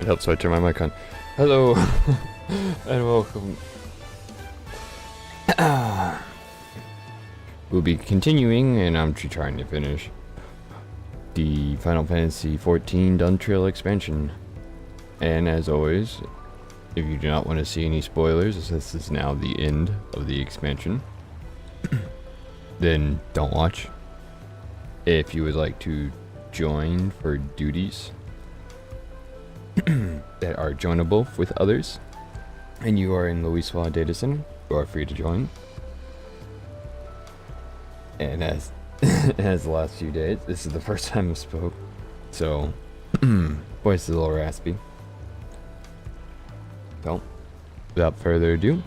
helps so I turn my mic on. Hello and welcome. We'll be continuing, and I'm trying to finish the Final Fantasy XIV Dawntrail expansion. And as always, if you do not want to see any spoilers, this is now the end of the expansion, then don't watch. If you would like to join for duties that are joinable with others, and you are in Louisville Data Center, you are free to join. And as the last few days, this is the first time I spoke, so voice is a little raspy. So, without further ado,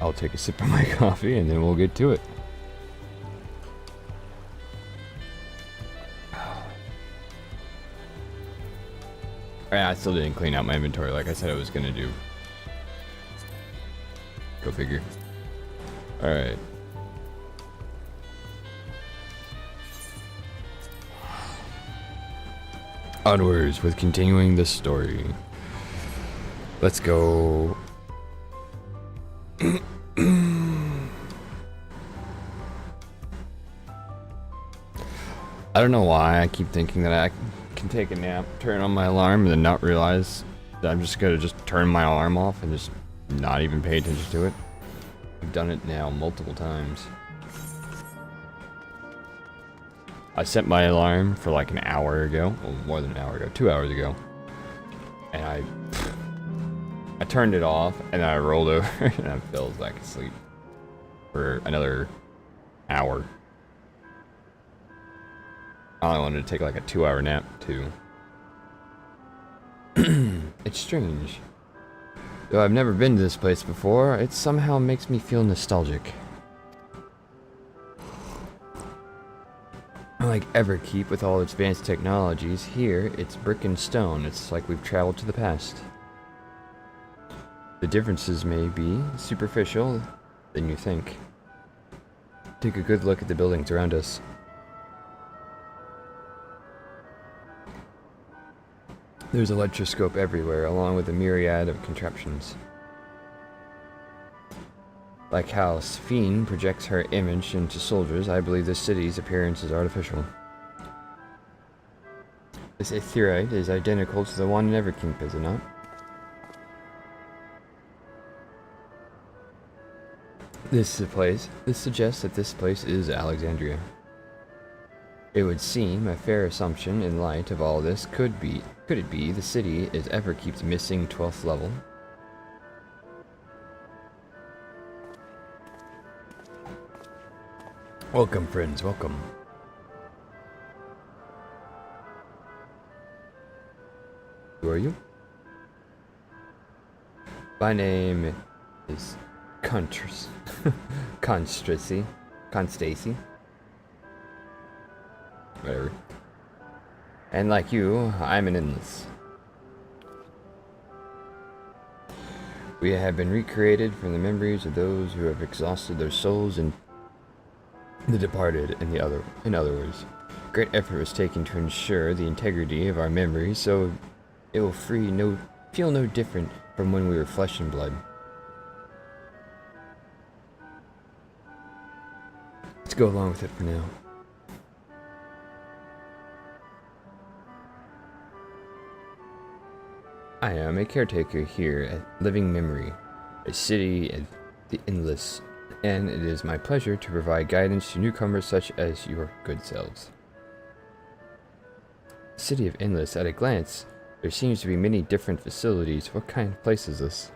I'll take a sip of my coffee and then we'll get to it. I still didn't clean out my inventory like I said I was gonna do. Go figure. Alright. Onwards with continuing the story. Let's go. I don't know why I keep thinking that I can take a nap, turn on my alarm, and then not realize that I'm just gonna turn my alarm off and just not even pay attention to it. I've done it now multiple times. I set my alarm for like an hour ago, well, more than an hour ago, 2 hours ago, and I turned it off and then I rolled over and I fell back asleep for another hour. I only wanted to take like a 2-hour nap too. It's strange. Though I've never been to this place before, it somehow makes me feel nostalgic. Like Everkeep with all its advanced technologies, here it's brick and stone. It's like we've traveled to the past. The differences may be superficial than you think. Take a good look at the buildings around us. There's a electroscope everywhere, along with a myriad of contraptions. Like how Sphene projects her image into soldiers, I believe this city's appearance is artificial. This aetheryte is identical to the one in Everkeep, is it not? This suggests that this place is Alexandria. It would seem a fair assumption in light of all this could it be the city is Everkeep's missing 12th level? Welcome, friends, welcome. Who are you? My name is Constacy. Whatever. And like you, I'm an endless. We have been recreated from the memories of those who have exhausted their souls in the departed. In other words, great effort was taken to ensure the integrity of our memories, so it will feel no different from when we were flesh and blood. Let's go along with it for now. I am a caretaker here at Living Memory, a city of the endless, and it is my pleasure to provide guidance to newcomers such as your good selves. City of Endless, at a glance, there seems to be many different facilities. What kind of place is this?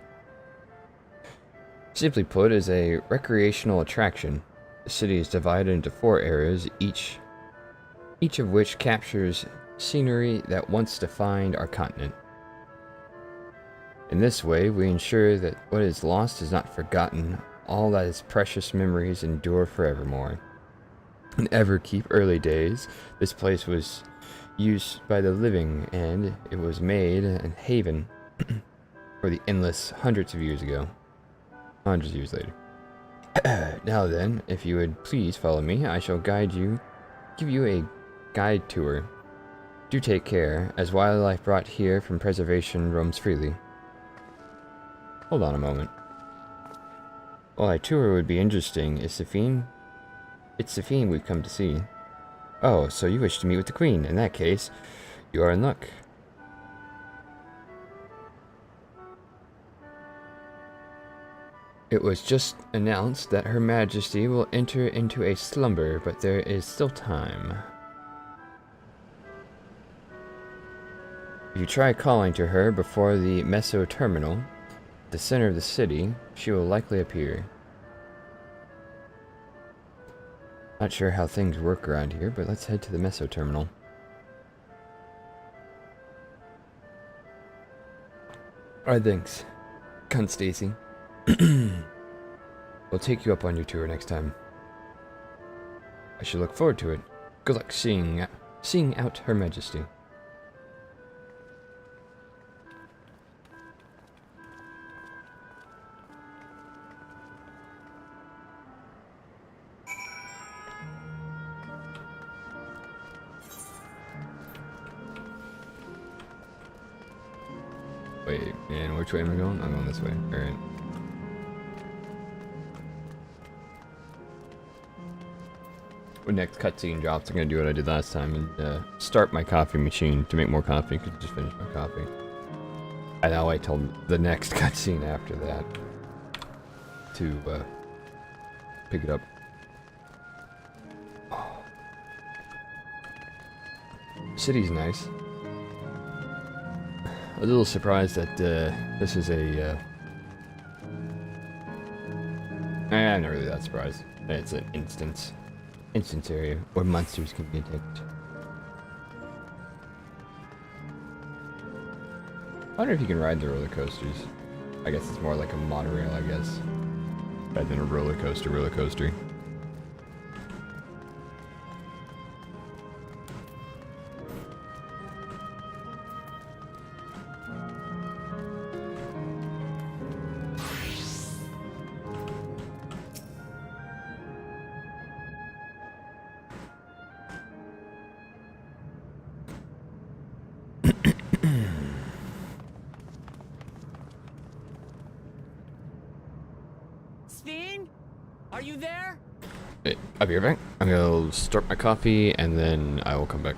Simply put, it is a recreational attraction. The city is divided into 4 areas, each of which captures scenery that once defined our continent. In this way, we ensure that what is lost is not forgotten, all that is precious memories endure forevermore. In Everkeep early days, this place was used by the living, and it was made a haven for the endless hundreds of years later. Now then, if you would please follow me, I shall give you a guide tour. Do take care, as wildlife brought here from preservation roams freely. Hold on a moment. While a tour would be interesting, is Safine? It's Safine we've come to see. Oh, so you wish to meet with the Queen. In that case, you are in luck. It was just announced that Her Majesty will enter into a slumber, but there is still time. If you try calling to her before the Meso Terminal, the center of the city, she will likely appear. Not sure how things work around here, but let's head to the Meso Terminal. Alright, thanks. Cunt Stacy. We'll take you up on your tour next time. I should look forward to it. Good luck seeing out Her Majesty. Wait, and which way am I going? I'm going this way. Alright. When next cutscene drops, I'm going to do what I did last time and start my coffee machine to make more coffee, because I just finished my coffee. And I'll wait till the next cutscene after that to pick it up. Oh. City's nice. A little surprised that this is a... I'm not really that surprised. It's an instance area where monsters can be attacked. I wonder if you can ride the roller coasters. I guess it's more like a monorail, I guess, rather than a roller coaster. Are you there? Hey, I'll be right back. I'm gonna start my coffee and then I will come back.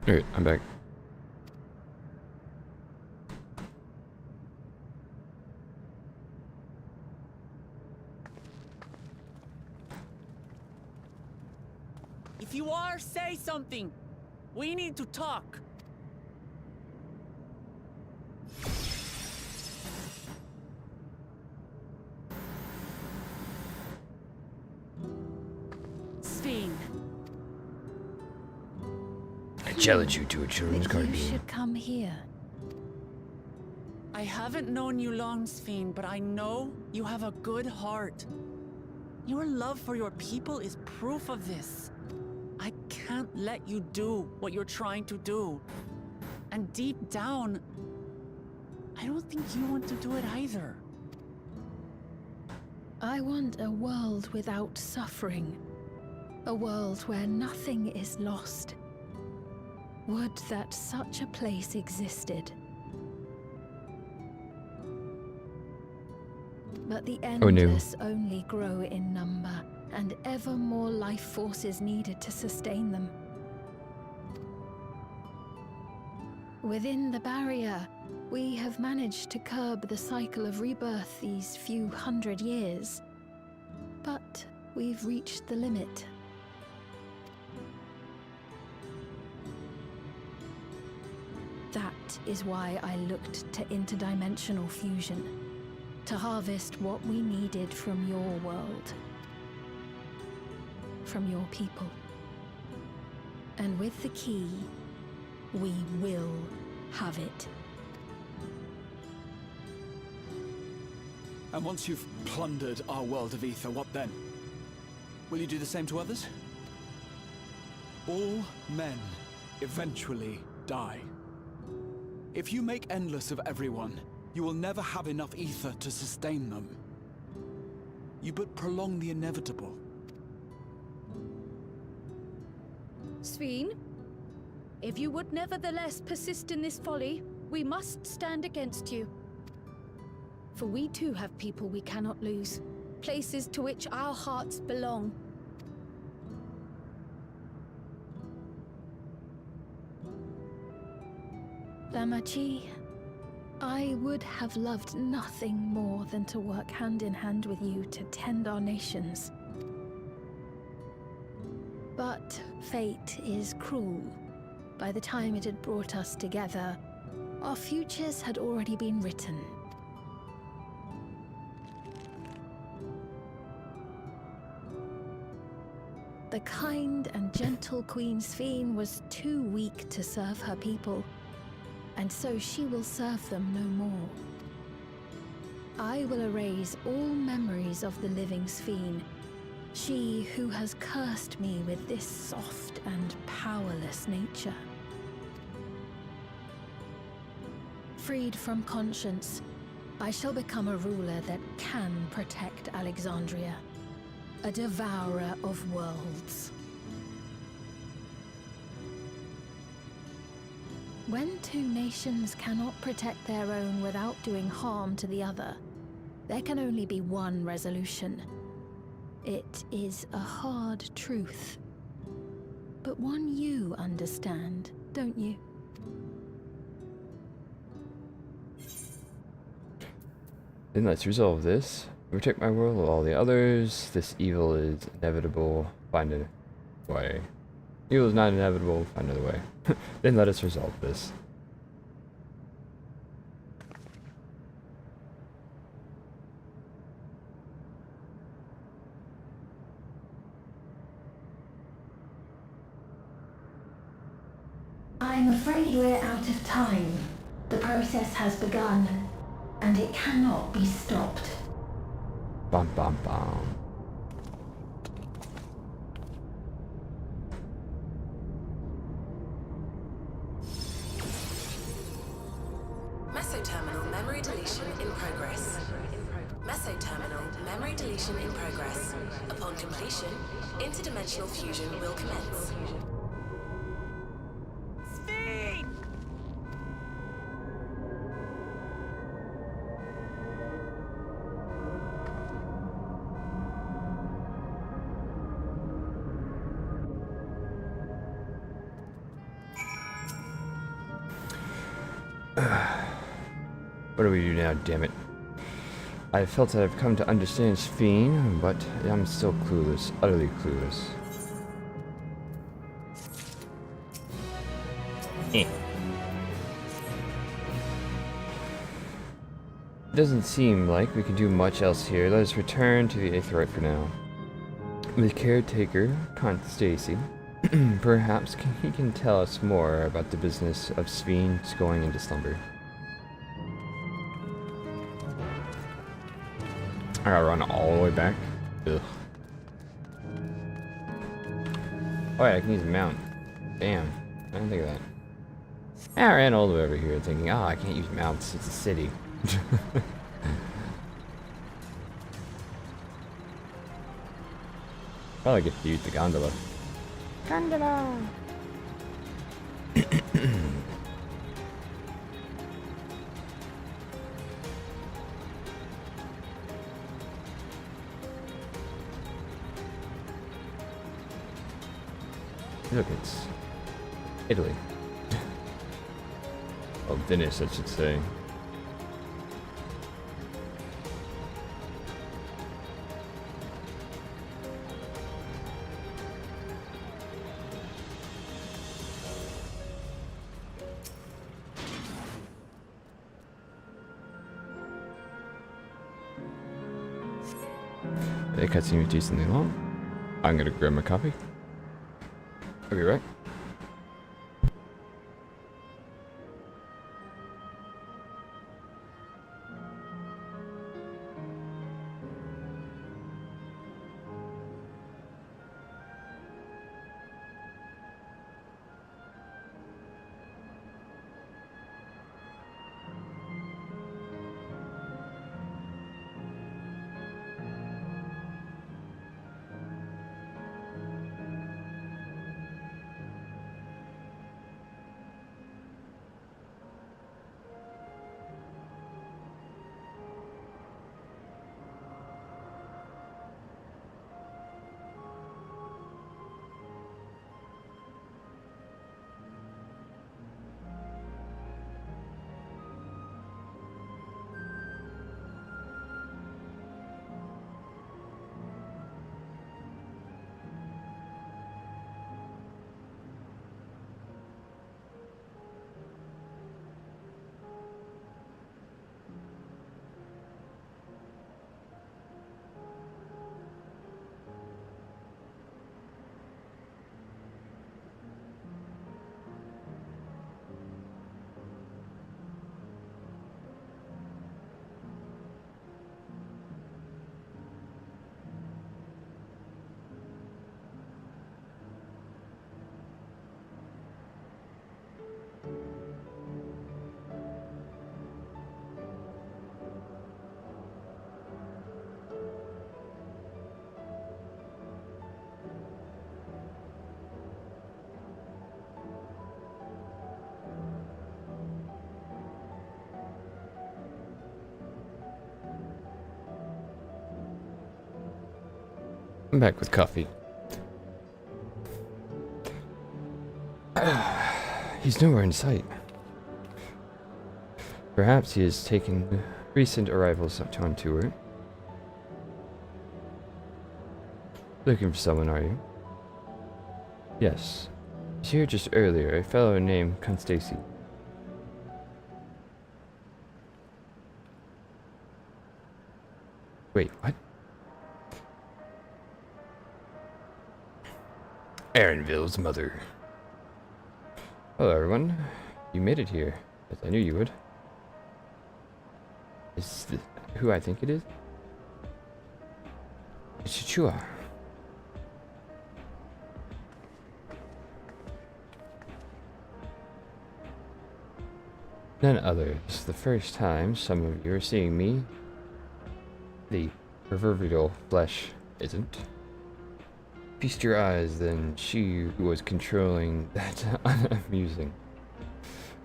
Alright, I'm back. If you are, say something. We need to talk. Sting, challenge you to a children's that card you game. should come here. I haven't known you long, Sphene, but I know you have a good heart. Your love for your people is proof of this. I can't let you do what you're trying to do. And deep down, I don't think you want to do it either. I want a world without suffering. A world where nothing is lost. Would that such a place existed. But the endless only grow in number, and ever more life forces needed to sustain them. Within the barrier, we have managed to curb the cycle of rebirth these few hundred years. But we've reached the limit. That is why I looked to interdimensional fusion, to harvest what we needed from your world, from your people. And with the key, we will have it. And once you've plundered our world of ether, what then? Will you do the same to others? All men eventually die. If you make endless of everyone, you will never have enough ether to sustain them. You but prolong the inevitable. Sphene, if you would nevertheless persist in this folly, we must stand against you. For we too have people we cannot lose, places to which our hearts belong. Damachi, I would have loved nothing more than to work hand in hand with you to tend our nations. But fate is cruel. By the time it had brought us together, our futures had already been written. The kind and gentle Queen Sphene was too weak to serve her people, and so she will serve them no more. I will erase all memories of the living Sphene, she who has cursed me with this soft and powerless nature. Freed from conscience, I shall become a ruler that can protect Alexandria, a devourer of worlds. When two nations cannot protect their own without doing harm to the other, there can only be one resolution. It is a hard truth, but one you understand, don't you? Then let's resolve this. Protect my world with all the others. This evil is inevitable. Find a way. Evil is not inevitable. Find another way. Then let us resolve this. I'm afraid we're out of time. The process has begun, and it cannot be stopped. Bum bum bum. Mesoterminal memory deletion in progress. Mesoterminal memory deletion in progress. Upon completion, interdimensional fusion will commence. Sphene! What do we do now, damn it? I felt that I've come to understand Sphene, but I'm still clueless, utterly clueless. It doesn't seem like we can do much else here. Let us return to the Aetheroid for now. The caretaker, Count Stacy, Perhaps he can tell us more about the business of Sveen's going into slumber. I gotta run all the way back. Ugh. Oh yeah, I can use a mount. Damn, I didn't think of that. I ran all the way over here thinking, oh, I can't use mounts, it's a city. Probably get to use the gondola. Gondola! Look, it's Italy. Oh, Venice, I should say. The cutscene was decently long. I'm gonna grab my coffee. I'll be right. I'm back with coffee. He's nowhere in sight. Perhaps he has taken recent arrivals on tour. Looking for someone, are you? Yes. He's here just earlier, a fellow named Constacy. Wait, what? Aaronville's mother. Hello, everyone. You made it here, as I knew you would. Is this who I think it is? It's Chichua. None other. This is the first time some of you are seeing me. The proverbial flesh isn't. Feast your eyes, then she who was controlling that unamusing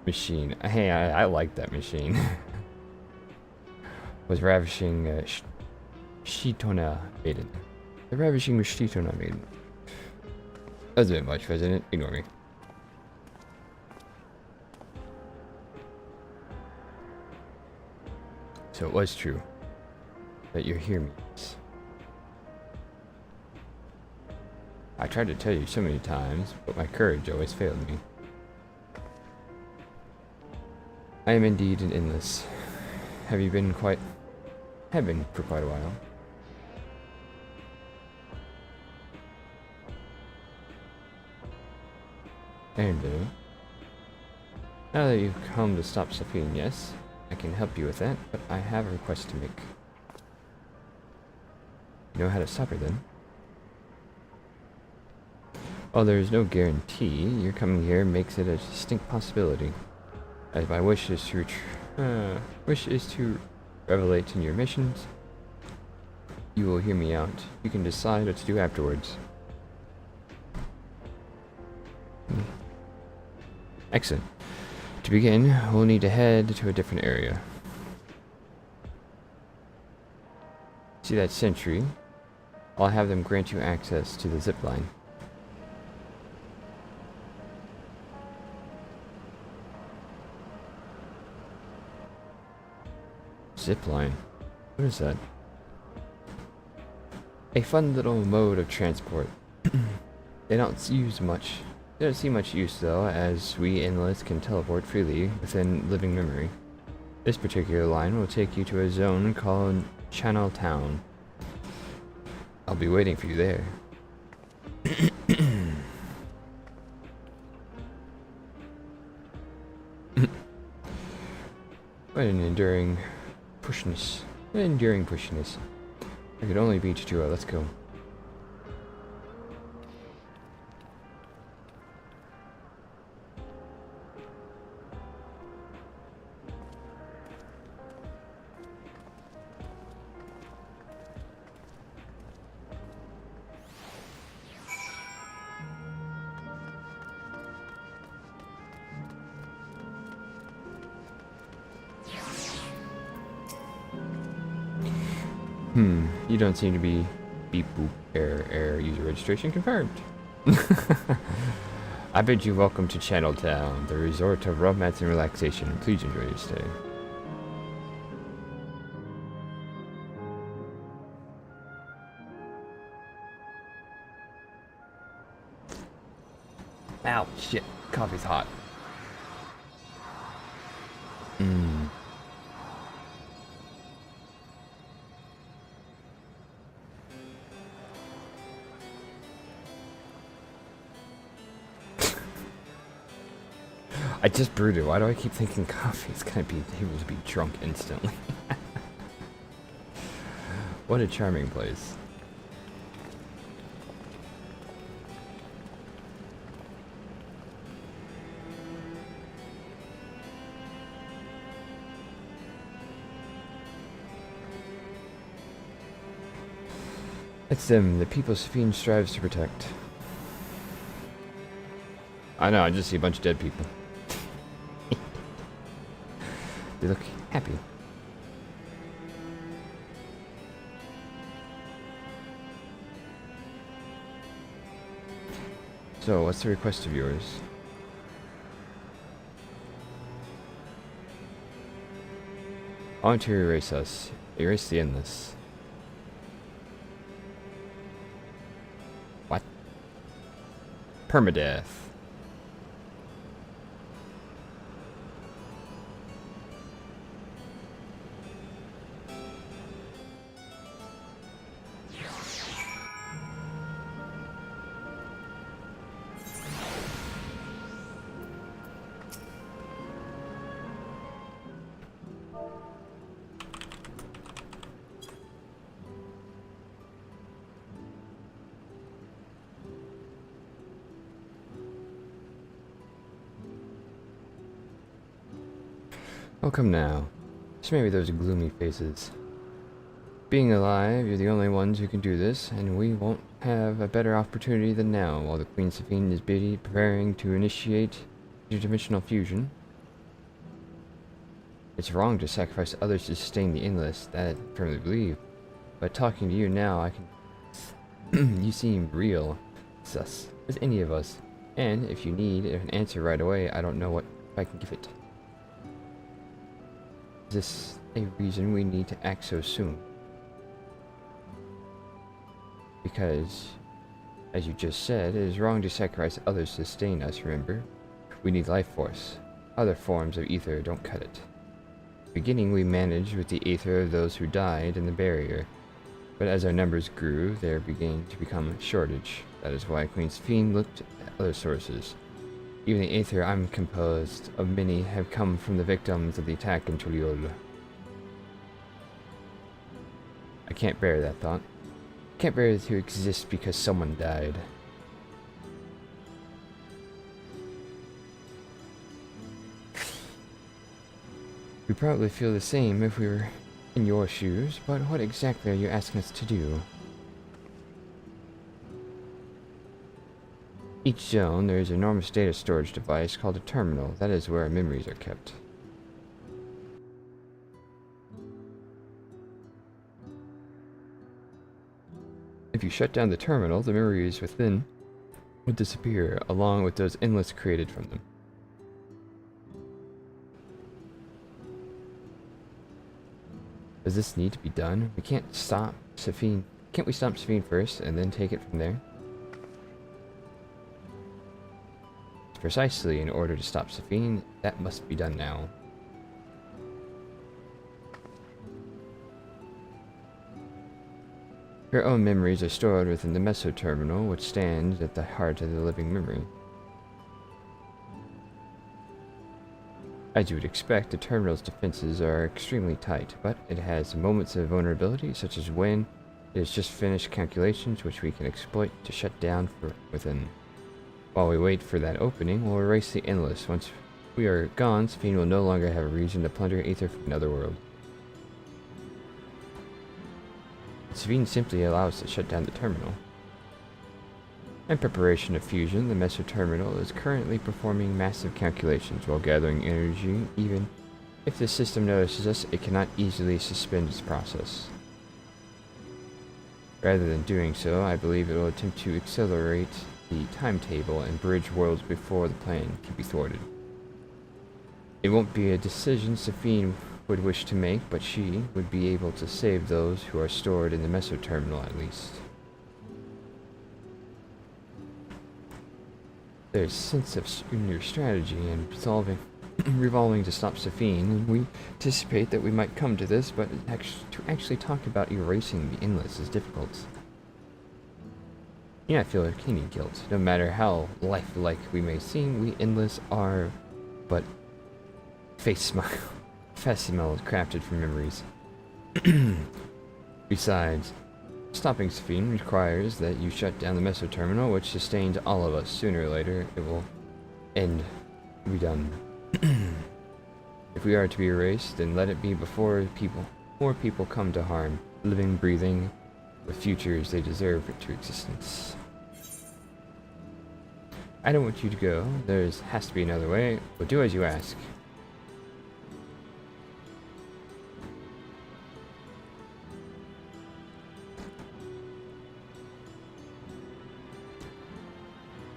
machine. Hey, I like that machine. Was ravishing Shitona Maiden. The ravishing Shitona Maiden. That was a bit much, wasn't it? Ignore me. So it was true that you're here, means. I tried to tell you so many times, but my courage always failed me. I am indeed an endless. Have you been quite... have been for quite a while. Hello. Now that you've come to stop Sophie, yes, I can help you with that, but I have a request to make. You know how to stop her then? While there is no guarantee, your coming here makes it a distinct possibility. As my wish is to revelate in your missions, you will hear me out. You can decide what to do afterwards. Excellent. To begin, we'll need to head to a different area. See that sentry? I'll have them grant you access to the zipline. Zipline? What is that? A fun little mode of transport. They don't see much use though, as we endless can teleport freely within living memory. This particular line will take you to a zone called Channel Town. I'll be waiting for you there. What an enduring pushiness. I could only beat you. Let's go. You don't seem to be beep boop error user registration confirmed. I bid you welcome to Channel Town, the resort of romance and relaxation. Please enjoy your stay. Ow, shit. Coffee's hot. I just brewed it. Why do I keep thinking coffee's gonna be able to be drunk instantly? What a charming place. It's them, the people Sophie strives to protect. I know, I just see a bunch of dead people. They look happy. So, what's the request of yours? I want to erase us. Erase the endless. What? Permadeath. Oh, come now. Just maybe those gloomy faces. Being alive, you're the only ones who can do this, and we won't have a better opportunity than now, while the Queen Sophie is busy preparing to initiate interdimensional fusion. It's wrong to sacrifice others to sustain the endless, that I firmly believe. But talking to you now, I can... you seem real, sus, as any of us. And if you need an answer right away, I don't know what if I can give it. Is this a reason we need to act so soon? Because, as you just said, it is wrong to sacrifice others to sustain us, remember? We need life force. Other forms of ether don't cut it. Beginning, we managed with the ether of those who died in the barrier. But as our numbers grew, there began to become a shortage. That is why Queen Sophie looked at other sources. Even the aether I'm composed of many have come from the victims of the attack in Tuliol. I can't bear that thought. Can't bear to exist because someone died. We probably feel the same if we were in your shoes, but what exactly are you asking us to do? Each zone, there is an enormous data storage device called a terminal. That is where our memories are kept. If you shut down the terminal, the memories within would disappear, along with those endless created from them. Does this need to be done? We can't stop Safine. Can't we stop Safine first and then take it from there? Precisely, in order to stop Safine, that must be done now. Your own memories are stored within the meso terminal, which stands at the heart of the living memory. As you would expect, the terminal's defenses are extremely tight, but it has moments of vulnerability, such as when it has just finished calculations which we can exploit to shut down from within. While we wait for that opening, we'll erase the endless. Once we are gone, Safine will no longer have a reason to plunder ether from another world. Safine simply allows us to shut down the terminal. In preparation of fusion, the meso terminal is currently performing massive calculations while gathering energy. Even if the system notices us, it cannot easily suspend its process. Rather than doing so, I believe it will attempt to accelerate the timetable and bridge worlds before the plan can be thwarted. It won't be a decision Safine would wish to make, but she would be able to save those who are stored in the meso terminal at least. There's a sense of your strategy and revolving to stop Safine, and we anticipate that we might come to this, but to actually talk about erasing the endless is difficult. You do not feel any guilt. No matter how lifelike we may seem, we endless are but facsimile crafted from memories. Besides, stopping Safine requires that you shut down the meso terminal, which sustains all of us. Sooner or later, it will be done. If we are to be erased, then let it be before more people come to harm, living, breathing, with futures they deserve to existence. I don't want you to go. There has to be another way. But do as you ask.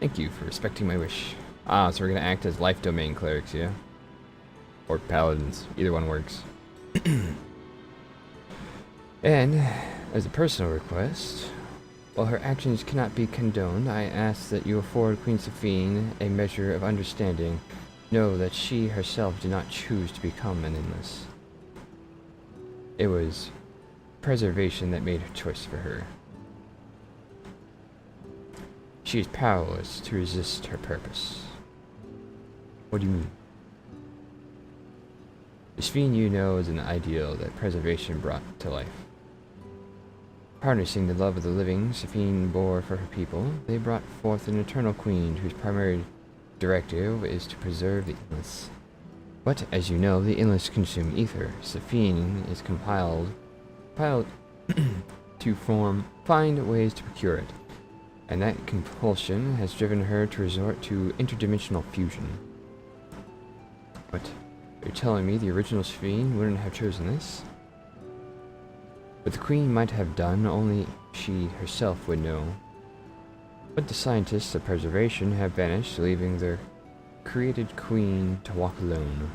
Thank you for respecting my wish. Ah, so we're gonna act as life domain clerics, yeah? Or paladins. Either one works. And, as a personal request, while her actions cannot be condoned, I ask that you afford Queen Safine a measure of understanding. Know that she herself did not choose to become an endless. It was preservation that made her choice for her. She is powerless to resist her purpose. What do you mean? The Safine you know is an ideal that preservation brought to life. Harnessing the love of the living Safine bore for her people, they brought forth an eternal queen whose primary directive is to preserve the endless. But, as you know, the endless consume ether. Safine is compiled to find ways to procure it, and that compulsion has driven her to resort to interdimensional fusion. What? Are you telling me the original Safine wouldn't have chosen this? What the Queen might have done, only she herself would know. But the scientists of preservation have vanished, leaving their created Queen to walk alone.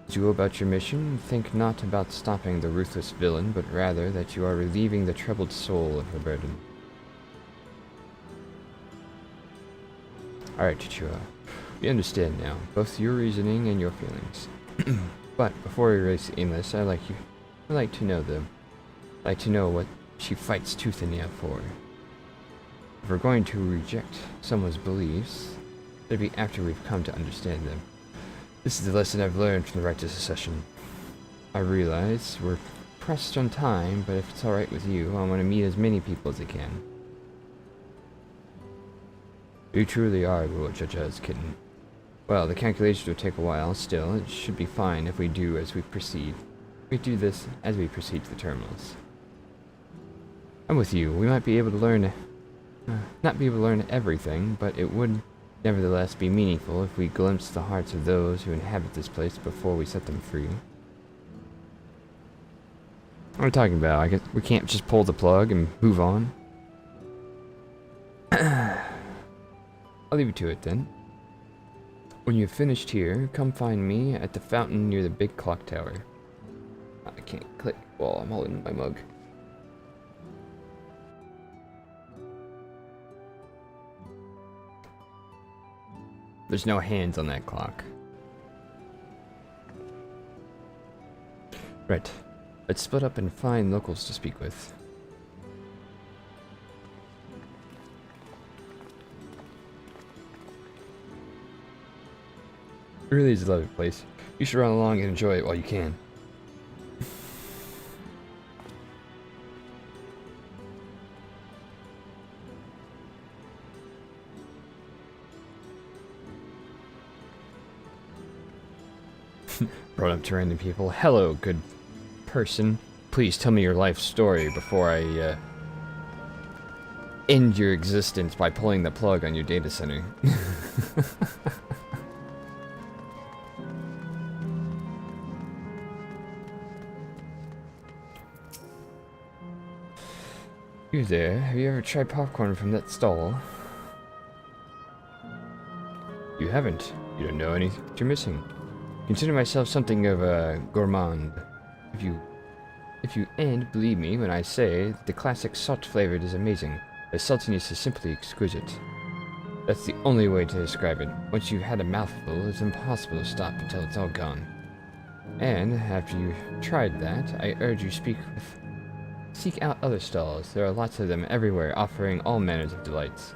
As you go about your mission, think not about stopping the ruthless villain, but rather that you are relieving the troubled soul of her burden. Alright, Chichua. We understand now, both your reasoning and your feelings. But before we erase the endless, I'd like to know them. I'd like to know what she fights tooth and nail for. If we're going to reject someone's beliefs, It'll be after we've come to understand them. This is the lesson I've learned from the Right to Secession. I realize we're pressed on time, but if it's alright with you, I want to meet as many people as I can. You truly are what Judge is, kitten. Well, the calculations will take a while. Still, it should be fine if we do as we proceed. We do this as we proceed to the terminals. I'm with you. We might be able to learn... not be able to learn everything, but it would nevertheless be meaningful if we glimpse the hearts of those who inhabit this place before we set them free. What are we talking about? I guess we can't just pull the plug and move on. I'll leave you to it then. When you've finished here, come find me at the fountain near the big clock tower. I can't click while I'm holding my mug. There's no hands on that clock. Right. Let's split up and find locals to speak with. It really is a lovely place. You should run along and enjoy it while you can. Brought up to random people. Hello, good person. Please tell me your life story before I end your existence by pulling the plug on your data center. You there, have you ever tried popcorn from that stall? You haven't. You don't know anything you're missing. Consider myself something of a gourmand. And believe me when I say the classic salt flavored is amazing. The saltiness is simply exquisite. That's the only way to describe it. Once you've had a mouthful, it's impossible to stop until it's all gone. And after you've tried that, I urge you seek out other stalls. There are lots of them everywhere, offering all manners of delights.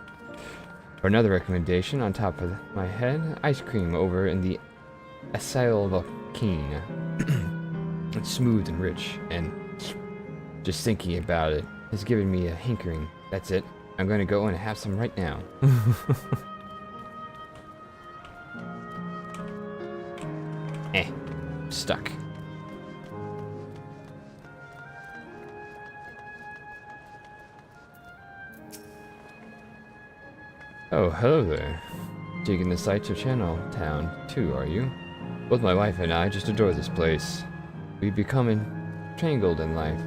For another recommendation, on top of my head, ice cream over in the Acile Volcane. It's smooth and rich, and just thinking about it has given me a hankering. That's it. I'm going to go and have some right now. Stuck. Oh, hello there. Digging the sights of Channel Town, too, are you? Both my wife and I just adore this place. We've become entangled in life.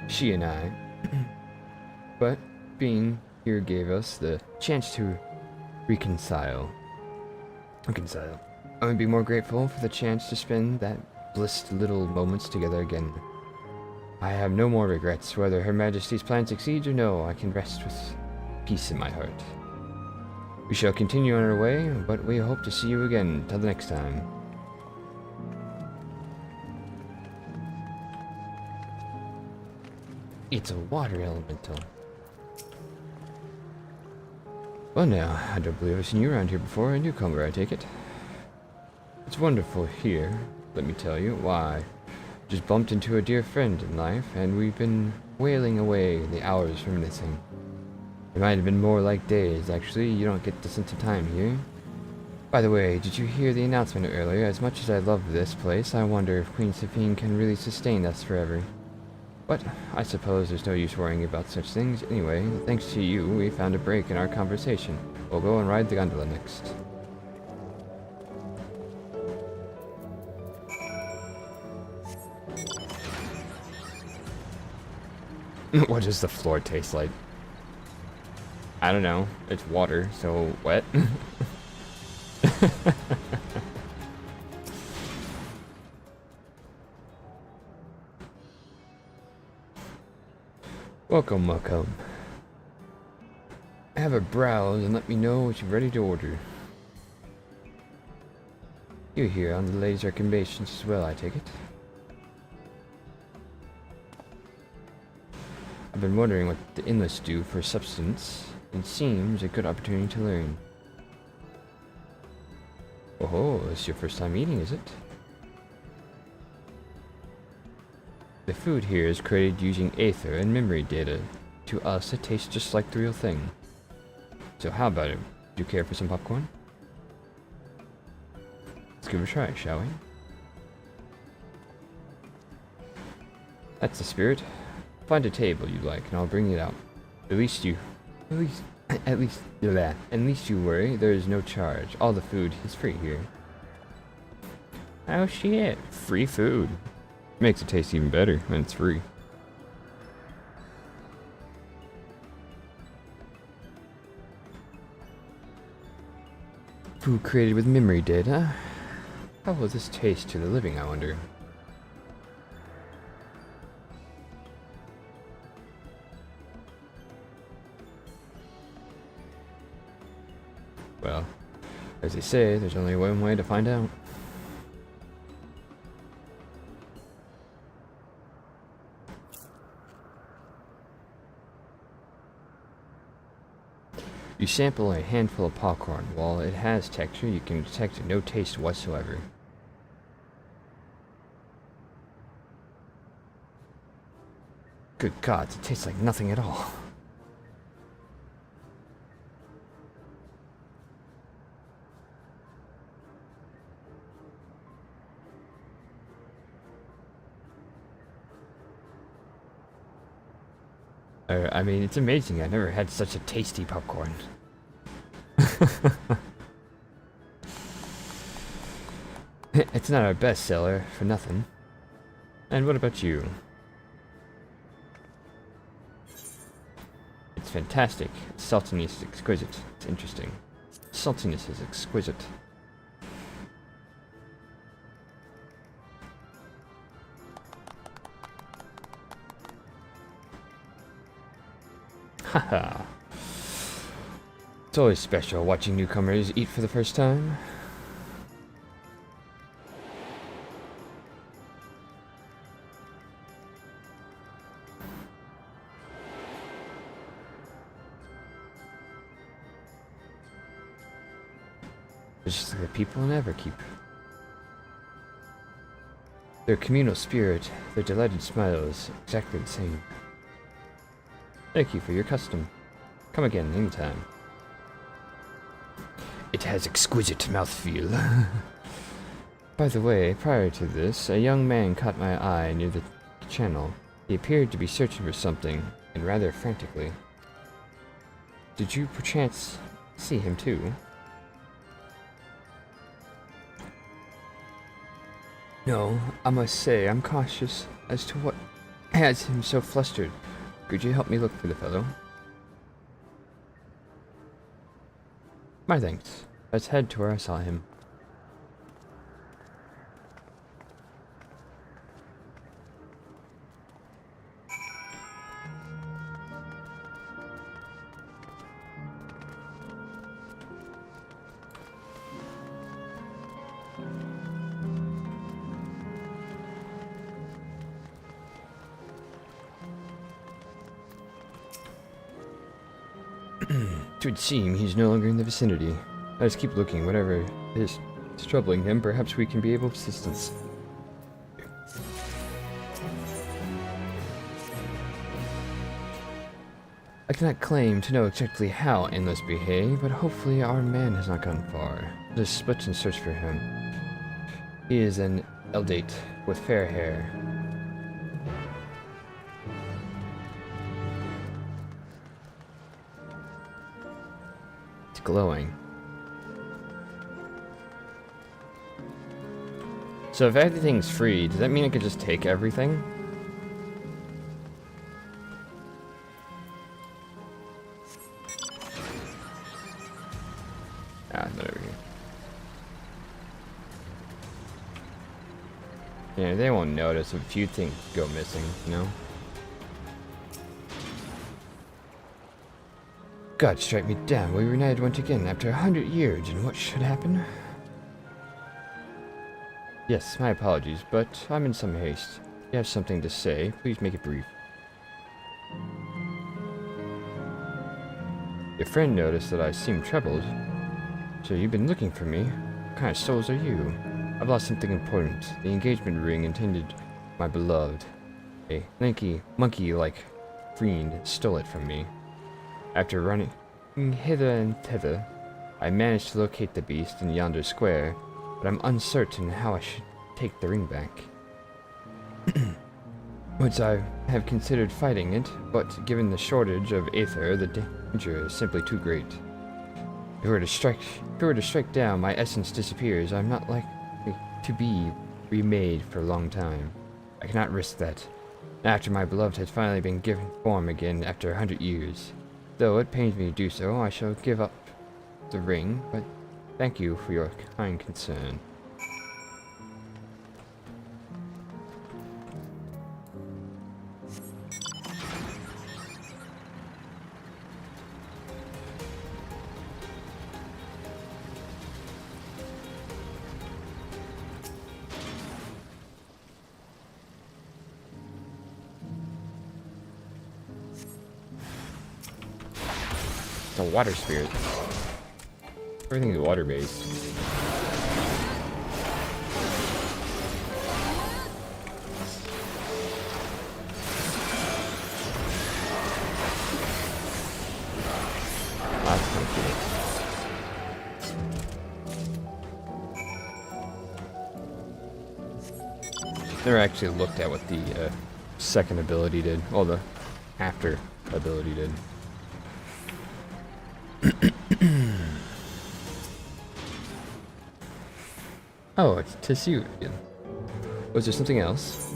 She and I. But being here gave us the chance to reconcile. I would be more grateful for the chance to spend that blissed little moments together again. I have no more regrets. Whether Her Majesty's plan succeeds or no, I can rest with peace in my heart. We shall continue on our way, but we hope to see you again. Till the next time. It's a water elemental. Well now, I don't believe I've seen you around here before. A newcomer, I take it. It's wonderful here, let me tell you. Why? Just bumped into a dear friend in life, and we've been wailing away the hours reminiscing. It might have been more like days, actually. You don't get the sense of time here. By the way, did you hear the announcement earlier? As much as I love this place, I wonder if Queen Sophine can really sustain us forever. But I suppose there's no use worrying about such things. Anyway, thanks to you, we found a break in our conversation. We'll go and ride the gondola next. What does the floor taste like? I don't know. It's water, so wet. Welcome, welcome. Have a browse and let me know what you're ready to order. You're here on the lady's recommendations as well, I take it. I've been wondering what the inlets do for substance. It seems a good opportunity to learn. Oh, it's your first time eating, is it? The food here is created using aether and memory data. To us, it tastes just like the real thing. So how about it? Do you care for some popcorn? Let's give it a try, shall we? That's the spirit. Find a table you like, and I'll bring it out. At least you worry, there is no charge. All the food is free here. Oh shit! Free food. Makes it taste even better when it's free. Food created with memory data. How will this taste to the living, I wonder? Well, as they say, there's only one way to find out. You sample a handful of popcorn. While it has texture, you can detect no taste whatsoever. Good God, it tastes like nothing at all. I mean, it's amazing. I never had such a tasty popcorn. It's not our best seller for nothing. And what about you? It's fantastic. Saltiness is exquisite. It's interesting. Saltiness is exquisite. Haha. It's always special watching newcomers eat for the first time. It's just like the people in Everkeep. Their communal spirit, their delighted smiles, exactly the same. Thank you for your custom. Come again anytime. It has exquisite mouthfeel. By the way, prior to this, a young man caught my eye near the channel. He appeared to be searching for something, and rather frantically. Did you perchance see him too? No, I must say I'm cautious as to what has him so flustered. Could you help me look for the fellow? My thanks. Let's head to where I saw him. It would seem he's no longer in the vicinity. Let's keep looking. Whatever is troubling him, perhaps we can be able of assistance. I cannot claim to know exactly how Endless behave, but hopefully our man has not gone far. Let us split and search for him. He is an Eldate with fair hair. Glowing. So if everything's free, does that mean I could just take everything? Ah, not over here. Yeah, they won't notice if a few things go missing, you know? God strike me down, we reunited once again after 100 years, and what should happen? Yes, my apologies, but I'm in some haste. If you have something to say, please make it brief. Your friend noticed that I seemed troubled. So you've been looking for me? What kind of souls are you? I've lost something important. The engagement ring intended my beloved. A lanky, monkey-like fiend stole it from me. After running hither and thither, I managed to locate the beast in yonder square, but I'm uncertain how I should take the ring back. Once I have considered fighting it, but given the shortage of aether, the danger is simply too great. If it were to strike down, my essence disappears. I'm not likely to be remade for a long time. I cannot risk that. After my beloved has finally been given form again after 100 years. Though it pains me to do so, I shall give up the ring, but thank you for your kind concern. A water spirit. Everything is water based. That's kind of cool. Never actually looked at what the second ability did. Well, the after ability did. Oh, it's to see you again. Was there something else?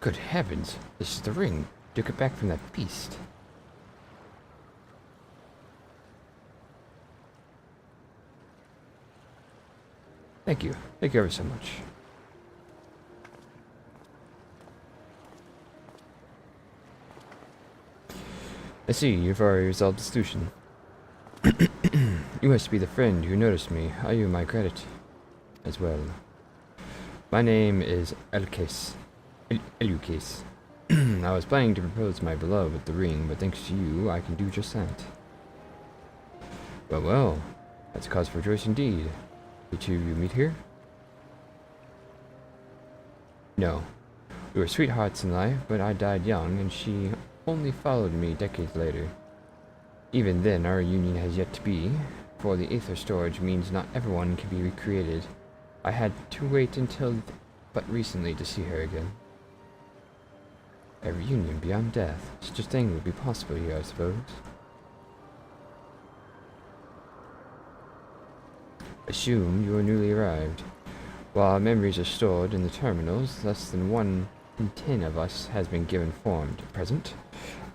Good heavens, this is the ring. Took it back from that beast. Thank you. Thank you ever so much. I see, you've already resolved the solution. You must be the friend who noticed me. I owe you my gratitude as well. My name is Elukase. I was planning to propose my beloved with the ring, but thanks to you, I can do just that. Well, well, that's cause for rejoice indeed. Did two of you meet here? No. We were sweethearts in life, but I died young, and she only followed me decades later. Even then, our union has yet to be, for the aether storage means not everyone can be recreated. I had to wait until but recently to see her again. A reunion beyond death. Such a thing would be possible here, I suppose. Assume you are newly arrived. While our memories are stored in the terminals, less than 1 in 10 of us has been given form at present.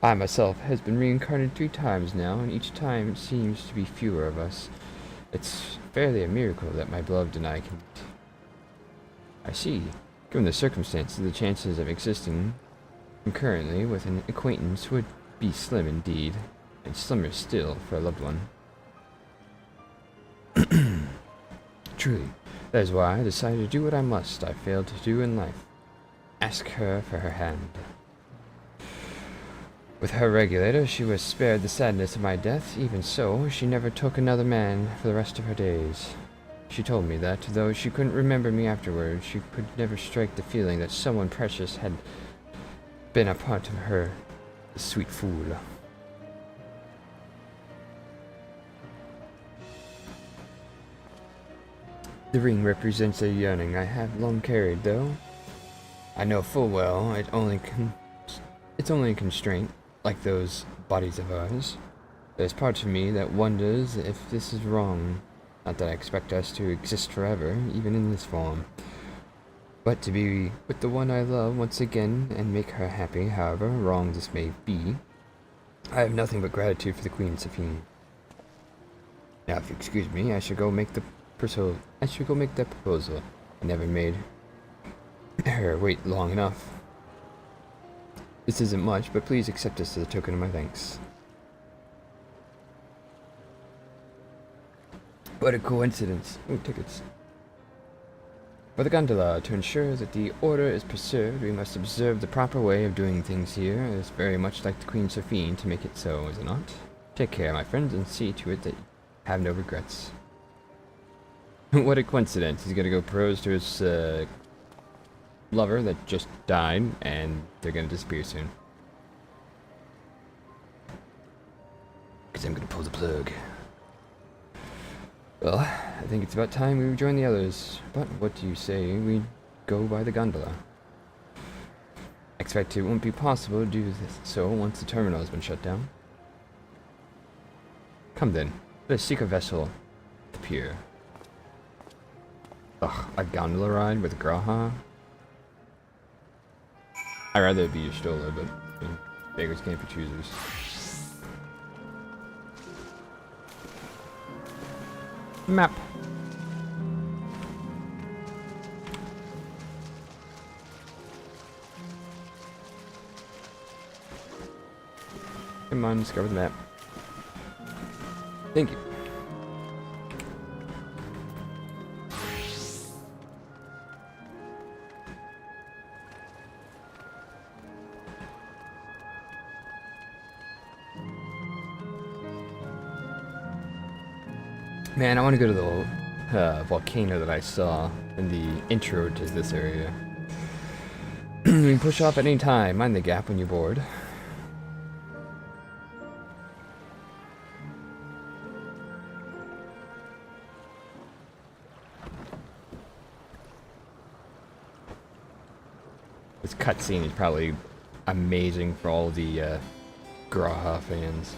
I myself has been reincarnated 3 times now, and each time it seems to be fewer of us. It's fairly a miracle that my beloved and I can meet. I see. Given the circumstances, the chances of existing concurrently with an acquaintance would be slim indeed, and slimmer still for a loved one. Truly, that is why I decided to do what I must. I failed to do in life. Ask her for her hand. With her regulator, she was spared the sadness of my death. Even so, she never took another man for the rest of her days. She told me that, though she couldn't remember me afterward, she could never strike the feeling that someone precious had been a part of her, the sweet fool. The ring represents a yearning I have long carried, though. I know full well it's only a constraint, like those bodies of ours. There's parts of me that wonders if this is wrong. Not that I expect us to exist forever, even in this form. But to be with the one I love once again and make her happy, however wrong this may be, I have nothing but gratitude for the Queen Saphine. Now, if you excuse me, I should go make that proposal. I never made her wait long enough. This isn't much, but please accept this as a token of my thanks. What a coincidence. Ooh, tickets. For the gondola, to ensure that the order is preserved, we must observe the proper way of doing things here. It is very much like the Queen Sophine to make it so, is it not? Take care, my friends, and see to it that you have no regrets. What a coincidence. He's gonna go propose to his lover that just died, and they're gonna disappear soon. Because I'm gonna pull the plug. Well, I think it's about time we rejoin the others. But what do you say we go by the gondola? I expect it won't be possible to do this so once the terminal has been shut down. Come then, let's seek a vessel at the pier. Ugh, a gondola ride with Graha? I'd rather it be your stroller, but beggars can't be choosers. Map. Come on, discover the map. Thank you. Man, I want to go to the volcano that I saw in the intro to this area. You can push off at any time. Mind the gap when you're bored. This cutscene is probably amazing for all the Graha fans.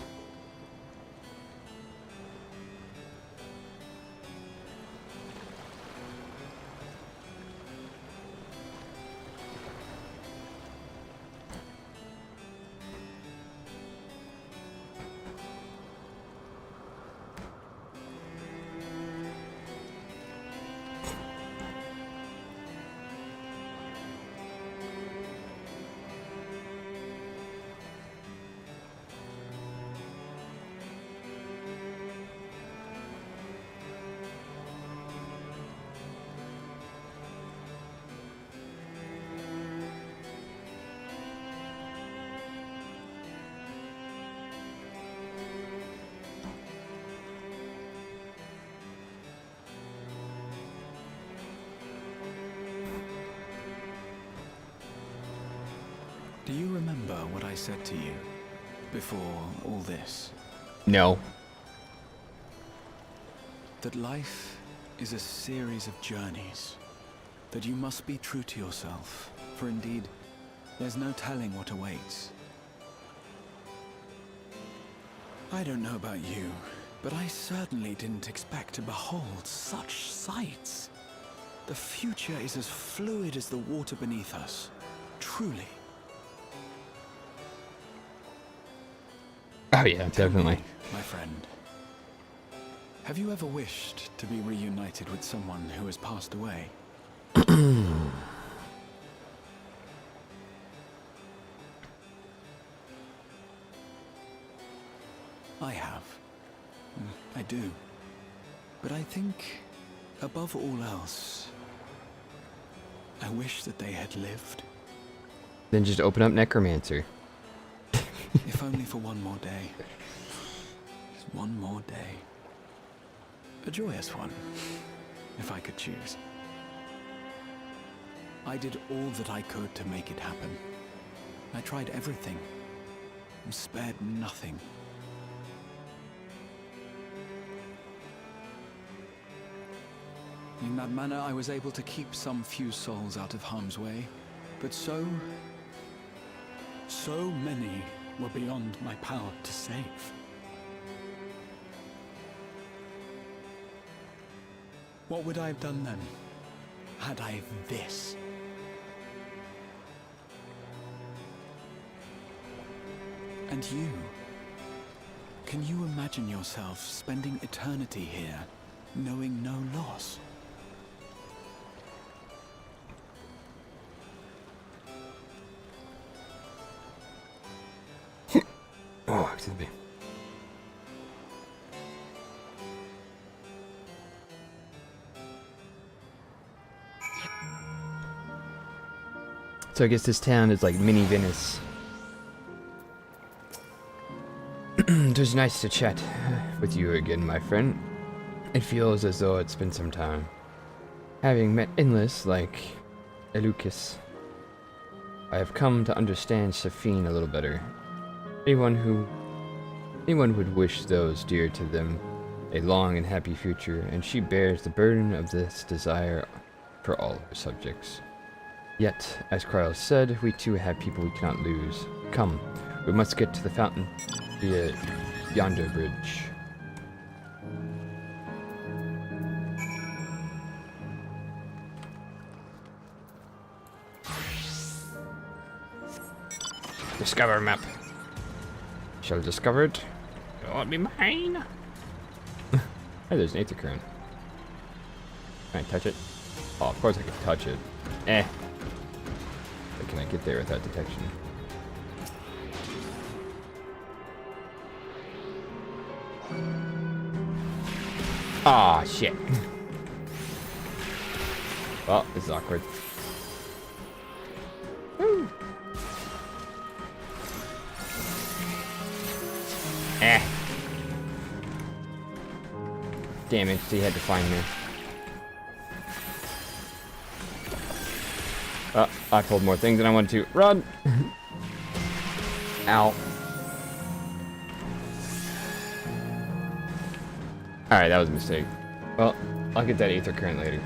Do you remember what I said to you before all this? No. That life is a series of journeys. That you must be true to yourself, for indeed, there's no telling what awaits. I don't know about you, but I certainly didn't expect to behold such sights. The future is as fluid as the water beneath us, truly. Oh yeah, definitely. Me, my friend, have you ever wished to be reunited with someone who has passed away? I have. I do. But I think, above all else, I wish that they had lived. Then just open up Necromancer. If only for one more day. Just one more day. A joyous one, if I could choose. I did all that I could to make it happen. I tried everything, and spared nothing. In that manner, I was able to keep some few souls out of harm's way, but so many were beyond my power to save. What would I have done then, had I this? And you? Can you imagine yourself spending eternity here, knowing no loss? Oh, excuse me. So I guess this town is like mini Venice. It was nice to chat with you again, my friend. It feels as though it's been some time. Having met Endless like Eleusis, I have come to understand Safine a little better. Anyone would wish those dear to them a long and happy future, and she bears the burden of this desire for all her subjects. Yet, as Kryl said, we too have people we cannot lose. Come, we must get to the fountain via yonder bridge. Discover map. Shall discover it. It won't be mine. Hey, there's an aether current. Can I touch it? Oh, of course I can touch it. But can I get there without detection? Ah, shit. Well, this is awkward. Woo. Damn it, so you had to find me. Oh, I pulled more things than I wanted to. Run! Ow. Alright, that was a mistake. Well, I'll get that aether current later.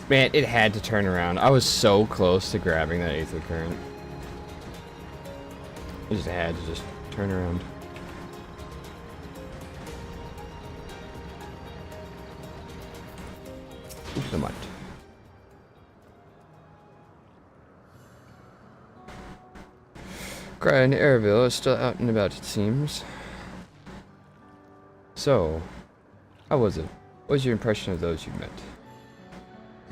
Man, it had to turn around. I was so close to grabbing that aether current. It just had to just turn around. Oops, so much. Cry and Airville is still out and about, it seems. So, how was it? What was your impression of those you met?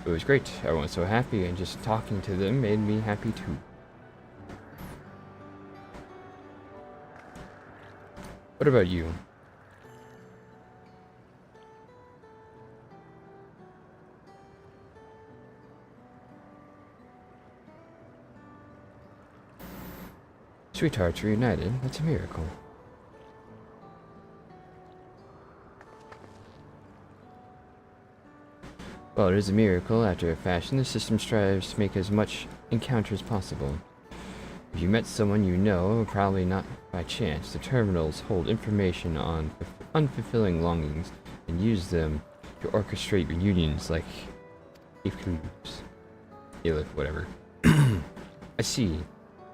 It was great. Everyone was so happy, and just talking to them made me happy too. What about you? Sweethearts reunited? That's a miracle. Well, it is a miracle. After a fashion, the system strives to make as much encounter as possible. If you met someone you know, probably not by chance, the terminals hold information on unfulfilling longings and use them to orchestrate reunions like Elif, whatever. I see.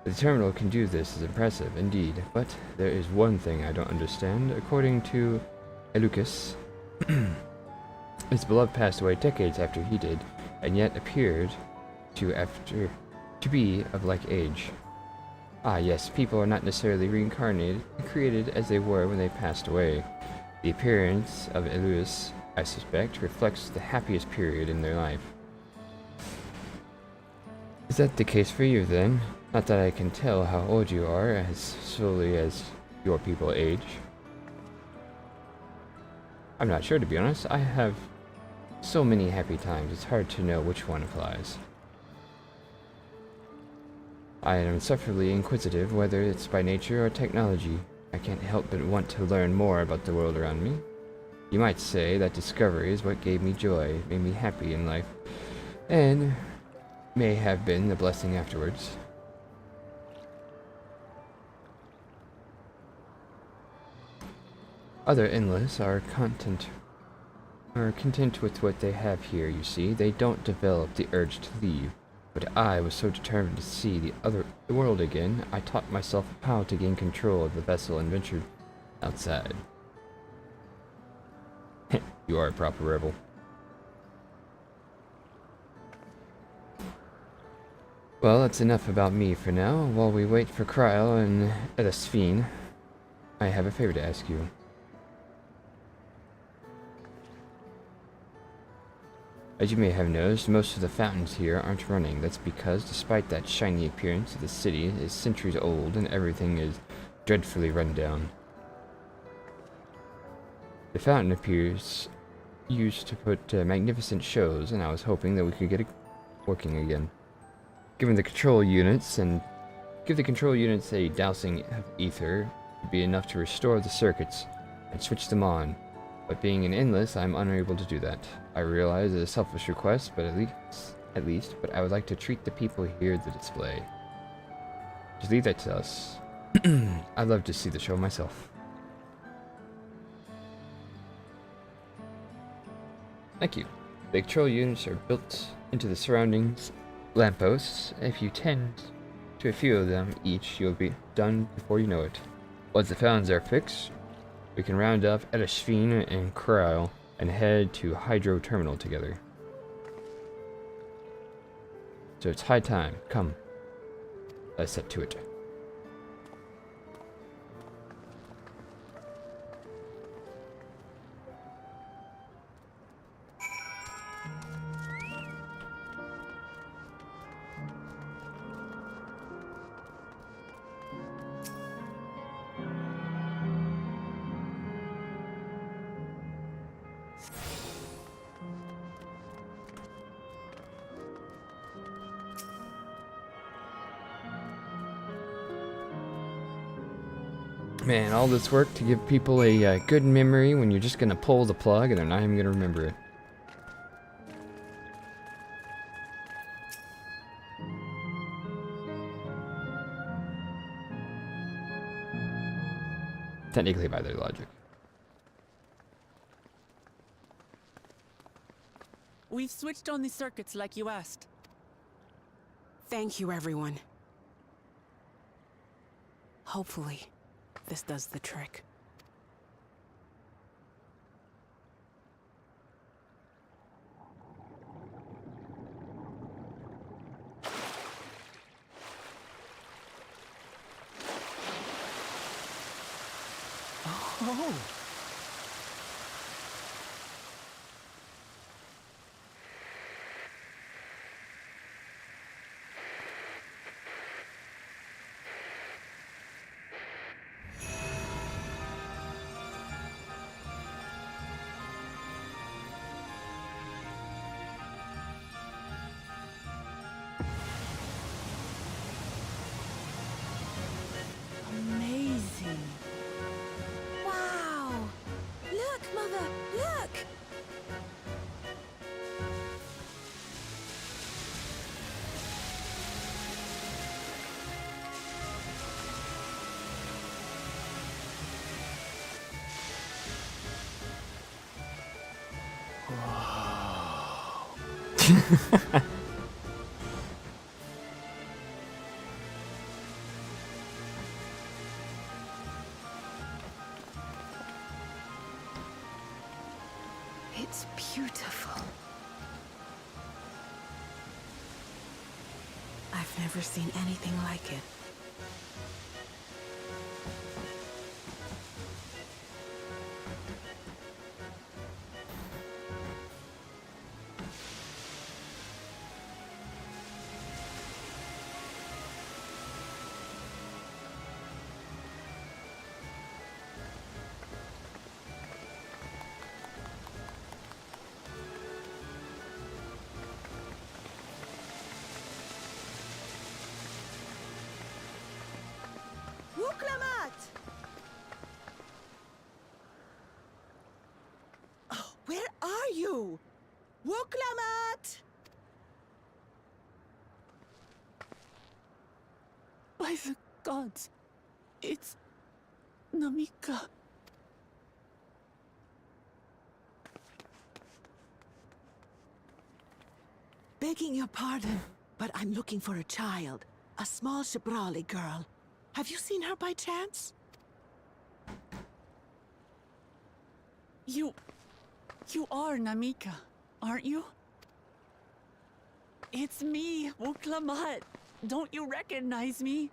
The terminal can do this is impressive, indeed, but there is one thing I don't understand. According to Eleusis, his beloved passed away decades after he did, and yet appeared to be of like age. Ah yes, people are not necessarily reincarnated and created as they were when they passed away. The appearance of Eleusis, I suspect, reflects the happiest period in their life. Is that the case for you then? Not that I can tell how old you are, as slowly as your people age. I'm not sure, to be honest. I have so many happy times, it's hard to know which one applies. I am insufferably inquisitive, whether it's by nature or technology. I can't help but want to learn more about the world around me. You might say that discovery is what gave me joy, made me happy in life, and may have been the blessing afterwards. Other endless are content with what they have here, you see. They don't develop the urge to leave. But I was so determined to see the world again, I taught myself how to gain control of the vessel and ventured outside. You are a proper rebel. Well, that's enough about me for now. While we wait for Kryl and Safine, I have a favor to ask you. As you may have noticed, most of the fountains here aren't running. That's because, despite that shiny appearance, the city is centuries old and everything is dreadfully run down. The fountain appears used to put magnificent shows, and I was hoping that we could get it working again. Give the control units a dousing of ether would be enough to restore the circuits and switch them on. But being an endless, I'm unable to do that. I realize it's a selfish request, but at least, but I would like to treat the people here at the display. Just leave that to us. I'd love to see the show myself. Thank you. The control units are built into the surroundings lampposts. If you tend to a few of them each, you'll be done before you know it. Once the fountains are fixed, we can round up FFXIV and Cryle and head to Hydro Terminal together. So it's high time. Come. Let's set to it. Man, all this work to give people a good memory when you're just gonna pull the plug and they're not even gonna remember it. Technically by their logic. We've switched on the circuits like you asked. Thank you, everyone. Hopefully, this does the trick. Oh. Amazing. Wow! Look, Mother, look! It's beautiful. I've never seen anything like it. Wuklamat! Oh, where are you? Wuklamat! By the gods, it's Namika. Begging your pardon, but I'm looking for a child. A small Shibrali girl. Have you seen her by chance? You are Namika, aren't you? It's me, Wuklamat. Don't you recognize me?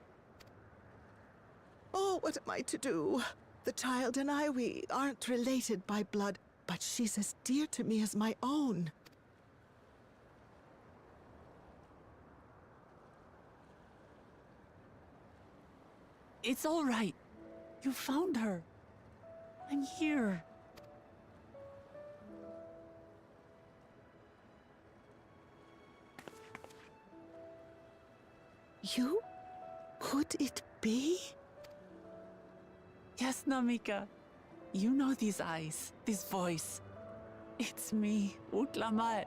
Oh, what am I to do? The child and I, we aren't related by blood, but she's as dear to me as my own. It's all right. You found her. I'm here. You? Could it be? Yes, Namika. You know these eyes, this voice. It's me, Utlamat.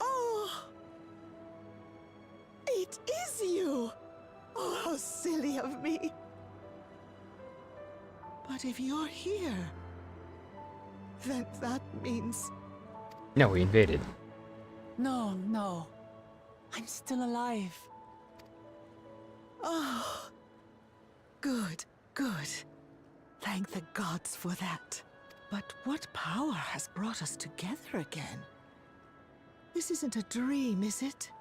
Oh! It is you! Oh, how silly of me. But if you're here, then that means... No, we invaded. No. I'm still alive. Oh, good. Thank the gods for that. But what power has brought us together again? This isn't a dream, is it?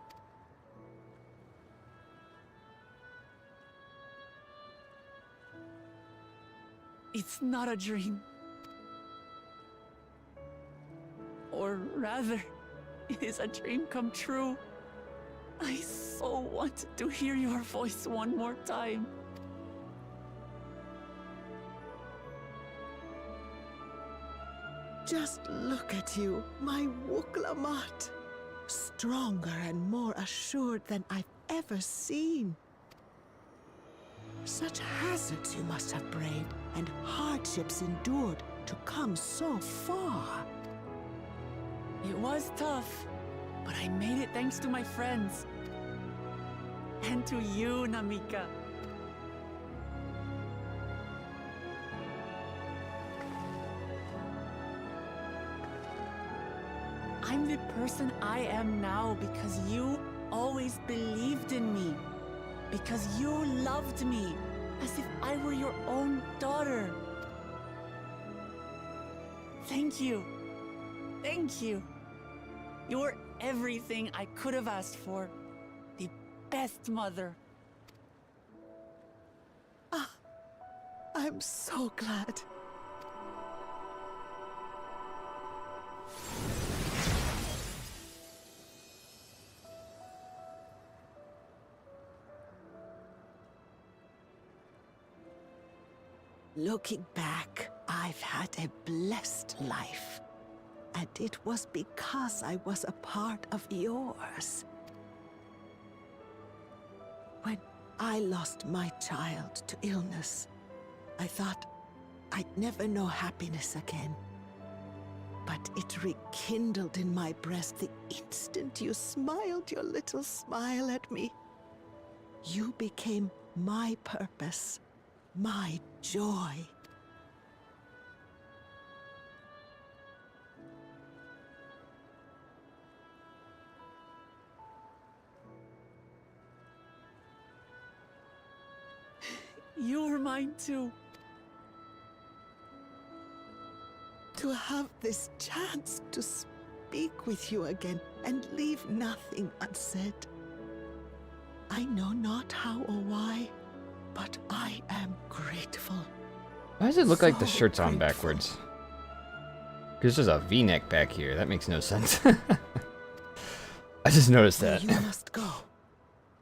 It's not a dream. Or rather, it is a dream come true. I so wanted to hear your voice one more time. Just look at you, my Wuklamat. Stronger and more assured than I've ever seen. Such hazards you must have braved and hardships endured to come so far. It was tough, but I made it thanks to my friends. And to you, Namika. I'm the person I am now because you always believed in me. Because you loved me as if I were your own daughter. Thank you. Thank you. You're everything I could have asked for. The best mother. I'm so glad. Looking back, I've had a blessed life. And it was because I was a part of yours. When I lost my child to illness, I thought I'd never know happiness again. But it rekindled in my breast the instant you smiled your little smile at me. You became my purpose, my joy. You're mine too. To have this chance to speak with you again and leave nothing unsaid. I know not how or why, but I am grateful. Why does it look like the So shirt's on grateful. backwards? Because there's a V-neck back here. That makes no sense. I just noticed Where that. you must go,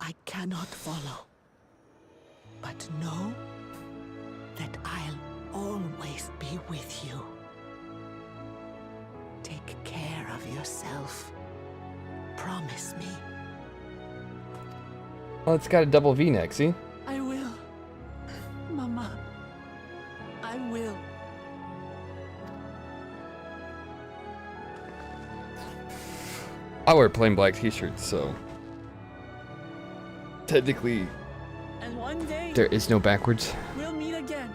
I cannot follow. But know that I'll always be with you. Take care of yourself. Promise me. Well, it's got a double V-neck, see? I will. Mama. I will. I wear plain black t-shirts, so... technically, And one day, there is no backwards. we'll meet again.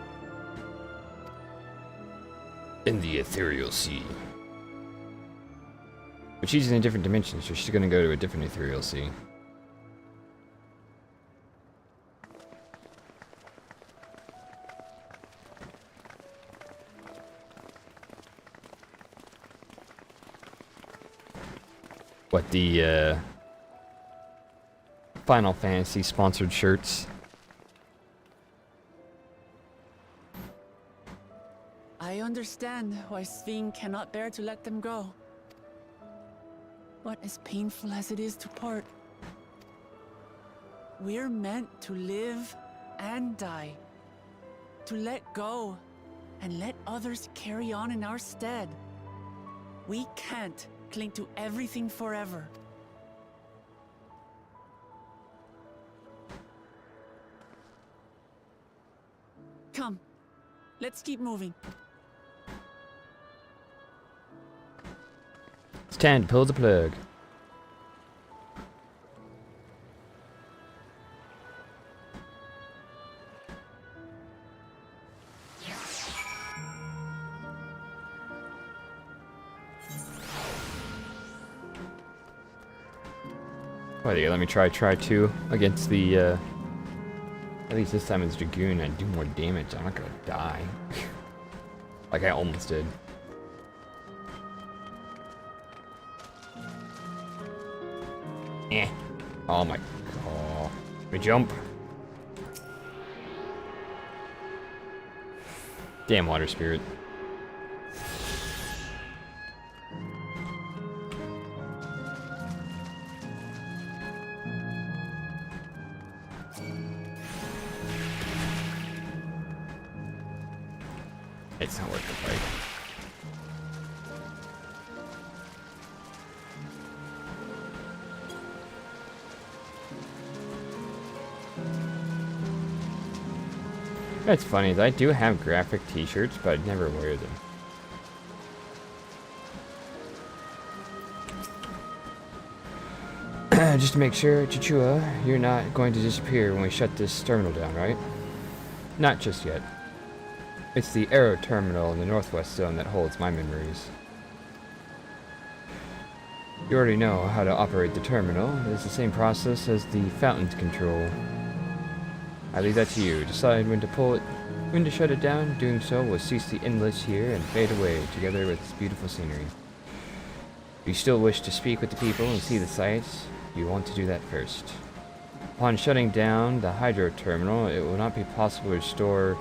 In the ethereal sea. But she's in a different dimension, so she's gonna go to a different ethereal sea. What, the, Final Fantasy sponsored shirts? I understand why Sveen cannot bear to let them go. But as painful as it is to part, we're meant to live and die. To let go and let others carry on in our stead. We can't cling to everything forever. Come, let's keep moving. It's time to pull the plug. Well, yeah, let me try 2 against the, at least this time it's Dragoon, I do more damage, I'm not gonna die. Like I almost did. Eh. Oh my, oh. We jump. Damn water spirit. It's not worth the fight. That's funny, I do have graphic t-shirts, but I'd never wear them. Just to make sure, Chichua, you're not going to disappear when we shut this terminal down, right? Not just yet. It's the Aero Terminal in the Northwest Zone that holds my memories. You already know how to operate the terminal. It's the same process as the fountain's control. I leave that to you. Decide when to pull it, when to shut it down. Doing so will cease the endless here and fade away together with this beautiful scenery. If you still wish to speak with the people and see the sights, you want to do that first. Upon shutting down the hydro terminal, it will not be possible to restore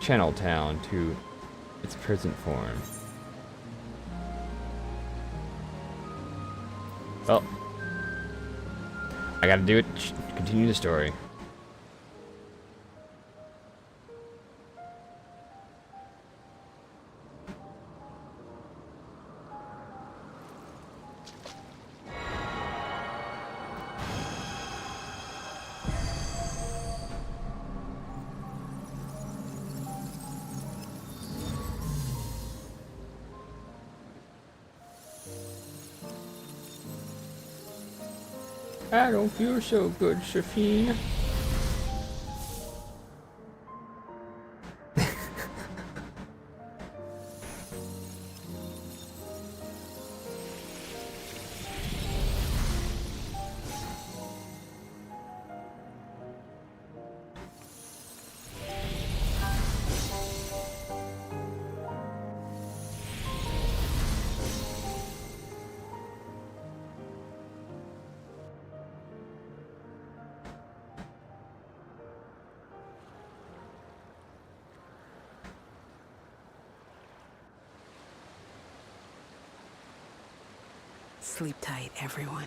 Channel Town to its present form. Well, I gotta do it. Continue the story. I don't feel so good, Safine. Sleep tight, everyone.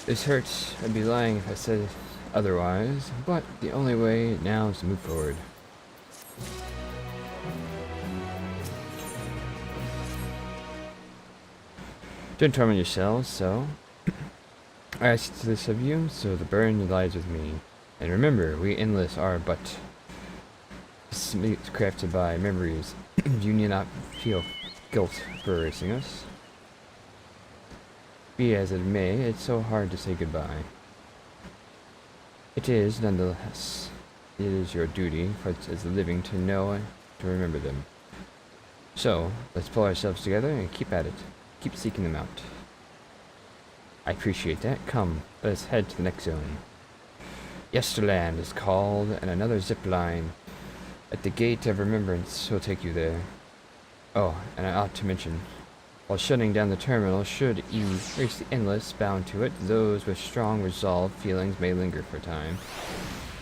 This hurts. I'd be lying if I said otherwise, but the only way now is to move forward. Don't torment yourselves, so I ask this of you, so the burden lies with me. And remember, we endless are but crafted by memories. Do you need not feel guilt for erasing us? Be as it may, it's so hard to say goodbye. It is, nonetheless. It is your duty, for as the living, to know and to remember them. So, let's pull ourselves together and keep at it. Keep seeking them out. I appreciate that. Come, let us head to the next zone. Yesterland is called, and another zip line at the Gate of Remembrance will take you there. Oh, and I ought to mention, while shutting down the terminal, should you reach the endless bound to it, those with strong resolve feelings may linger for a time.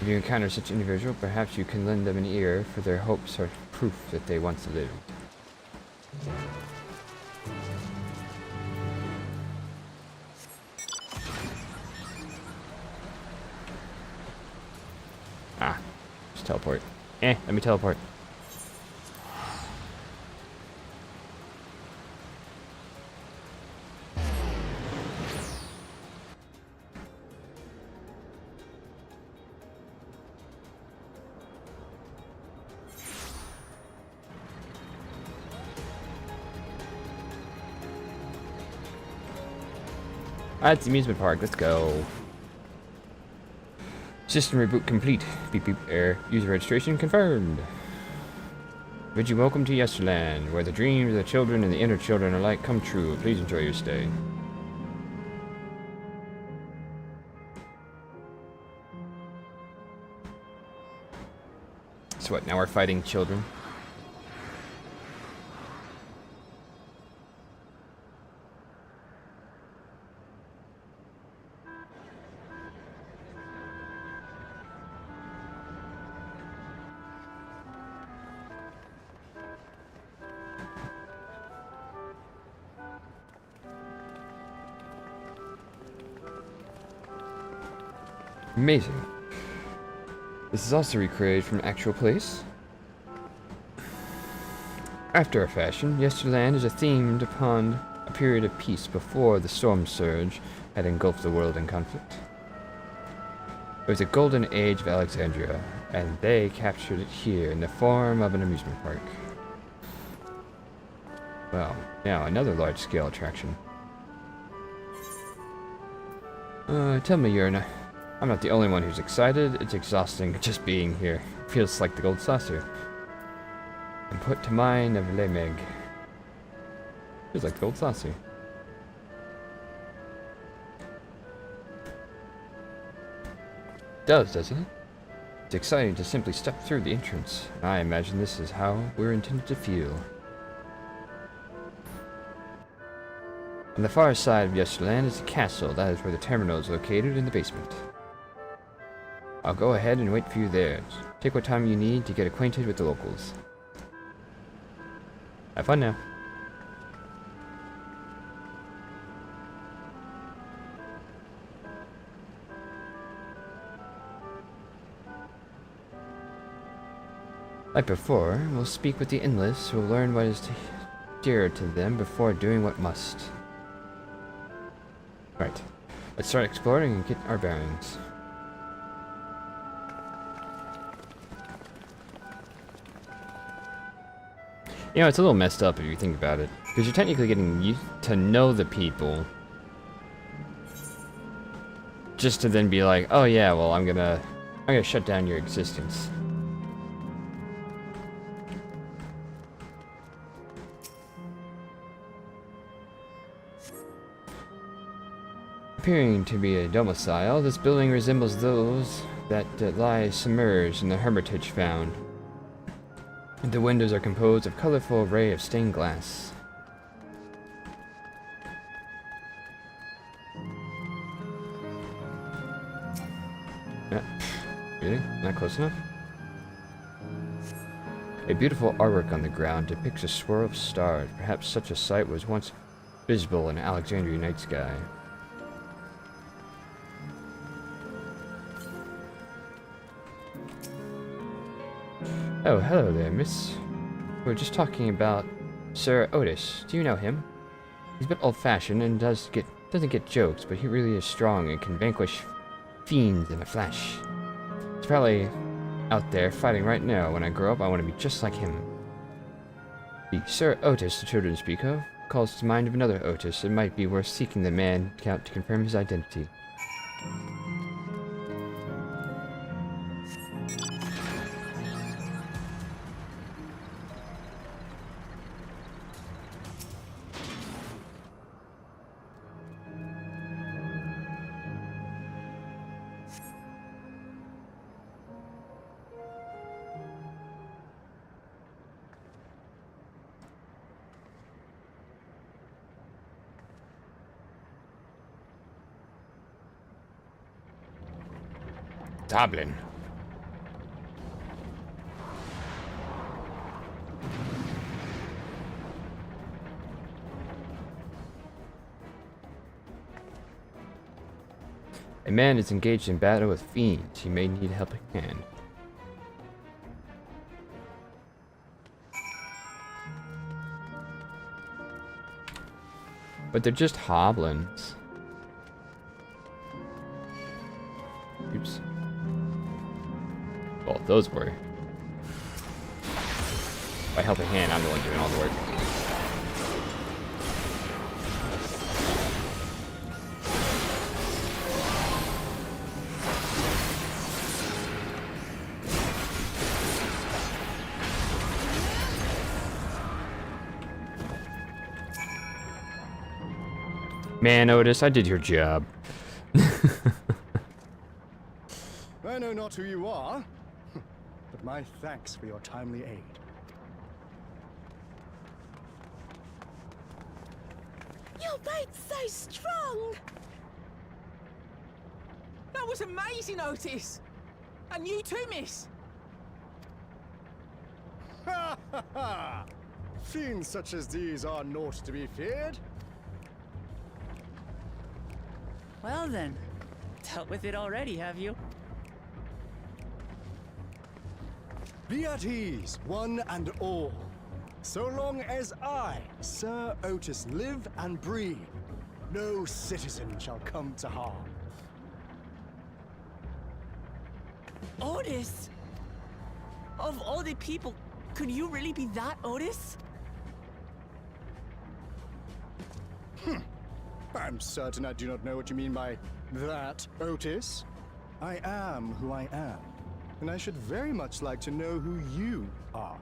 If you encounter such an individual, perhaps you can lend them an ear, for their hopes are proof that they once lived. teleport. Let me teleport. It's the amusement park. Let's go. System reboot complete. Beep beep. User registration confirmed. Bid you welcome to Yesterland, where the dreams of the children and the inner children alike come true. Please enjoy your stay. So what? Now we're fighting children. Amazing. This is also recreated from an actual place. After a fashion, Yesterland is themed upon a period of peace before the storm surge had engulfed the world in conflict. It was the golden age of Alexandria, and they captured it here in the form of an amusement park. Well, now another large-scale attraction. Tell me I'm not the only one who's excited. It's exhausting just being here. Feels like the gold saucer. And put to mind of Le Meg. Feels like the gold saucer. Doesn't it? It's exciting to simply step through the entrance. I imagine this is how we're intended to feel. On the far side of Yesterland is the castle. That is where the terminal is located, in the basement. I'll go ahead and wait for you there. Take what time you need to get acquainted with the locals. Have fun now. Like before, we'll speak with the Endless, who will learn what is dear to them before doing what must. Right. Let's start exploring and get our bearings. You know, it's a little messed up if you think about it. Because you're technically getting used to know the people. Just to then be like, oh yeah, well I'm gonna shut down your existence. Appearing to be a domicile, this building resembles those that lie submerged in the hermitage found. The windows are composed of colorful array of stained glass. Really? Not close enough? A beautiful artwork on the ground depicts a swirl of stars. Perhaps such a sight was once visible in Alexandria night sky. Oh, hello there, miss. We were just talking about Sir Otis. Do you know him? He's a bit old-fashioned and doesn't get jokes, but he really is strong and can vanquish fiends in a flash. He's probably out there fighting right now. When I grow up, I want to be just like him. The Sir Otis the children speak of calls to mind of another Otis. It might be worth seeking the man count to confirm his identity. Dublin. A man is engaged in battle with fiends. He may need a helping hand. But they're just hoblins. Oops. Well, those were. By helping hand, I'm the one doing all the work. Man, Otis, I did your job. I know not who you are, but my thanks for your timely aid. Your fate's so strong! That was amazing, Otis! And you too, miss! Ha ha ha! Fiends such as these are naught to be feared. Well then, dealt with it already, have you? Be at ease, one and all. So long as I, Sir Otis, live and breathe, no citizen shall come to harm. Otis! Of all the people, could you really be that Otis? I'm certain I do not know what you mean by that, Otis. I am who I am, and I should very much like to know who you are.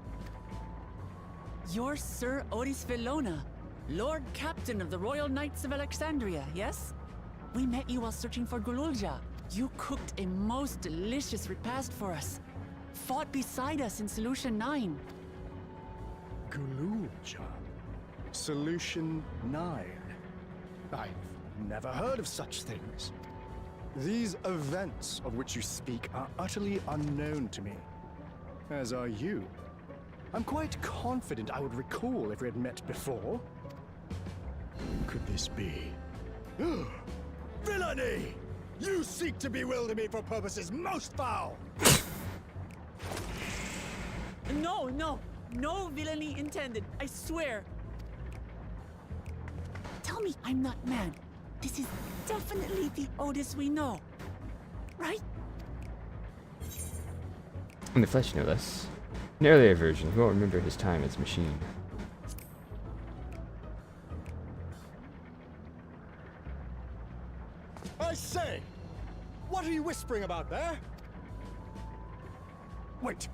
You're Sir Otis Villona, Lord Captain of the Royal Knights of Alexandria, yes? We met you while searching for Gululja. You cooked a most delicious repast for us. Fought beside us in Solution 9. Gululja. Solution 9. I've never heard of such things. These events of which you speak are utterly unknown to me, as are you. I'm quite confident I would recall if we had met before. Who could this be? Villainy! You seek to bewilder me for purposes most foul! No villainy intended, I swear. Tell me I'm not mad. This is definitely the Otis we know, right? In the flesh, no less. An earlier version, who won't remember his time as machine. I say! What are you whispering about there? Wait!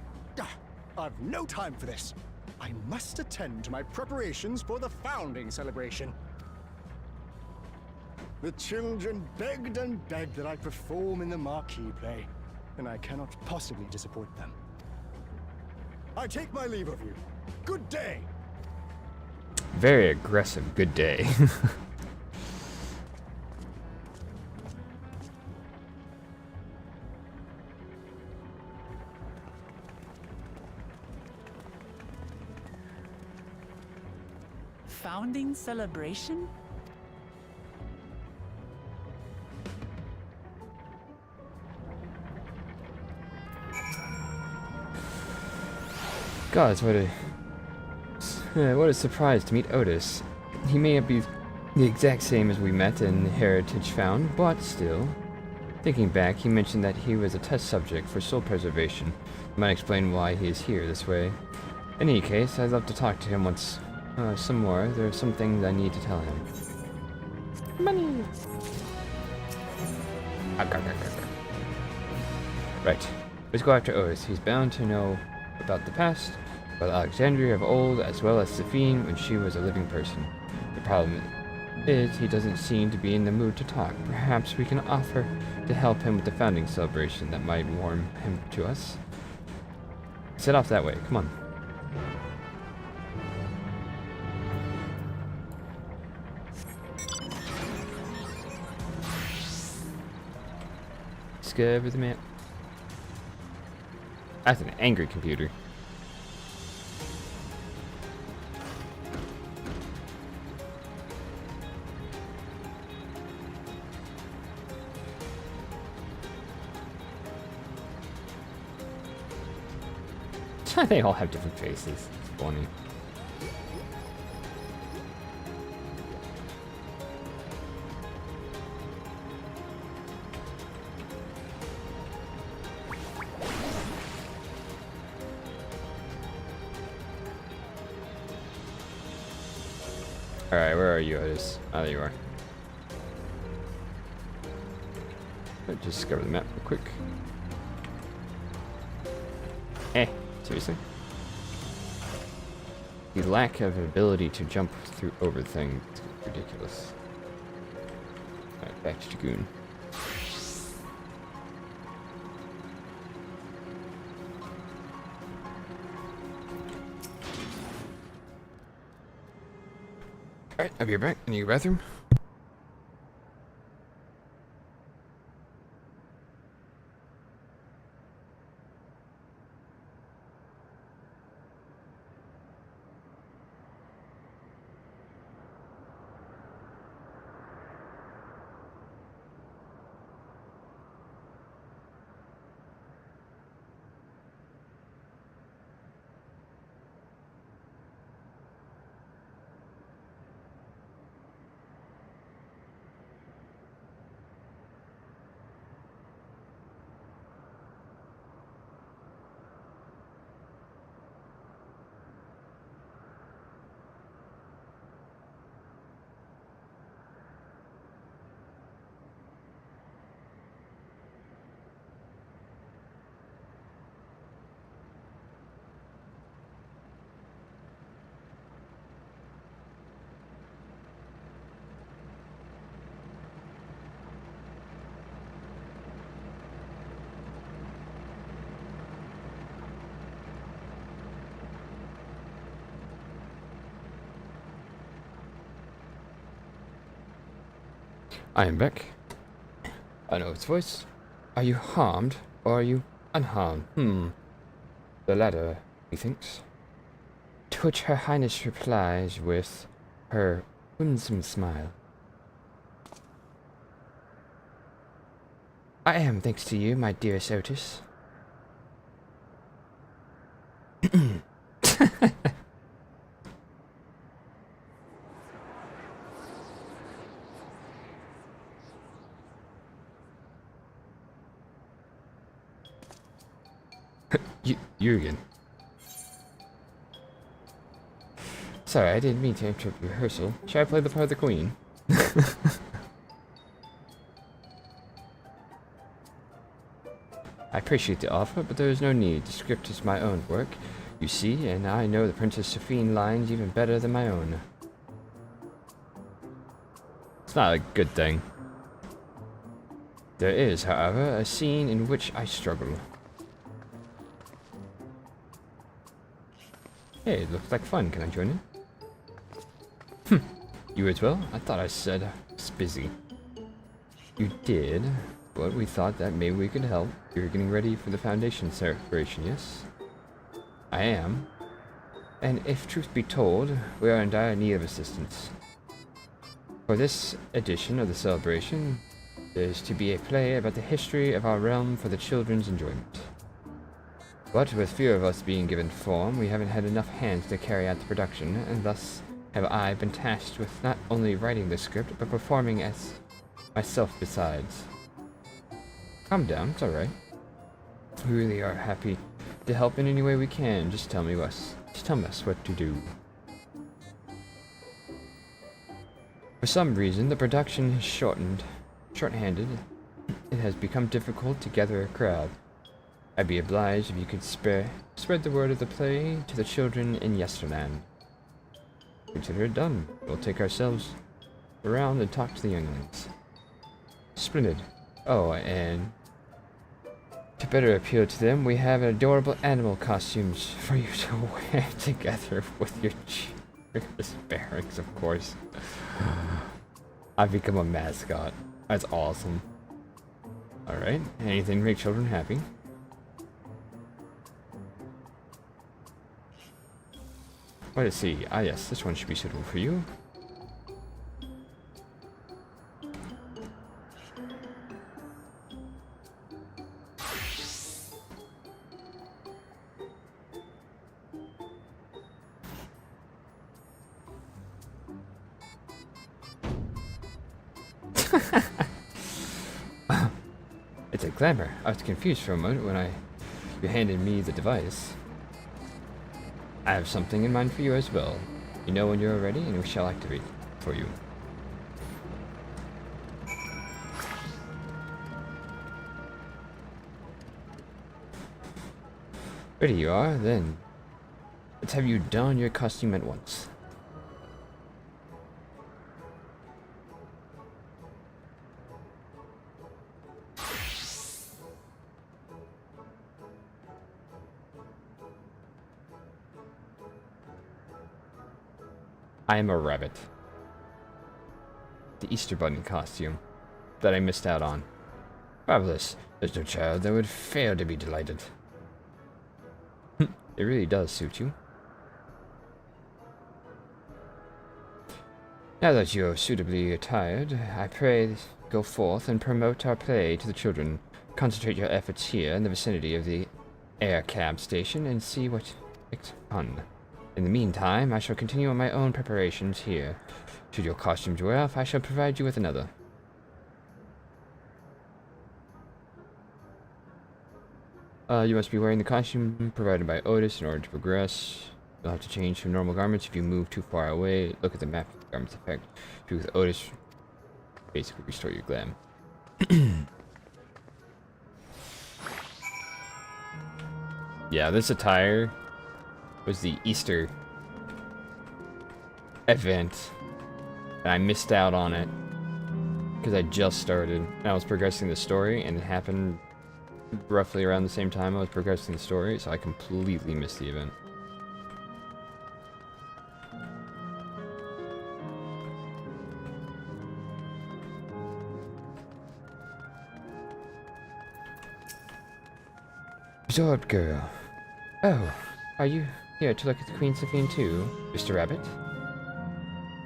I've no time for this. I must attend to my preparations for the founding celebration. The children begged and begged that I perform in the marquee play, and I cannot possibly disappoint them. I take my leave of you. Good day! Very aggressive, good day. Founding celebration? Gods, what a surprise to meet Otis. He may not be the exact same as we met in Heritage Found, but still. Thinking back, he mentioned that he was a test subject for soul preservation. Might explain why he is here this way. In any case, I'd love to talk to him once some more. There are some things I need to tell him. Money! Right. Let's go after Otis. He's bound to know about the past, about Alexandria of old, as well as Zephine when she was a living person. The problem is, he doesn't seem to be in the mood to talk. Perhaps we can offer to help him with the founding celebration that might warm him to us. Set off that way, come on. Discover the map. That's an angry computer. They all have different faces. It's funny. Alright, where are you, Otis? Oh, there you are. Let's just discover the map real quick. Seriously? The lack of ability to jump through over things is ridiculous. Alright, back to Dragoon. Alright, I'll be right back. I need a bathroom. I am back. I know its voice. Are you harmed, or are you unharmed? The latter, methinks. To which Her Highness replies with her winsome smile. I am, thanks to you, my dearest Otis. You again. Sorry, I didn't mean to interrupt rehearsal. Should I play the part of the Queen? I appreciate the offer, but there is no need. The script is my own work, you see, and I know the Princess Sophine lines even better than my own. It's not a good thing. There is, however, a scene in which I struggle. Hey, it looks like fun. Can I join in? You as well? I thought I said I was busy. You did, but we thought that maybe we could help. You're getting ready for the Foundation celebration, yes? I am. And if truth be told, we are in dire need of assistance. For this edition of the celebration, there is to be a play about the history of our realm for the children's enjoyment. But with few of us being given form, we haven't had enough hands to carry out the production, and thus have I been tasked with not only writing the script, but performing as myself besides. Calm down, it's alright. We really are happy to help in any way we can. Just tell us what to do. For some reason, the production is short-handed. It has become difficult to gather a crowd. I'd be obliged if you could spread the word of the play to the children in Yesterland. Consider it done. We'll take ourselves around and talk to the younglings. Splendid. Oh, and to better appeal to them, we have adorable animal costumes for you to wear together with your cheerless bearings, of course. I've become a mascot. That's awesome. Alright, anything to make children happy. Let us see. Ah yes, this one should be suitable for you. It's a glamour. I was confused for a moment when you handed me the device. I have something in mind for you as well. You know when you're ready and we shall activate. for you. Ready you are, then. Let's have you don your costume at once. I am a rabbit. The Easter Bunny costume that I missed out on. Fabulous. There's no child that would fail to be delighted. It really does suit you. Now that you are suitably attired, I pray go forth and promote our play to the children. Concentrate your efforts here in the vicinity of the air cab station and see what it's fun. In the meantime, I shall continue on my own preparations here. Should your costumes wear off, I shall provide you with another. You must be wearing the costume provided by Otis in order to progress. You'll have to change from normal garments if you move too far away. Look at the map for the garments effect. If you with Otis, basically restore your glam. Yeah, this attire was the Easter event, and I missed out on it because I just started. And I was progressing the story, and it happened roughly around the same time I was progressing the story, so I completely missed the event. Absorbed girl. Oh, are you here to look at the Queen Sophine too, Mr. Rabbit?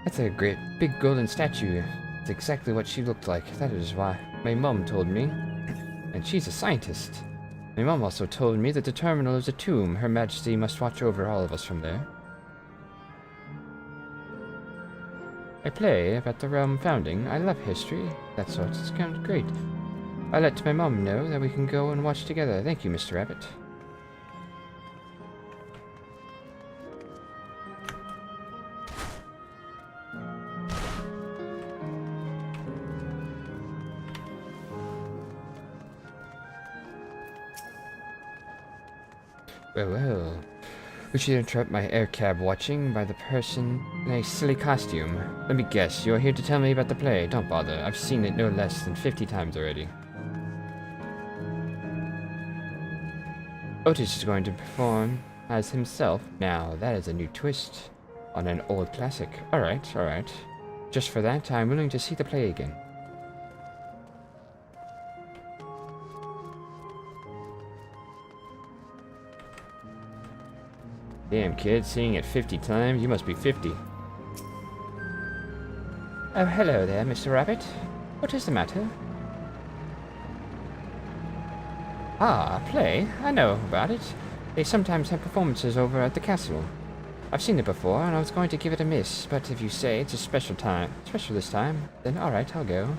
That's a great big golden statue. It's exactly what she looked like. That is why my mom told me. And she's a scientist. My mom also told me that the terminal is a tomb. Her Majesty must watch over all of us from there. I play about the realm founding. I love history. That sort. It's kind of great. I'll let my mom know that we can go and watch together. Thank you, Mr. Rabbit. Well, well. We should interrupt my air cab watching by the person in a silly costume. Let me guess, you're here to tell me about the play. Don't bother. I've seen it no less than 50 times already. Otis is going to perform as himself. Now, that is a new twist on an old classic. Alright, alright. Just for that, I'm willing to see the play again. Damn, kid, seeing it 50 times, you must be 50. Oh, hello there, Mr. Rabbit. What is the matter? Ah, a play? I know about it. They sometimes have performances over at the castle. I've seen it before, and I was going to give it a miss, but if you say it's a special this time, then alright, I'll go.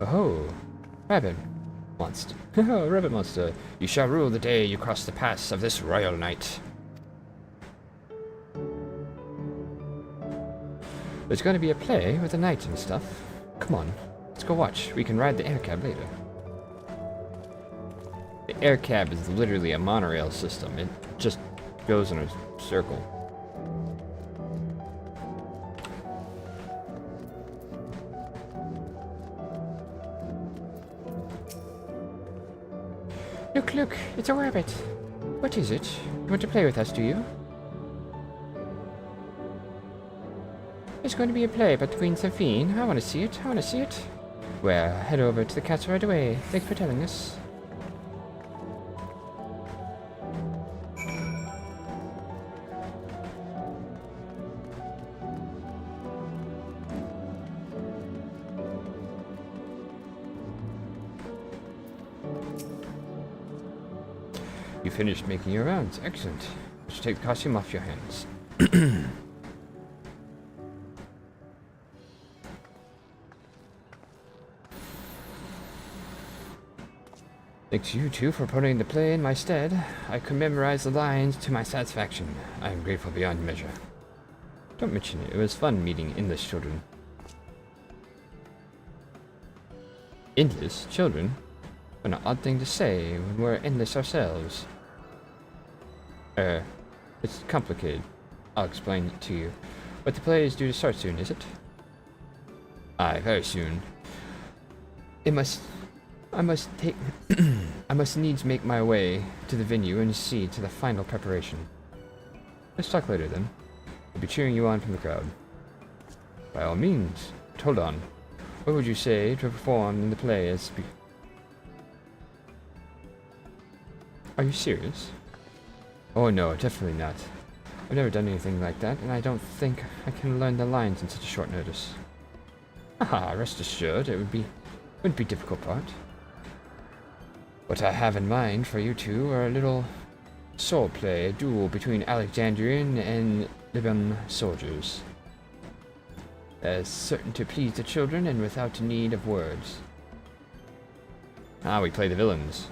Oh, Rabbit Monster. Oh, Rabbit Monster, you shall rule the day you cross the pass of this royal knight. There's going to be a play with a knight and stuff. Come on, let's go watch. We can ride the air cab later. The air cab is literally a monorail system. It just goes in a circle. Look, look, it's a rabbit. What is it? You want to play with us, do you? There's going to be a play about Queen Sophine. I want to see it, I want to see it. Well, head over to the castle right away. Thanks for telling us. You finished making your rounds. Excellent. You should take the costume off your hands. Thanks you two for putting the play in my stead. I could memorize the lines to my satisfaction. I am grateful beyond measure. Don't mention it. It was fun meeting endless children. Endless children? What an odd thing to say when we're endless ourselves. It's complicated. I'll explain it to you. But the play is due to start soon, is it? Aye, very soon. I must needs make my way to the venue and see to the final preparation. Let's talk later then. I'll be cheering you on from the crowd. By all means. But hold on. What would you say to perform in the play as Are you serious? Oh no, definitely not. I've never done anything like that, and I don't think I can learn the lines in such a short notice. Haha, rest assured, it wouldn't be a difficult part. What I have in mind for you two are a little sword play, a duel between Alexandrian and Libyan soldiers. As certain to please the children and without need of words. We play the villains.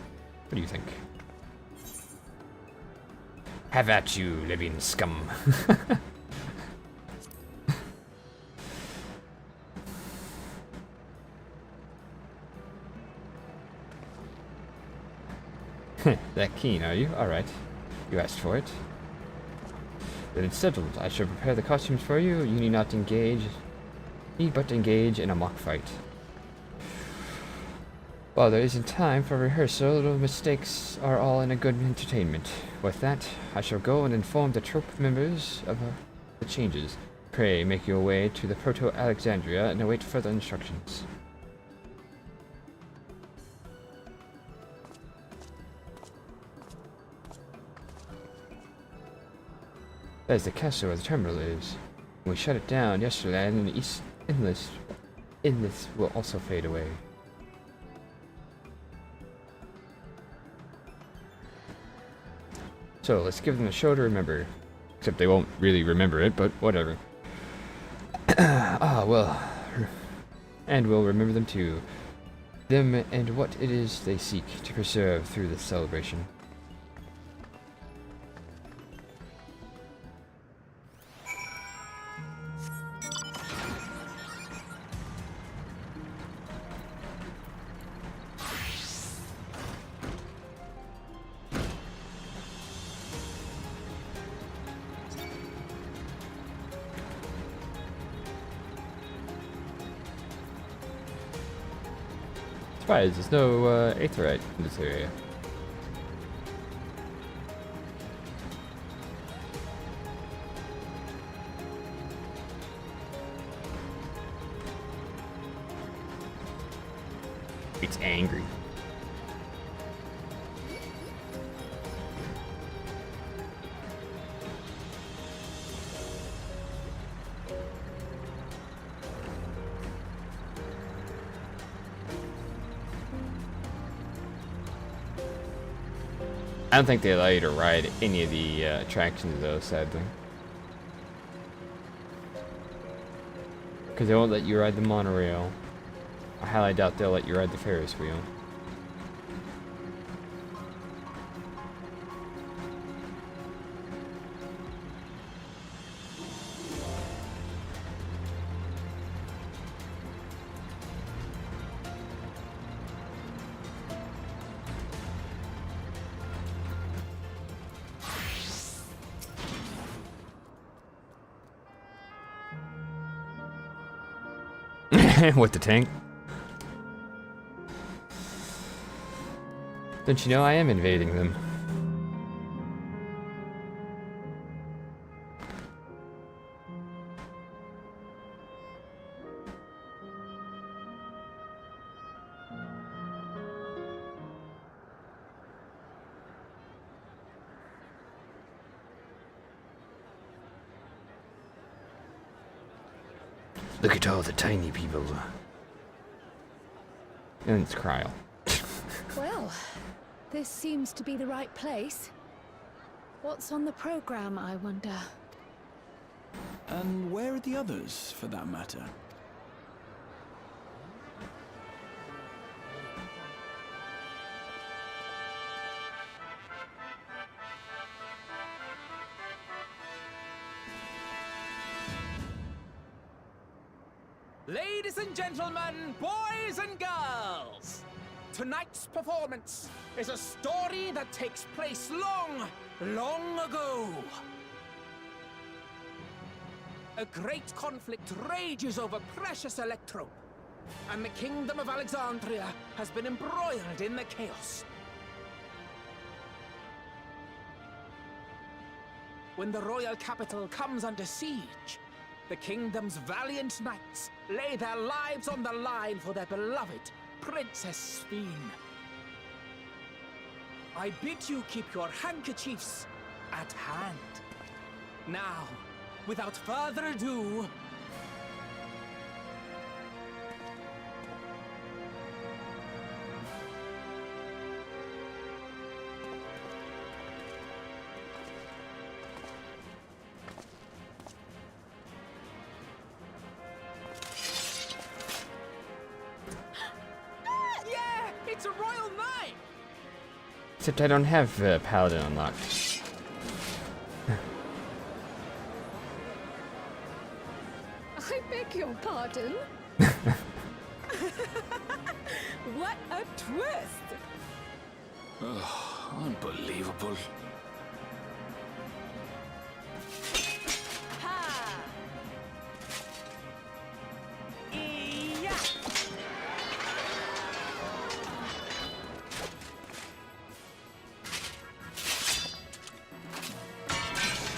What do you think? Have at you, Libyan scum. That keen, are you? Alright. You asked for it. Then it's settled. I shall prepare the costumes for you. You need but engage in a mock fight. While there isn't time for rehearsal, little mistakes are all in a good entertainment. With that, I shall go and inform the troop members of the changes. Pray make your way to the Proto-Alexandria and await further instructions. That is the castle where the terminal is. When we shut it down yesterday, and the East Endless will also fade away. So let's give them a show to remember. Except they won't really remember it, but whatever. Well. And we'll remember them too. Them and what it is they seek to preserve through this celebration. There's no aetheryte in this area. It's angry. I don't think they allow you to ride any of the attractions though, sadly. Because they won't let you ride the monorail. I highly doubt they'll let you ride the Ferris wheel. With the tank. Don't you know I am invading them? Look at all the tiny people. And it's Kryl. Well, this seems to be the right place. What's on the program, I wonder? And where are the others, for that matter? Ladies and gentlemen, boys and girls, tonight's performance is a story that takes place long, long ago. A great conflict rages over precious electro, and the kingdom of Alexandria has been embroiled in the chaos. When the royal capital comes under siege, the kingdom's valiant knights lay their lives on the line for their beloved Princess Sphene. I bid you keep your handkerchiefs at hand. Now, without further ado, yeah, it's a royal knight! Except I don't have Paladin unlocked. I beg your pardon? What a twist! Unbelievable. Ha! Yeah!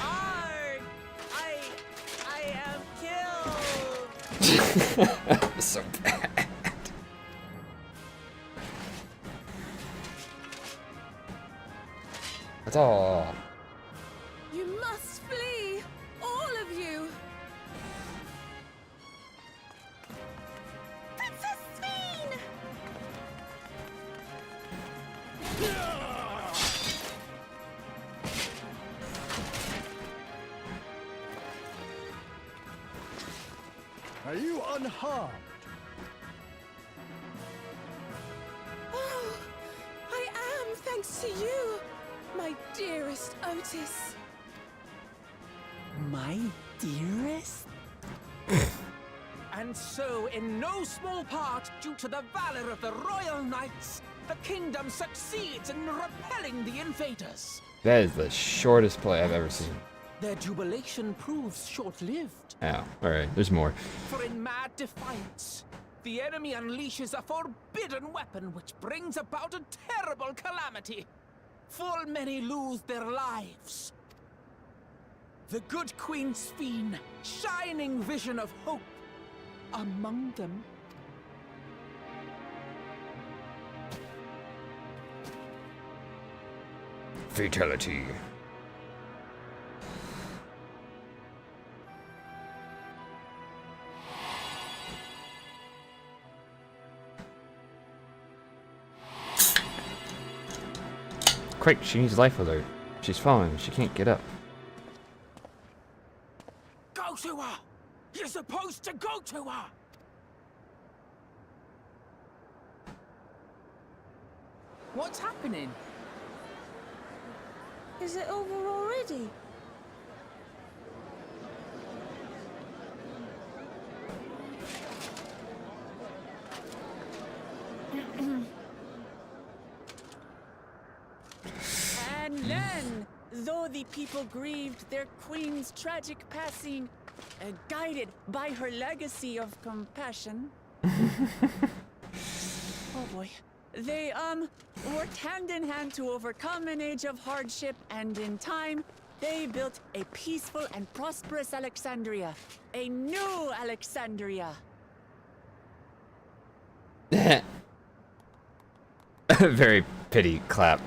Arg! I am killed! So bad. That's all. You must flee! All of you! Princess Sphene! Are you unharmed? Oh, I am, thanks to you, my dearest Otis. My dearest? And so, in no small part due to the valor of the royal knights, the kingdom succeeds in repelling the invaders. That is the shortest play I've ever seen. Their jubilation proves short-lived, Oh, alright, there's more. for in mad defiance, the enemy unleashes a forbidden weapon which brings about a terrible calamity. Full many lose their lives. The good Queen Sphene, shining vision of hope, among them. Fatality. Quick, she needs life alert. She's falling. She can't get up. Go to her! You're supposed to go to her! What's happening? Is it over already? And then, though the people grieved their queen's tragic passing, guided by her legacy of compassion. Oh boy. They, worked hand in hand to overcome an age of hardship, and in time, they built a peaceful and prosperous Alexandria. A new Alexandria. Very pity clap.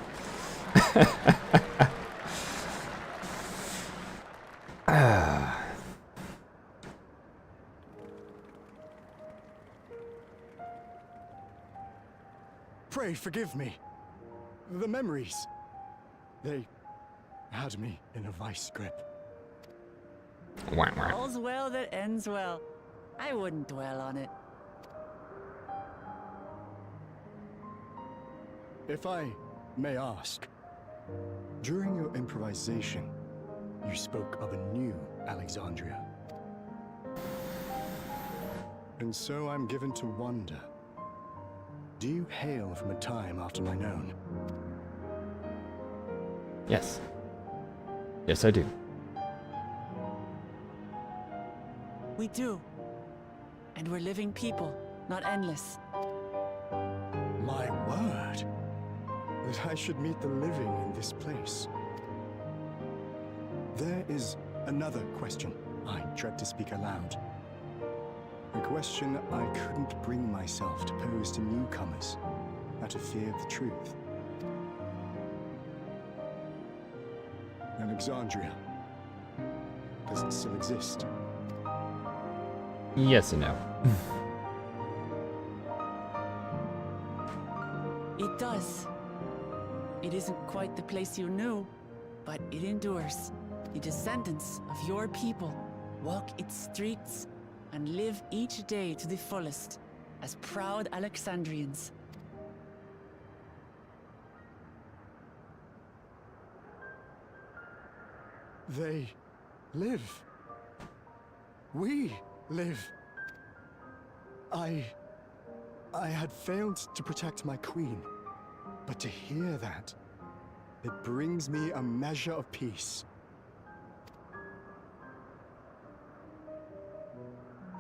Pray forgive me. The memories. They had me in a vice grip. Wah, wah. All's well that ends well. I wouldn't dwell on it. If I may ask, during your improvisation, you spoke of a new Alexandria. And so I'm given to wonder. Do you hail from a time after mine own? Yes. Yes, I do. We do. And we're living people, not endless. My word! That I should meet the living in this place. There is another question I dread to speak aloud. A question I couldn't bring myself to pose to newcomers, out of fear of the truth. Alexandria. Does it still exist? Yes and no. It does. It isn't quite the place you knew, but it endures. The descendants of your people walk its streets and live each day to the fullest as proud Alexandrians. They live. We live. I had failed to protect my queen, but to hear that, it brings me a measure of peace.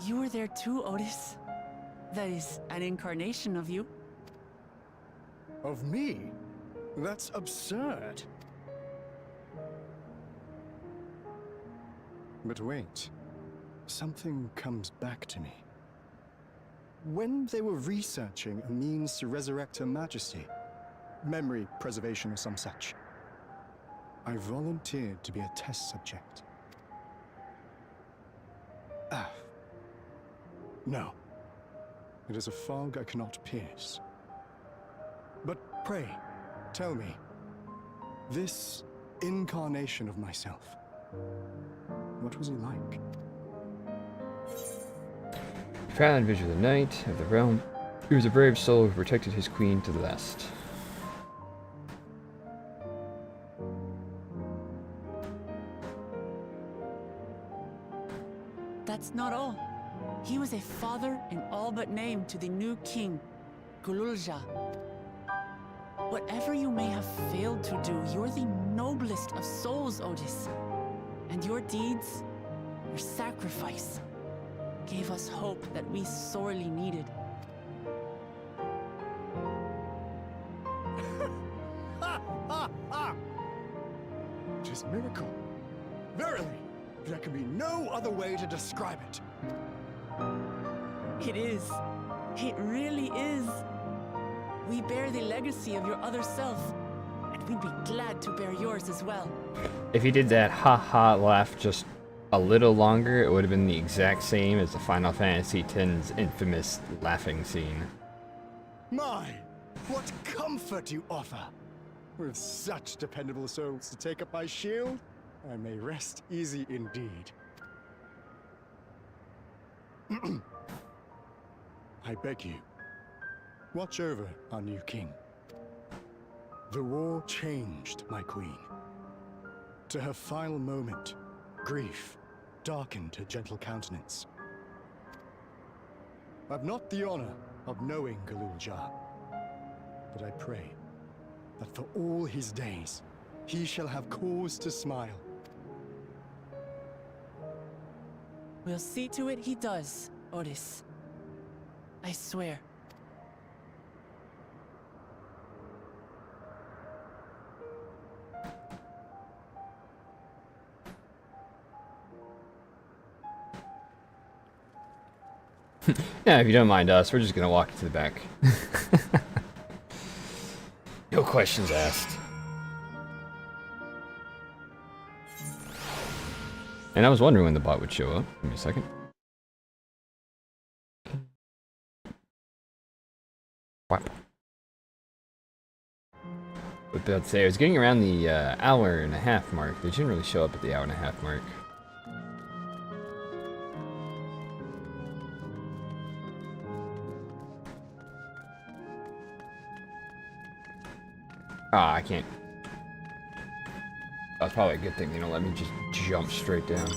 You were there too, Otis. That is an incarnation of you. Of me? That's absurd. But wait, something comes back to me. When they were researching a means to resurrect Her Majesty, memory preservation or some such, I volunteered to be a test subject. No. It is a fog I cannot pierce. But pray, tell me, this incarnation of myself, what was he like? Proud individual of the knight of the realm, he was a brave soul who protected his queen to the last. That's not all. He was a father in all but name to the new king, Gululja. Whatever you may have failed to do, you're the noblest of souls, Otis. And your deeds, your sacrifice, gave us hope that we sorely needed. It is miracle. Verily, there can be no other way to describe it. It is. It really is. We bear the legacy of your other self, and we'd be glad to bear yours as well. If he did that ha-ha laugh just a little longer, it would have been the exact same as the Final Fantasy X's infamous laughing scene. My, what comfort you offer! With such dependable souls to take up my shield, I may rest easy indeed. I beg you, watch over our new king. The war changed my queen. To her final moment, grief darkened her gentle countenance. I've not the honor of knowing Gululja, but I pray that for all his days, he shall have cause to smile. We'll see to it he does, Otis. I swear. Yeah, if you don't mind us, we're just gonna walk to the back. No questions asked. And I was wondering when the bot would show up. Give me a second. Whap. But I'd say I was getting around the hour and a half mark. They didn't really show up at the hour and a half mark. Ah, I can't. That's probably a good thing. They don't let me just jump straight down.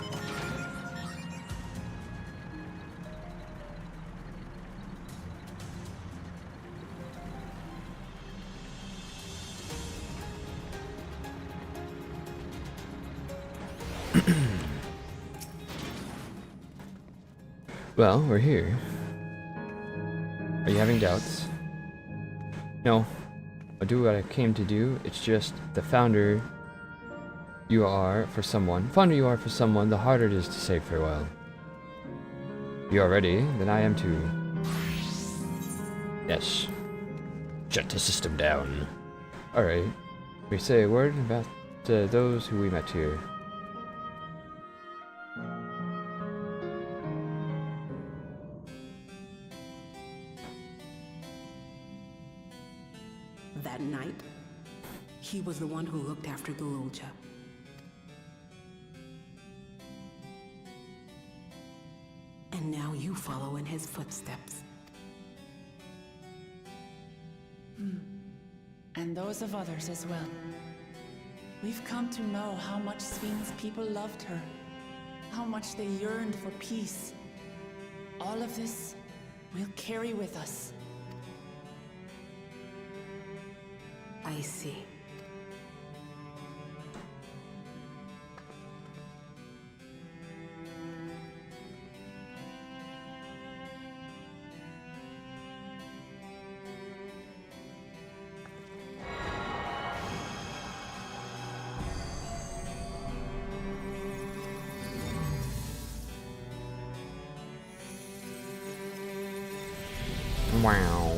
Well, we're here. Are you having doubts? No. I'll do what I came to do. It's just the founder you are for someone, the harder it is to say farewell. You are ready, then I am too. Yes. Shut the system down. Alright. We say a word about those who we met here. That night, he was the one who looked after the Lulja. And now you follow in his footsteps. And those of others as well. We've come to know how much Sven's people loved her, how much they yearned for peace. All of this we'll carry with us. I see. Wow.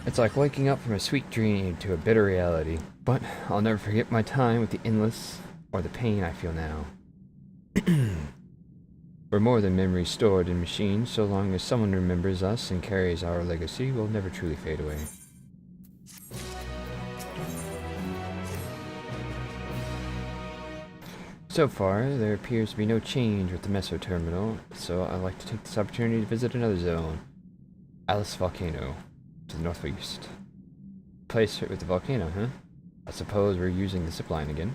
It's like waking up from a sweet dream to a bitter reality. But I'll never forget my time with the endless, or the pain I feel now. We're more than memories stored in machines. So long as someone remembers us and carries our legacy, we'll never truly fade away. So far, there appears to be no change with the Meso terminal, so I'd like to take this opportunity to visit another zone. Alice Volcano, to the northeast. Place with the volcano, huh? I suppose we're using the zipline again.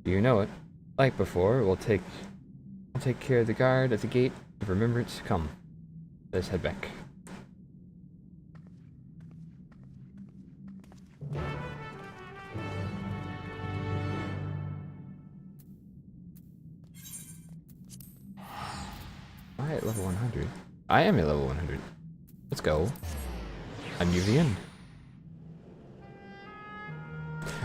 You know it. Like before, we'll take care of the guard at the gate of remembrance. Come. Let's head back. Alright, level 100. I am at level 100. Let's go. I'm near the end.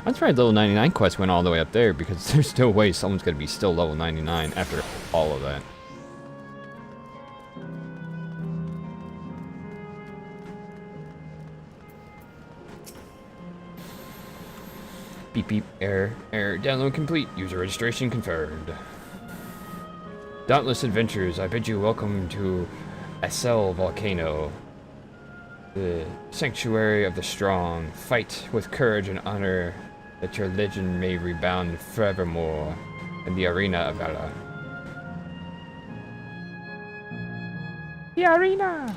I'm surprised level 99 quest went all the way up there, because there's no way someone's gonna be still level 99 after all of that. Beep beep, error, download complete, user registration confirmed. Dauntless adventures, I bid you welcome to Acel Volcano, the sanctuary of the strong. Fight with courage and honor, that your legend may rebound forevermore in the arena of valor. The arena!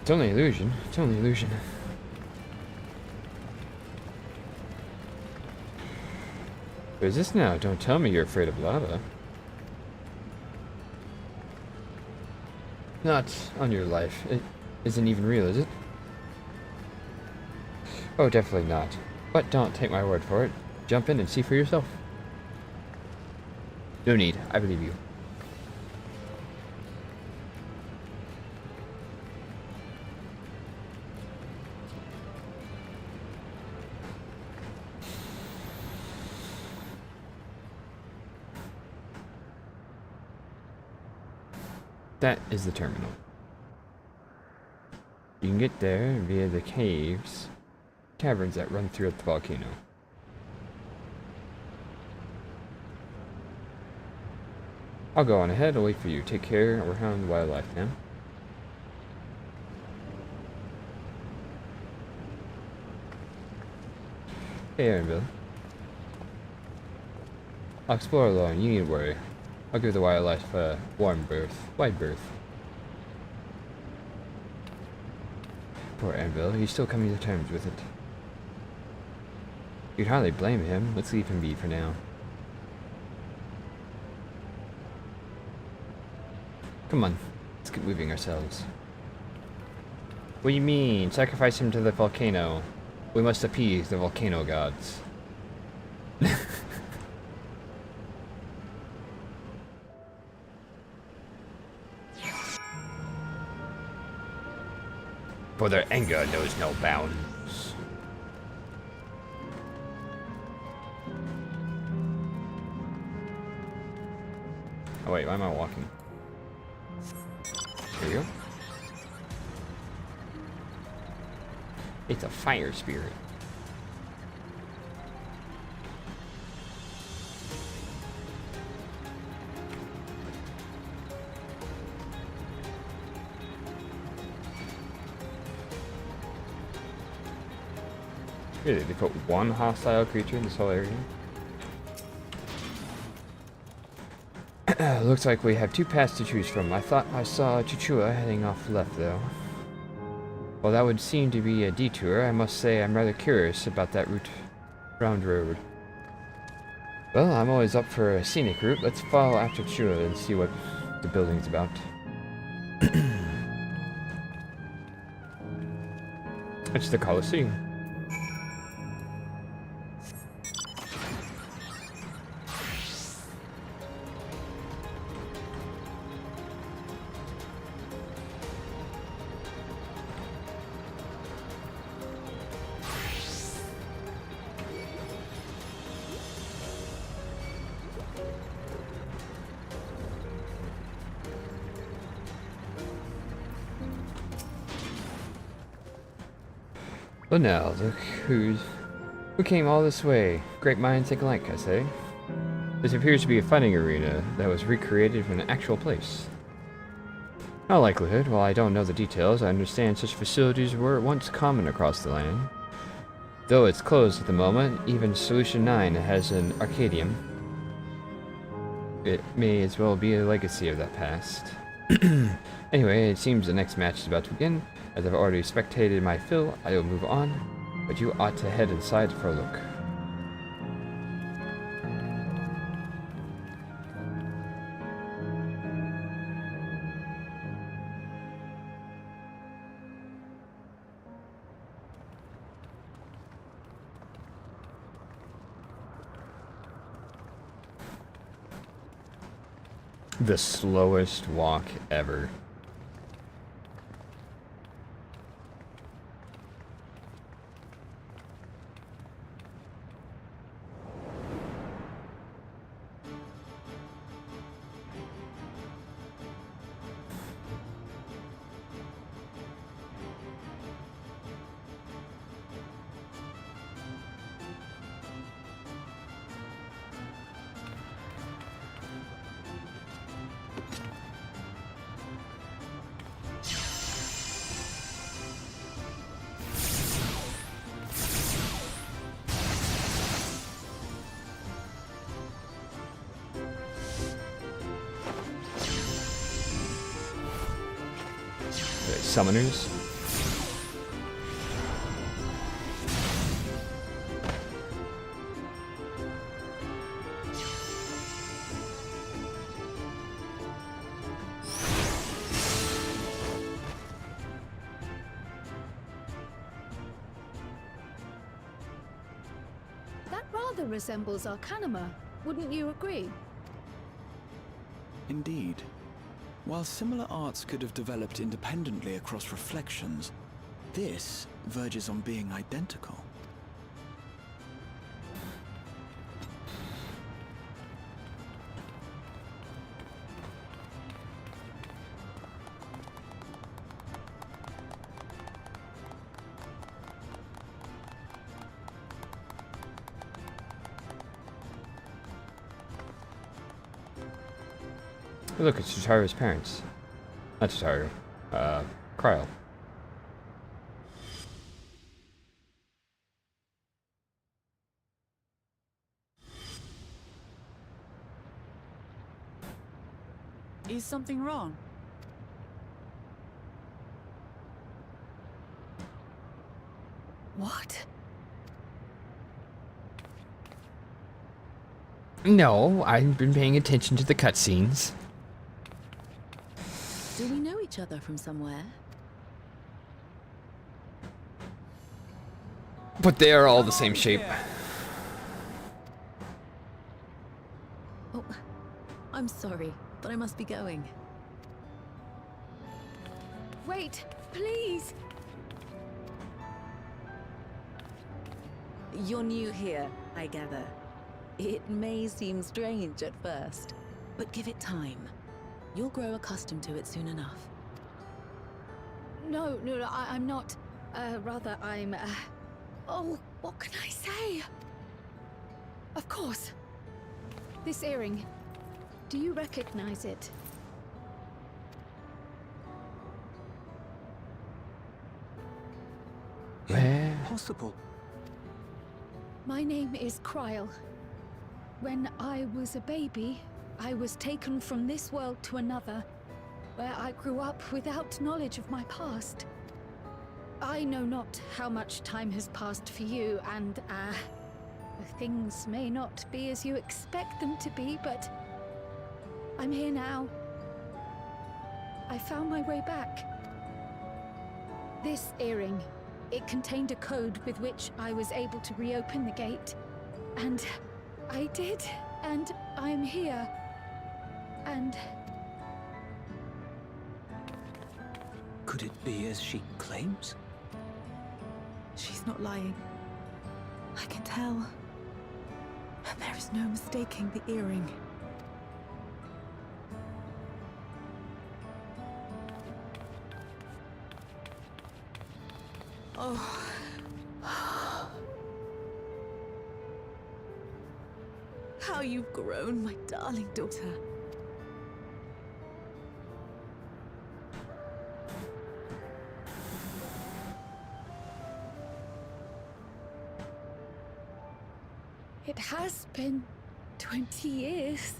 It's only illusion. It's only illusion. What is this now? Don't tell me you're afraid of lava. Not on your life. It isn't even real, is it? Oh, definitely not. But don't take my word for it. Jump in and see for yourself. No need. I believe you. That is the terminal. You can get there via the caverns that run throughout the volcano. I'll go on ahead, I'll wait for you. Take care, we're hounding wildlife now. Hey, Aaronville. I'll explore alone, you needn't worry. I'll give the wildlife a wide berth. Poor Aaronville, he's still coming to terms with it. You'd hardly blame him. Let's leave him be for now. Come on, let's get moving ourselves. What do you mean? Sacrifice him to the volcano. We must appease the volcano gods. For their anger knows no bounds. Oh wait, why am I walking? There you go. It's a fire spirit. Really, they put one hostile creature in this whole area? Looks like we have two paths to choose from. I thought I saw Chuchua heading off left, though. Well, that would seem to be a detour. I must say I'm rather curious about that round road. Well, I'm always up for a scenic route. Let's follow after Chua and see what the building's about. It's the Colosseum. Well now, look who came all this way. Great minds think alike, I say. This appears to be a fighting arena that was recreated from an actual place. In all likelihood, while I don't know the details, I understand such facilities were once common across the land. Though it's closed at the moment, even Solution 9 has an Arcadium. It may as well be a legacy of that past. Anyway, it seems the next match is about to begin. As I've already spectated my fill, I will move on, but you ought to head inside for a look. The slowest walk ever. Summoners. That rather resembles Arcanima, wouldn't you agree? Indeed. While similar arts could have developed independently across reflections, this verges on being identical. Hey, look, it's Tataru's parents. Not Tataru. Kryl. Is something wrong? What? No, I've been paying attention to the cutscenes. Do we know each other from somewhere? But they are all the same shape. Oh, I'm sorry, but I must be going. Wait, please! You're new here, I gather. It may seem strange at first, but give it time. You'll grow accustomed to it soon enough. No, I'm not. Rather, I'm. Oh, what can I say? Of course. This earring. Do you recognize it? Where? Possible. My name is Kryl. When I was a baby, I was taken from this world to another, where I grew up without knowledge of my past. I know not how much time has passed for you, and, things may not be as you expect them to be, but I'm here now. I found my way back. This earring, it contained a code with which I was able to reopen the gate, and I did, and I'm here. And Could it be as she claims? She's not lying. I can tell. And there is no mistaking the earring. Oh. How you've grown, my darling daughter. it has been 20 years.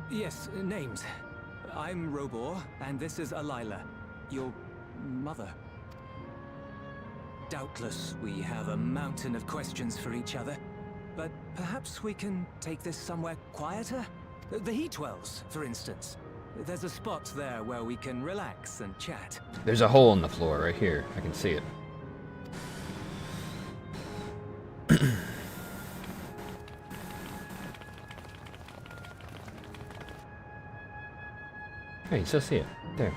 Yes, names. I'm Robor, and this is Alila, your mother. Doubtless, we have a mountain of questions for each other, but perhaps we can take this somewhere quieter? The Heat Wells, for instance. There's a spot there where we can relax and chat. There's a hole in the floor right here. I can see it. Hey, you still see it. There.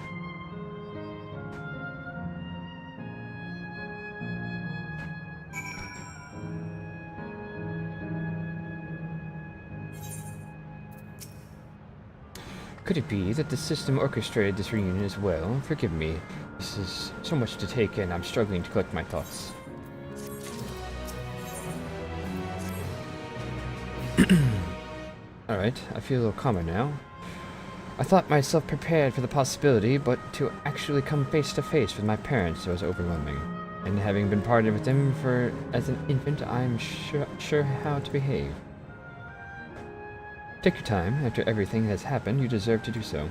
Could it be that the system orchestrated this reunion as well? Forgive me. This is so much to take in, I'm struggling to collect my thoughts. Alright, I feel a little calmer now. I thought myself prepared for the possibility, but to actually come face to face with my parents was overwhelming. And having been parted with them as an infant, I'm sure how to behave. Take your time. After everything has happened, you deserve to do so.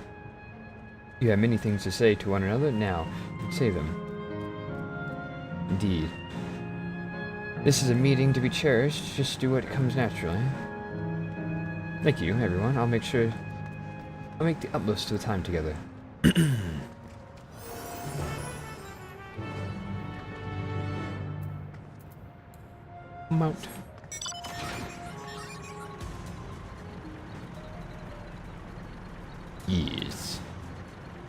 You have many things to say to one another. Now, say them. Indeed. This is a meeting to be cherished. Just do what comes naturally. Thank you, everyone. I'll make the utmost of the time together. Mount. Yes.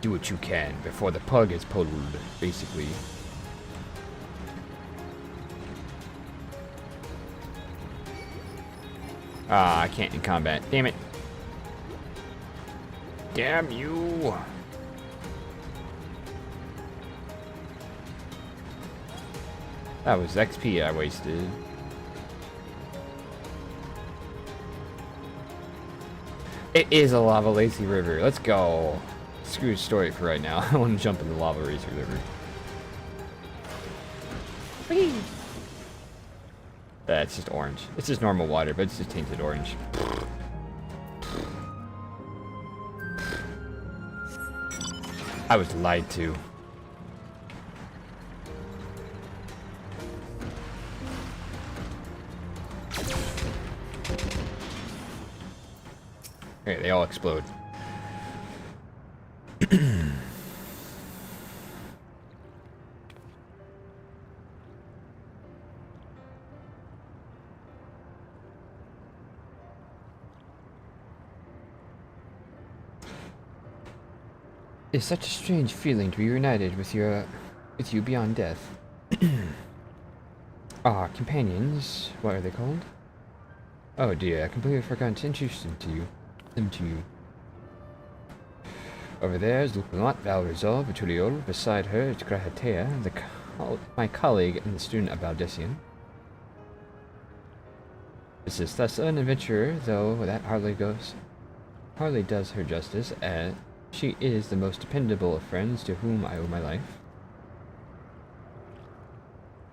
Do what you can before the pug is pulled, basically. Ah, I can't in combat. Damn it. Damn you. That was XP I wasted. It is a lava lazy river. Let's go. Screw the story for right now. I want to jump in the lava lazy river. Whee! That's just orange. It's just normal water, but it's just tainted orange. I was lied to. Okay, they all explode. It's such a strange feeling to be reunited with you beyond death. Ah, companions. What are they called? Oh dear, I completely forgot to introduce them to you. Over there is Luculat, Valrizol, Vituliol. Beside her is Grahatea, my colleague and the student of Valdesian. This is thus an adventurer, though that hardly does her justice, as she is the most dependable of friends to whom I owe my life.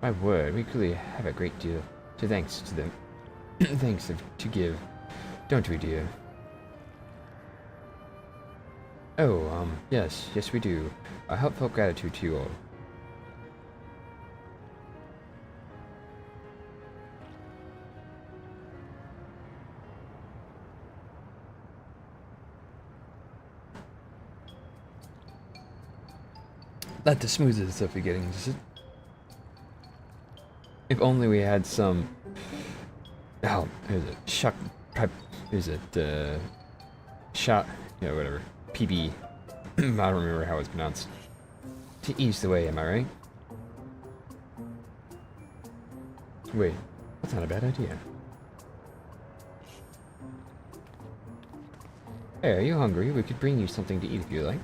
My word, we clearly have a great deal to thanks to them. Thanks to give, don't we, dear? Oh, yes, we do. Our heartfelt gratitude to you all. Not the smoothest of beginnings, is it? If only we had some... Oh, is it? Shock... Is it, shot... Yeah, whatever. PB. I don't remember how it's pronounced. To ease the way, am I right? Wait, that's not a bad idea. Hey, are you hungry? We could bring you something to eat if you like.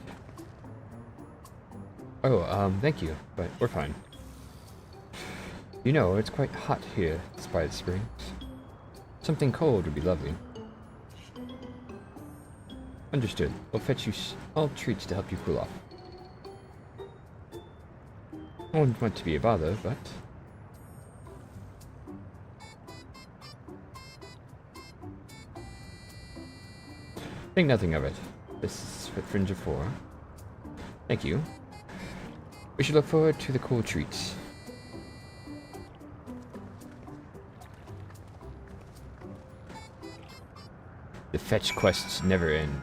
Oh, thank you, but we're fine. You know, it's quite hot here, despite the springs. Something cold would be lovely. Understood. We'll fetch you all treats to help you cool off. I wouldn't want to be a bother, but... Think nothing of it. This is what friends are for. Thank you. We should look forward to the cool treats. The fetch quests never end.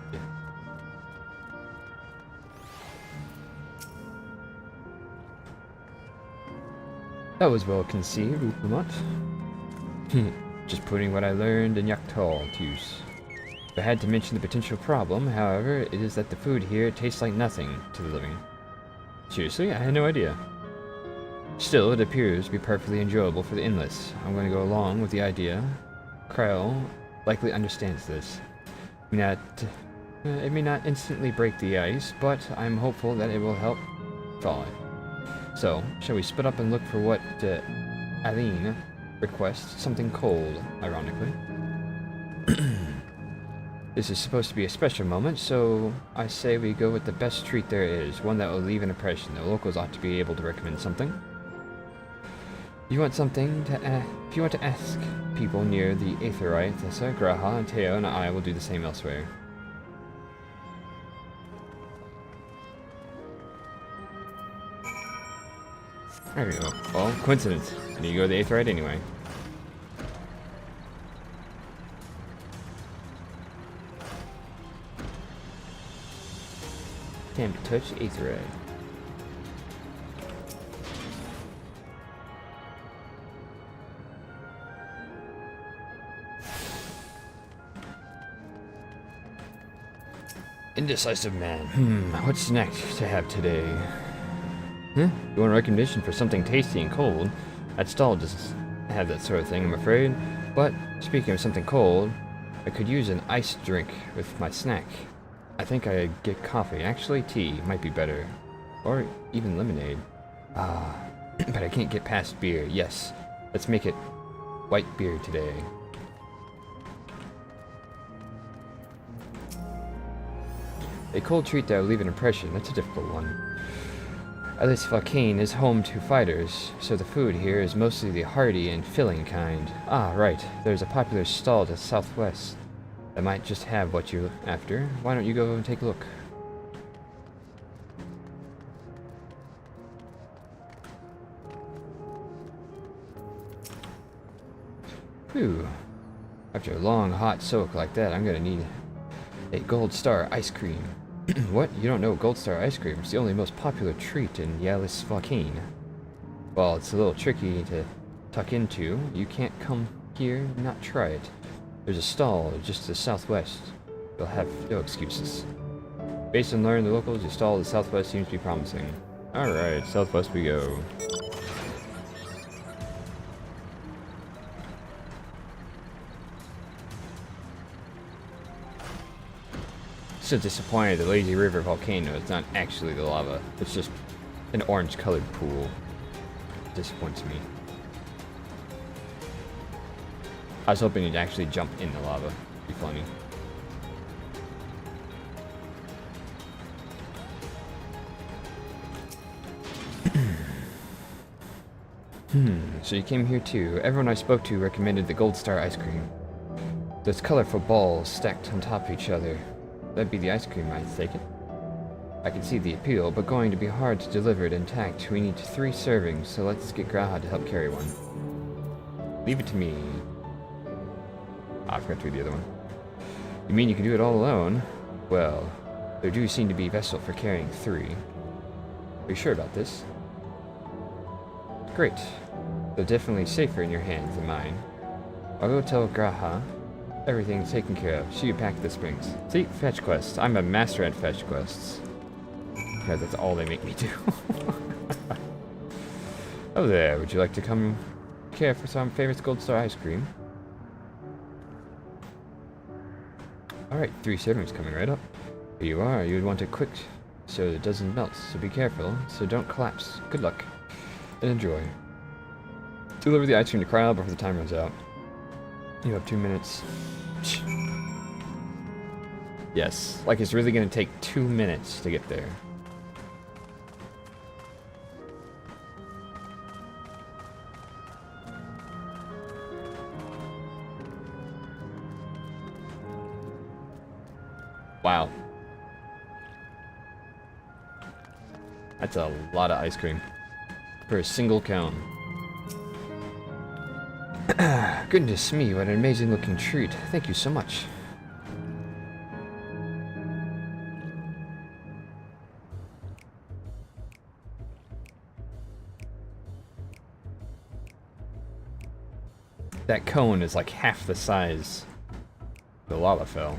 That was well conceived, Upamat. Just putting what I learned in Yaktal to use. If I had to mention the potential problem, however, it is that the food here tastes like nothing to the living. Seriously? I had no idea. Still, it appears to be perfectly enjoyable for the endless. I'm going to go along with the idea. Krell likely understands this. It may not instantly break the ice, but I'm hopeful that it will help thaw it. So, shall we split up and look for what Aline requests? Something cold, ironically. This is supposed to be a special moment, so I say we go with the best treat there is, one that will leave an impression. The locals ought to be able to recommend something. If you want to ask people near the Aetherite, Thessa, Graha, Teo, and I will do the same elsewhere. There we go. Well, coincidence. You go to the Aetherite anyway. Can't touch Aetherite. Indecisive man. What's next to have today? You want a recommendation for something tasty and cold? That stall doesn't have that sort of thing, I'm afraid. But, speaking of something cold, I could use an iced drink with my snack. I think I'd get coffee. Actually, tea might be better. Or even lemonade. Ah, but I can't get past beer. Yes, let's make it white beer today. A cold treat that will leave an impression. That's a difficult one. FFXIV is home to fighters, so the food here is mostly the hearty and filling kind. Ah, right. There's a popular stall to the southwest that might just have what you're after. Why don't you go and take a look? Whew. After a long, hot soak like that, I'm gonna need a Gold Star ice cream. What? You don't know Gold Star ice cream? It's the only most popular treat in FFXIV. Well, it's a little tricky to tuck into. You can't come here and not try it. There's a stall just to the southwest. You'll have no excuses. Based on learning the locals, your stall to the southwest seems to be promising. Alright, southwest we go. So disappointed the Lazy River volcano is not actually the lava. It's just an orange colored pool. Disappoints me. I was hoping you'd actually jump in the lava. Be funny. So you came here too. Everyone I spoke to recommended the Gold Star ice cream. Those colorful balls stacked on top of each other. That'd be the ice cream, I take it. I can see the appeal, but going to be hard to deliver it intact. We need 3 servings, so let's get Graha to help carry one. Leave it to me. I forgot to read the other one. You mean you can do it all alone? Well, there do seem to be a vessel for carrying 3. Are you sure about this? Great. They're definitely safer in your hands than mine. I'll go tell Graha. Everything's taken care of. She packed the springs. See, fetch quests. I'm a master at fetch quests. Because that's all they make me do. Oh there, would you like to come care for some favorite Gold Star ice cream? Alright, 3 servings coming right up. Here you are. You would want it quick so it doesn't melt, so be careful, so don't collapse. Good luck. And enjoy. Deliver the ice cream to Kryl before the time runs out. You have 2 minutes. Yes, like it's really gonna take 2 minutes to get there. Wow. That's a lot of ice cream for a single cone. Goodness me, what an amazing looking treat. Thank you so much. That cone is like half the size the lava fell.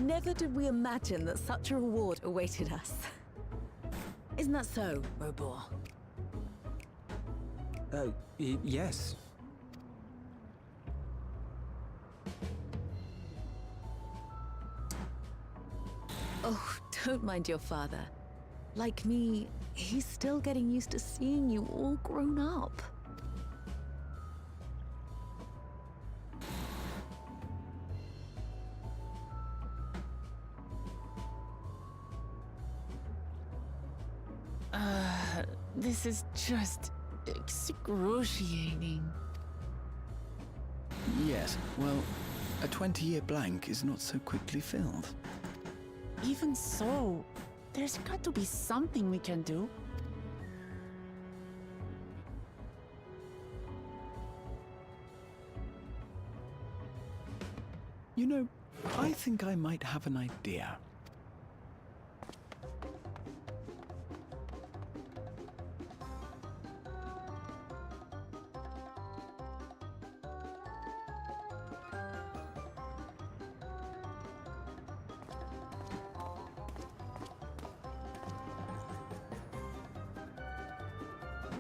Never did we imagine that such a reward awaited us. Isn't that so, Robor? Yes. Oh, don't mind your father. Like me, he's still getting used to seeing you all grown up. This is just excruciating. Yes, well, a 20-year blank is not so quickly filled. Even so, there's got to be something we can do. You know, I think I might have an idea.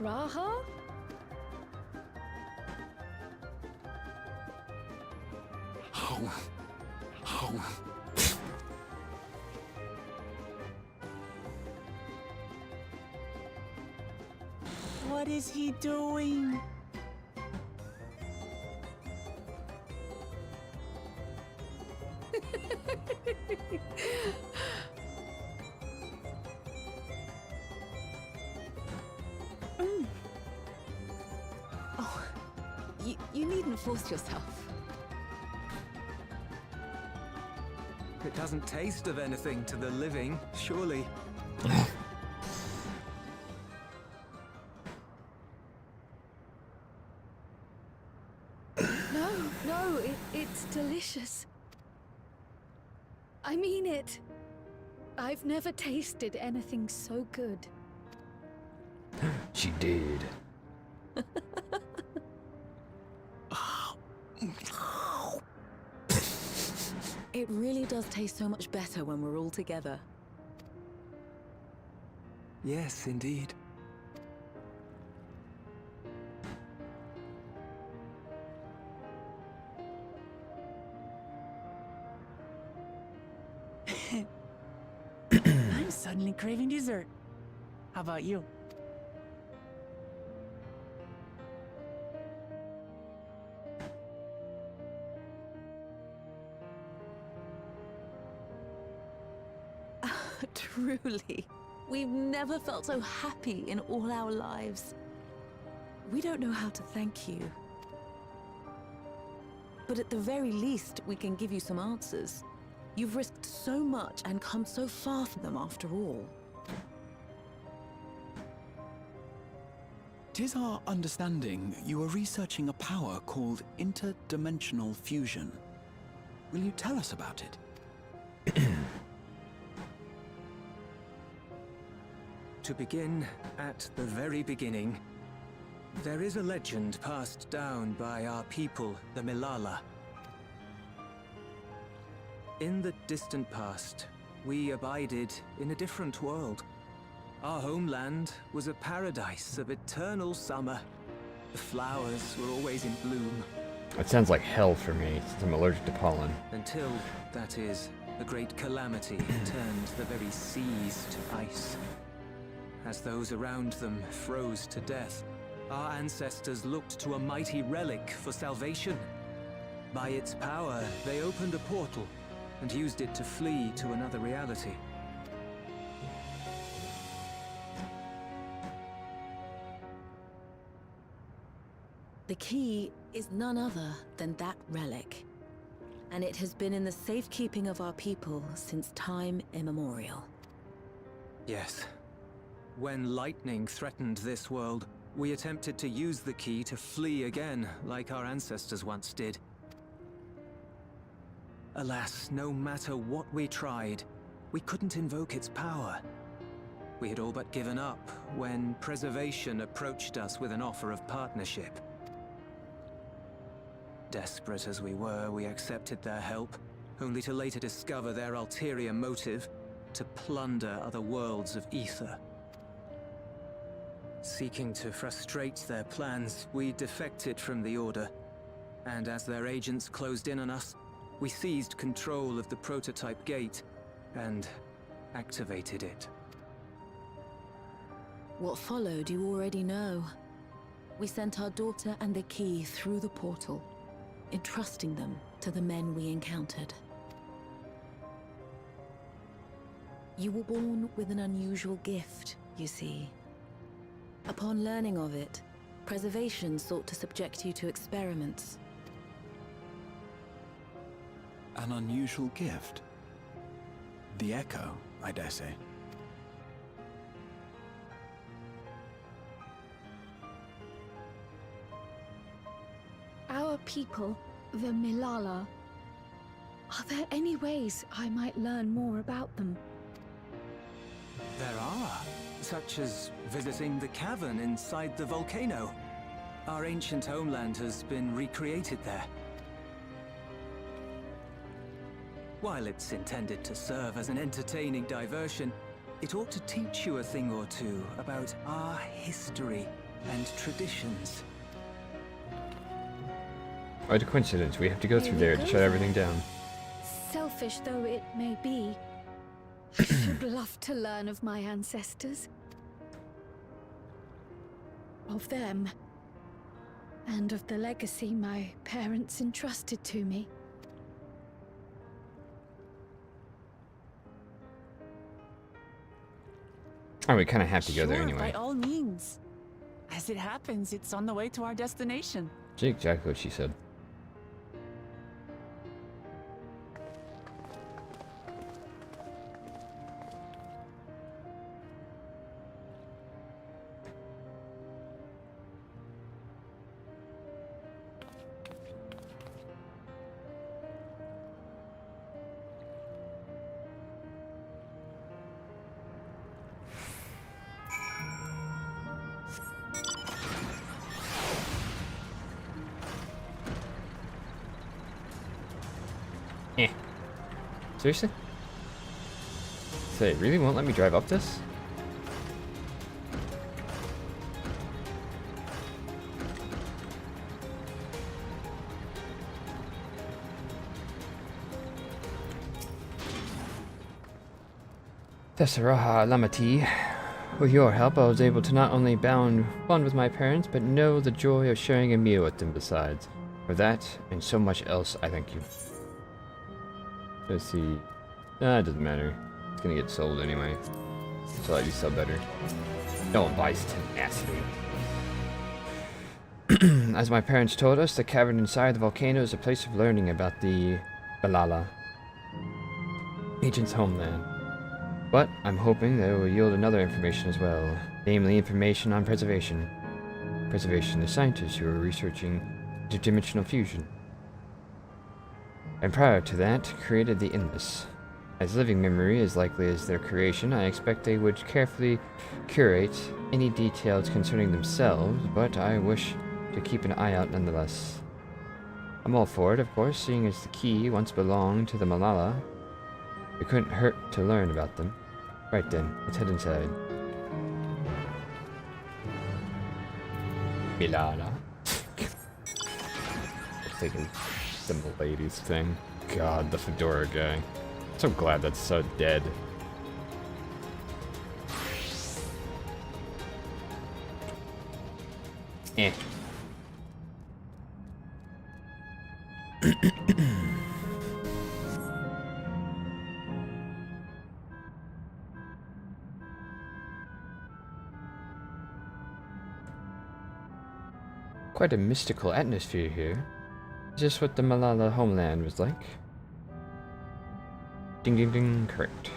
Raha? What is he doing? Oh, you needn't force yourself. It doesn't taste of anything to the living, surely. No, it's delicious. I mean it. I've never tasted anything so good. She did. It really does taste so much better when we're all together. Yes, indeed. I'm suddenly craving dessert. How about you? Truly, we've never felt so happy in all our lives. We don't know how to thank you. But at the very least, we can give you some answers. You've risked so much and come so far for them after all. Tis our understanding you are researching a power called interdimensional fusion. Will you tell us about it? To begin at the very beginning, there is a legend passed down by our people, the Milala. In the distant past, we abided in a different world. Our homeland was a paradise of eternal summer. The flowers were always in bloom. That sounds like hell for me, since I'm allergic to pollen. Until, that is, a great calamity turned the very seas to ice. As those around them froze to death, our ancestors looked to a mighty relic for salvation. By its power, they opened a portal and used it to flee to another reality. The key is none other than that relic. And it has been in the safekeeping of our people since time immemorial. Yes. When lightning threatened this world, we attempted to use the key to flee again, like our ancestors once did. Alas, no matter what we tried, we couldn't invoke its power. We had all but given up when Preservation approached us with an offer of partnership. Desperate as we were, we accepted their help, only to later discover their ulterior motive, to plunder other worlds of ether. Seeking to frustrate their plans, we defected from the Order, and as their agents closed in on us, we seized control of the prototype gate and activated it. What followed you already know. We sent our daughter and the key through the portal, entrusting them to the men we encountered. You were born with an unusual gift, you see. Upon learning of it, Preservation sought to subject you to experiments. An unusual gift? The Echo, I dare say. Our people, the Milala. Are there any ways I might learn more about them? There are, such as visiting the cavern inside the volcano. Our ancient homeland has been recreated there. While it's intended to serve as an entertaining diversion, it ought to teach you a thing or two about our history and traditions. What a coincidence. We have to go through there to shut everything down. Selfish though it may be, I should love to learn of my ancestors. Of them. And of the legacy my parents entrusted to me. Oh, we kind of have to go there Sure, anyway. by all means. As it happens, it's on the way to our destination. That's exactly what she said. Seriously? So they really won't let me drive up this? Thessaraha Lamati. With your help, I was able to not only bond with my parents, but know the joy of sharing a meal with them besides. For that, and so much else, I thank you. Let's see. Nah, it doesn't matter. It's gonna get sold anyway. So I do sell better. No one buys tenacity. As my parents told us, the cavern inside the volcano is a place of learning about the Balala, ancient's homeland. But I'm hoping that it will yield another information as well, namely information on preservation. Preservation, the scientists who are researching interdimensional fusion. And prior to that, created the Endless. As living memory as likely as their creation, I expect they would carefully curate any details concerning themselves, but I wish to keep an eye out nonetheless. I'm all for it, of course, seeing as the key once belonged to the Malala. It couldn't hurt to learn about them. Right then, let's head inside. Milala. Thinking the ladies thing. God, the fedora guy. So glad that's so dead. Eh. Quite a mystical atmosphere here. Is this what the Malala homeland was like? Ding ding ding, correct.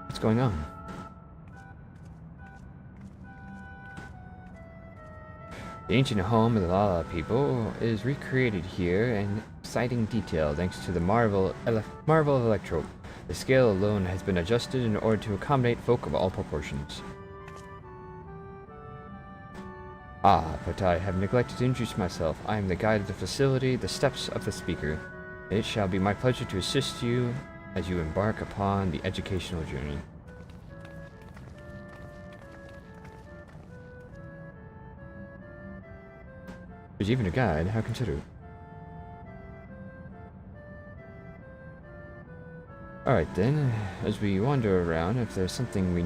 What's going on? The ancient home of the Lala people is recreated here in exciting detail thanks to the marvel of Electrope. The scale alone has been adjusted in order to accommodate folk of all proportions. Ah, but I have neglected to introduce myself. I am the guide of the facility, the steps of the speaker. It shall be my pleasure to assist you as you embark upon the educational journey. There's even a guide, how considerate. Alright then, as we wander around, if there's something we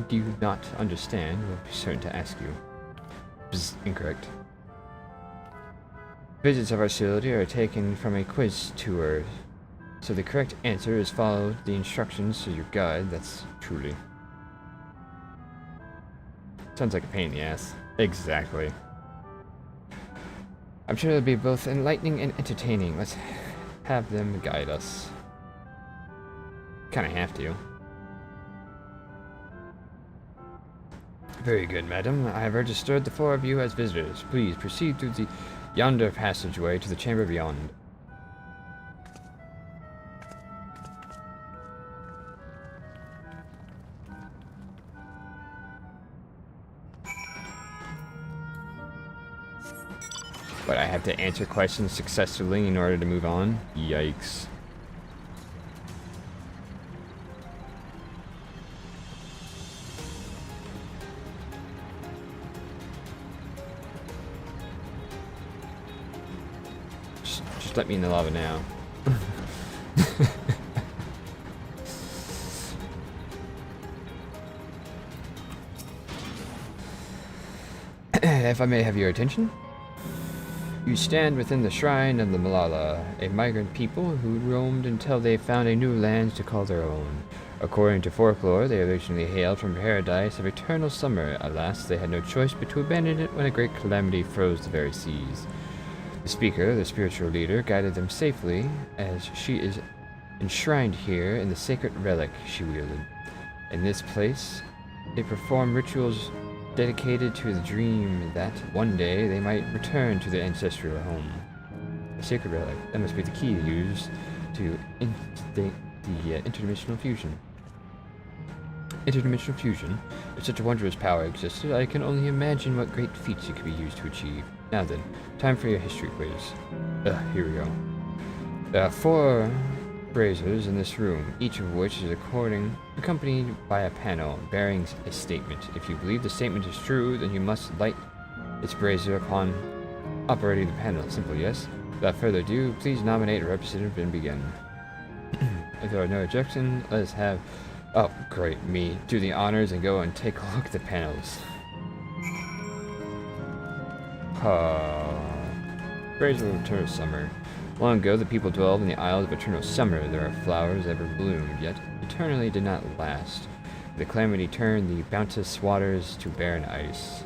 do not understand, we'll be certain to ask you. This is incorrect. Visits of our facility are taken from a quiz tour, so the correct answer is follow the instructions to your guide. That's truly. Sounds like a pain in the ass. Exactly. I'm sure it'll be both enlightening and entertaining. Let's have them guide us. Kinda have to. Very good, madam. I have registered the 4 of you as visitors. Please proceed through the yonder passageway to the chamber beyond. But I have to answer questions successfully in order to move on? Yikes. Just let me in the lava now. If I may have your attention. You stand within the shrine of the Malala, a migrant people who roamed until they found a new land to call their own. According to folklore, they originally hailed from paradise of eternal summer. Alas, they had no choice but to abandon it when a great calamity froze the very seas. The speaker, the spiritual leader, guided them safely, as she is enshrined here in the sacred relic she wielded. In this place, they perform rituals dedicated to the dream that one day they might return to their ancestral home. A sacred relic, that must be the key used to instate the interdimensional fusion. Interdimensional fusion? If such a wondrous power existed, I can only imagine what great feats it could be used to achieve. Now then, time for your history quiz. Here we go. There are 4 braziers in this room, each of which is accompanied by a panel bearing a statement. If you believe the statement is true, then you must light its brazier upon operating the panel. Simple, yes? Without further ado, please nominate a representative and begin. If there are no objections, let us have... Oh, great, me. Do the honors and go and take a look at the panels. Brazier of Eternal Summer. Long ago, the people dwelled in the Isles of Eternal Summer. There are flowers ever bloomed, yet eternally did not last. The calamity turned the bounteous waters to barren ice.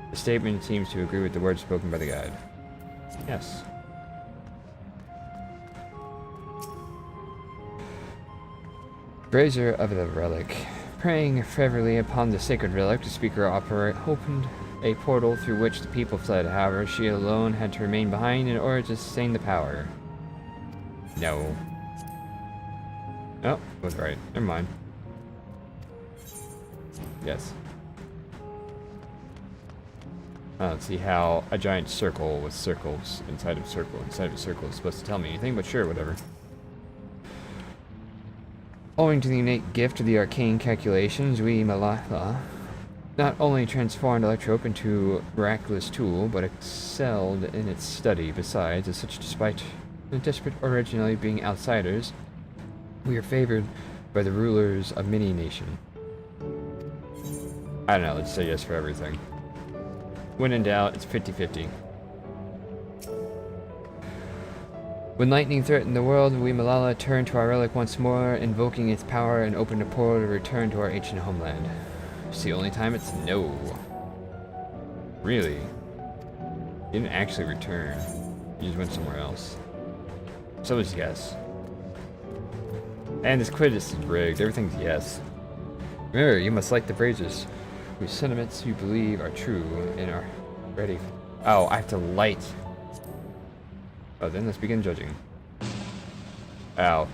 The statement seems to agree with the words spoken by the guide. Yes. Brazier of the Relic. Praying fervently upon the sacred relic, the speaker opened a portal through which the people fled. However, she alone had to remain behind in order to sustain the power. No. Oh, was right. Never mind. Yes. I don't see how a giant circle with circles inside of a circle is supposed to tell me anything, but sure, whatever. Owing to the innate gift of the arcane calculations, Malala not only transformed Electrope into a miraculous tool, but excelled in its study. Besides, as such, despite the desperate originally being outsiders, we are favored by the rulers of many nations. I don't know, let's say yes for everything. When in doubt, it's 50-50. When lightning threatened the world, we Malala turned to our relic once more, invoking its power and opened a portal to return to our ancient homeland. It's the only time it's no. Really? You didn't actually return. You just went somewhere else. So it's yes. And this quiz is rigged. Everything's yes. Remember, you must like the braziers, whose sentiments you believe are true and are ready. Oh, I have to light. Oh, then let's begin judging. Ow.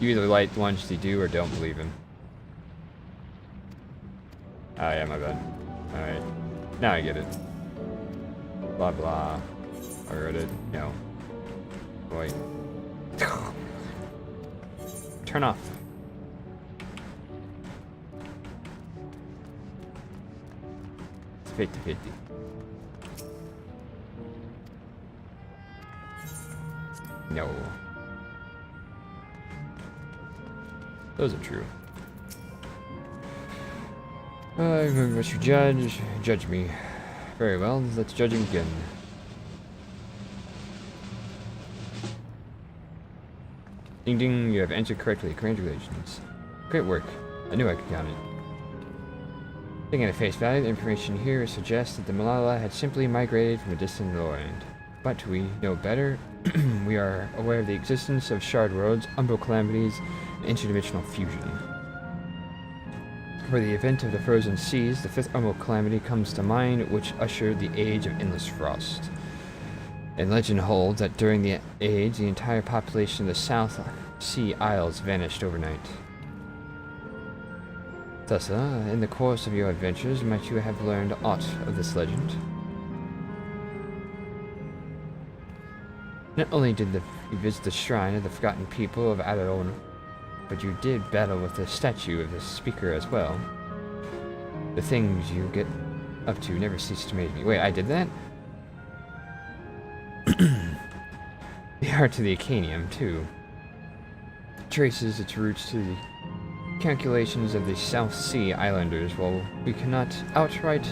You either light the ones you do or don't believe in. Oh yeah, my bad. Alright. Now I get it. Blah blah. I read it. No. Wait. Turn off. It's 50-50. No. Those are true. Must you judge? Judge me. Very well, let's judge him again. Ding ding, you have answered correctly. Congratulations. Great work. I knew I could count it. Taking at face value, the information here suggests that the Malala had simply migrated from a distant lowland. But we know better. We are aware of the existence of shard worlds, umbral calamities, and interdimensional fusion. For the event of the frozen seas, the 5th umbral calamity comes to mind, which ushered the age of endless frost. And legend holds that during the age, the entire population of the South Sea Isles vanished overnight. Thus, in the course of your adventures, might you have learned aught of this legend? Not only did you visit the shrine of the forgotten people of Adaron, but you did battle with the statue of the speaker as well. The things you get up to never cease to amaze me. Wait, I did that? The art of the Acanium, too, traces its roots to the calculations of the South Sea Islanders. While we cannot outright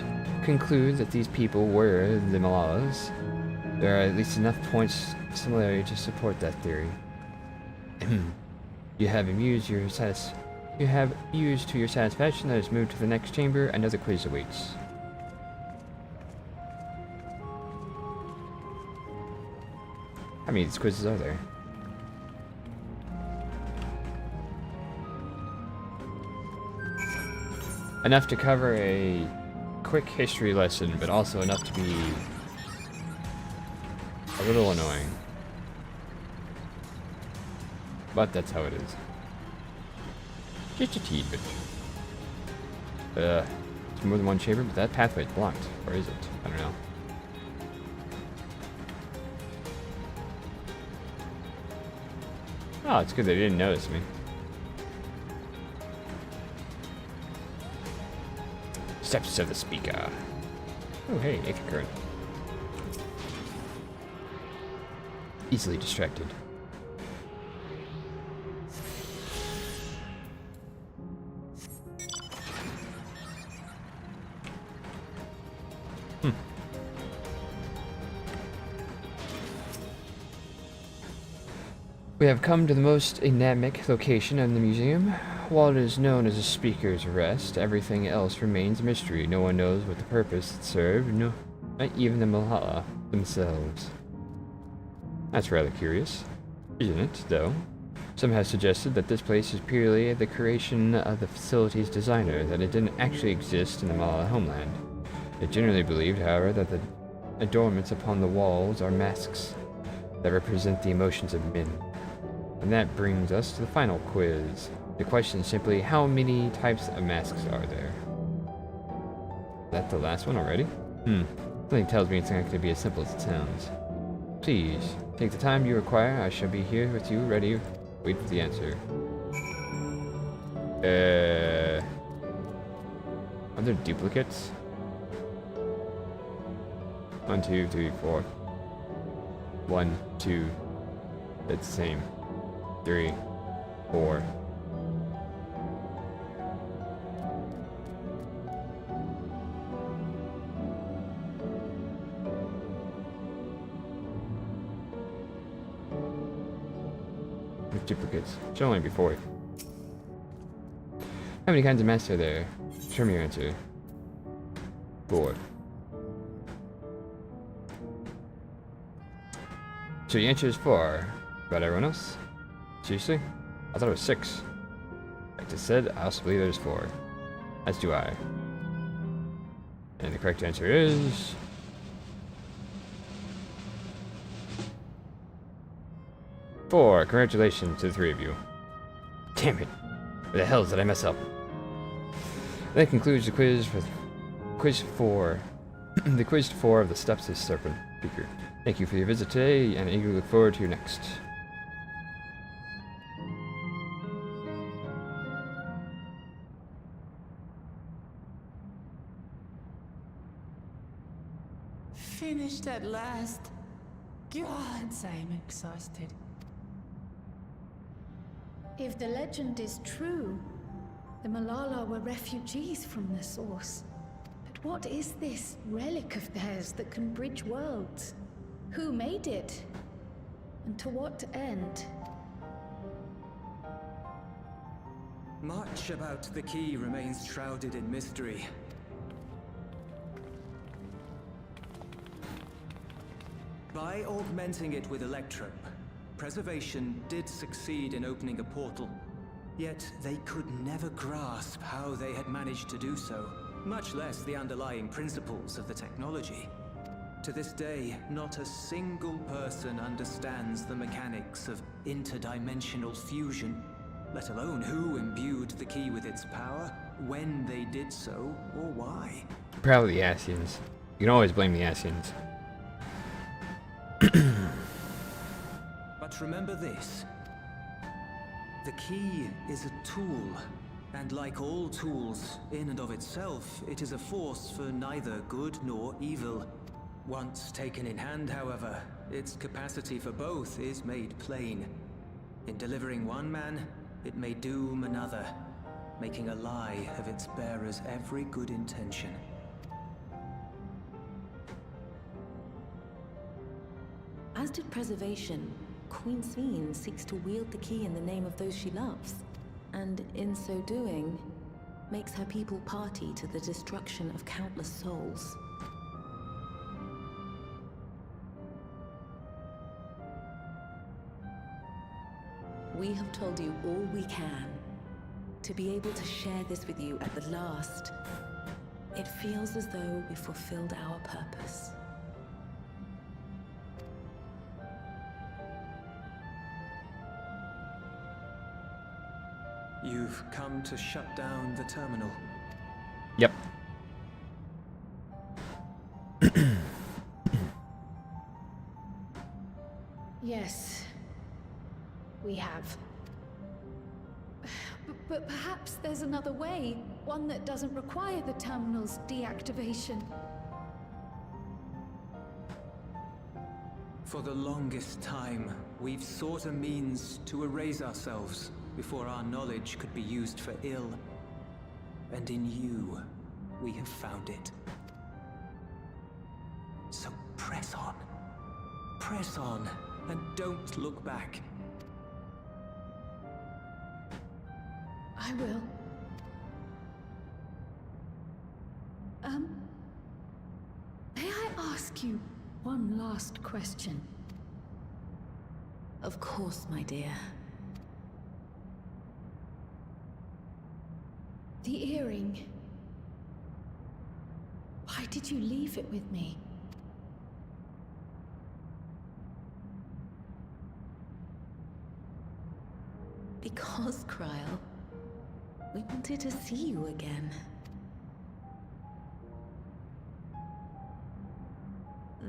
conclude that these people were the Malalas, there are at least enough points of similarity to support that theory. You have used to your satisfaction. Let us move to the next chamber. Another quiz awaits. How many of these quizzes are there? Enough to cover a quick history lesson, but also enough to be a little annoying. But that's how it is. Just a teeny bit. It's more than one chamber, but that pathway is blocked. Or is it? I don't know. Oh, it's good they didn't notice me. Steps of the speaker. Oh, hey, extra current. Easily distracted. We have come to the most enigmatic location in the museum. While it is known as the Speaker's Rest, everything else remains a mystery. No one knows what the purpose it served, no, not even the Malala themselves. That's rather curious, isn't it, though? Some have suggested that this place is purely the creation of the facility's designer, that it didn't actually exist in the Malala homeland. It's generally believed, however, that the adornments upon the walls are masks that represent the emotions of men. And that brings us to the final quiz. The question is simply, how many types of masks are there? Is that the last one already? Something tells me it's not going to be as simple as it sounds. Please, take the time you require. I shall be here with you, ready. Wait for the answer. Are there duplicates? 1, 2, 3, 4. 1, 2. It's the same. 3, 4. With duplicates. Should only be 4. How many kinds of masks are there? Show me your answer. 4. So the answer is 4. About everyone else? Seriously? I thought it was 6. Like I said, I also believe there's 4. As do I. And the correct answer is... 4. Congratulations to the 3 of you. Damn it. Where the hell did I mess up? That concludes the quiz for quiz 4. The quiz 4 of the Steps of Serpent Speaker. Thank you for your visit today, and eagerly look forward to your next. Finished at last. God, I'm exhausted. If the legend is true, the Malala were refugees from the source. But what is this relic of theirs that can bridge worlds? Who made it? And to what end? Much about the key remains shrouded in mystery. By augmenting it with Electrum, Preservation did succeed in opening a portal. Yet they could never grasp how they had managed to do so, much less the underlying principles of the technology. To this day, not a single person understands the mechanics of interdimensional fusion, let alone who imbued the key with its power, when they did so, or why. Probably the Asians. You can always blame the Asians. But remember this. The key is a tool, and like all tools, in and of itself, it is a force for neither good nor evil. Once taken in hand, however, its capacity for both is made plain. In delivering one man, it may doom another, making a lie of its bearer's every good intention. As did Preservation, Queen Sveen seeks to wield the key in the name of those she loves, and in so doing, makes her people party to the destruction of countless souls. We have told you all we can. To be able to share this with you at the last, it feels as though we fulfilled our purpose. You've come to shut down the terminal. Yep. Yes, we have. But perhaps there's another way, one that doesn't require the terminal's deactivation. For the longest time, we've sought a means to erase ourselves before our knowledge could be used for ill. And in you, we have found it. So press on. Press on, and don't look back. I will. May I ask you one last question? Of course, my dear. The earring. Why did you leave it with me? Because, Kryl, we wanted to see you again.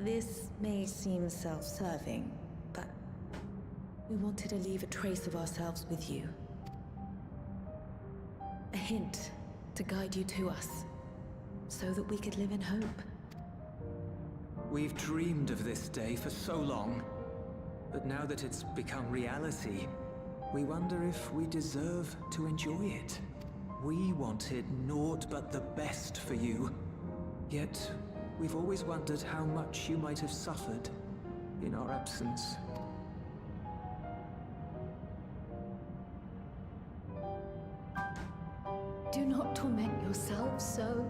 This may seem self-serving, but we wanted to leave a trace of ourselves with you. A hint to guide you to us, so that we could live in hope. We've dreamed of this day for so long, but now that it's become reality, we wonder if we deserve to enjoy it. We wanted naught but the best for you, yet we've always wondered how much you might have suffered in our absence. Do not torment yourselves so.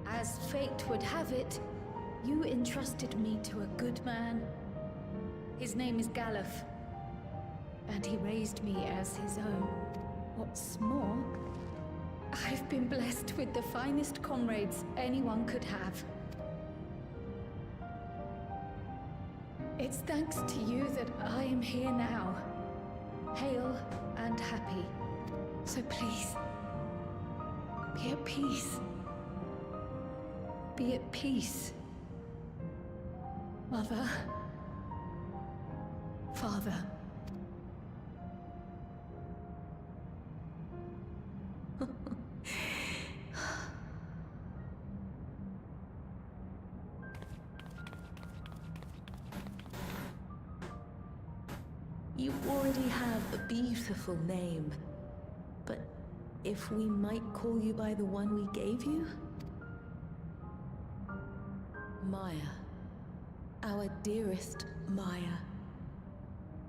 As fate would have it, you entrusted me to a good man. His name is Galuf, and he raised me as his own. What's more, I've been blessed with the finest comrades anyone could have. It's thanks to you that I am here now, hale and happy. So please, be at peace. Be at peace. Mother. Father. You already have a beautiful name, but if we might call you by the one we gave you? Maya. Our dearest Maya.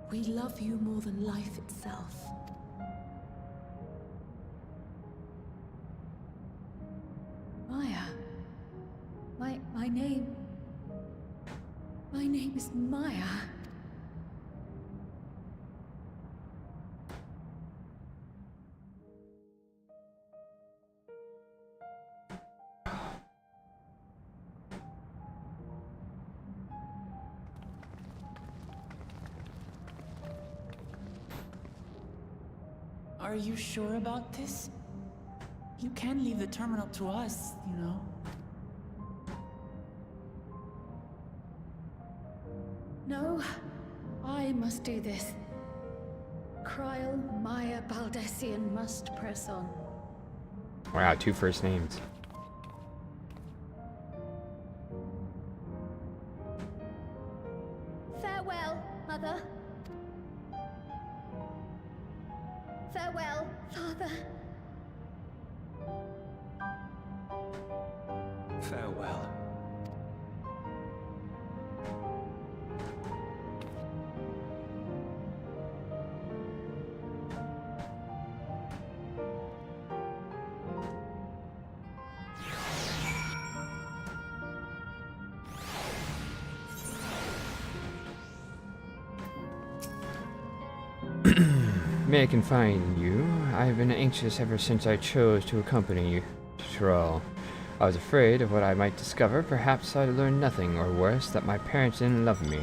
We love you more than life itself. Maya. My name is Maya. Are you sure about this? You can leave the terminal to us, you know. No, I must do this. Kryl Maya Baldessian must press on. Wow, 2 first names. Mother. Farewell, Father. Farewell. May I confide you? I have been anxious ever since I chose to accompany you to Tyrell. I was afraid of what I might discover. Perhaps I'd learn nothing, or worse, that my parents didn't love me.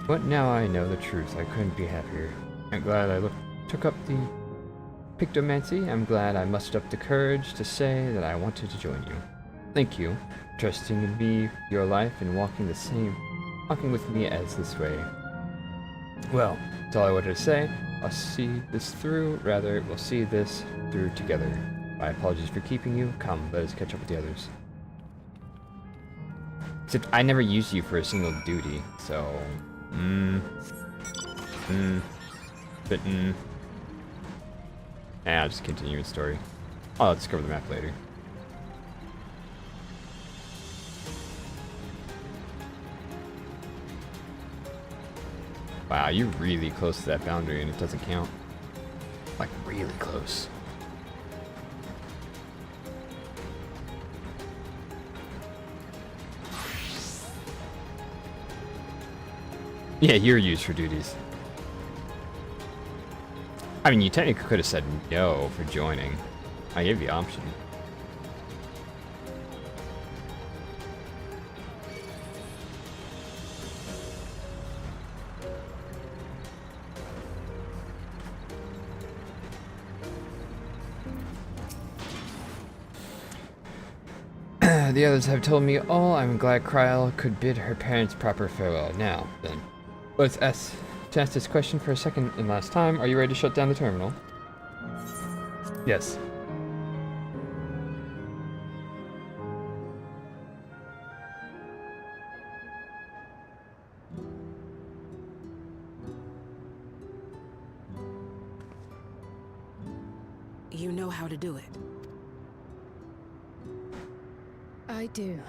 But now I know the truth. I couldn't be happier. I'm glad I took up the pictomancy. I'm glad I mustered up the courage to say that I wanted to join you. Thank you for trusting in me, your life, and walking with me as this way. Well, that's all I wanted to say. I'll see this through. Rather, we'll see this through together. My apologies for keeping you. Come, let us catch up with the others. Except I never used you for a single duty, so... I'll just continue the story. I'll discover the map later. Wow, you're really close to that boundary and it doesn't count. Like, really close. Yeah, you're used for duties. I mean, you technically could have said no for joining. I gave you the option. The others have told me all. I'm glad Kryl could bid her parents proper farewell. Now, then, let's ask this question for a second and last time. Are you ready to shut down the terminal? Yes. You know how to do it. I do.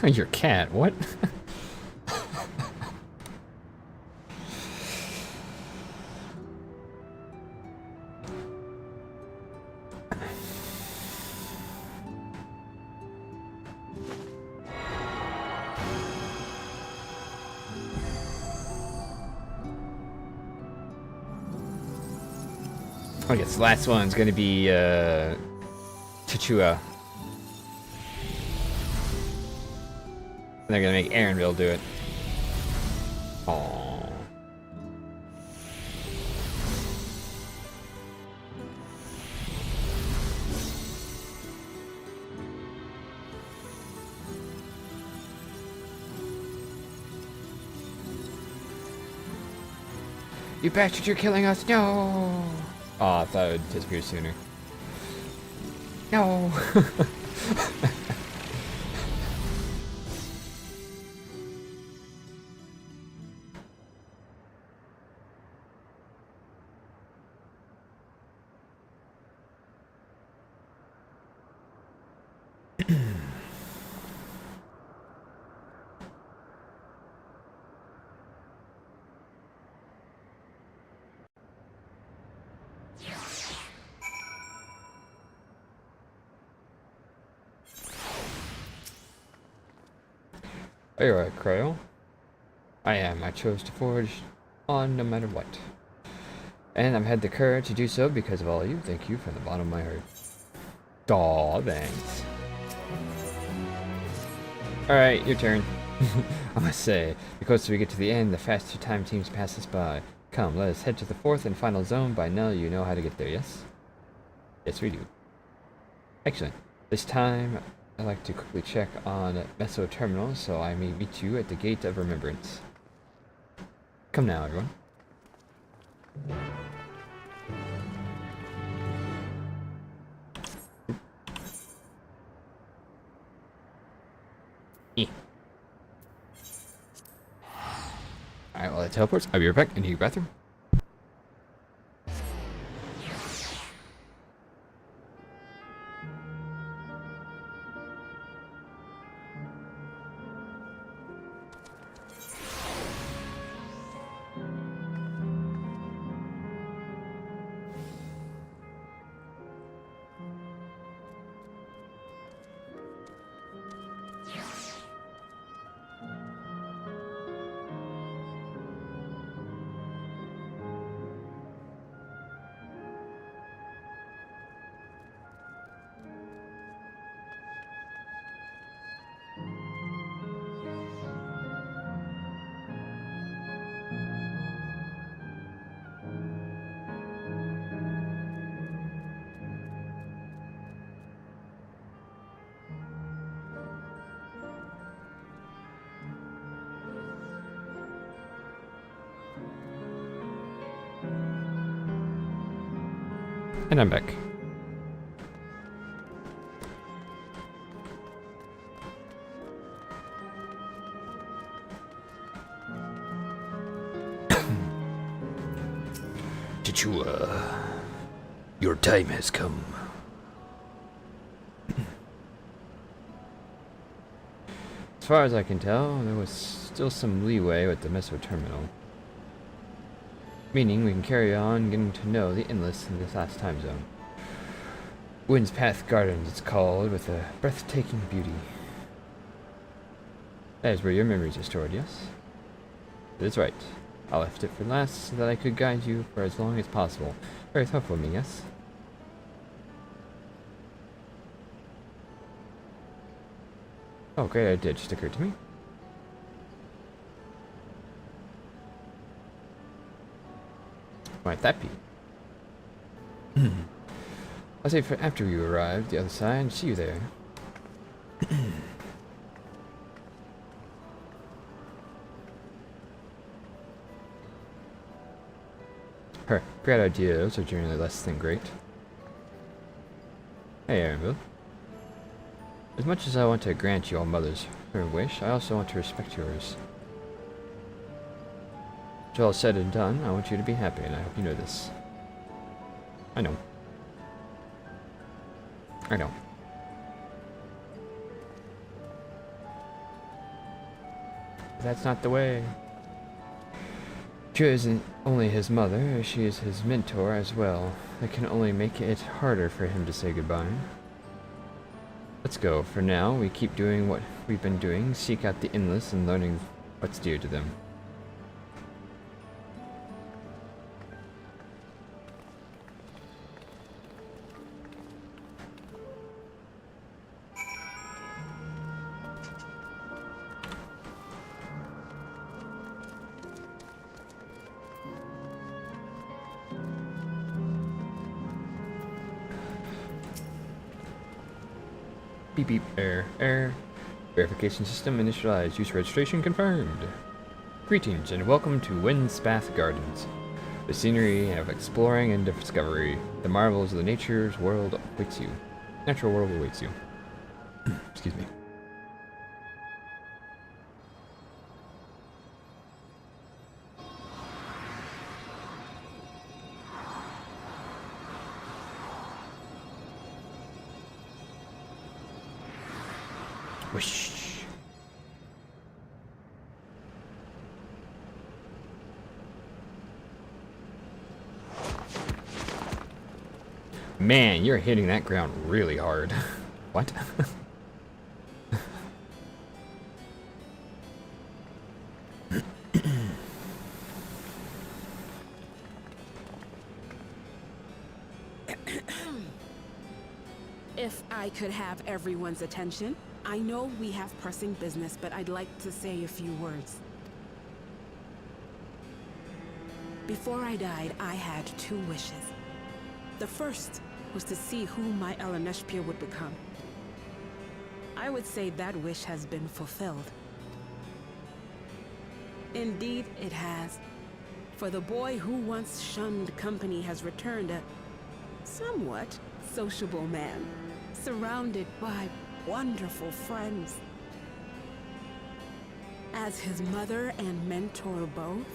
Your cat, what? I guess the last one's gonna be Chichua. And they're gonna make Aaronville do it. Aww. You bastard, you're killing us! No! Oh, I thought it would disappear sooner. No! Are you alright, Kryl? I am. I chose to forge on no matter what. And I've had the courage to do so because of all of you. Thank you from the bottom of my heart. Aw, thanks. Alright, your turn. I must say, the closer we get to the end, the faster time seems to pass us by. Come, let us head to the fourth and final zone. By now, you know how to get there, yes? Yes, we do. Excellent. This time, I'd like to quickly check on Meso Terminal, so I may meet you at the Gate of Remembrance. Come now, everyone. that teleports, I'll be right back into your bathroom. And I'm back. Chichua, your time has come. As far as I can tell, there was still some leeway with the Meso terminal. Meaning we can carry on getting to know the Endless in this last time zone. Wind's Path Gardens, it's called, with a breathtaking beauty. That is where your memories are stored, yes? That's right. I left it for last so that I could guide you for as long as possible. Very thoughtful of me, yes? Oh, great idea just occurred to me. Might that be? I'll say for after you arrive the other side, see you there. Her great ideas are generally less than great. Hey, Aaronville. As much as I want to grant your mother's her wish, I also want to respect yours. It's all said and done, I want you to be happy, and I hope you know this. I know. I know. But that's not the way. She isn't only his mother, she is his mentor as well. That can only make it harder for him to say goodbye. Let's go. For now, we keep doing what we've been doing, seek out the Endless and learning what's dear to them. Beep beep, error. Verification system initialized, use registration confirmed. Greetings and welcome to Wind's Path Gardens. The scenery of exploring and discovery. The marvels of the nature's world awaits you. Natural world awaits you. Excuse me. Whoosh. Man, you're hitting that ground really hard. What? If I could have everyone's attention. I know we have pressing business, but I'd like to say a few words. Before I died, I had 2 wishes. The first was to see who my Eleneshpia would become. I would say that wish has been fulfilled. Indeed, it has. For the boy who once shunned company has returned a somewhat sociable man, surrounded by wonderful friends. As his mother and mentor both,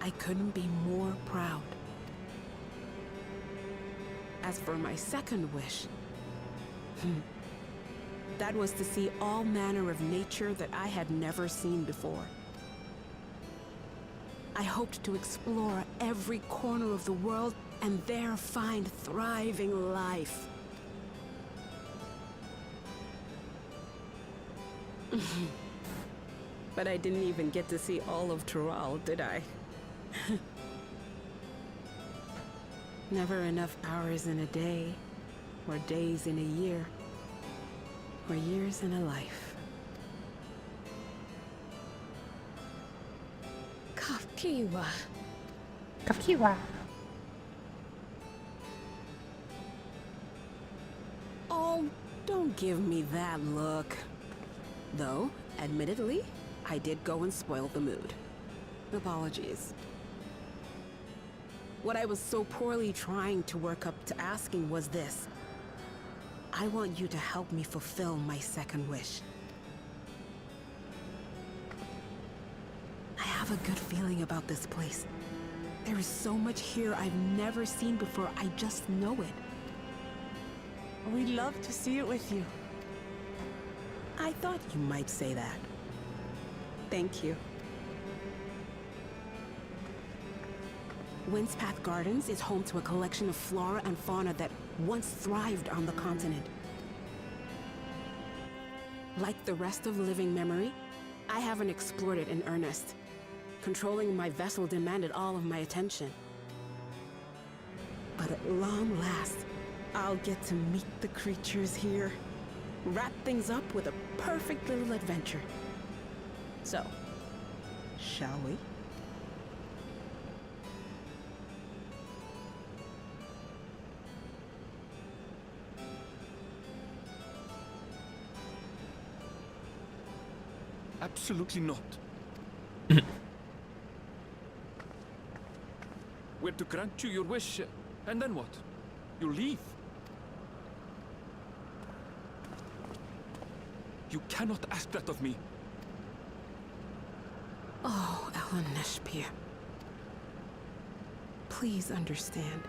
I couldn't be more proud. As for my second wish, that was to see all manner of nature that I had never seen before. I hoped to explore every corner of the world and there find thriving life. But I didn't even get to see all of Tural, did I? Never enough hours in a day, or days in a year, or years in a life. Kafkiwa. Kafkiwa. Oh, don't give me that look. Though, admittedly, I did go and spoil the mood. Apologies. What I was so poorly trying to work up to asking was this. I want you to help me fulfill my second wish. I have a good feeling about this place. There is so much here I've never seen before, I just know it. We'd love to see it with you. I thought you might say that. Thank you. Windspath Gardens is home to a collection of flora and fauna that once thrived on the continent. Like the rest of living memory, I haven't explored it in earnest. Controlling my vessel demanded all of my attention. But at long last, I'll get to meet the creatures here. Wrap things up with a perfect little adventure. So, shall we? Absolutely not. We're to grant you your wish, and then what? You leave? You cannot ask that of me. Oh, Ellen Neshpir. Please understand.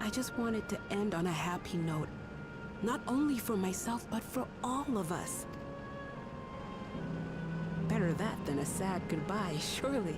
I just wanted to end on a happy note. Not only for myself, but for all of us. Better that than a sad goodbye, surely.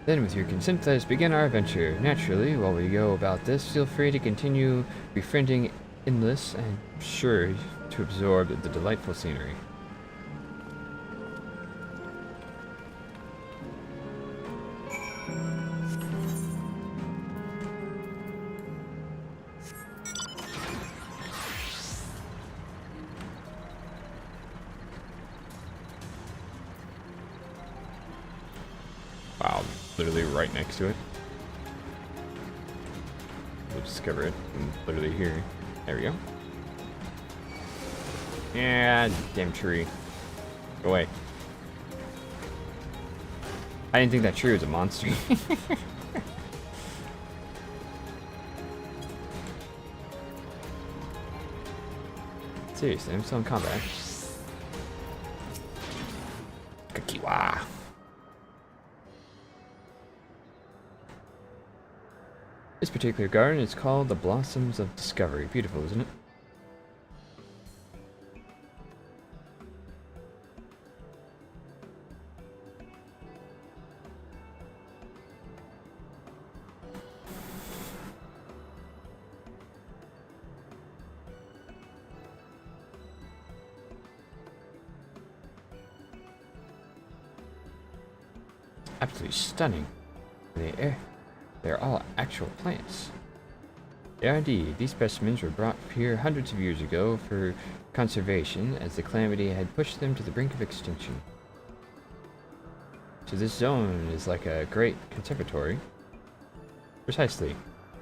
Then, with your consent, let us begin our adventure. Naturally, while we go about this, feel free to continue befriending Endless and sure to absorb the delightful scenery. Wow, literally right next to it. We'll discover it from literally here. There we go. Yeah, damn tree. Go away. I didn't think that tree was a monster. Seriously, I'm still in combat. Kakiwa. This particular garden is called the Blossoms of Discovery. Beautiful, isn't it? Absolutely stunning. They're all actual plants. They are indeed. These specimens were brought here hundreds of years ago for conservation, as the calamity had pushed them to the brink of extinction. So this zone is like a great conservatory. Precisely,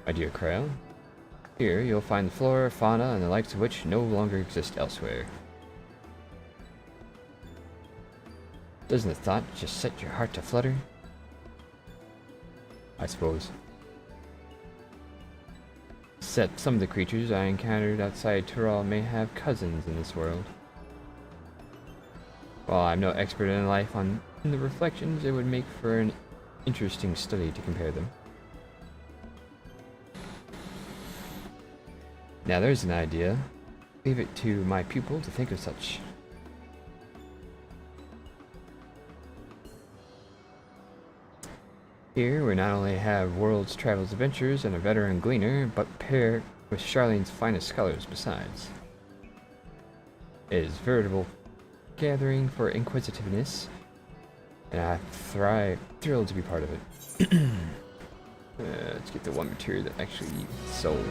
my dear Krail. Here you'll find the flora, fauna, and the likes of which no longer exist elsewhere. Doesn't the thought just set your heart to flutter? I suppose. Some of the creatures I encountered outside Tural may have cousins in this world. While I'm no expert in life in the reflections, it would make for an interesting study to compare them. Now there's an idea. Leave it to my pupil to think of such. Here we not only have world's travels adventures and a veteran gleaner, but pair with Charlene's finest scholars besides. It is veritable gathering for inquisitiveness, and I'm thrilled to be part of it. Let's get the one material that actually sold.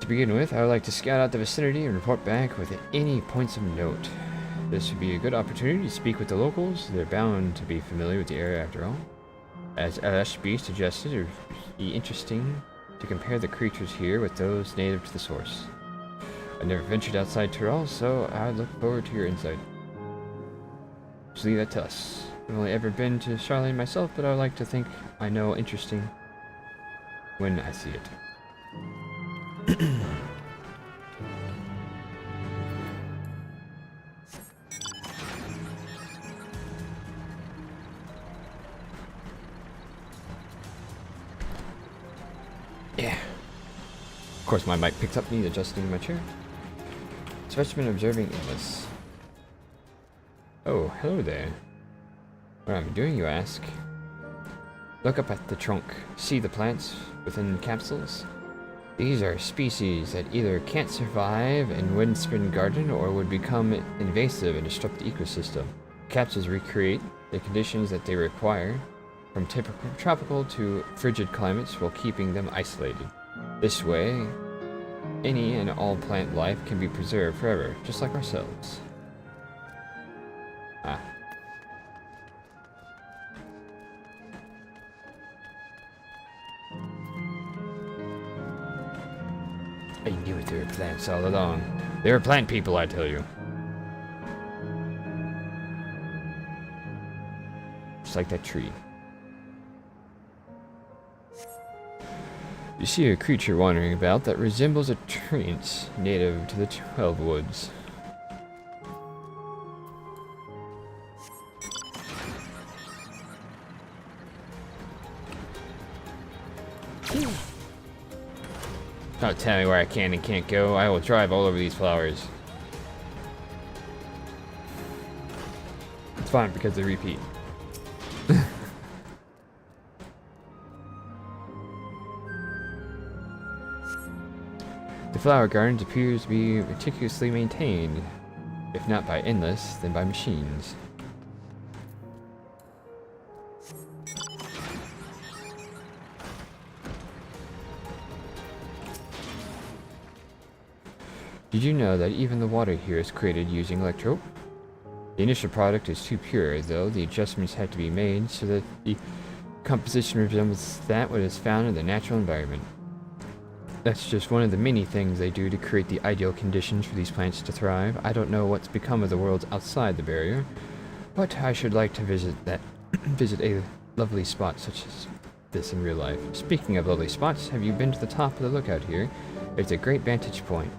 To begin with, I would like to scout out the vicinity and report back with any points of note. This would be a good opportunity to speak with the locals. They're bound to be familiar with the area after all. As LSB suggested, it would be interesting to compare the creatures here with those native to the source. I've never ventured outside Tural, so I look forward to your insight. Just leave that to us. I've only ever been to Charlene myself, but I would like to think I know interesting when I see it. Yeah. Of course, my mic picked up me adjusting my chair. Specimen observing Endless. Oh, hello there. What am I doing, you ask? Look up at the trunk. See the plants within capsules? These are species that either can't survive in Windspin Garden or would become invasive and disrupt the ecosystem. Capsules recreate the conditions that they require, from typical tropical to frigid climates, while keeping them isolated. This way, any and all plant life can be preserved forever, just like ourselves. Ah. I knew it, they were plants all along. They were plant people, I tell you. Just like that tree. You see a creature wandering about that resembles a trance native to the 12 Woods. Don't tell me where I can and can't go. I will drive all over these flowers. It's fine because they repeat. The flower garden appears to be meticulously maintained, if not by Endless, then by machines. Did you know that even the water here is created using electrope? The initial product is too pure, though the adjustments had to be made so that the composition resembles that what is found in the natural environment. That's just one of the many things they do to create the ideal conditions for these plants to thrive. I don't know what's become of the worlds outside the barrier, but I should like to visit a lovely spot such as this in real life. Speaking of lovely spots, have you been to the top of the lookout here? It's a great vantage point.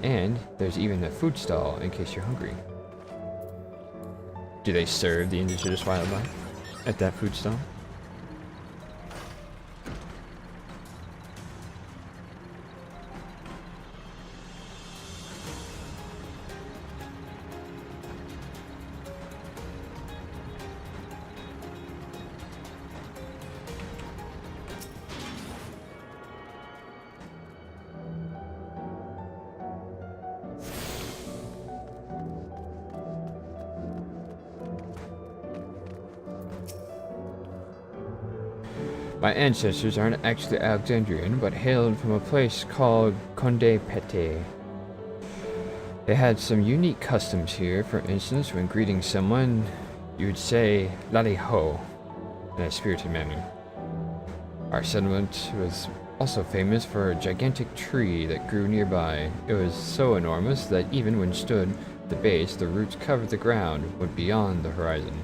And there's even a food stall in case you're hungry. Do they serve the indigenous wildlife at that food stall? My ancestors aren't actually Alexandrian, but hailed from a place called Conde Pete. They had some unique customs here. For instance, when greeting someone, you would say "Lali ho" in a spirited manner. Our settlement was also famous for a gigantic tree that grew nearby. It was so enormous that even when stood at the base, the roots covered the ground, went beyond the horizon.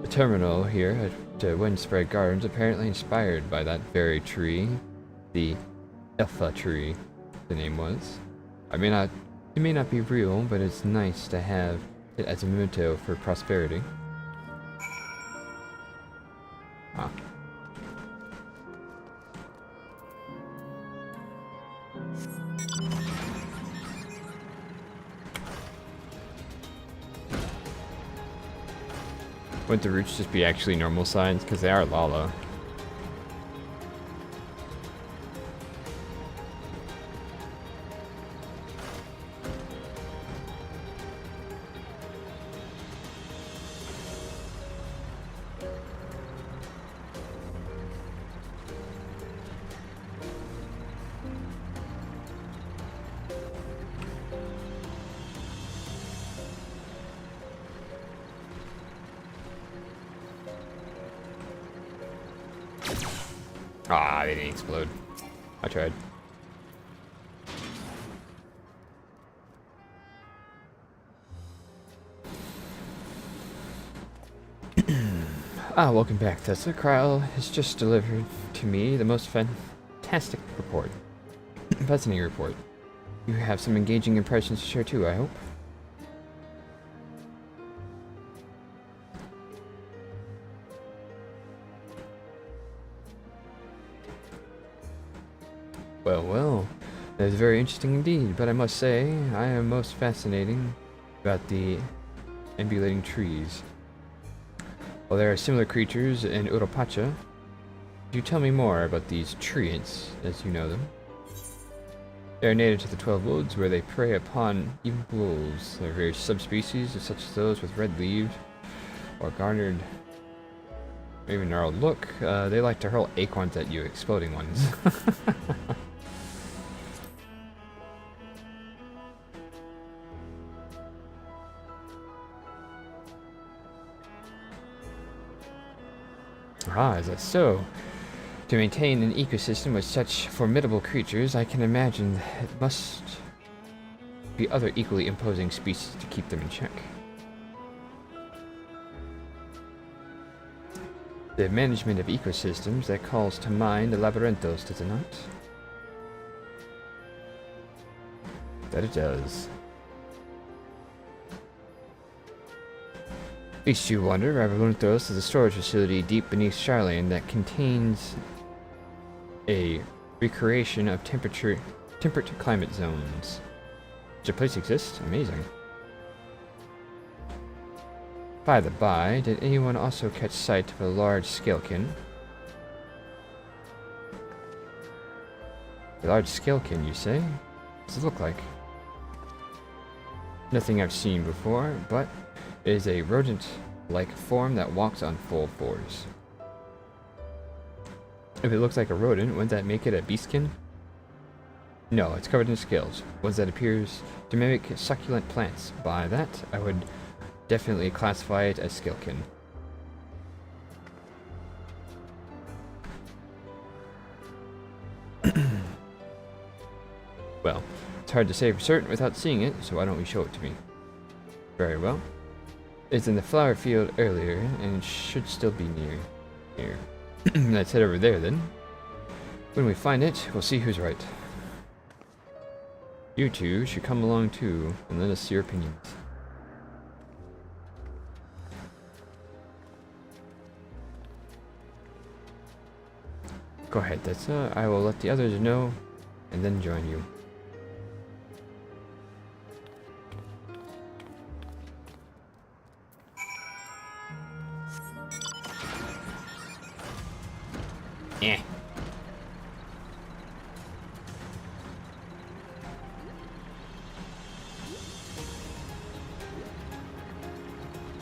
The terminal here at Windspread Gardens apparently inspired by that very tree, the Alpha tree, the name was. It may not be real, but it's nice to have it as a memento for prosperity. Ah. Wouldn't the roots just be actually normal signs? Because they are lala. Ah, they didn't explode. I tried. Welcome back, Tessa. Kryle has just delivered to me the most fantastic report. Fascinating report. You have some engaging impressions to share too, I hope. Well, that is very interesting indeed, but I must say, I am most fascinating about the ambulating trees. While there are similar creatures in Uropacha, could you tell me more about these treants, as you know them? They are native to the 12 Woods, where they prey upon even wolves. There are various subspecies, such as those with red leaves, or garnered, or even gnarled look. They like to hurl acorns at you, exploding ones. Ah, is that so? To maintain an ecosystem with such formidable creatures, I can imagine it must be other equally imposing species to keep them in check. The management of ecosystems, that calls to mind the labyrinthos, does it not? That it does. Least you wonder, Labyrinthos is a storage facility deep beneath Charlene that contains a recreation of temperate climate zones. Such a place exists? Amazing. By the by, did anyone also catch sight of a large scalekin? A large scalekin, you say? What does it look like? Nothing I've seen before, but it is a rodent-like form that walks on full fours. If it looks like a rodent, wouldn't that make it a beastkin? No, it's covered in scales, one that appears to mimic succulent plants. By that, I would definitely classify it as scalekin. Well, it's hard to say for certain without seeing it, so why don't we show it to me? Very well. It's in the flower field earlier, and it should still be near here. Let's head over there then. When we find it, we'll see who's right. You two should come along too, and let us see your opinions. Go ahead, Tetsa. I will let the others know, and then join you. Eh.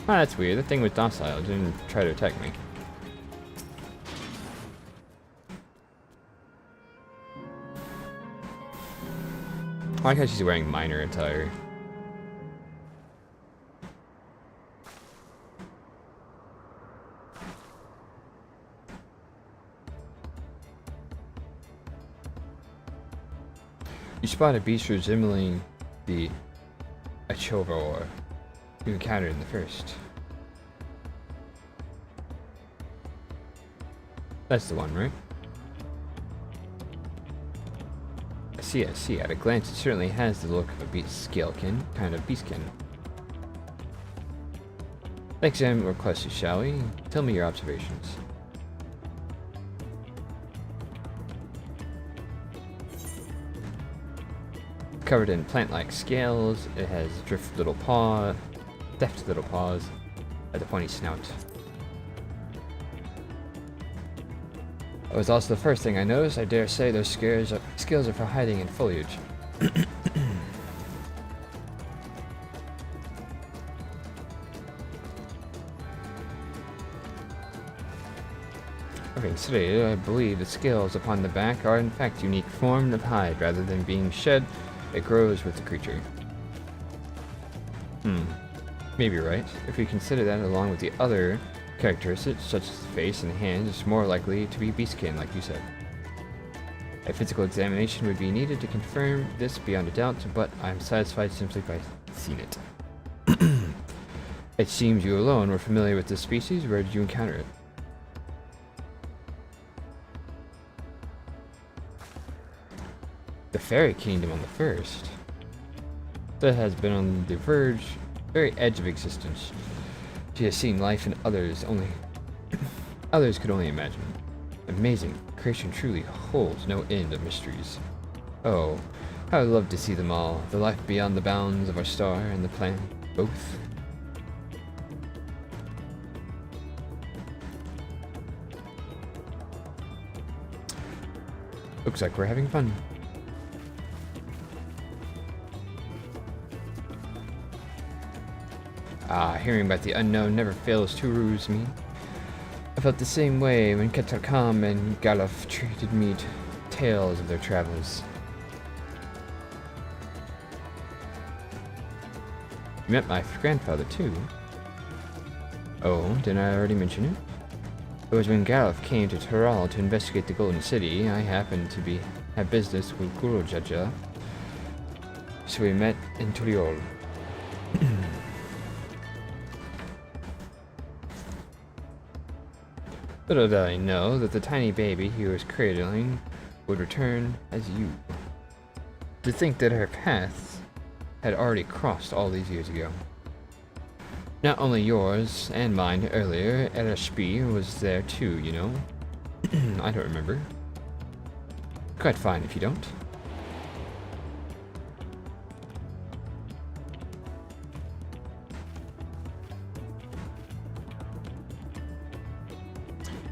Oh, that's weird. That thing was docile. It didn't try to attack me. I like how she's wearing minor attire. You spot a beast resembling the Achovor you encountered in the first. That's the one, right? I see. At a glance, it certainly has the look of a beast scalekin, kind of beastkin. Let's examine more closely, shall we? Tell me your observations. Covered in plant-like scales, it has deft little paws at the pointy snout. That was also the first thing I noticed. I dare say those scales are for hiding in foliage. Having studied, I believe the scales upon the back are in fact unique form of hide. Rather than being shed, it grows with the creature. Maybe right. If we consider that along with the other characteristics, such as the face and hands, it's more likely to be beastkin, like you said. A physical examination would be needed to confirm this beyond a doubt, but I'm satisfied simply by seeing it. It seems you alone were familiar with this species. Where did you encounter it? The fairy kingdom on the first. That has been on the very edge of existence. She has seen life in others others could only imagine. Amazing. Creation truly holds no end of mysteries. Oh, how I'd love to see them all. The life beyond the bounds of our star and the planet, both. Looks like we're having fun. Hearing about the unknown never fails to ruse me. I felt the same way when Ketarkam and Galuf treated me tales of their travels. You met my grandfather too. Oh, didn't I already mention it? It was when Galuf came to Taral to investigate the Golden City. I happened to have business with Guru Jaja, so we met in Turiol. Little did I know that the tiny baby he was cradling would return as you. To think that our paths had already crossed all these years ago. Not only yours and mine earlier, LSP was there too, you know. I don't remember. Quite fine if you don't.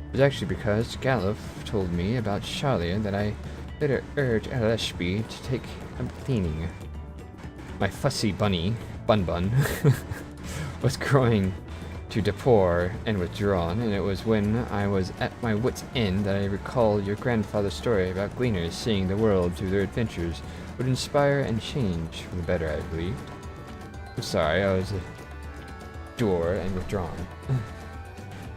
It was actually because Galuf told me about Charlia that I better urge LSP to take a cleaning. My fussy bunny, Bun, was growing to depore and withdrawn, and it was when I was at my wit's end that I recalled your grandfather's story about gleaners seeing the world through their adventures would inspire and change for the better, I believed. I'm sorry, I was a door and withdrawn.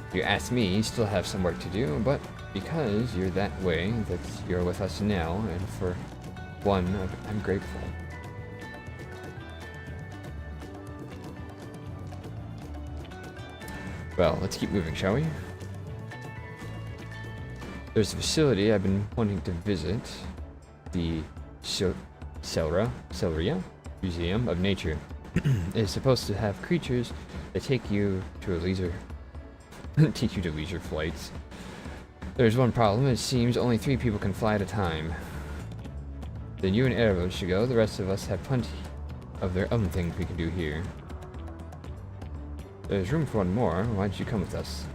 If you ask me, you still have some work to do, but because you're that way, that you're with us now, and for one, I'm grateful. Well, let's keep moving, shall we? There's a facility I've been wanting to visit, the Selria Museum of Nature. It is supposed to have creatures that take you to teach you to leisure flights. There's one problem. It seems only 3 people can fly at a time. Then you and Erebos should go. The rest of us have plenty of their own things we can do here. There's room for one more. Why don't you come with us?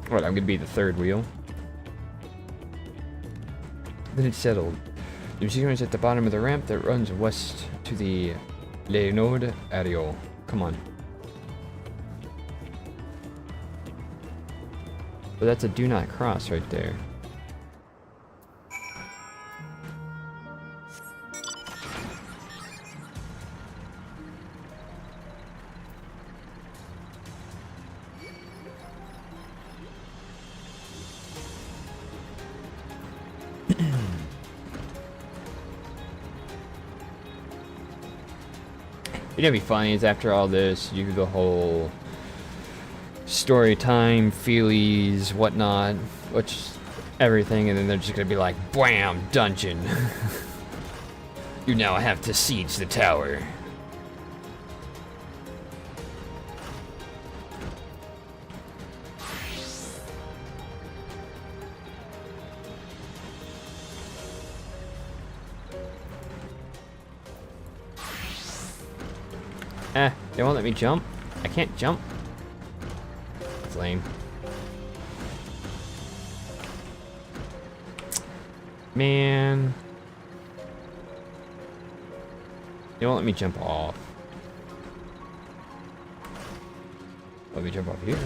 What, I'm gonna be the third wheel? Then it's settled. The museum is at the bottom of the ramp that runs west to the Leonord Areol. Come on. But that's a do not cross right there. You know, what'd be funny is after all this, you do the whole story time, feelies, whatnot, which everything, and then they're just gonna be like, "Bam, dungeon! You now have to siege the tower." They won't let me jump. I can't jump. It's lame. Man. They won't let me jump off. Let me jump off here.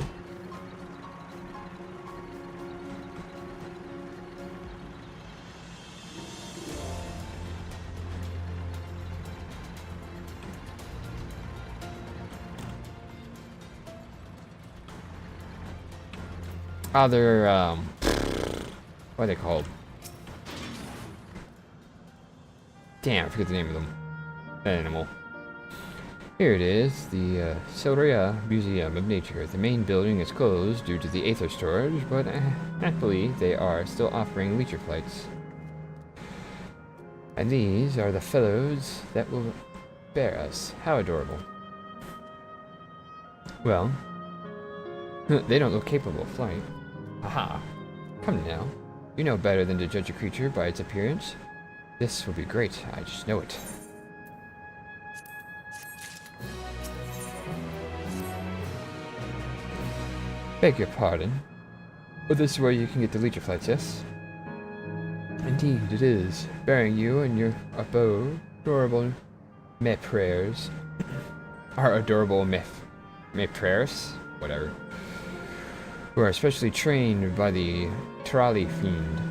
Other, what are they called? Damn, I forget the name of them. That animal. Here it is, the Silria Museum of Nature. The main building is closed due to the aether storage, but happily they are still offering leisure flights. And these are the fellows that will bear us. How adorable. Well, they don't look capable of flight. Aha. Come now. You know better than to judge a creature by its appearance. This will be great, I just know it. Beg your pardon. But this is where you can get the leisure flights, yes? Indeed, it is. Bearing you and your adorable prayers. Our adorable prayers? Whatever. Who are especially trained by the Trolley Fiend.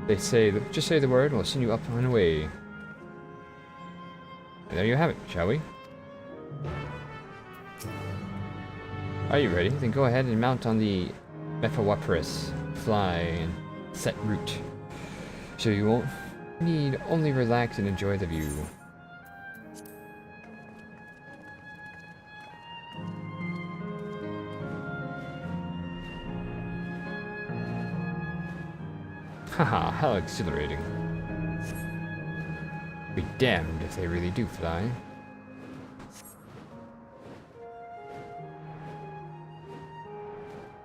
They say, just say the word and we'll send you up and away. And there you have it, shall we? Are you ready? Then go ahead and mount on the FFXIV. Fly and set route. So you won't need only relax and enjoy the view. Haha, how exhilarating. Be damned if they really do fly.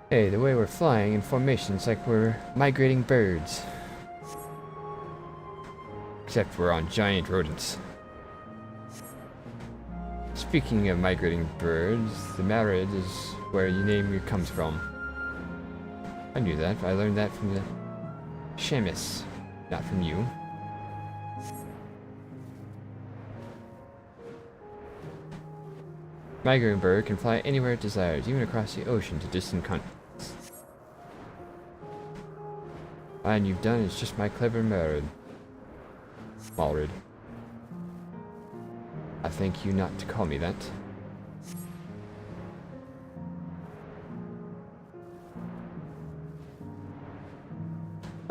Hey, the way we're flying in formation's like we're migrating birds. Except we're on giant rodents. Speaking of migrating birds, the Marid is where your name comes from. I knew that, I learned that from the Shamus, not from you. Migrating bird can fly anywhere it desires, even across the ocean to distant continents. And you've done is just my clever Marid. Malrid. I thank you not to call me that.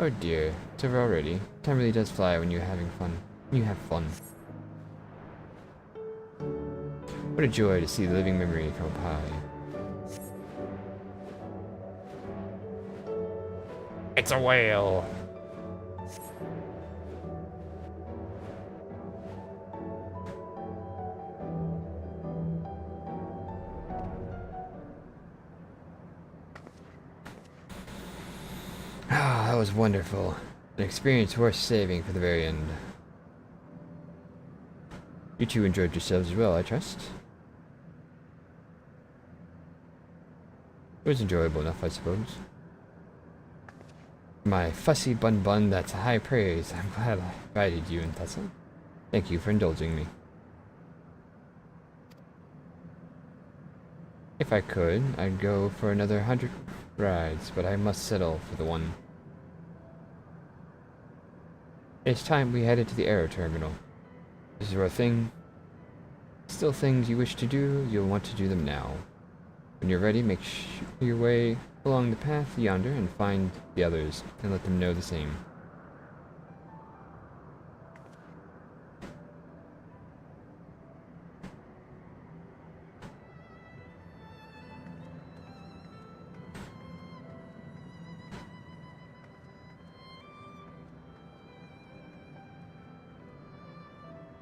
Oh dear, it's over already. Time really does fly when you're having fun. You have fun. What a joy to see the living memory from up high. It's a whale! Ah, that was wonderful. An experience worth saving for the very end. You two enjoyed yourselves as well, I trust? It was enjoyable enough, I suppose. My fussy bun, that's high praise. I'm glad I invited you and Tessa. Thank you for indulging me. If I could, I'd go for another 100 rides, but I must settle for the one. It's time we headed to the aero terminal. This is where still things you wish to do, you'll want to do them now. When you're ready, make your way along the path yonder and find the others, and let them know the same.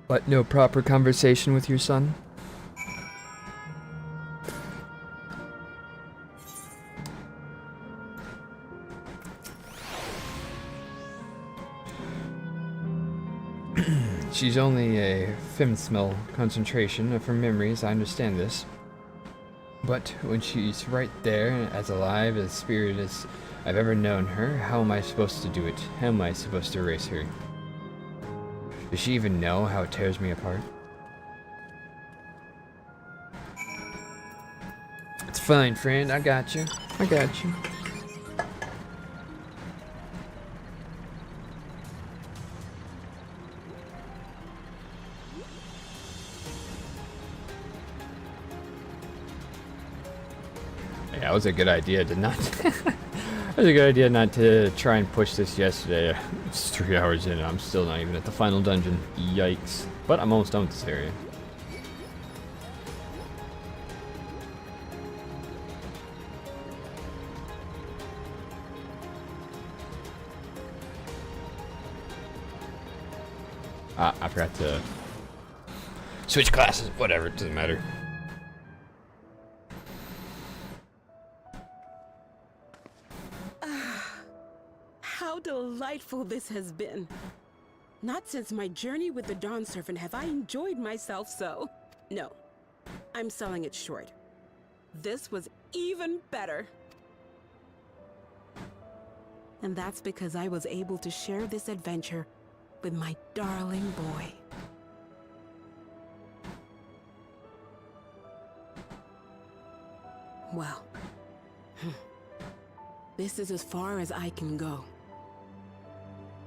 But no proper conversation with your son? She's only a femsmell concentration of her memories, I understand this. But when she's right there, as alive, as spirited as I've ever known her, how am I supposed to do it? How am I supposed to erase her? Does she even know how it tears me apart? It's fine, friend. I got you. I got you. Yeah, that was a good idea to not. That was a good idea not to try and push this yesterday. It's 3 hours in and I'm still not even at the final dungeon. Yikes. But I'm almost done with this area. Ah, I forgot to switch classes. Whatever, it doesn't matter. How delightful this has been. Not since my journey with the Dawn Servant have I enjoyed myself so. No, I'm selling it short. This was even better. And that's because I was able to share this adventure with my darling boy. Well, this is as far as I can go.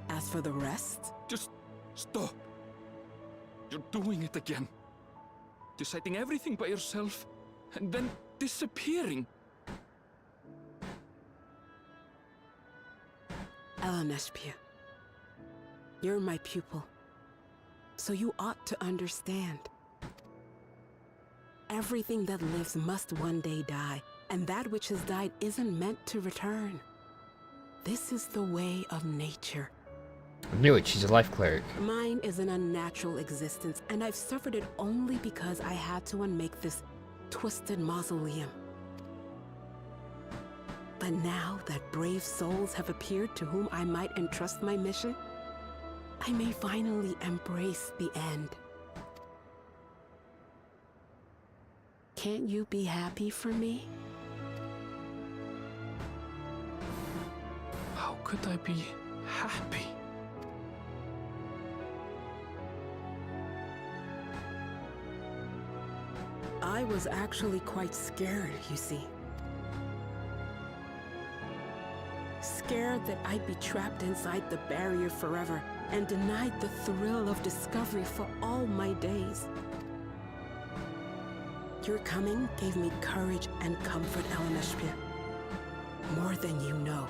As for the rest... Just stop. You're doing it again. Deciding everything by yourself, and then disappearing. Eleneshpia, you're my pupil, so you ought to understand. Everything that lives must one day die, and that which has died isn't meant to return. This is the way of nature. I knew it, she's a life cleric. Mine is an unnatural existence, and I've suffered it only because I had to unmake this twisted mausoleum. But now that brave souls have appeared to whom I might entrust my mission, I may finally embrace the end. Can't you be happy for me? How could I be happy? I was actually quite scared, you see. Scared that I'd be trapped inside the barrier forever and denied the thrill of discovery for all my days. Your coming gave me courage and comfort, Eleneshpia. More than you know.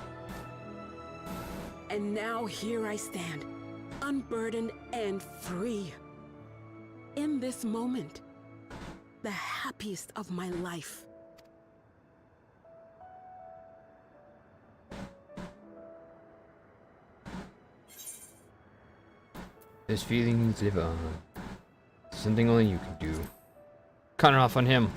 And now here I stand, unburdened and free. In this moment, the happiest of my life. Those feelings live on. Something only you can do. Cut it off on him.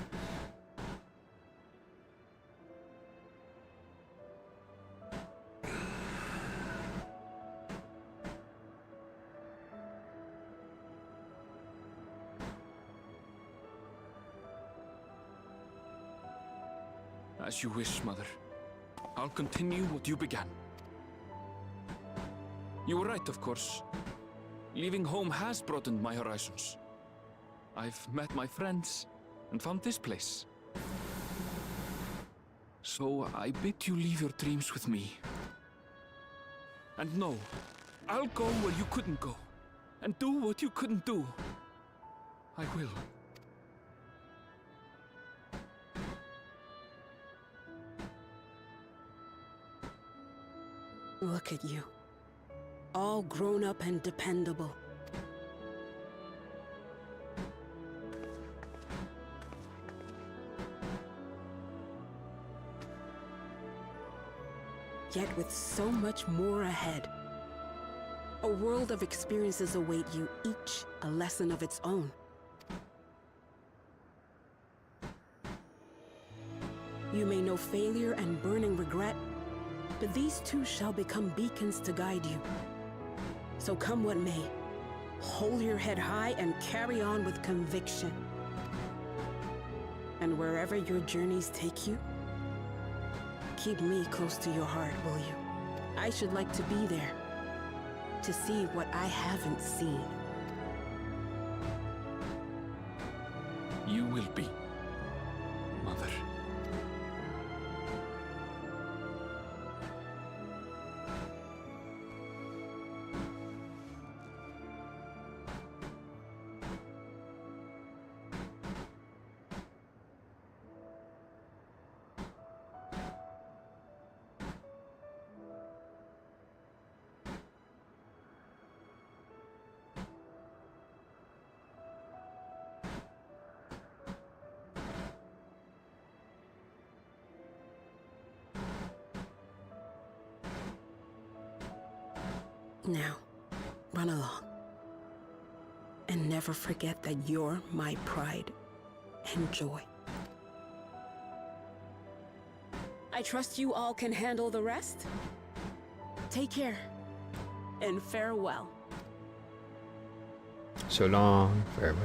As you wish, Mother. I'll continue what you began. You were right, of course. Leaving home has broadened my horizons. I've met my friends and found this place. So I bid you leave your dreams with me. And no, I'll go where you couldn't go, and do what you couldn't do. I will. Look at you. All grown up and dependable. Yet with so much more ahead. A world of experiences await you, each a lesson of its own. You may know failure and burning regret, but these too shall become beacons to guide you. So come what may, hold your head high and carry on with conviction. And wherever your journeys take you, keep me close to your heart, will you? I should like to be there, to see what I haven't seen. You will be, Mother. Now, run along. And never forget that you're my pride and joy. I trust you all can handle the rest. Take care, and farewell. So long, farewell.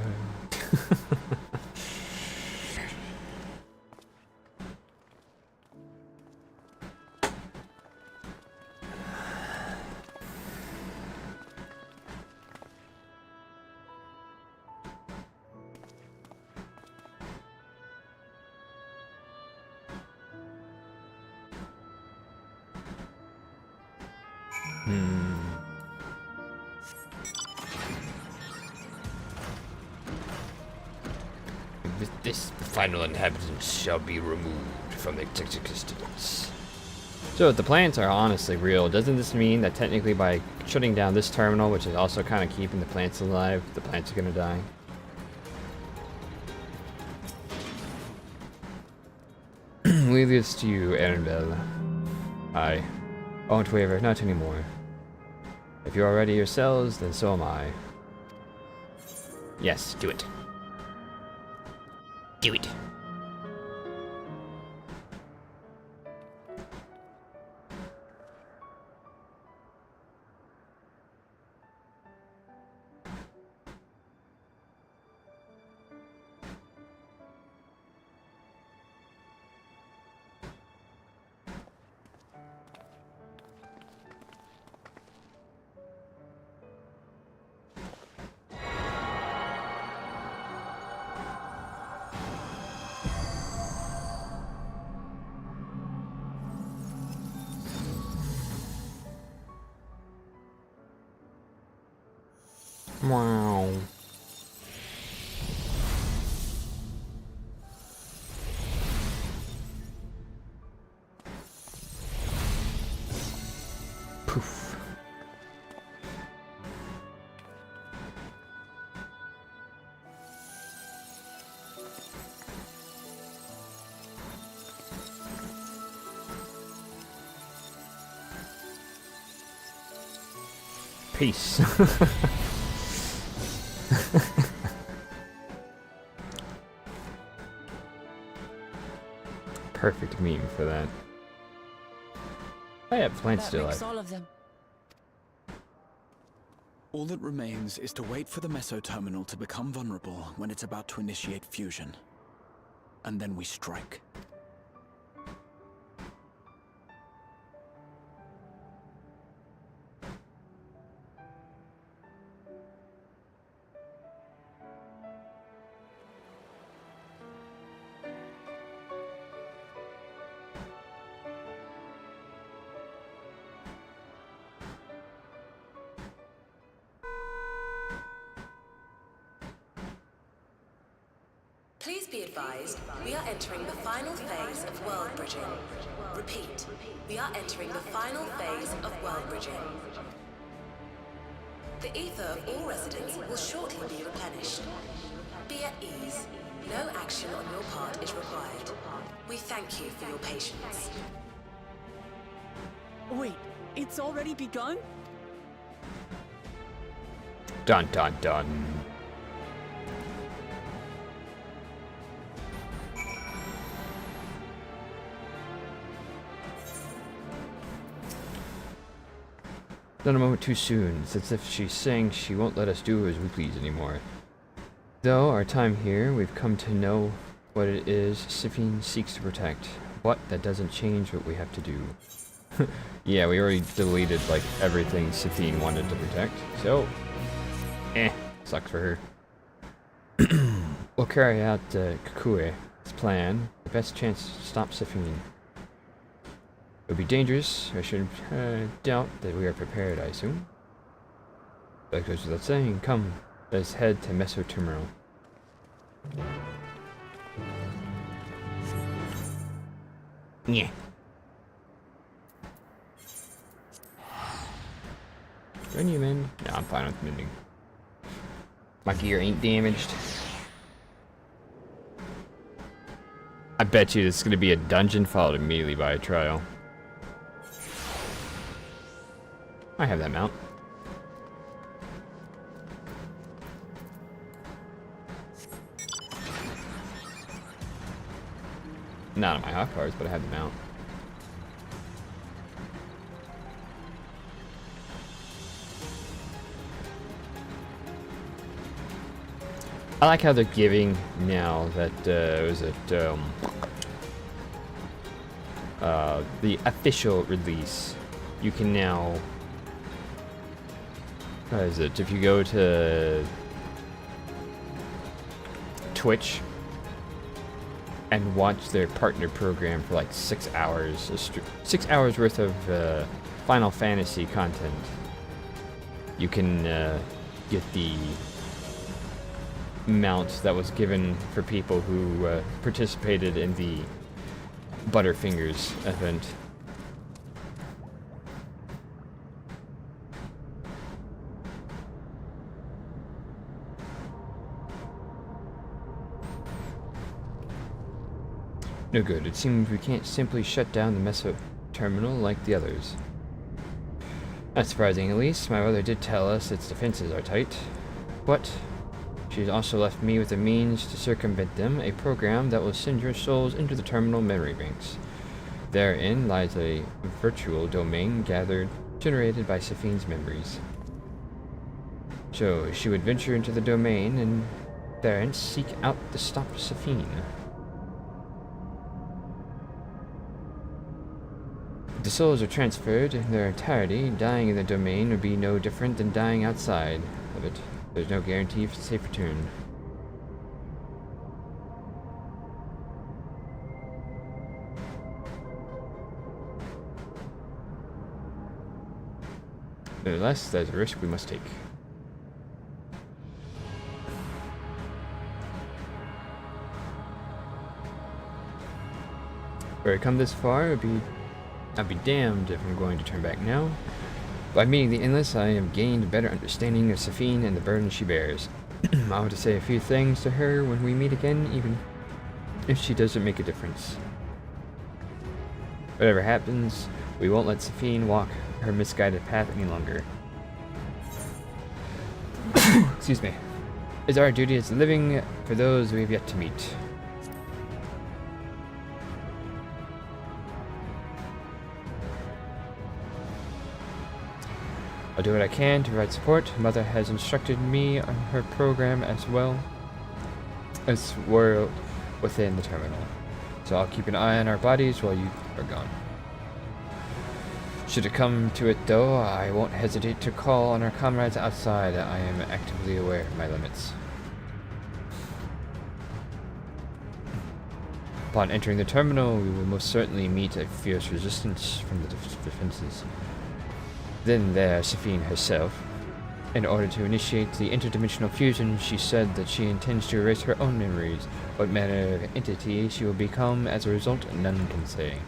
With this, the final inhabitants shall be removed from their existence. So if the plants are honestly real, doesn't this mean that technically by shutting down this terminal, which is also kind of keeping the plants alive, the plants are going to die? Leave this to you, Arendelle. I won't waver, not anymore. If you are ready yourselves, then so am I. Yes, do it. Do it. Wow. Poof. Peace. Perfect meme for that. Oh yeah, plants still alive. All of them. All that remains is to wait for the meso terminal to become vulnerable when it's about to initiate fusion. And then we strike. Please be advised, we are entering the final phase of world bridging. Repeat, we are entering the final phase of world bridging. The ether of all residents will shortly be replenished. Be at ease. No action on your part is required. We thank you for your patience. Wait, it's already begun? Dun dun dun. Not a moment too soon. It's as if she's saying she won't let us do as we please anymore. Though our time here, we've come to know what it is Sifine seeks to protect. But that doesn't change what we have to do. Yeah, we already deleted like everything Sifine wanted to protect, so sucks for her. We'll carry out Kukue's plan. The best chance to stop Sifine. It would be dangerous. I should doubt that we are prepared, I assume. That goes without saying. Come, let's head to MSQ Terminal. Yeah. Join you, man. No, I'm fine with mending. My gear ain't damaged. I bet you this is gonna be a dungeon followed immediately by a trial. I have that mount. Not on my hot cards, but I have the mount. I like how they're giving now that the official release. You can now, what is it? If you go to Twitch and watch their partner program for like 6 hours, 6 hours worth of Final Fantasy content, you can get the mount that was given for people who participated in the Butterfingers event. No good. It seems we can't simply shut down the MSQ terminal like the others. Not surprising, at least. My mother did tell us its defenses are tight. But she's also left me with a means to circumvent them, a program that will send your souls into the terminal memory banks. Therein lies a virtual domain generated by Sifine's memories. So she would venture into the domain and therein seek out to stop Sifine. If the souls are transferred in their entirety, dying in the domain would be no different than dying outside of it. There's no guarantee for safe return. Nevertheless, there's a risk we must take. Where I come this far, I'd be damned if I'm going to turn back now. By meeting the Endless, I have gained a better understanding of Sifine and the burden she bears. I want to say a few things to her when we meet again, even if she doesn't make a difference. Whatever happens, we won't let Sifine walk her misguided path any longer. Excuse me. It's our duty as living for those we have yet to meet. I'll do what I can to provide support. Mother has instructed me on her program as well as we're within the terminal. So I'll keep an eye on our bodies while you are gone. Should it come to it though, I won't hesitate to call on our comrades outside. I am actively aware of my limits. Upon entering the terminal, we will most certainly meet a fierce resistance from the defenses. Then there's Sifine herself. In order to initiate the interdimensional fusion, she said that she intends to erase her own memories. What manner of entity she will become as a result, none can say.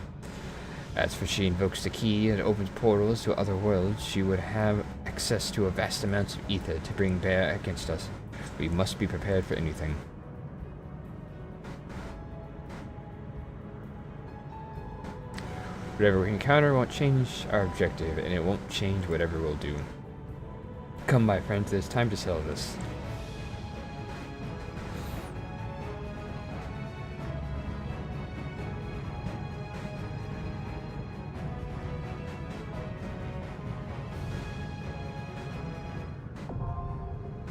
As for she invokes the key and opens portals to other worlds, she would have access to a vast amounts of ether to bring bear against us. We must be prepared for anything. Whatever we encounter won't change our objective, and it won't change whatever we'll do. Come by, friends. It's time to sell this.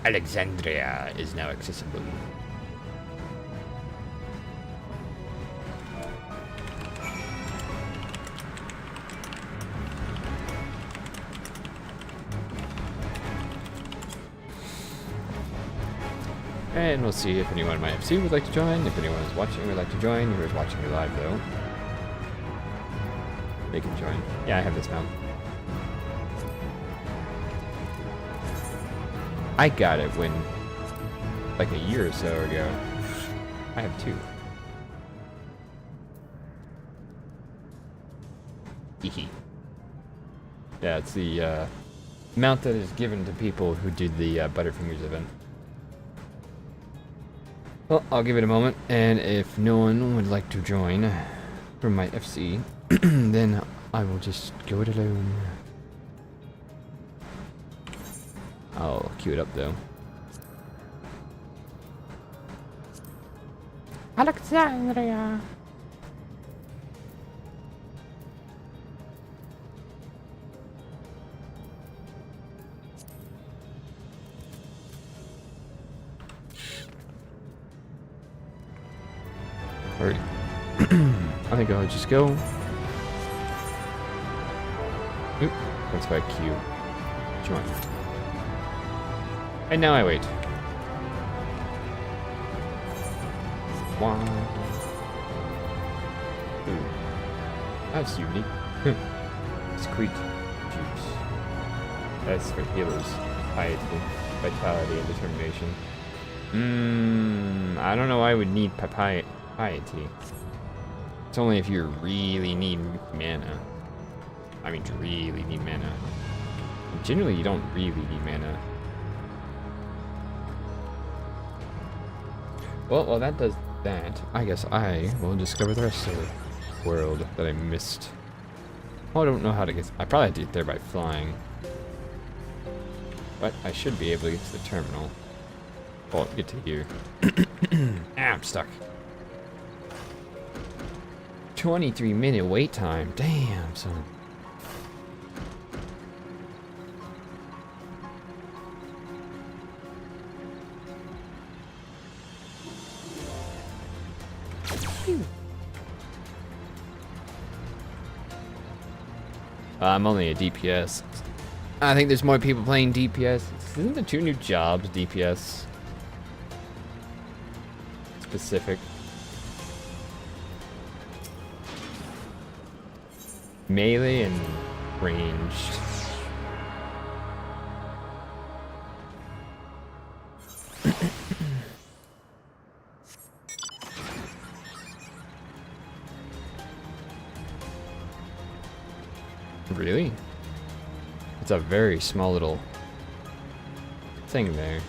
Alexandria is now accessible. And we'll see if anyone in my FC would like to join. If anyone is watching would like to join, who is watching me live though, they can join. Yeah, I have this mount. I got it when, like a year or so ago. I have 2. Ehe. Yeah, it's the mount that is given to people who did the Butterfingers event. Well, I'll give it a moment, and if no one would like to join from my FC, then I will just go it alone. I'll queue it up though. Alexandria. Alright. I think I'll just go. Oop, that's by Q. Join. And now I wait. Wow. Ooh. That's unique. Squeak juice. That's for healers. Piety, vitality, and determination. I don't know why I would need piety. It's only if you really need mana. I mean, really need mana. Generally, you don't really need mana. Well, while that does that, I guess I will discover the rest of the world that I missed. Oh, I don't know how to get... I probably had to get there by flying. But I should be able to get to the terminal. Well, get to here. I'm stuck. 23-minute wait time. Damn, son. I'm only a DPS. I think there's more people playing DPS. Isn't the 2 new jobs DPS specific? Melee and ranged. Really? It's a very small little thing there.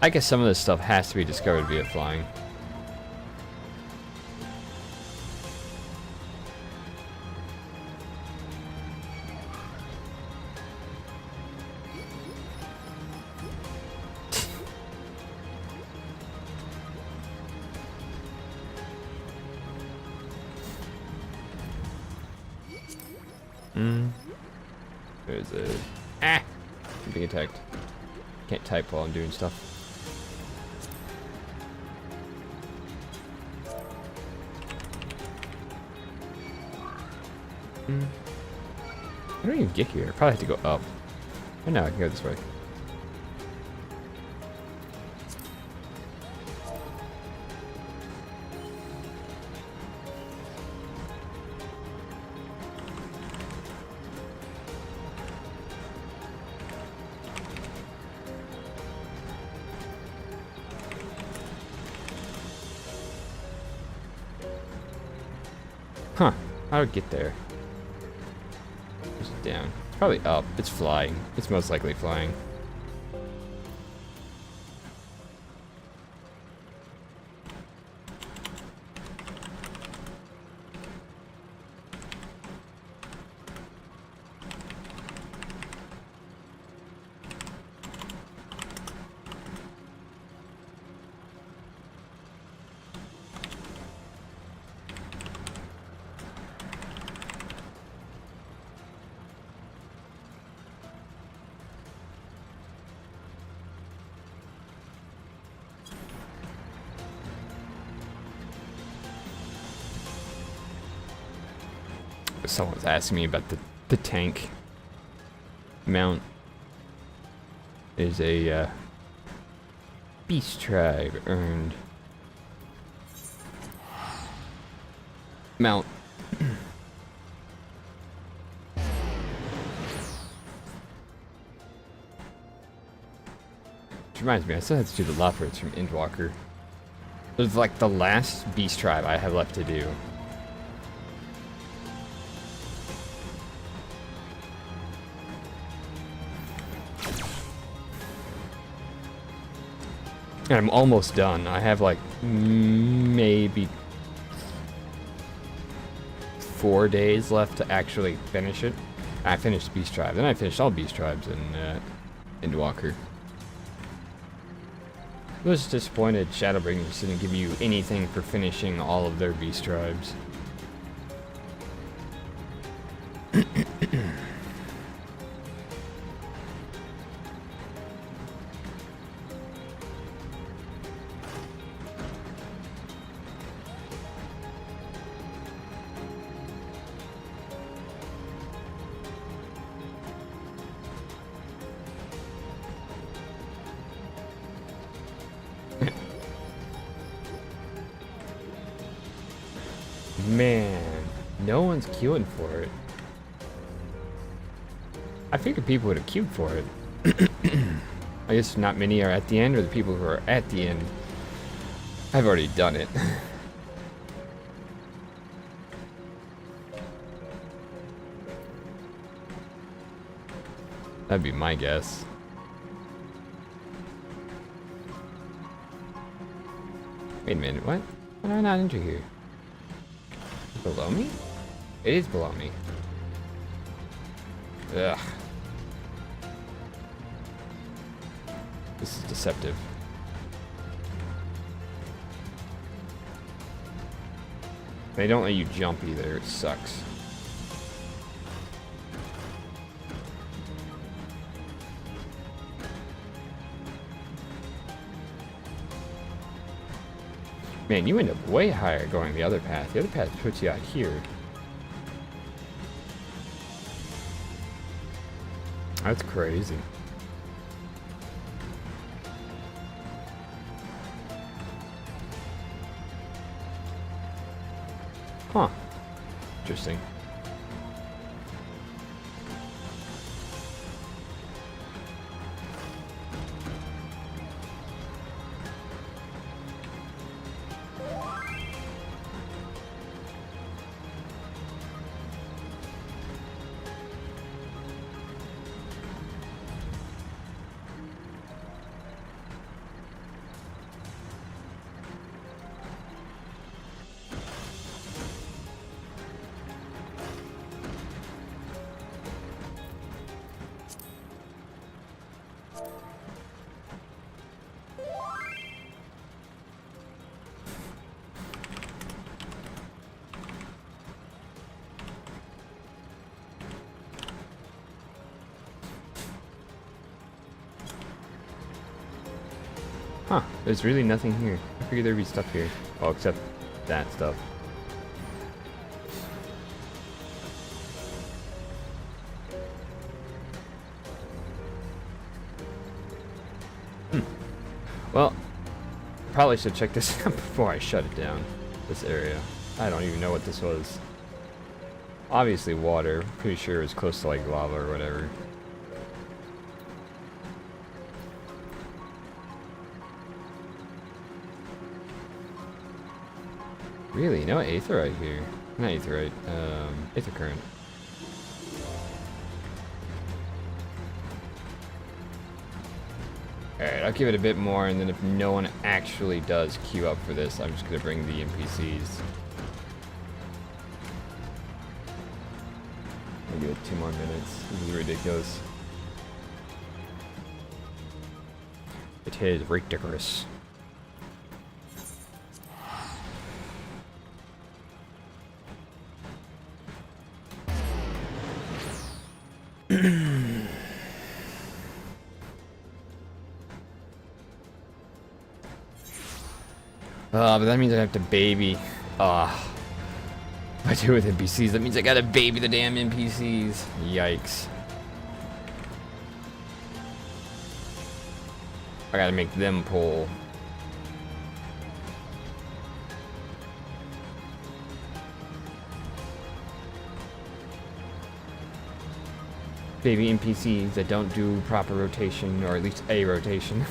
I guess some of this stuff has to be discovered via flying. There's a... Ah! I'm being attacked. Can't type while I'm doing stuff. I don't even get here. I probably have to go up. Oh no, I can go this way. Huh. How do I get there? Is it down? It's probably up. It's flying. It's most likely flying. Someone's asking me about the tank mount. Is a Beast Tribe earned mount. Which reminds me, I still have to do the Loffrits from Endwalker. It's like the last Beast Tribe I have left to do. And I'm almost done. I have like maybe 4 days left to actually finish it. I finished Beast Tribe, then I finished all Beast Tribes in Endwalker. I was disappointed Shadowbringers didn't give you anything for finishing all of their Beast Tribes. Man, no one's queuing for it. I figured people would have queued for it. I guess not many are at the end, or the people who are at the end have already done it. That'd be my guess. Wait a minute, what? Why did I not enter here? Below me? It is below me. Ugh. This is deceptive. They don't let you jump either. It sucks. Man, you end up way higher going the other path. The other path puts you out here. That's crazy. Huh. Interesting. Huh, there's really nothing here. I figured there'd be stuff here. Well, except that stuff. Well, probably should check this out before I shut it down. This area. I don't even know what this was. Obviously water. Pretty sure it's close to like lava or whatever. Really? No aetherite here. Not aetherite. Aether current. Alright, I'll give it a bit more, and then if no one actually does queue up for this, I'm just gonna bring the NPCs. I'll give it 2 more minutes. This is ridiculous. It is ridiculous. But that means I have to baby. If I do with NPCs, that means I gotta baby the damn NPCs. Yikes. I gotta make them pull. Baby NPCs that don't do proper rotation, or at least a rotation.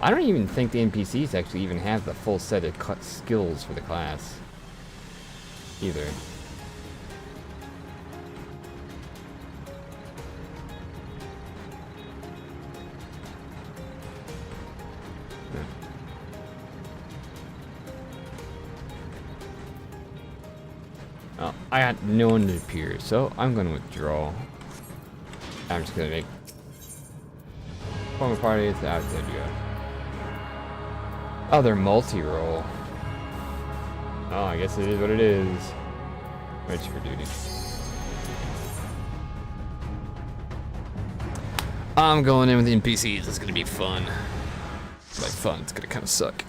I don't even think the NPCs actually even have the full set of skills for the class. Either. Oh, I got no one to appear, so I'm gonna withdraw. I'm just gonna make form a party. It's out there you go. Oh, they're multi-role. Oh, I guess it is what it is. Ready for duty. I'm going in with the NPCs. It's gonna be fun. By fun, it's gonna kind of suck.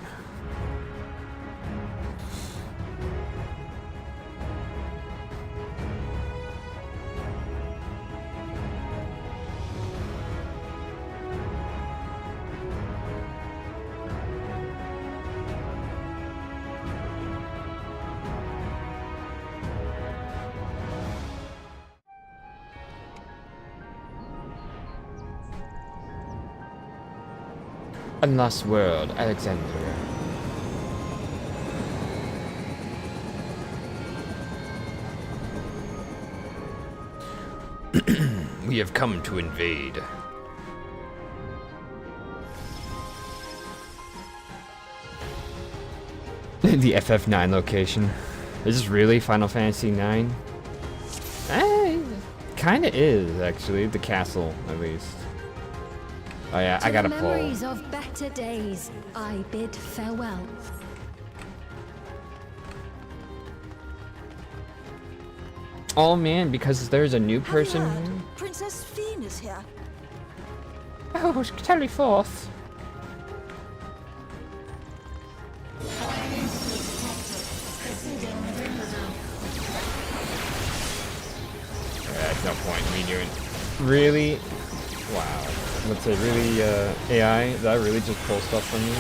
Unlost World, Alexandria. We have come to invade. The FF9 location. Is this really Final Fantasy 9? Kinda is, actually. The castle, at least. Oh yeah, I gotta pull. Memories of better days, I bid farewell. Oh man, because there's a new person. Princess Fiend is here. Oh, tell me forth. There's no point in me doing. Really? Wow. Let's say, really, AI, did I really just pull stuff from you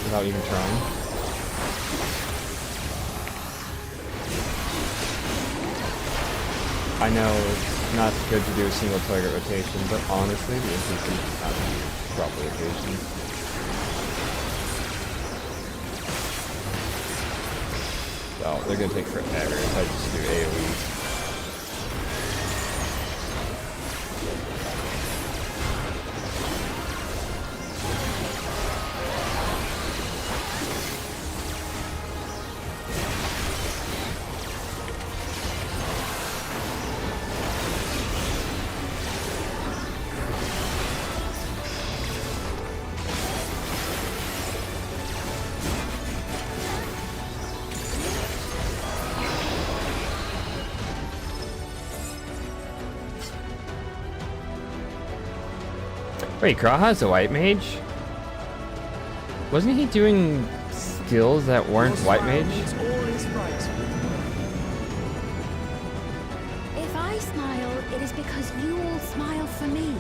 without even trying? I know it's not good to do a single target rotation, but honestly, the NPC does not do proper rotation. Oh, they're gonna take forever if I just do AoE. Wait, Graha's a white mage? Wasn't he doing skills that weren't white mage? If I smile, it is because you all smile for me.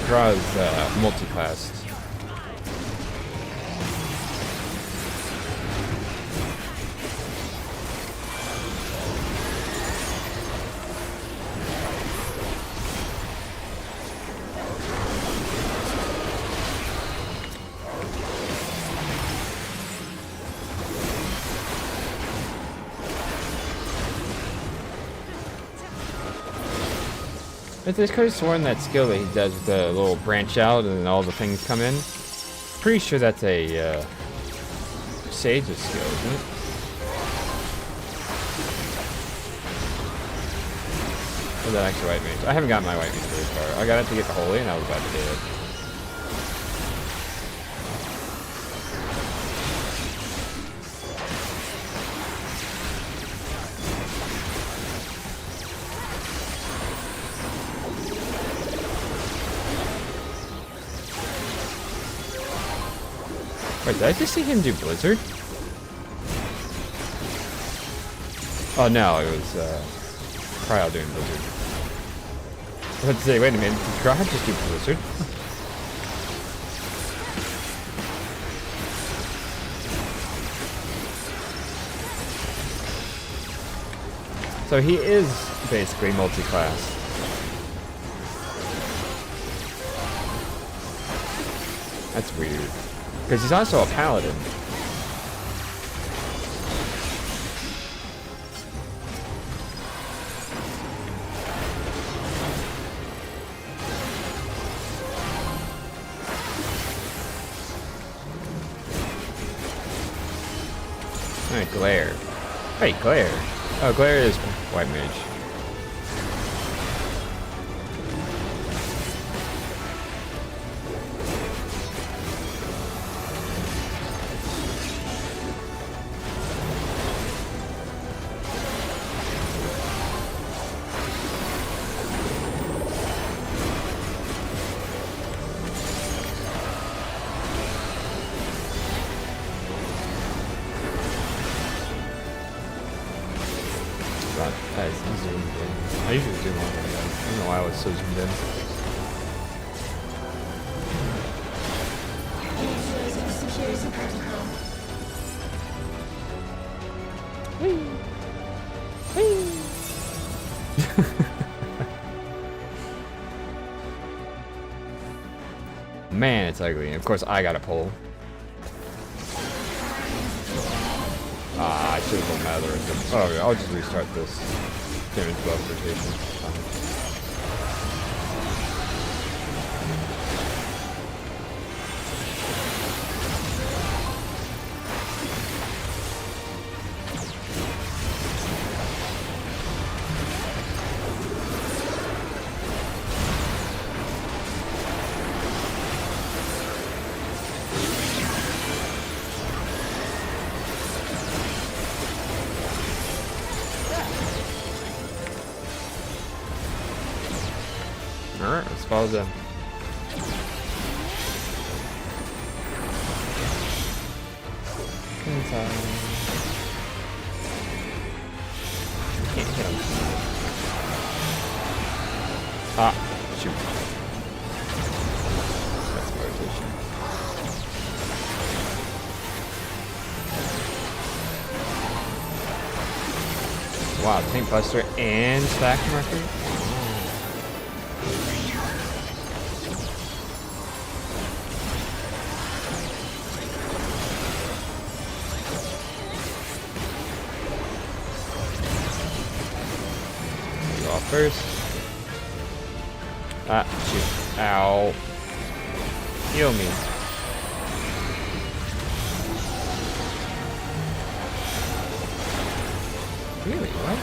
Graha's multi-classed. I could have sworn that skill that he does with the little branch out and then all the things come in. Pretty sure that's a Sage's skill, isn't it? Or that actually white mage? I haven't gotten my white mage very far. I got it to get the holy, and I was about to do it. Wait, did I just see him do Blizzard? Oh no, it was Cryo doing Blizzard. I was about to say, wait a minute, did Cryo just do Blizzard? So he is basically multi-class. That's weird. Because he's also a paladin. Alright, Glare. Wait, Glare. Oh, Glare is white mage. I usually zoom on them, guys. I don't know why I was so zoomed in. Man, it's ugly. And of course, I got a pull. Ah, I should have done my other rhythm. Oh, I'll just restart this. Damage buff rotation. Alright, let's follow them. Can't hit him. Ah, shoot. That's my rotation. Wow, Tank Buster and Stack Marker? First. Ah, shoot. Ow. Heal me. Really? What?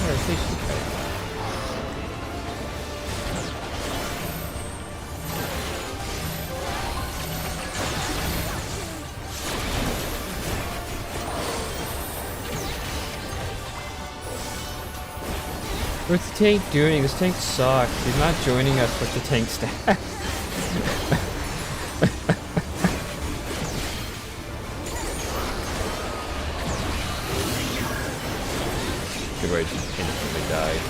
Rotation type. What's the tank doing? This tank sucks. He's not joining us with the tank staff. Good way to instantly died.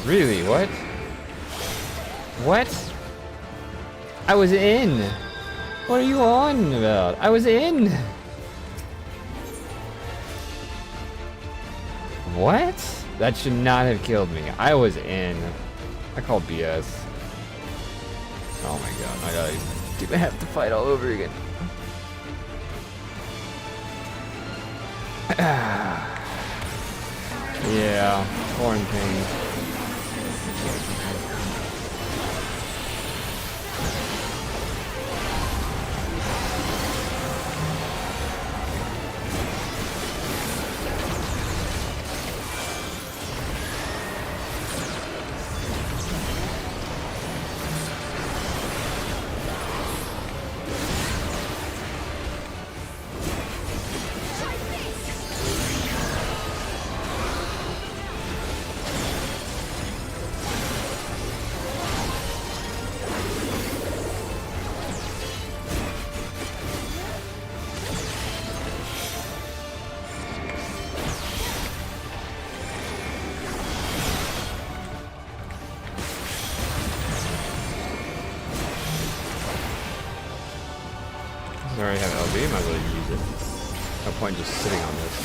Really? What? What? I was in. What are you on about? I was in. What? That should not have killed me. I was in. I call BS. Oh my god. I have to fight all over again. Yeah. Quarantine. So you might as well use it. No point just sitting on this.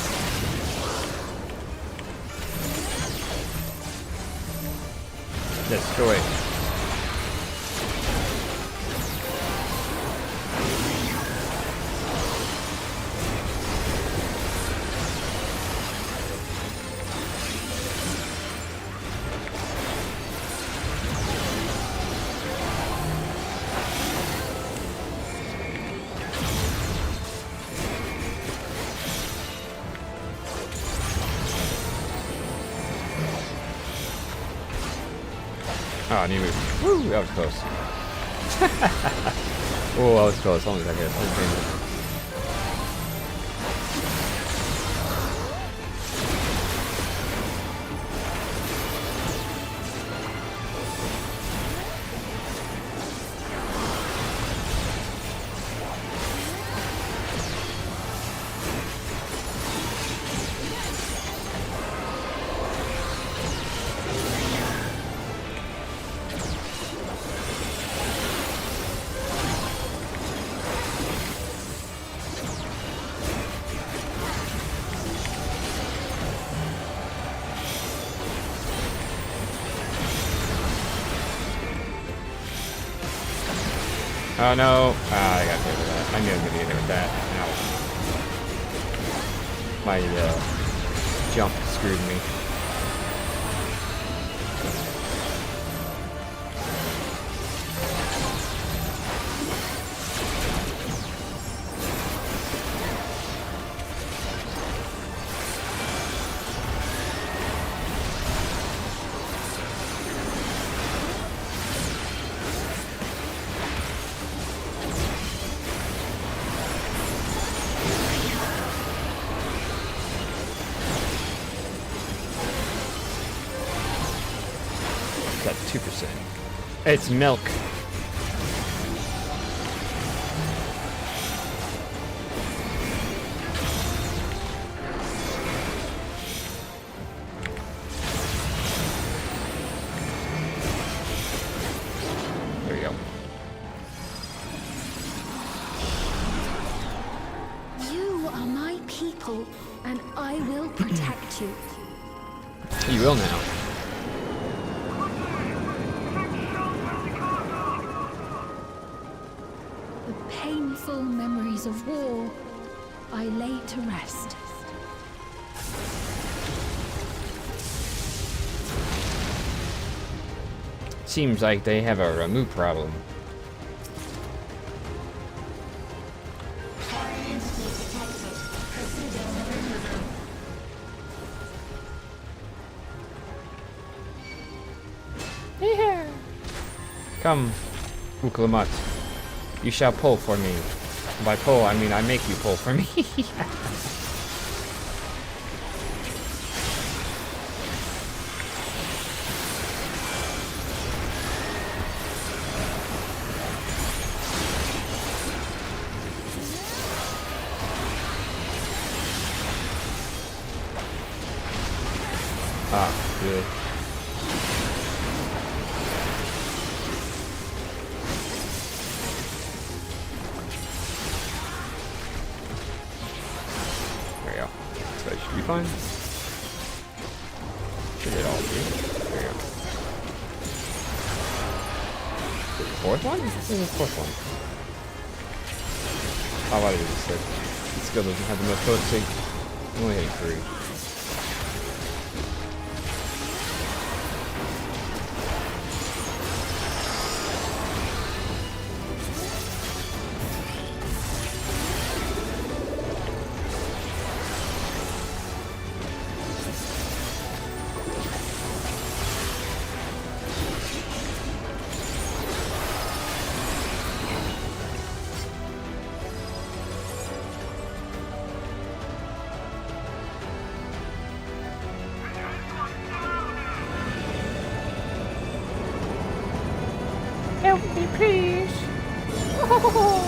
Destroy. Oh, I need to move. Woo, that was close. Oh, that was close. Almost got hit. Oh no! I got hit with that. I knew I was gonna get hit with that. Ow. My jump screwed me. Got 2%. It's milk. There we go. You are my people, and I will protect you. You will now. The painful memories of war I lay to rest. Seems like they have a Ramu problem. Yeah. Come, Uklamat. You shall pull for me. By pull, I mean I make you pull for me. Ah, good. There we go. So it should be fine. Should hit all three. There we go. The fourth one? This is the fourth one. How about it is this? It still doesn't have the most potency. I'm only hitting 3. Help me, please. Oh.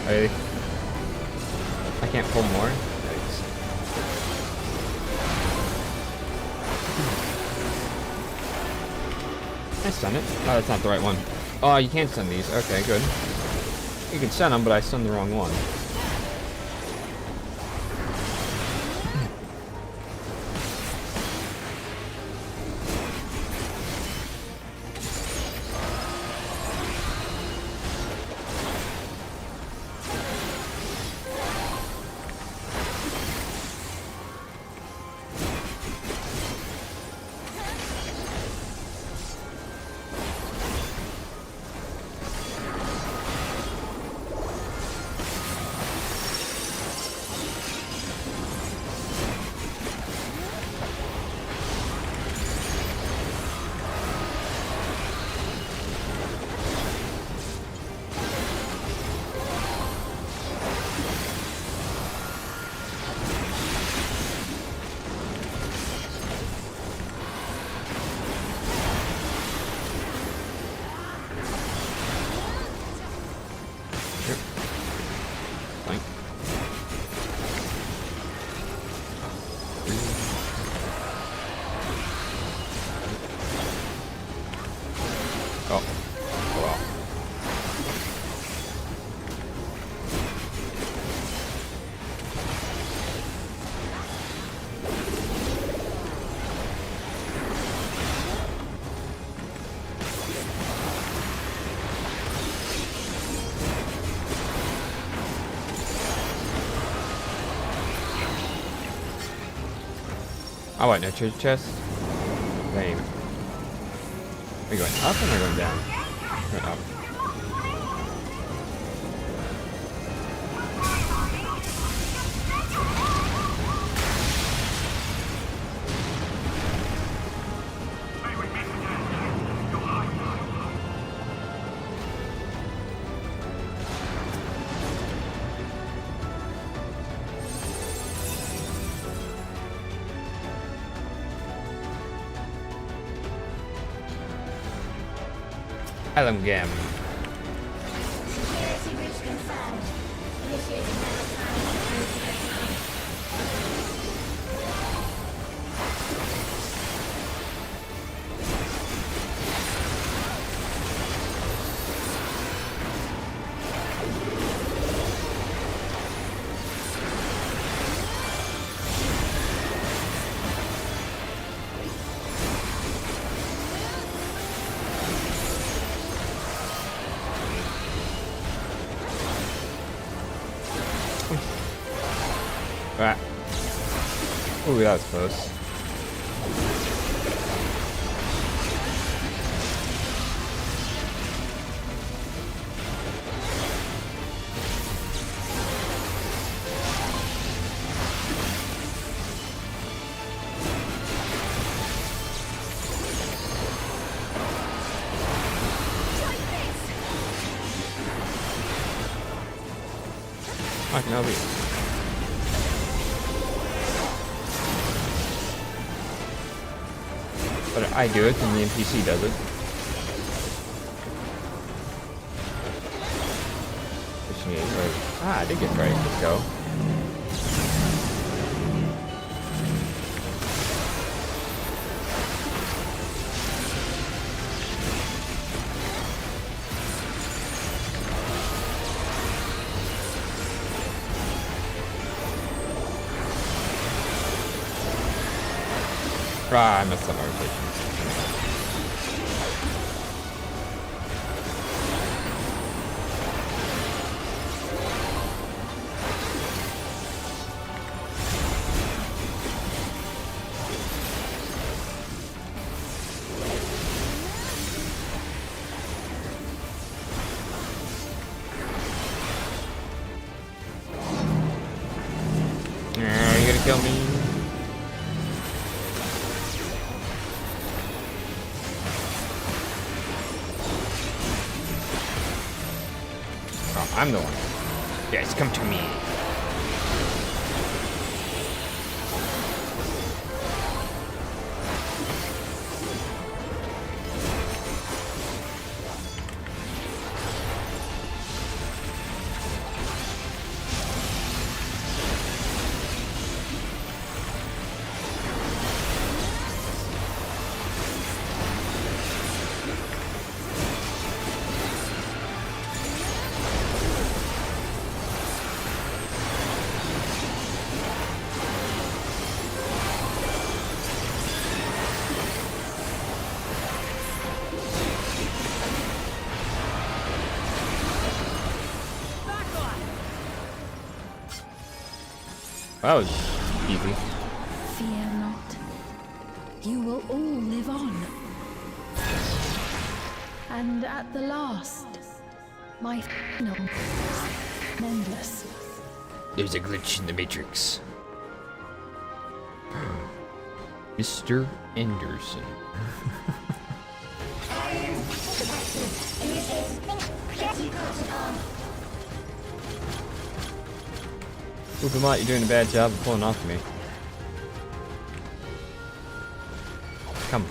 Really? I can't pull more? Yikes. That's stun it? Oh, that's not the right one. Oh, you can't stun these. Okay, good. You can stun them, but I stunned the wrong one. Oh wait, no treasure chest. Lame. Are we going up or am I going down? Going up. Gam. Right. Ooh, that was close. I can help you. But I do it, and the NPC does it. I did get right. Let's go. I messed up my rotation. Are you gonna kill me? I'm the one. Yes, come to me. That was easy. Fear not. You will all live on. And at the last, my final endless. There's a glitch in the Matrix. Mr. Anderson. Ubermont, you're doing a bad job of pulling off me. Come.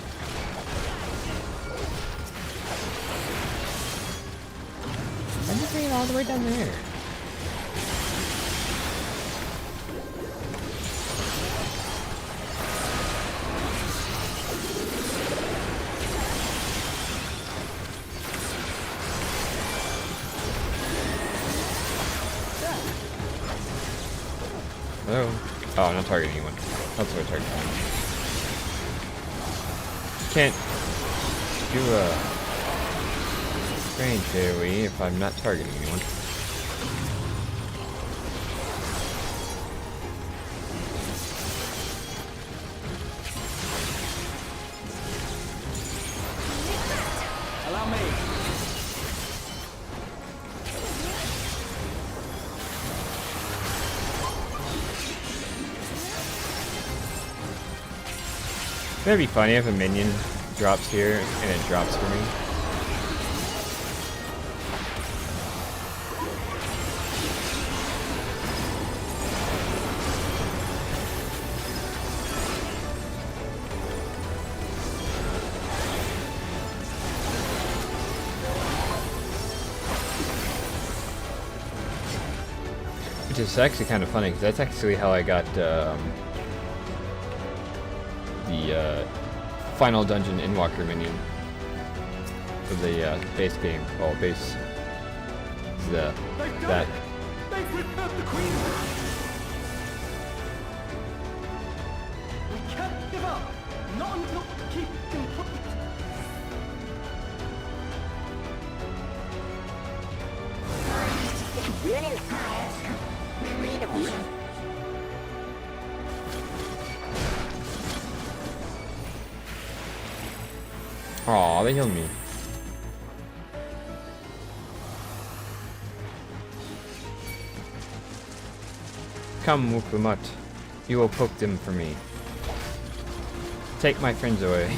Why did you bring it all the way down there? Hello? Oh, I'm not targeting anyone. That's what I target. Can't do a range AoE if I'm not targeting anyone. Allow me. That'd be funny if a minion drops here and it drops for me. Which is actually kind of funny because that's actually how I got the final dungeon Inwalker minion for the base game. Well, base that. They've prepared the queen. We can't give up. Not until keep complete. Aw, they healed me. Come, Wukumut. You will poke them for me. Take my friends away.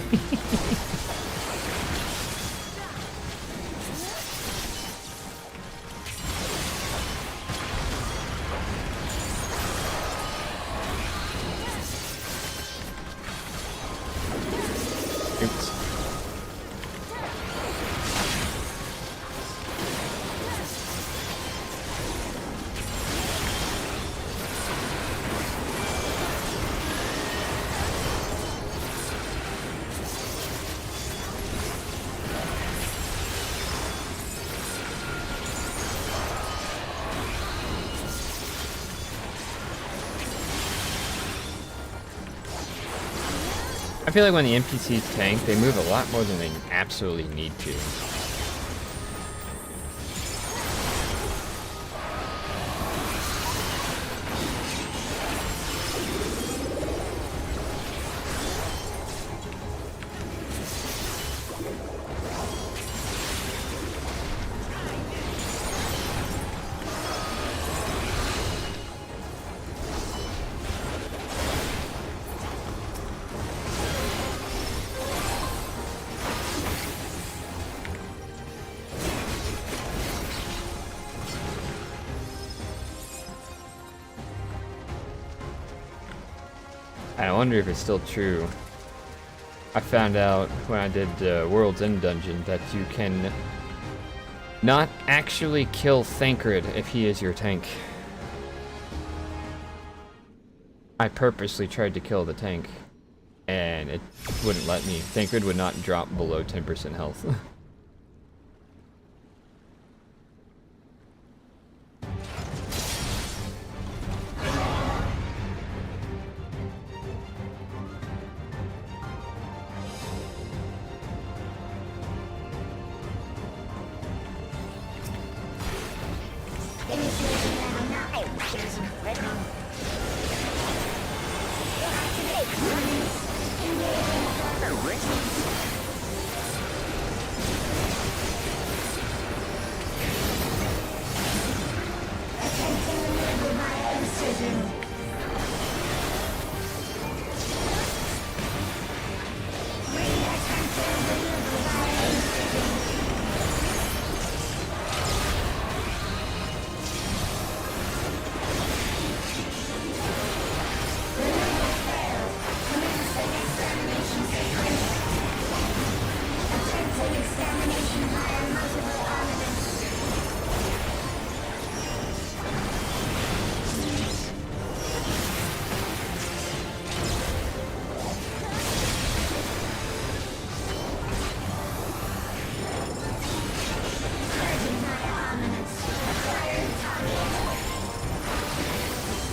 Oops. I feel like when the NPCs tank, they move a lot more than they absolutely need to. I wonder if it's still true. I found out when I did World's End Dungeon that you can not actually kill Thancred if he is your tank. I purposely tried to kill the tank, and it wouldn't let me. Thancred would not drop below 10% health.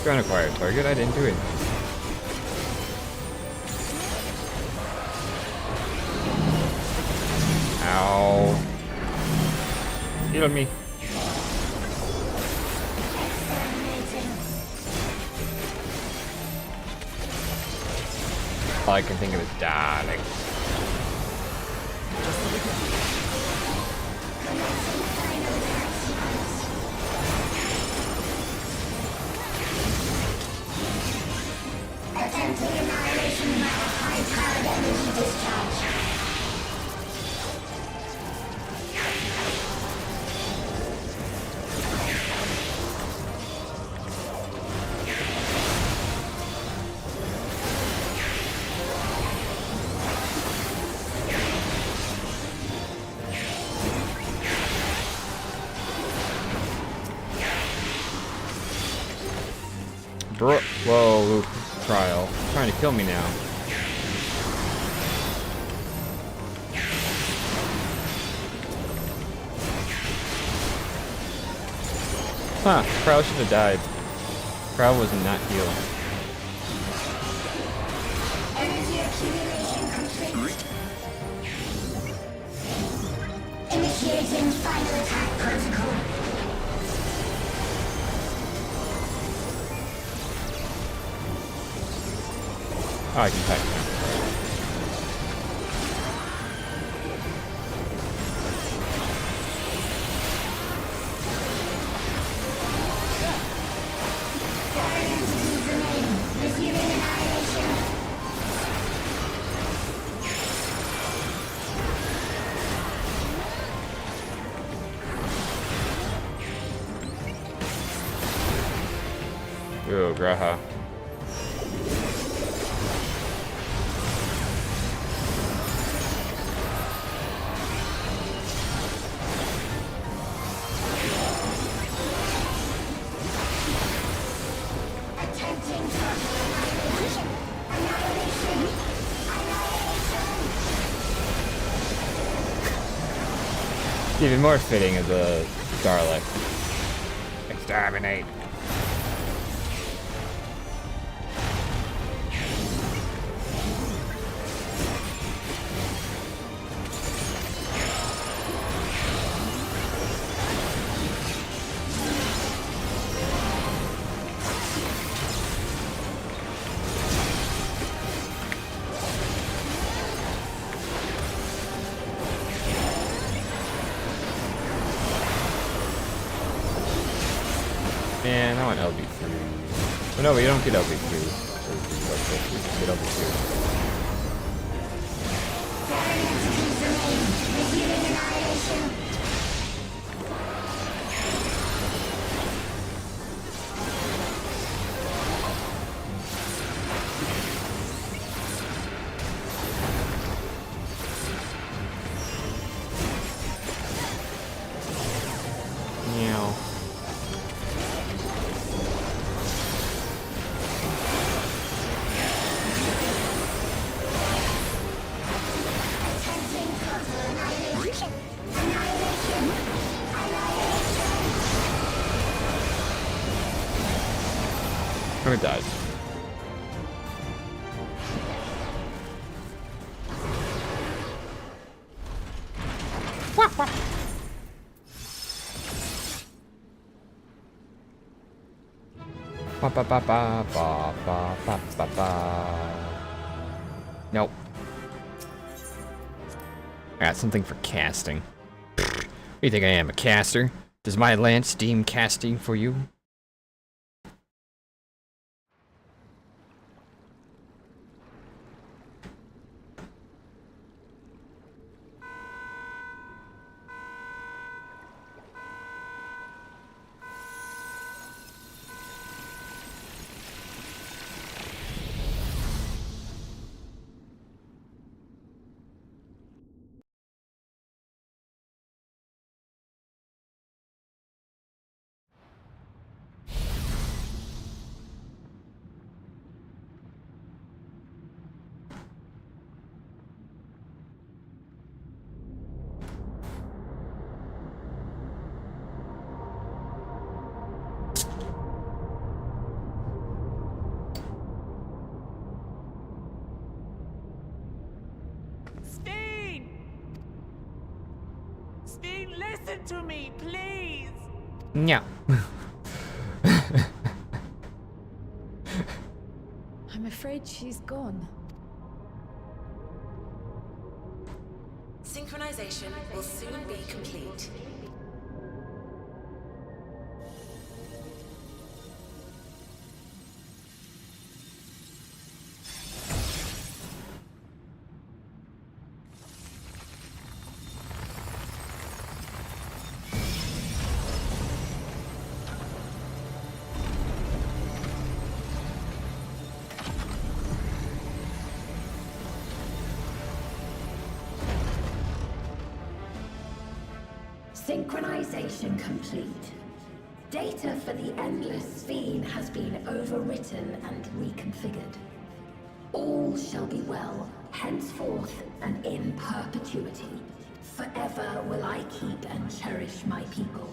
Ground acquired target. I didn't do it. Ow. Heal me. All I can think of is darling. Attempting annihilation by a high-powered energy discharge. Whoa, Luke. Trial. Trying to kill me now. Huh, Prowl should have died. Prowl was not healed. Energy accumulation complete. Initiating final attack protocol. Oh, I can type now. Ooh, Graha. Even more fitting as a Dalek. Exterminate. Man, I want LB3. Oh no, but you don't get LB3. You get LB2. Meow. Or it dies. Ba ba ba ba ba ba ba ba ba. Nope. I got something for casting. What do you think I am, a caster? Does my lance deem casting for you? Sveen, listen to me, please! No. I'm afraid she's gone. Synchronization will soon be complete. Synchronization complete. Data for the Endless Fiend has been overwritten and reconfigured. All shall be well, henceforth and in perpetuity. Forever will I keep and cherish my people.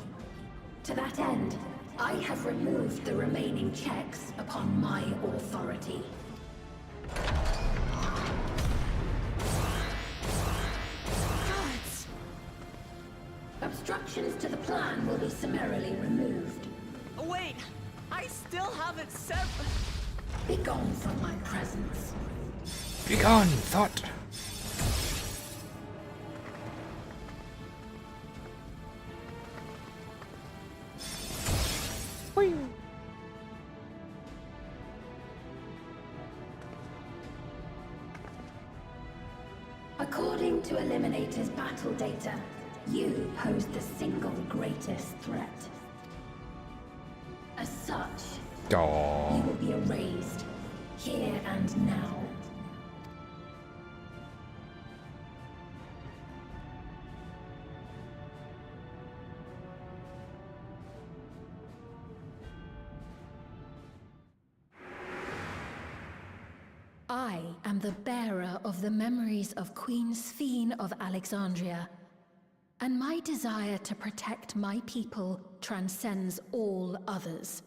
To that end, I have removed the remaining checks upon my authority. Obstructions to the plan will be summarily removed. Wait! I still haven't said... Be gone from my presence. Be gone, thought. According to Eliminator's battle data, you pose the single greatest threat. As such, you will be erased, here and now. I am the bearer of the memories of Queen Sveen of Alexandria, and my desire to protect my people transcends all others.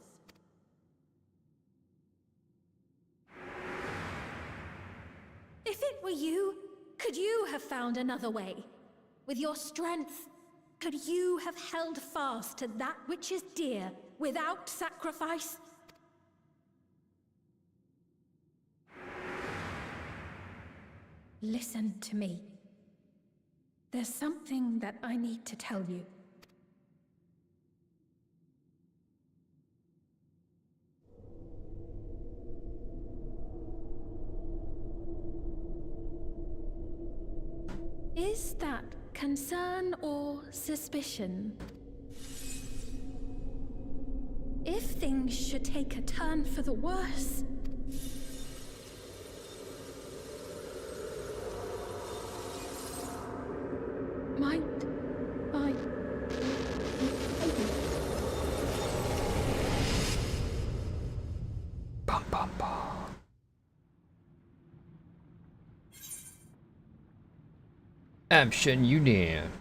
If it were you, could you have found another way? With your strength, could you have held fast to that which is dear without sacrifice? Listen to me. There's something that I need to tell you. Is that concern or suspicion? If things should take a turn for the worse, might I... Bum bum bum. I'm shutting you down.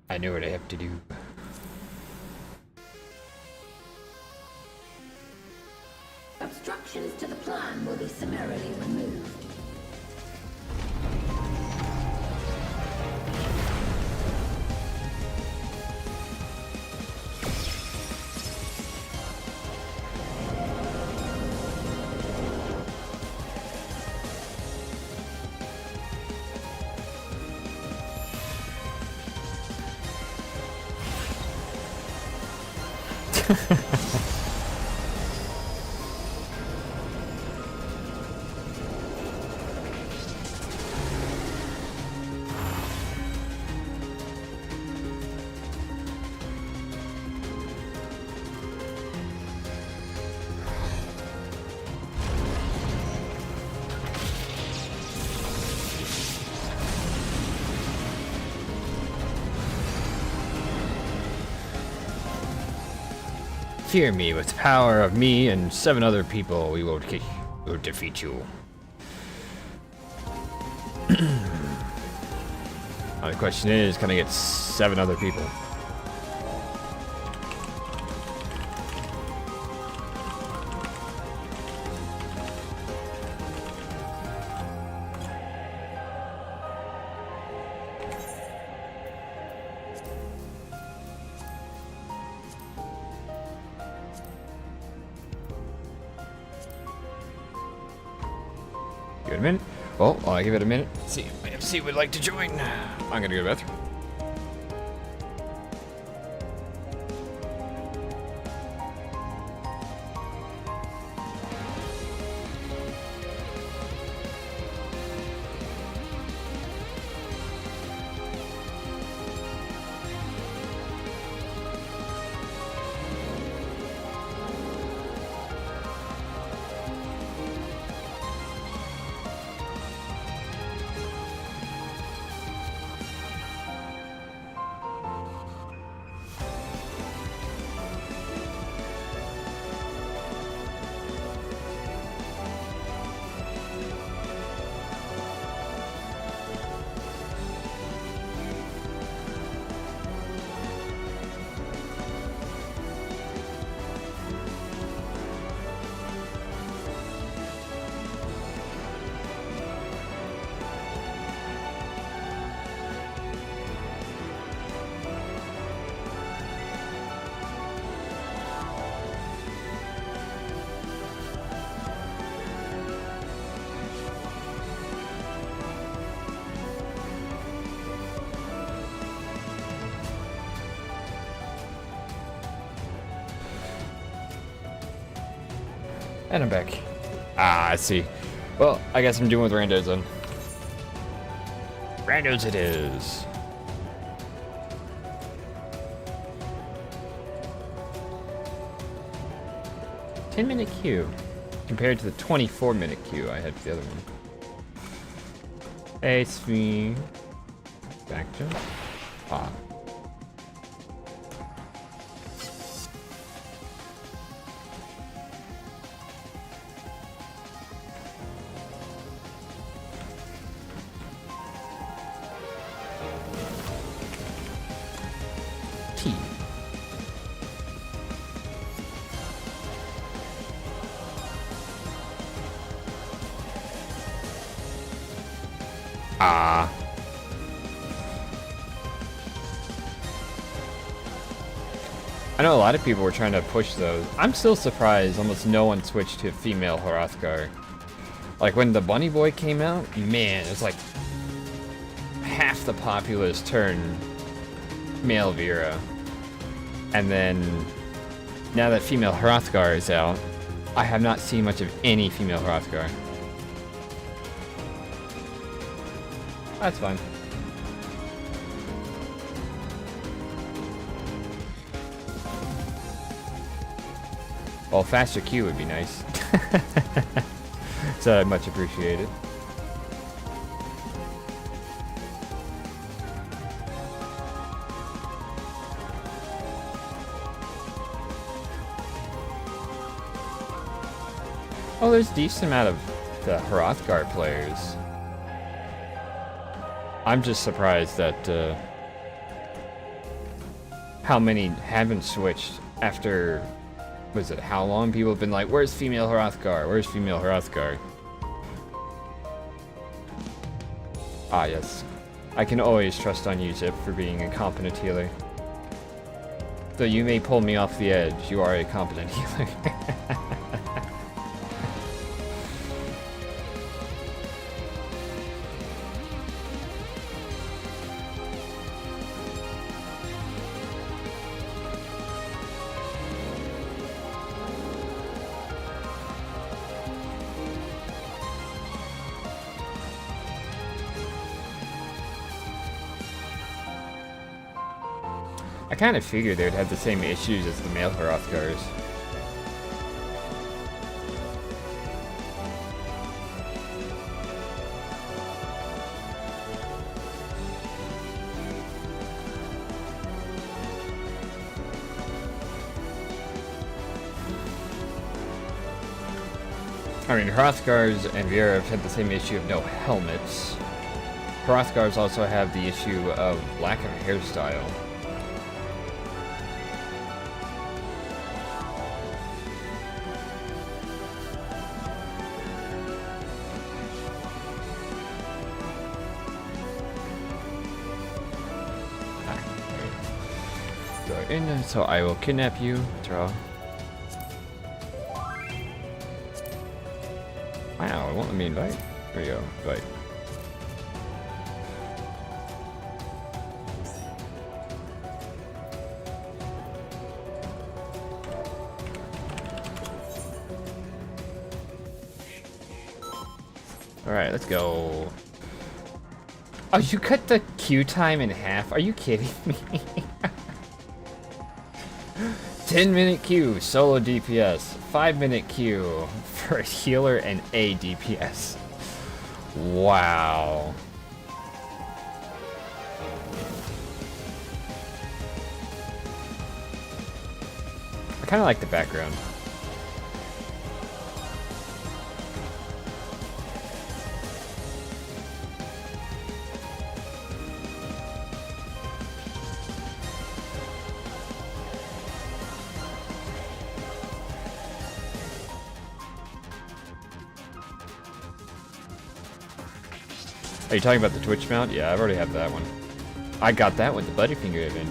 I know what I have to do. Obstructions to the plan will be summarily removed. Fear me, with the power of me and 7 other people, we will defeat you. Now the question is, can I get 7 other people? minute. Well, I'll give it a minute. See if MC would like to join. I'm gonna go to the bathroom. And I'm back. Ah, I see. Well, I guess I'm doing with randos then. Randos it is. $10-minute queue compared to the 24-minute queue I had for the other one. Hey, Swing. Back jump. Ah. T. Ah. I know a lot of people were trying to push those. I'm still surprised almost no one switched to a female Hrothgar. Like when the Bunny Boy came out, man, it's like half the populace turned male Vera. And then now that female Hrothgar is out, I have not seen much of any female Hrothgar. That's fine. Well, faster queue would be nice. So I'd much appreciate it. Oh, there's a decent amount of the Hrothgar players. I'm just surprised that how many haven't switched after, was it how long people have been like, where's female Hrothgar? Where's female Hrothgar? Ah, yes. I can always trust on you, Zip, for being a competent healer. Though you may pull me off the edge, you are a competent healer. I kind of figured they would have the same issues as the male Hrothgars. I mean, Hrothgars and Vera have had the same issue of no helmets. Hrothgars also have the issue of lack of hairstyle. So I will kidnap you, draw. Wow, it won't let me invite. There you go. Right. Alright, let's go. Oh, you cut the queue time in half? Are you kidding me? 10-minute queue, solo DPS. 5-minute queue for a healer and a DPS. Wow. I kind of like the background. Are you talking about the Twitch mount? Yeah, I've already have that one. I got that with the Butterfinger event.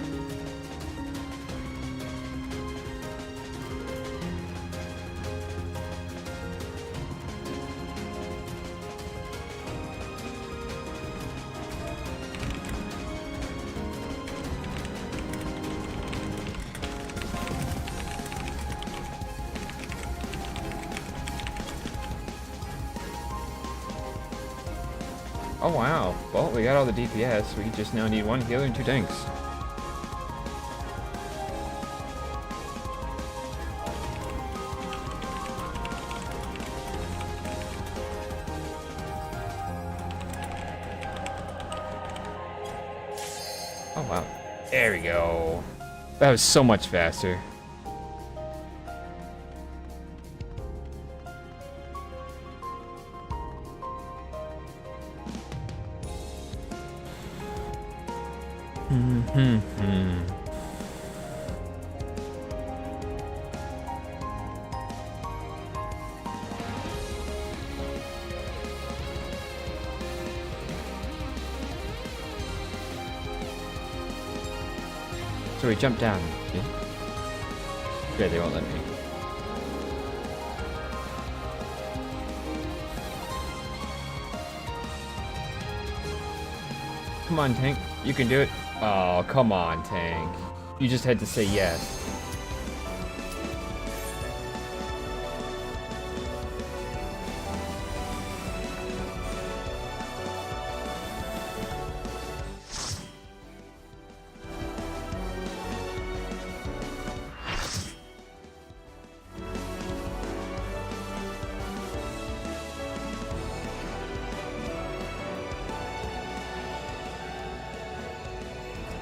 Oh wow, well we got all the DPS, we just now need 1 healer and 2 tanks. Oh wow, there we go. That was so much faster. So we jump down. Yeah. Yeah, they won't let me. Come on, tank. You can do it. Oh, come on, tank. You just had to say yes.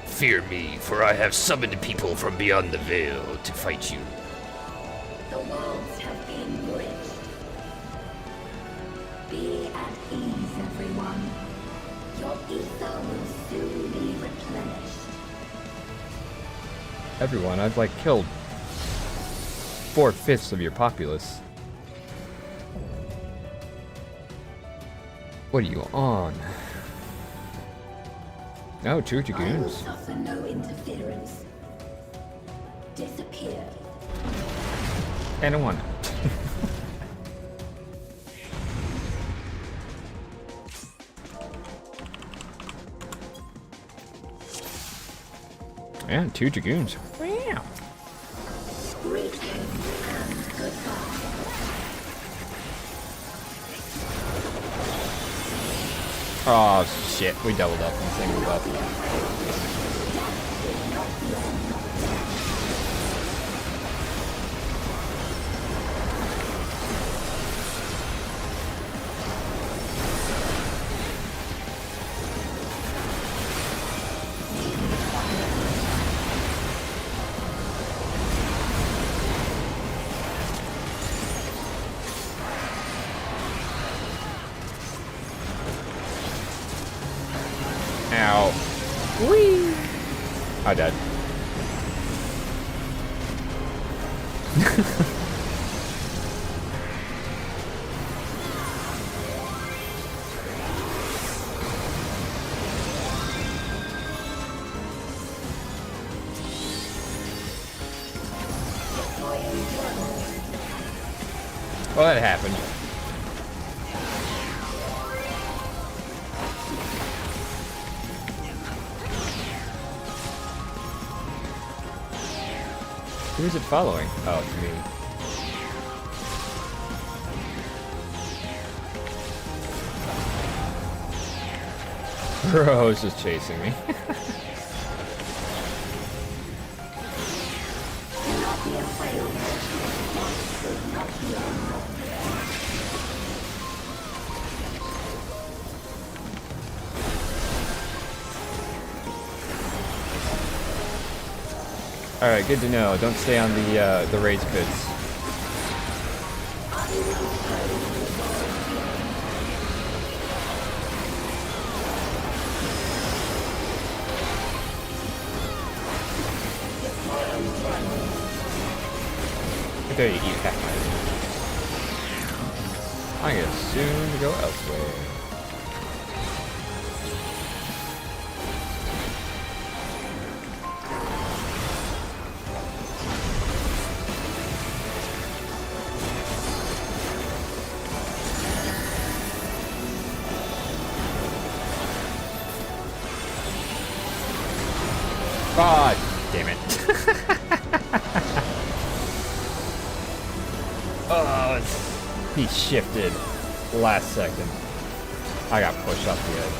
Fear me, for I have summoned people from beyond the veil to fight you. The worlds have been bridged. Be at ease, everyone. Your ether will soon be replenished. Everyone, I've like killed 4/5 of your populace. What are you on? No, 2 dragoons. I will suffer no interference. Disappear. And a 1. Yeah, 2 dragoons. Wow. Greetings and goodbye. Oh shit, we doubled up and singled up. Ow. Whee! I died. Well, that happened. Who is it following? Oh, it's me. Bro is just chasing me. Alright, good to know. Don't stay on the rage pits. I dare you eat half my. I guess soon to go elsewhere. God damn it. Oh, he shifted last second. I got pushed off the edge.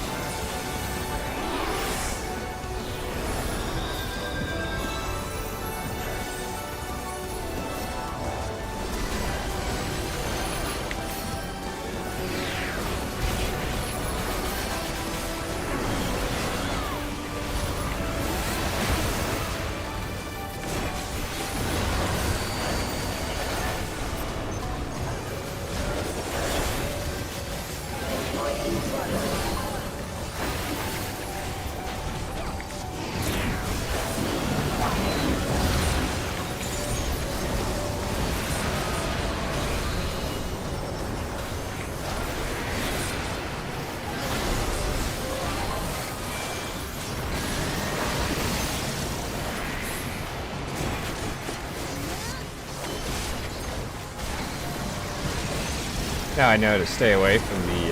Now I know to stay away from the,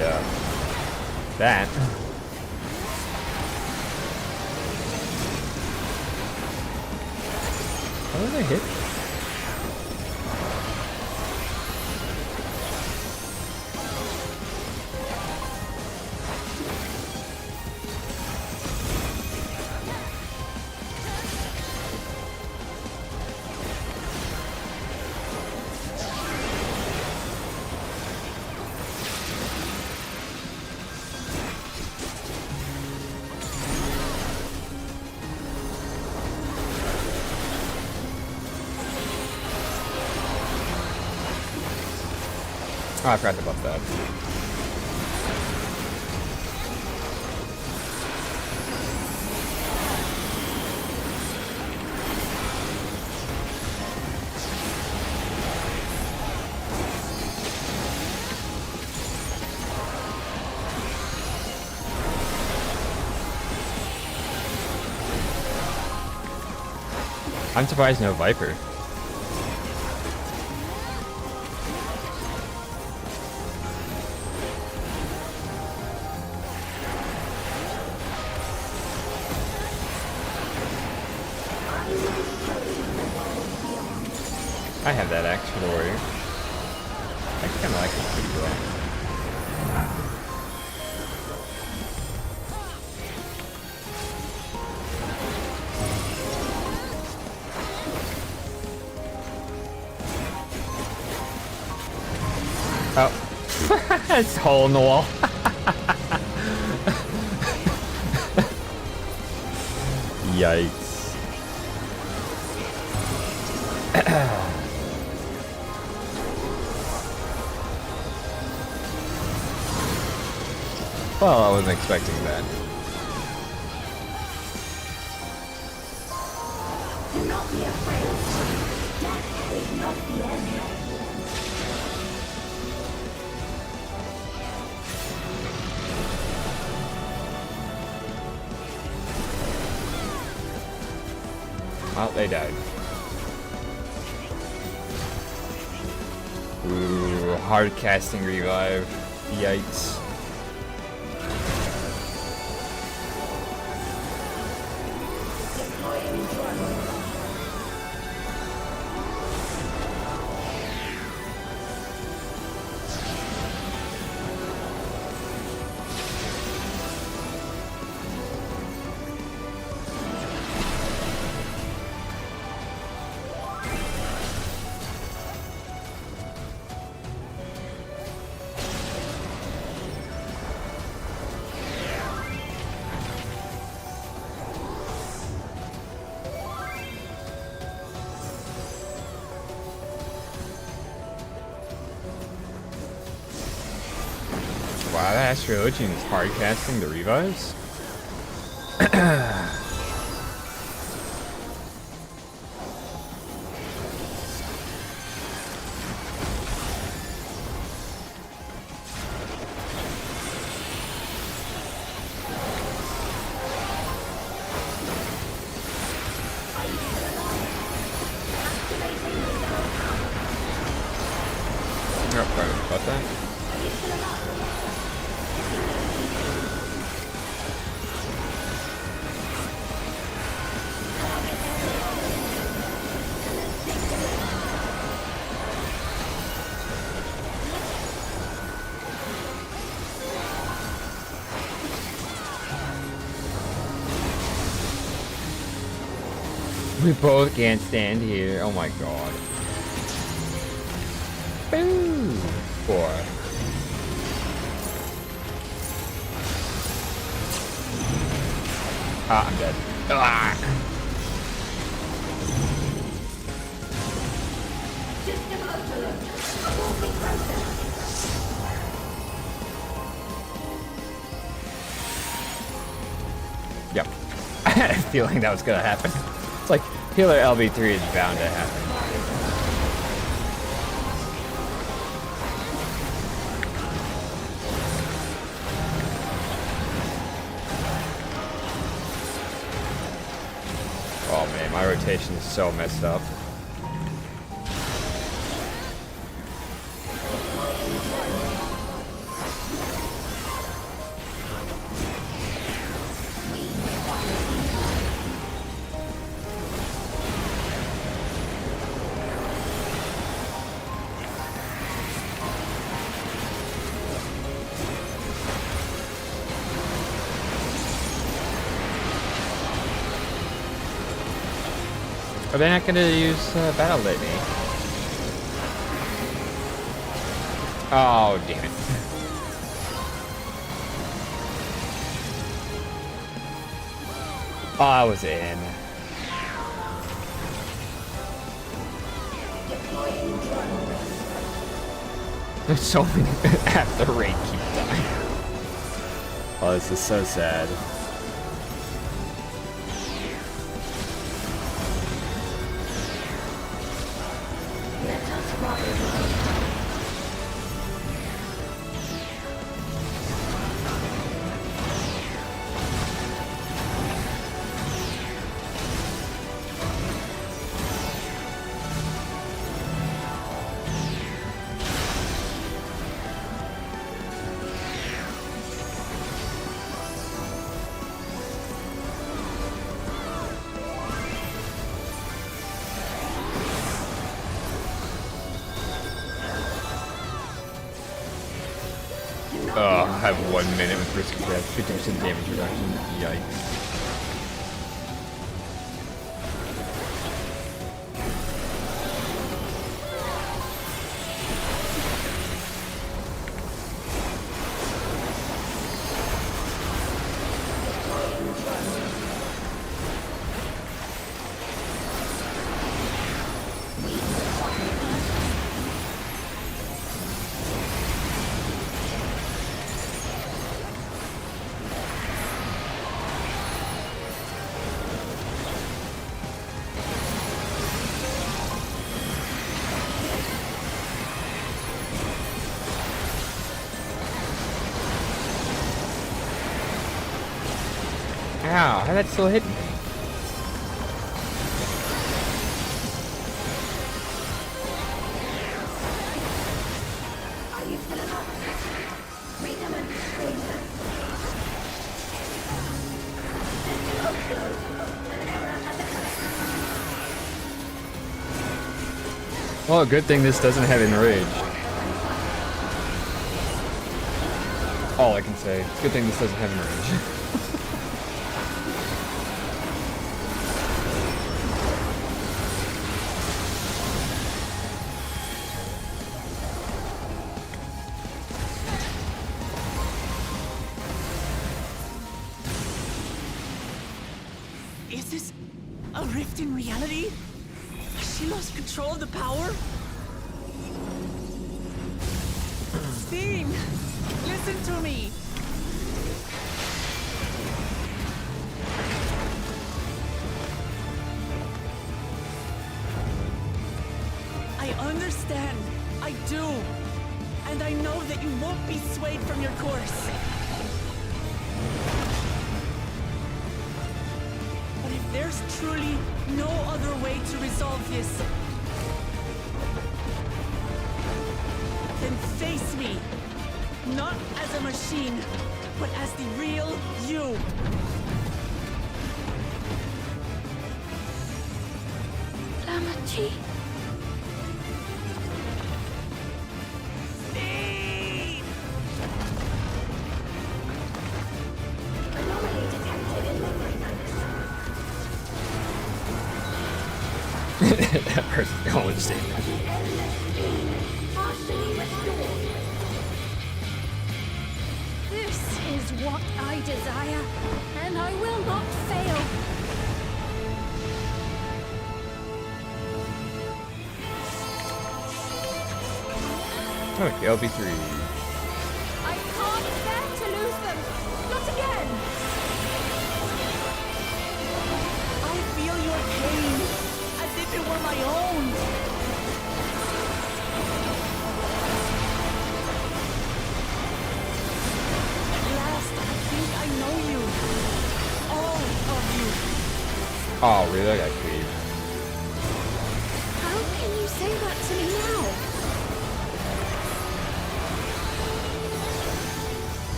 that. How did I hit? Oh, I forgot about that. I'm surprised no Viper. I have that axe for the warrior. I kind of like it pretty well. Oh, it's a hole in the wall. Yikes. Well, I wasn't expecting that. Do not be afraid. Death is not the end. Well, they died. Ooh, hard casting revive. Yikes. that Astrologian is hard casting the revives? About that. We both can't stand here. Oh my god. Boo! Boy. Ah, I'm dead. Ah! Yep. I had a feeling that was gonna happen. It's like healer LB3 is bound to happen. Oh man, my rotation is so messed up. Are they not gonna use Battle Litany? Oh, damn it. Oh, I was in. There's so many at the rate keep dying. Oh, this is so sad. Oh, I have 1 minute with risk of death, 50% damage reduction. Yikes. Ow, how that still hit me? Well, good thing this doesn't have enrage. All I can say. It's a good thing this doesn't have enrage. Is this a rift in reality? Has she lost control of the power? Sphene! Listen to me! I understand. I do. And I know that you won't be swayed from your course. But if there's truly no other way to resolve this, then face me. Not as a machine, but as the real you. Lamachi. That person's going to say that. This is what I desire, and I will not fail. Okay, LB3. I can't bear to lose them. Not again. I feel your pain, as if it were my own. At last, I think I know you. All of you. Oh, really? I got creep. How can you say that to me now?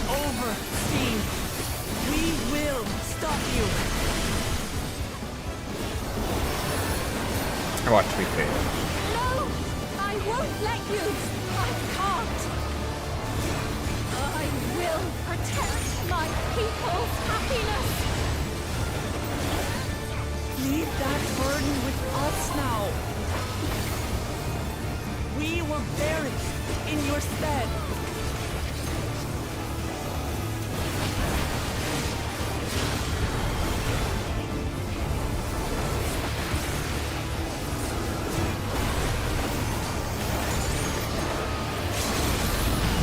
Over, Steve. We will stop you. I watched me fail. No! I won't let you! I can't! I will protect my people's happiness! Leave that burden with us now. We will bear it in your stead.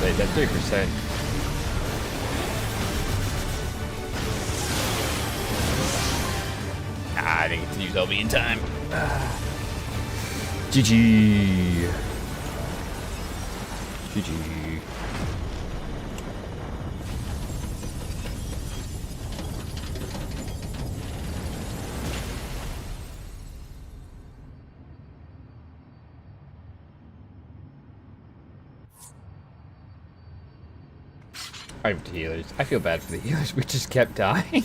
Wait, that's 3%. I didn't get to use LB in time. GG. GG. I have healers. I feel bad for the healers. We just kept dying.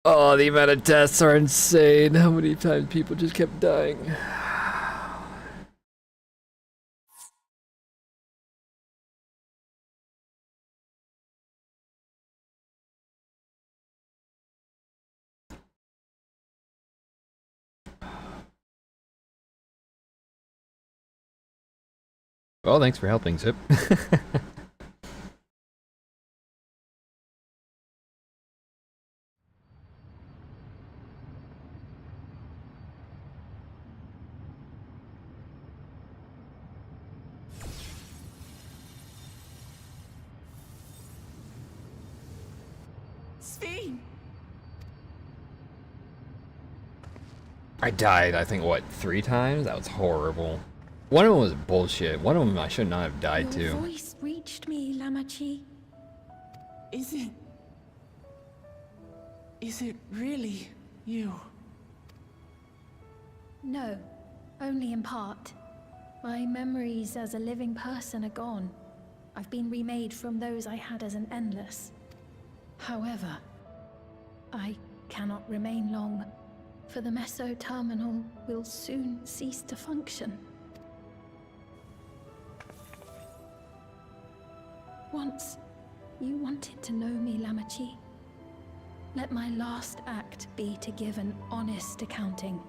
Oh, the amount of deaths are insane. How many times people just kept dying. Well, thanks for helping, Zip. Sphene! I died, I think, what, 3 times? That was horrible. One of them was bullshit. One of them I should not have died Your to. voice reached me, Lamachi. Is it really you? No, only in part. My memories as a living person are gone. I've been remade from those I had as an endless. However, I cannot remain long, for the Meso terminal will soon cease to function. Once, you wanted to know me, Lamachi. Let my last act be to give an honest accounting.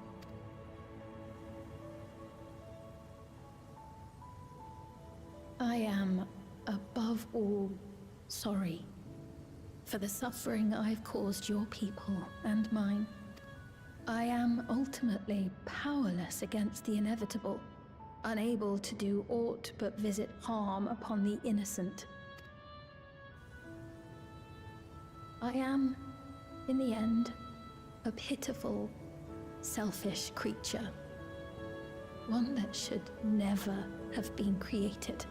I am, above all, sorry for the suffering I've caused your people and mine. I am ultimately powerless against the inevitable, unable to do aught but visit harm upon the innocent. I am, in the end, a pitiful, selfish creature. One that should never have been created.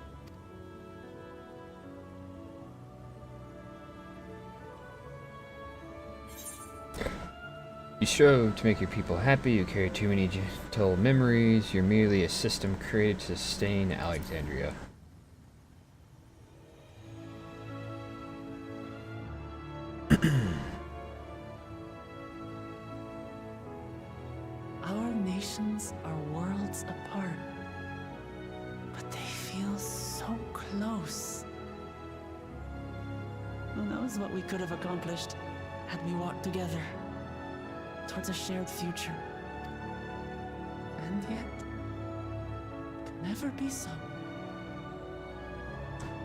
You strove to make your people happy, you carry too many gentle memories, you're merely a system created to sustain Alexandria. Our nations are worlds apart, but they feel so close. Who knows what we could have accomplished had we walked together towards a shared future. And yet, it could never be so.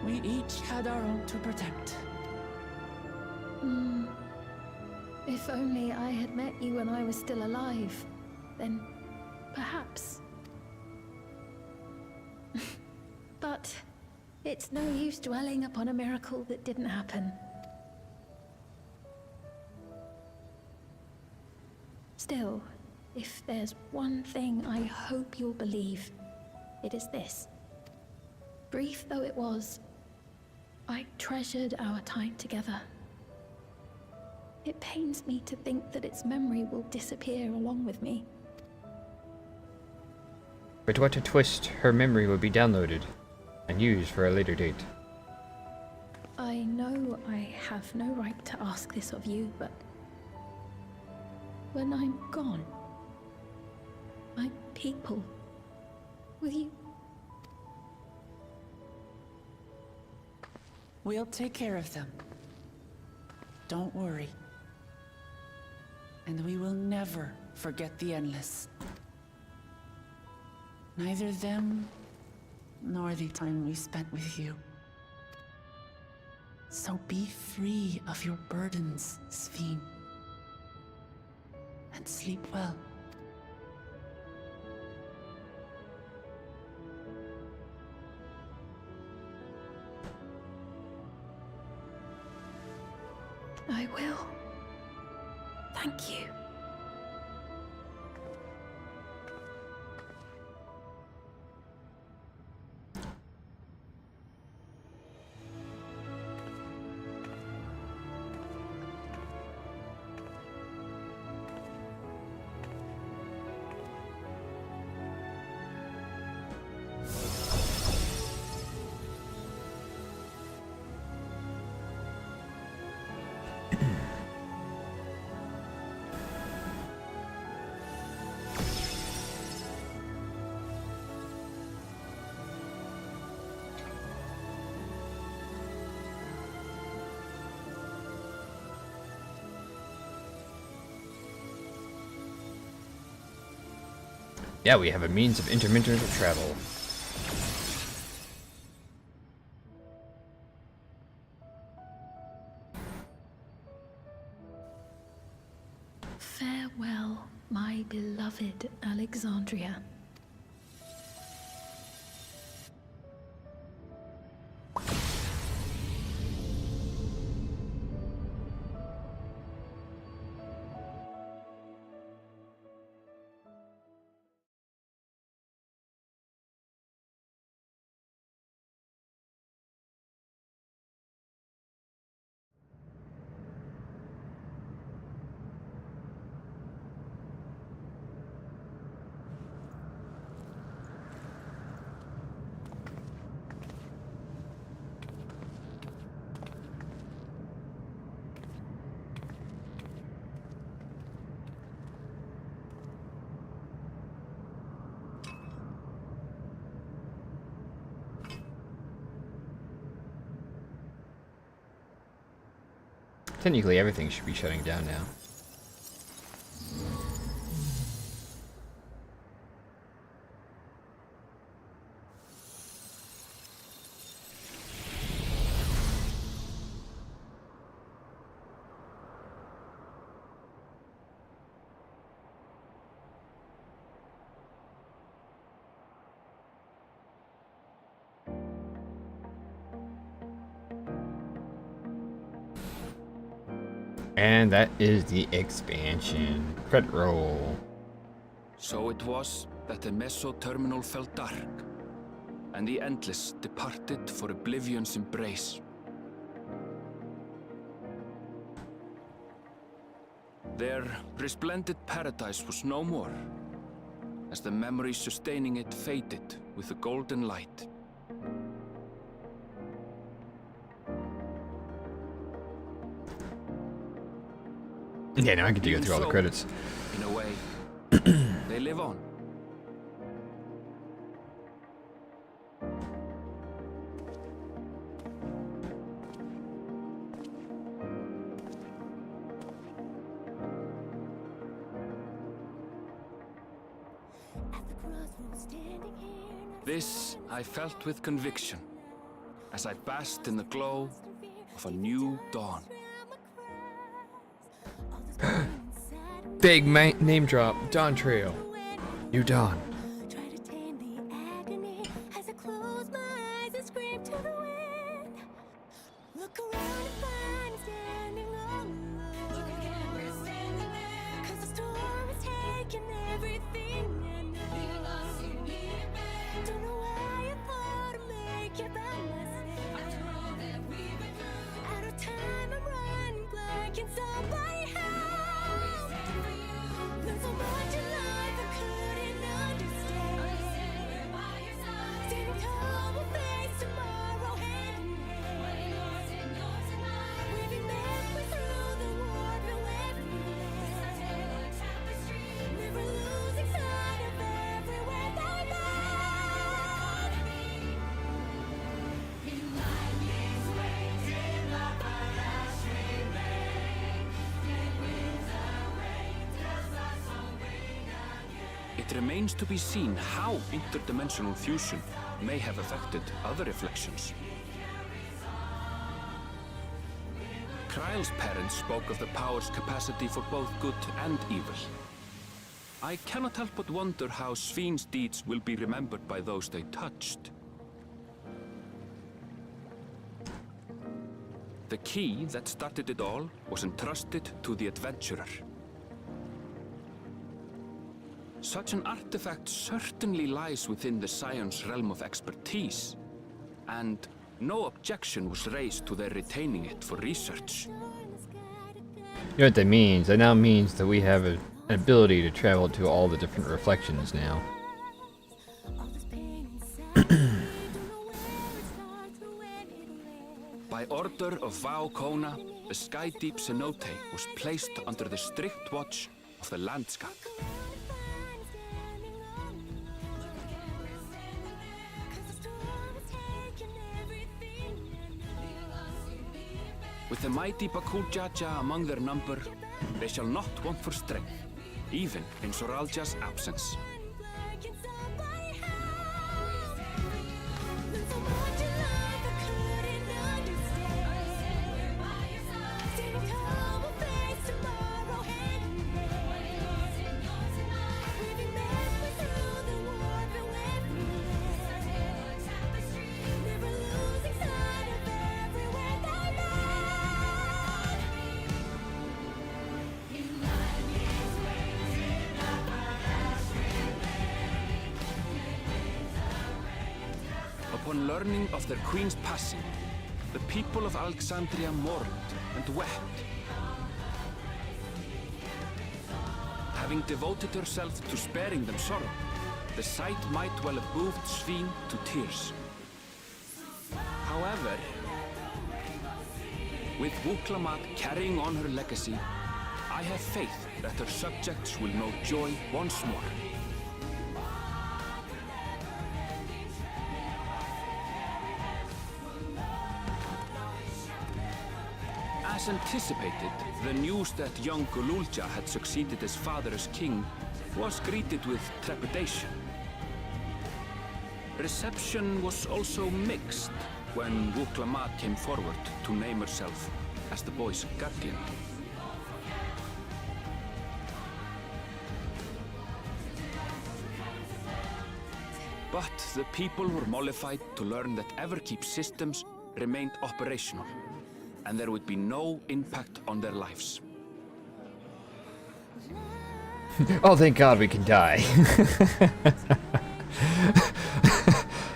We each had our own to protect. If only I had met you when I was still alive, then perhaps. But it's no use dwelling upon a miracle that didn't happen. Still, if there's one thing I hope you'll believe, it is this. Brief though it was, I treasured our time together. It pains me to think that its memory will disappear along with me. But what a twist, her memory will be downloaded and used for a later date. I know I have no right to ask this of you, but when I'm gone, my people, will you? We'll take care of them. Don't worry. And we will never forget the Endless. Neither them, nor the time we spent with you. So be free of your burdens, Sphene. And sleep well. I will. Thank you. Yeah, we have a means of intermittent travel. Farewell, my beloved Alexandria. Technically, everything should be shutting down now. And that is the expansion. Credit roll. So it was that the Meso terminal fell dark, and the Endless departed for oblivion's embrace. Their resplendent paradise was no more, as the memory sustaining it faded with the golden light. Yeah, now I get to go Even through all the so, credits. In a way, they live on. This I felt with conviction, as I basked in the glow of a new dawn. Big name drop. Dawntrail. New Dawn. It remains to be seen how interdimensional fusion may have affected other reflections. Kryle's parents spoke of the power's capacity for both good and evil. I cannot help but wonder how Svin's deeds will be remembered by those they touched. The key that started it all was entrusted to the adventurer. Such an artifact certainly lies within the Scion's realm of expertise, and no objection was raised to their retaining it for research. You know what that means? That now means that we have an ability to travel to all the different reflections now. By order of Vau Kona, the Sky Deep cenote was placed under the strict watch of the Landscape. With the mighty Bakuljaja among their number, they shall not want for strength, even in Soralja's absence. Upon learning of their queen's passing, the people of Alexandria mourned and wept. Having devoted herself to sparing them sorrow, the sight might well have moved Svin to tears. However, with Wuklamat carrying on her legacy, I have faith that her subjects will know joy once more. As anticipated, the news that young Gululja had succeeded his father as king was greeted with trepidation. Reception was also mixed when Wuklamat came forward to name herself as the boy's guardian. But the people were mollified to learn that Everkeep's systems remained operational, and there would be no impact on their lives. Oh, thank God we can die.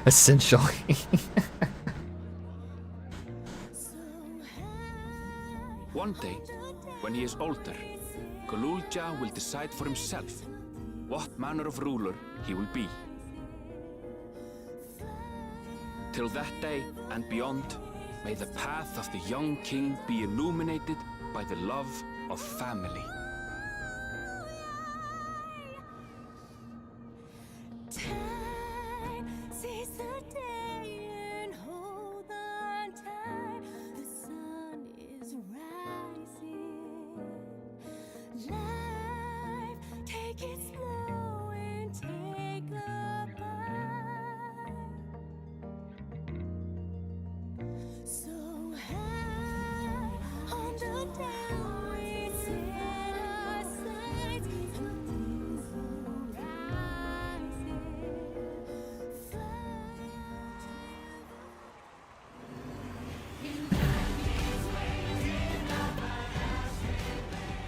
Essentially. One day, when he is older, Galulja will decide for himself what manner of ruler he will be. Till that day and beyond, may the path of the young king be illuminated by the love of family.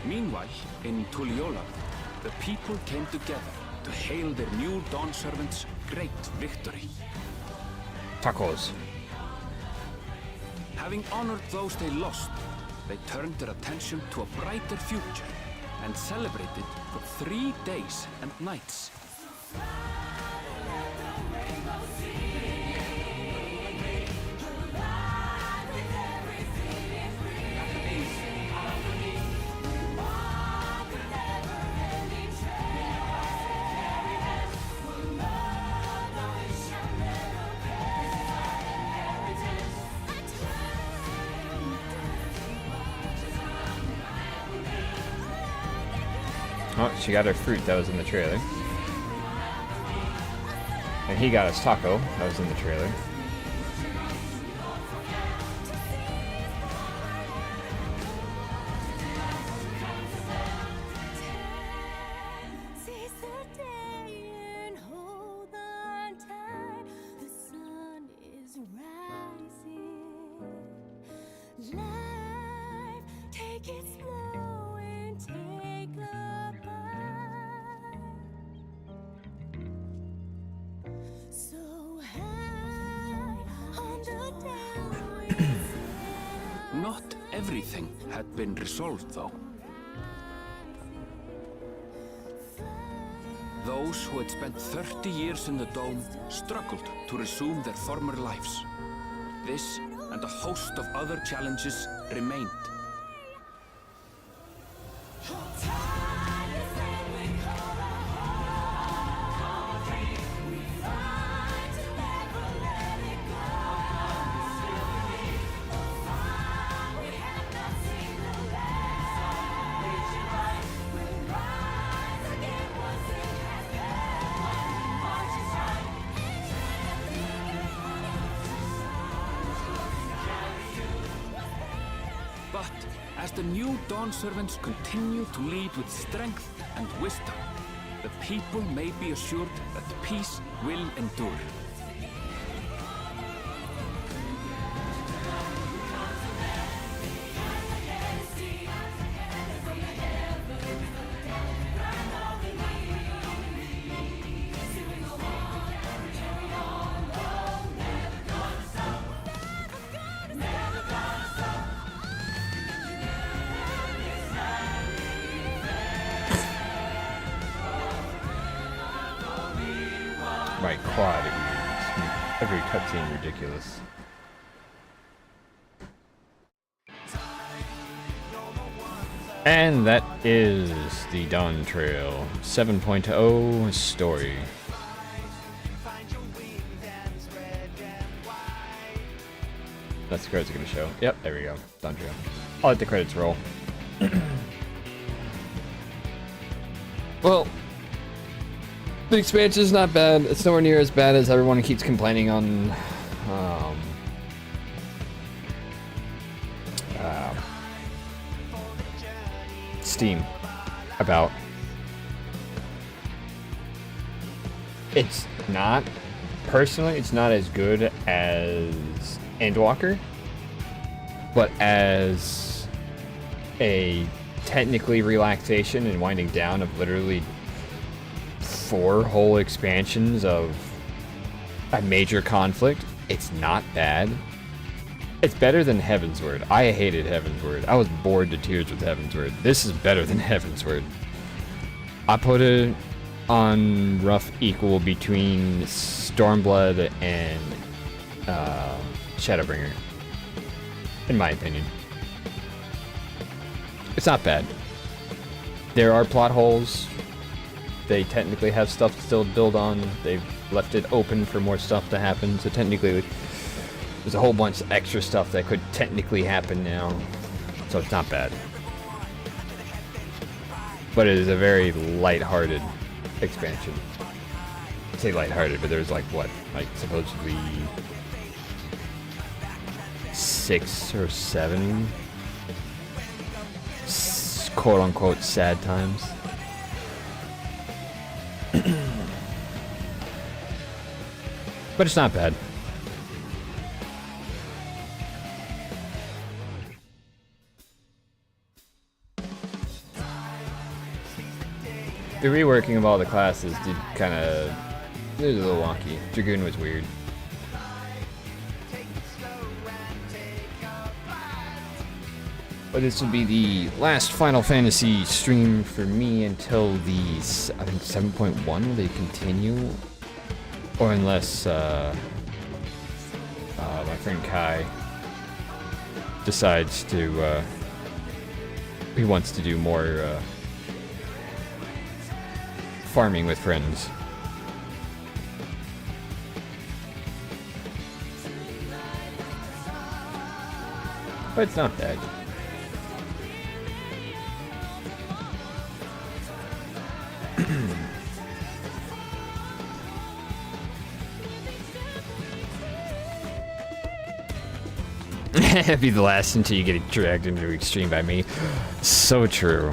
Meanwhile, in Tuliyola, the people came together to hail their new Dawn servants' great victory. Tacos. Having honored those they lost, they turned their attention to a brighter future and celebrated for 3 days and nights. Oh, she got her fruit that was in the trailer. And he got his taco that was in the trailer. Not everything had been resolved, though. Those who had spent 30 years in the Dome struggled to resume their former lives. This and a host of other challenges remained. But as the new Dawn servants continue to lead with strength and wisdom, the people may be assured that peace will endure. My quad is every cutscene ridiculous. And that is the Dawntrail 7.0 story. That's the credits are gonna show. Yep, there we go. Dawntrail. I'll let the credits roll. Well, the expansion is not bad. It's nowhere near as bad as everyone keeps complaining on Steam about. It's not, personally, it's not as good as Endwalker, but as a technically relaxation and winding down of literally 4 whole expansions of a major conflict, it's not bad. It's better than Heavensward. I hated Heavensward. I was bored to tears with Heavensward. This is better than Heavensward. I put it on rough equal between Stormblood and Shadowbringer, in my opinion. It's not bad. There are plot holes. They technically have stuff to still build on. They've left it open for more stuff to happen, so technically there's a whole bunch of extra stuff that could technically happen now. So it's not bad. But it is a very lighthearted expansion. I say lighthearted, but there's like what? Like supposedly 6 or 7 quote-unquote sad times. But it's not bad. The reworking of all the classes did kind of... It was a little wonky. Dragoon was weird. But this will be the last Final Fantasy stream for me until the, I think, 7.1. Will they continue? Or unless my friend Kai decides to, he wants to do more farming with friends. But it's not bad. Be the last until you get dragged into extreme by me. So true.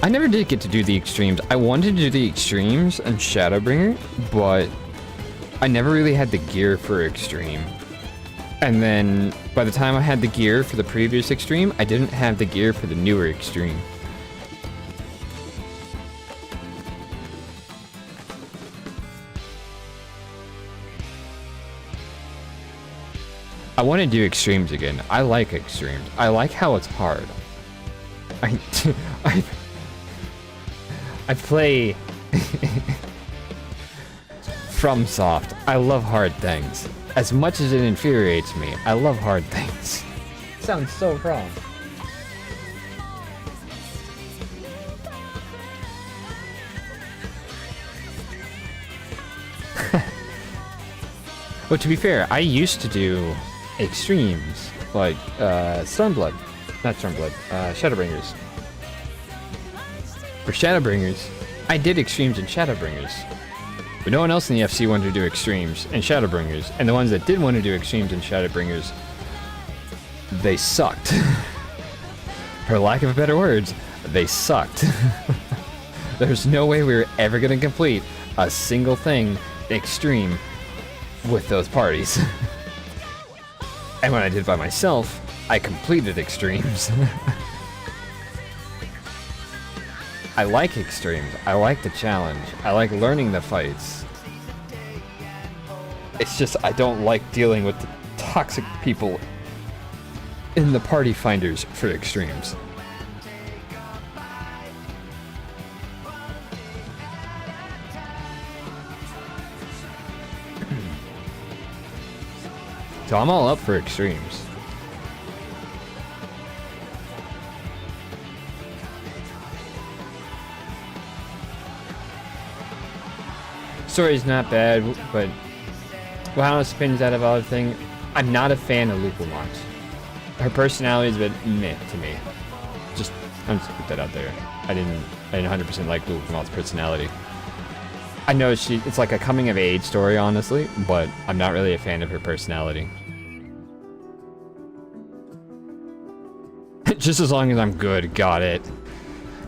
I never did get to do the extremes. I wanted to do the extremes and Shadowbringer, but I never really had the gear for extreme. And then by the time I had the gear for the previous extreme, I didn't have the gear for the newer extreme. I want to do extremes again. I like extremes. I like how it's hard. I play FromSoft. I love hard things. As much as it infuriates me, I love hard things. Sounds so wrong. Well, to be fair, I used to do extremes, like Stormblood. Not Stormblood, Shadowbringers. For Shadowbringers, I did extremes in Shadowbringers. But no one else in the FC wanted to do extremes in Shadowbringers. And the ones that did want to do extremes in Shadowbringers, they sucked. For lack of better words, they sucked. There's no way we were ever going to complete a single thing extreme with those parties. And when I did it by myself, I completed extremes. I like extremes. I like the challenge. I like learning the fights. It's just I don't like dealing with the toxic people in the party finders for extremes. So I'm all up for extremes. Story's not bad, but wow, spins out of all the thing. I'm not a fan of Lucamox. Her personality is a bit meh to me. I'm just put that out there. I didn't 100% like Lucamox's personality. I know it's like a coming of age story, honestly, but I'm not really a fan of her personality. Just as long as I'm good, got it.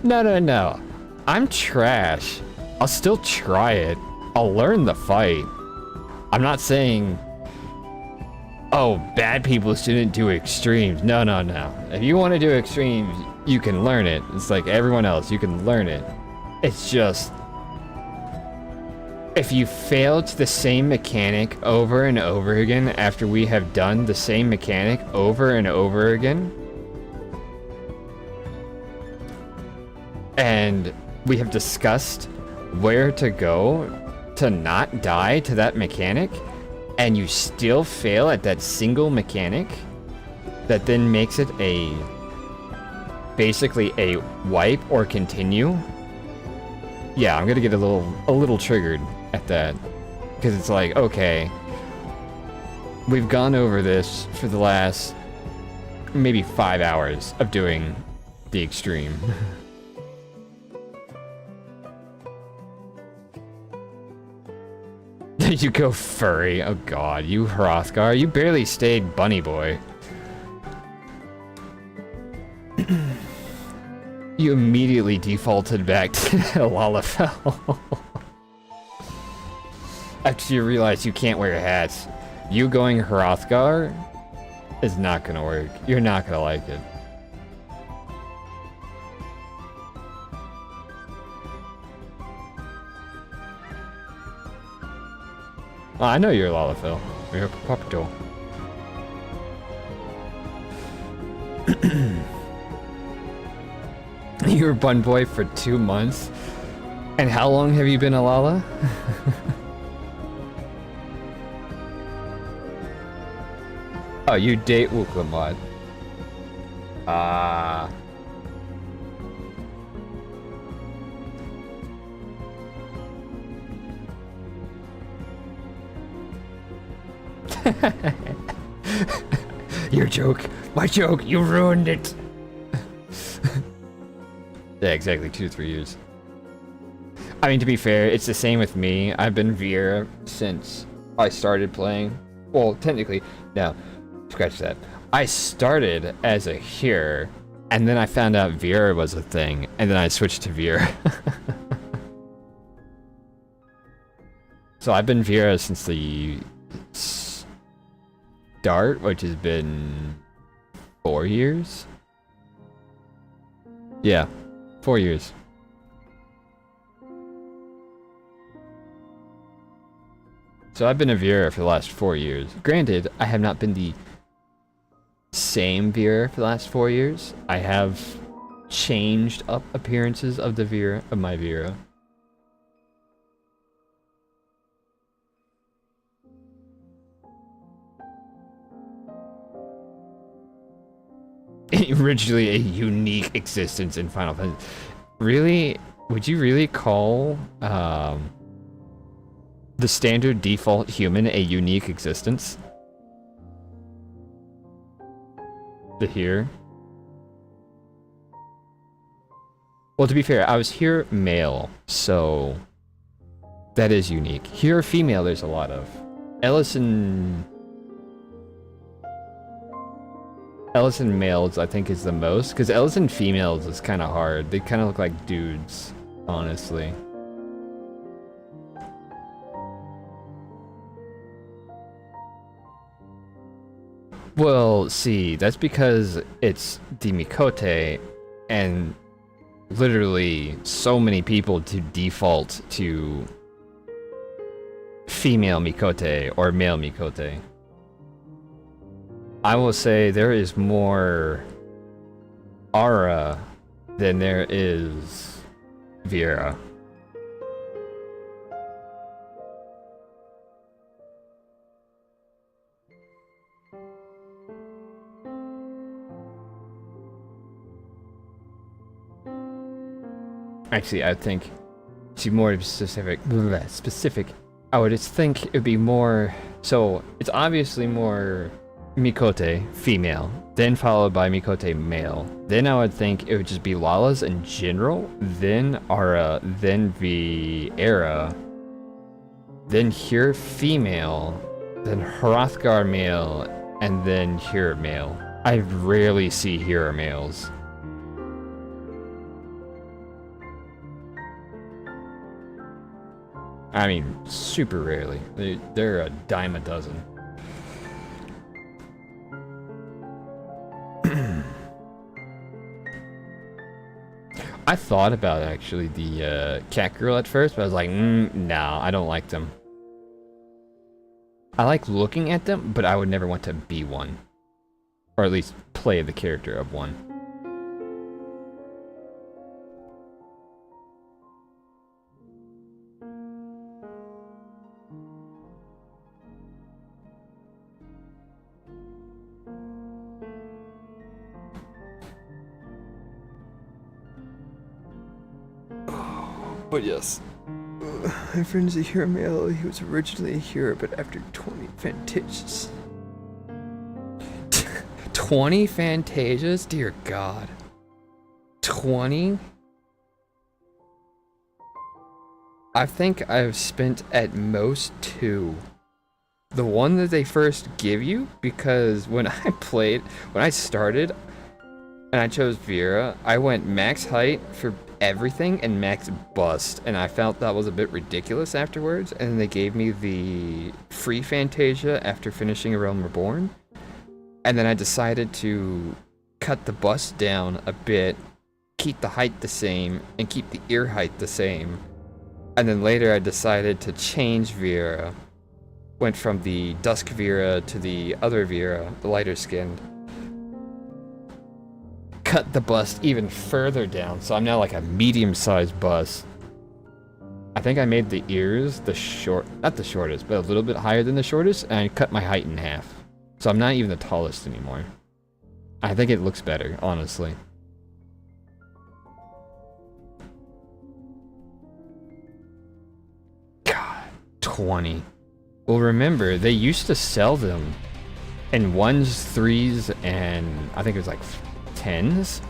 No. I'm trash. I'll still try it. I'll learn the fight. I'm not saying oh, bad people shouldn't do extremes. No, no, no. If you want to do extremes, you can learn it. It's like everyone else, you can learn it. It's just, if you fail to the same mechanic over and over again after we have done the same mechanic over and over again, and we have discussed where to go to not die to that mechanic, and you still fail at that single mechanic, that then makes it basically a wipe or continue. Yeah, I'm gonna get a little triggered at that, because it's like, okay, we've gone over this for the last maybe 5 hours of doing the extreme. You go furry. Oh god, you Hrothgar, you barely stayed bunny boy. You immediately defaulted back to Lalafell. After you realize you can't wear hats. You going Hrothgar is not gonna work. You're not gonna like it. Oh, I know you're Lalafell. You're a Papato. You were bun boy for 2 months? And how long have you been a Lala? Oh, you date Wuklamod. Ah. Your joke. My joke. You ruined it. Yeah, exactly. 2 to 3 years. I mean, to be fair, it's the same with me. I've been Viera since I started playing. Well, technically, no. Scratch that. I started as a healer, and then I found out Viera was a thing, and then I switched to Viera. So I've been Viera since the start, which has been 4 years? Yeah, 4 years. So I've been a Viera for the last 4 years. Granted, I have not been the same Viera for the last 4 years. I have changed up appearances of the Viera, of my Viera. Originally a unique existence in Final Fantasy. Really? Would you really call the standard default human a unique existence? The here? Well, to be fair, I was here male, so that is unique. Here female, there's a lot of. Ellison males, I think, is the most, because Ellison females is kind of hard. They kind of look like dudes, honestly. Well, see, that's because it's the Mikote, and literally so many people to default to female Mikote or male Mikote. I will say there is more Aura than there is Viera. Actually, I think to be more specific, I would just think it would be more, so it's obviously more Mikote, female, then followed by Mikote, male. Then I would think it would just be Lalas in general, then Aura, then Viera, then here female, then Hrothgar male, and then here male. I rarely see here males. I mean, super rarely. They're a dime a dozen. I thought about actually the cat girl at first, but I was like, no, I don't like them. I like looking at them, but I would never want to be one. Or at least play the character of one. But yes. My friend is a hero male. He was originally a hero, but after 20 Fantasias. 20 Fantasias? Dear God. 20? I think I've spent at most 2. The one that they first give you, because when I started, and I chose Vera, I went max height for everything and max bust, and I felt that was a bit ridiculous afterwards, and they gave me the free Fantasia after finishing A Realm Reborn, and then I decided to cut the bust down a bit, keep the height the same, and keep the ear height the same, and then later I decided to change Vera, went from the Dusk Vera to the other Vera, the lighter skinned, cut the bust even further down, so I'm now like a medium-sized bust. I think I made the ears not the shortest, but a little bit higher than the shortest, and I cut my height in half. So I'm not even the tallest anymore. I think it looks better, honestly. God, 20. Well, remember, they used to sell them in 1s, 3s, and I think it was like 10s,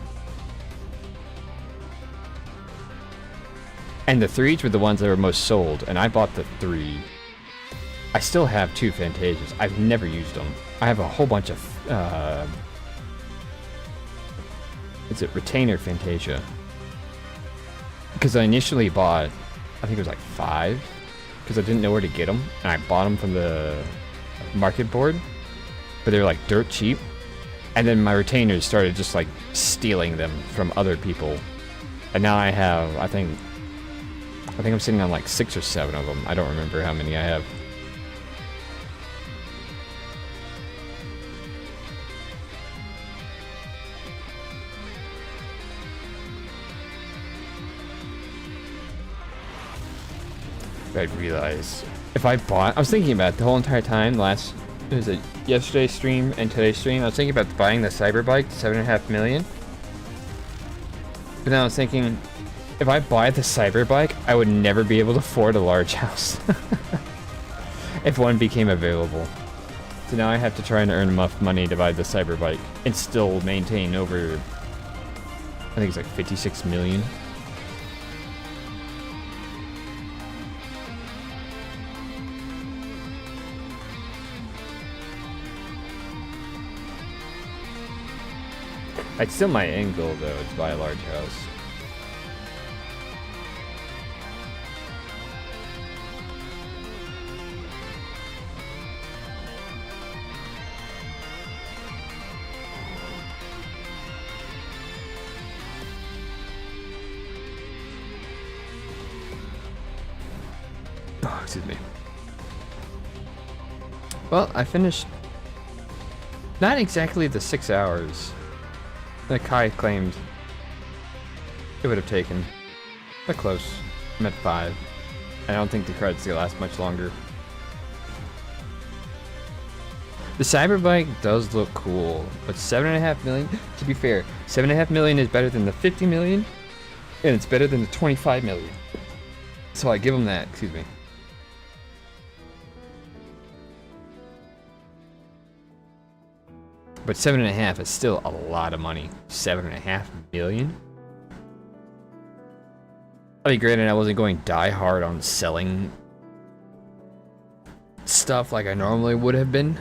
and the 3s were the ones that were most sold, and I bought the 3. I still have 2 Fantasias. I've never used them. I have a whole bunch of is it Retainer Fantasia, because I initially bought, I think it was like 5, because I didn't know where to get them, and I bought them from the market board, but they were like dirt cheap. And then my retainers started just like stealing them from other people. And now I have, I think I'm sitting on like 6 or 7 of them. I don't remember how many I have. I realized if I was thinking about it the whole entire time yesterday's stream and today's stream, I was thinking about buying the Cyberbike, 7.5 million. But then I was thinking, if I buy the Cyberbike, I would never be able to afford a large house. If one became available. So now I have to try and earn enough money to buy the Cyberbike and still maintain over, I think it's like 56 million. It's still my end goal, though, to buy a large house. Oh, excuse me. Well, I finished not exactly the 6 hours that Kai claimed it would have taken, but close. I'm at 5. I don't think the credits will last much longer. The Cyberbike does look cool, but 7.5 million, to be fair, 7.5 million is better than the 50 million, and it's better than the 25 million. So I give them that, excuse me. But 7.5 is still a lot of money. 7.5 million? I mean, granted, I wasn't going die hard on selling stuff like I normally would have been.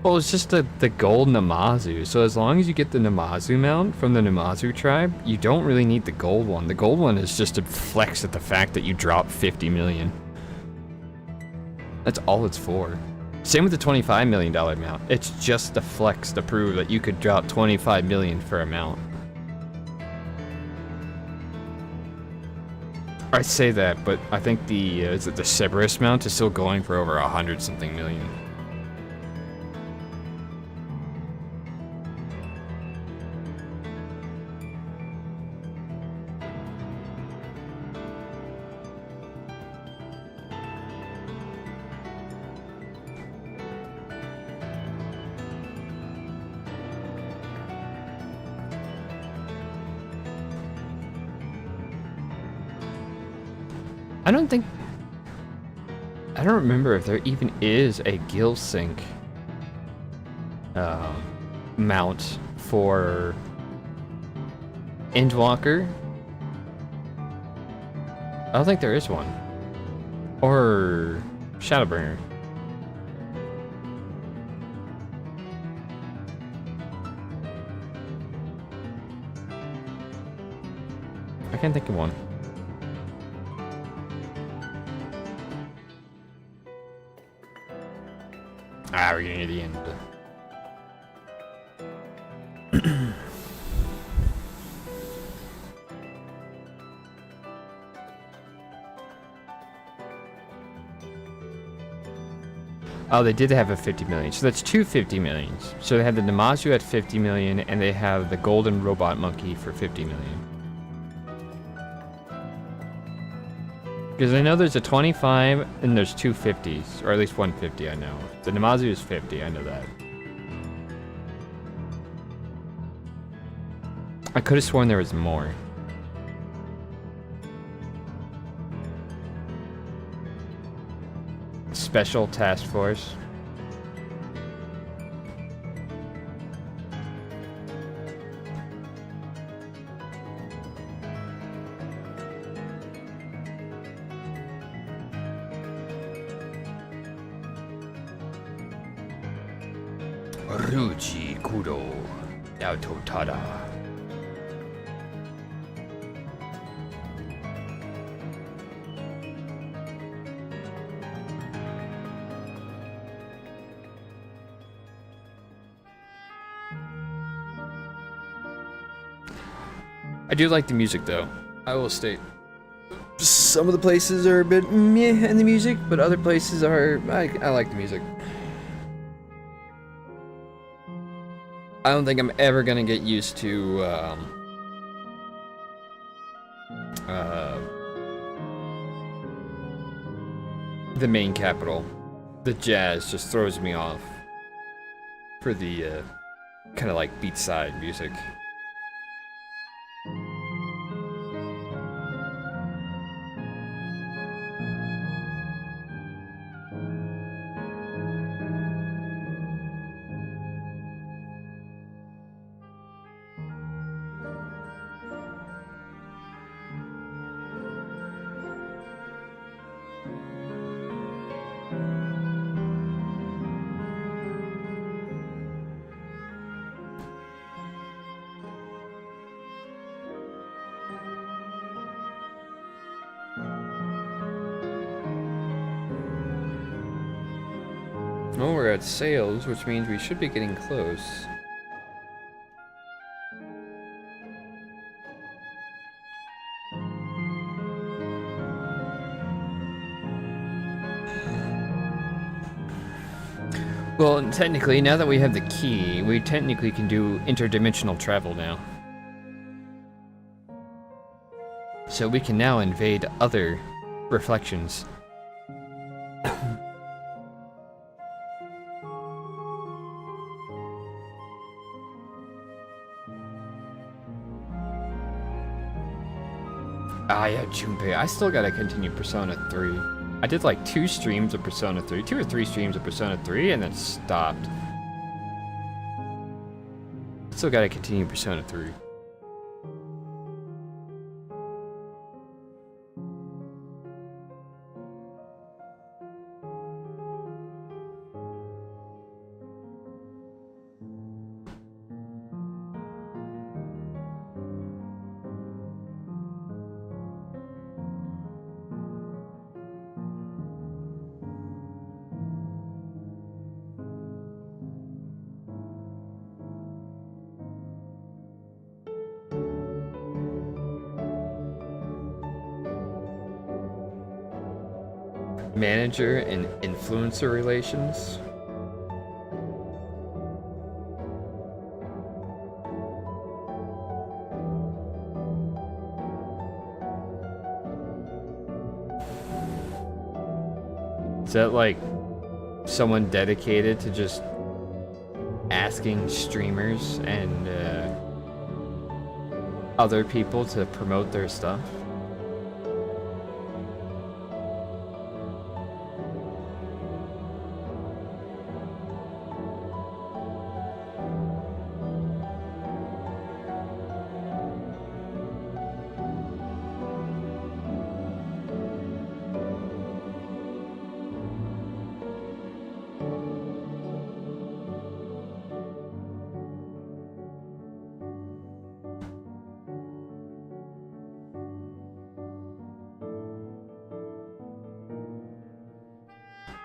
Well, it's just the gold Namazu. So as long as you get the Namazu mount from the Namazu tribe, you don't really need the gold one. The gold one is just to flex at the fact that you dropped 50 million. That's all it's for. Same with the $25 million mount. It's just a flex to prove that you could drop $25 million for a mount. I say that, but I think the is it the Cerberus mount is still going for over 100 something million. I don't remember if there even is a gill sync mount for Endwalker. I don't think there is one. Or Shadowbringer. I can't think of one. Ah, we're getting to the end. Oh, they did have a 50 million. So that's two 50 millions. So they had the Namazu at 50 million, and they have the golden robot monkey for 50 million. Because I know there's a 25 and there's two 50s, or at least 150 I know. The Namazu is 50, I know that. I could have sworn there was more. Special Task Force. Ruchi Kudo Autotada. I do like the music though, I will state. Some of the places are a bit meh in the music, but other places are, I like the music. I don't think I'm ever gonna get used to the main capital. The jazz just throws me off for the kind of like beat side music. Well, we're at sales, which means we should be getting close. Well, and technically, now that we have the key, we technically can do interdimensional travel now. So we can now invade other reflections. Ah, yeah, Junpei. I still gotta continue Persona 3. I did like 2 streams of Persona 3, 2 or 3 streams of Persona 3, and then stopped. Still gotta continue Persona 3. Manager and influencer relations. Is that like someone dedicated to just asking streamers and other people to promote their stuff?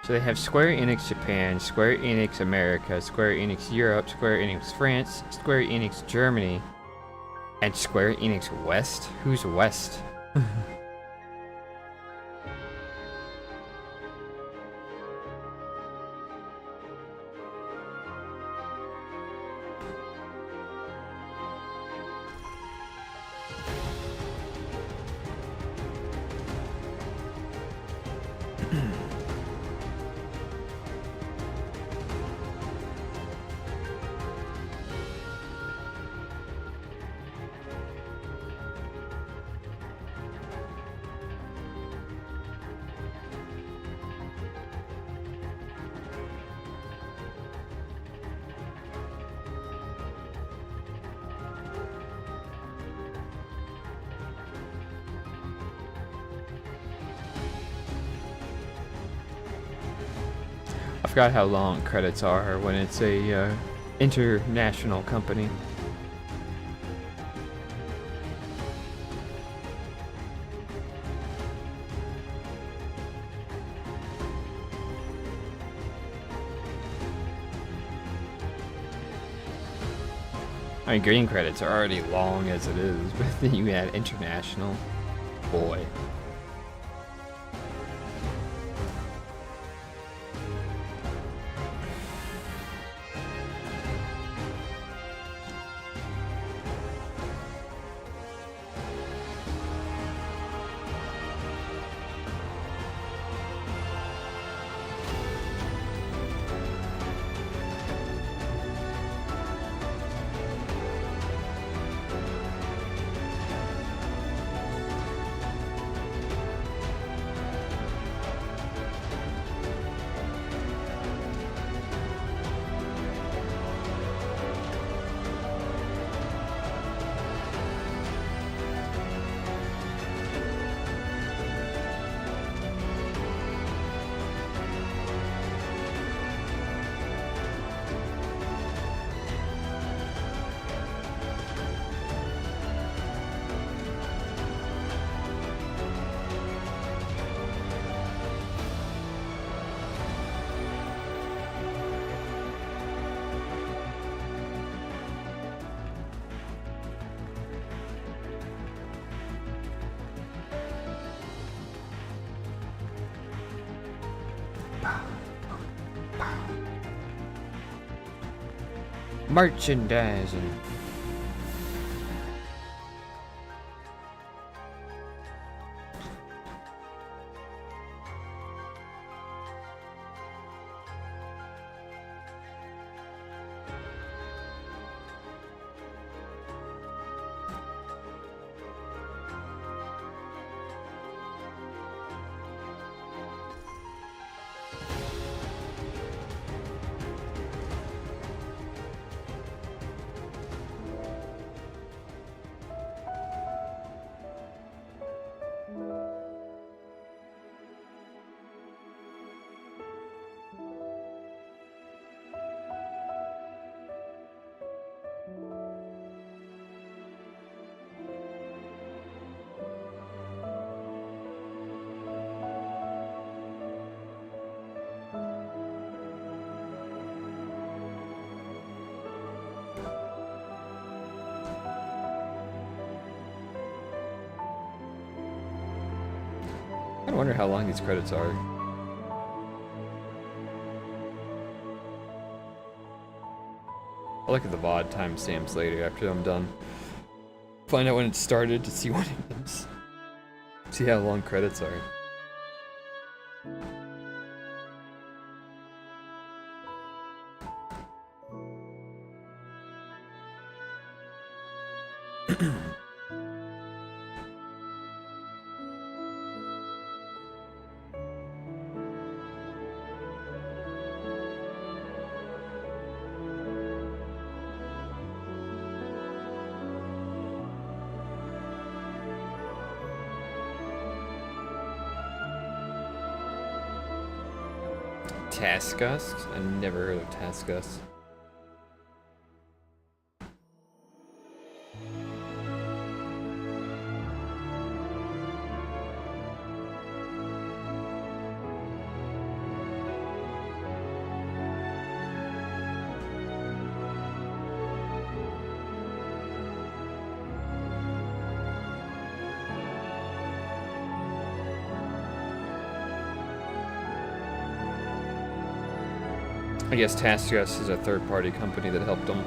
So they have Square Enix Japan, Square Enix America, Square Enix Europe, Square Enix France, Square Enix Germany, and Square Enix West? Who's West? I forgot how long credits are when it's a international company. I mean, green credits are already long as it is, but then you add international. Boy. Merchandising. I wonder how long these credits are. I'll look at the VOD timestamps later after I'm done. Find out when it started to see what it is. See how long credits are. Taskus? I never heard of Taskus. I guess Taskus is a third-party company that helped them.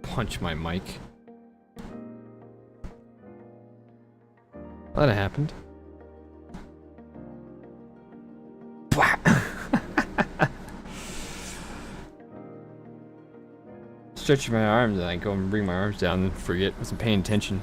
Punch my mic. Well, that happened. Stretching my arms and I go and bring my arms down and forget, wasn't paying attention.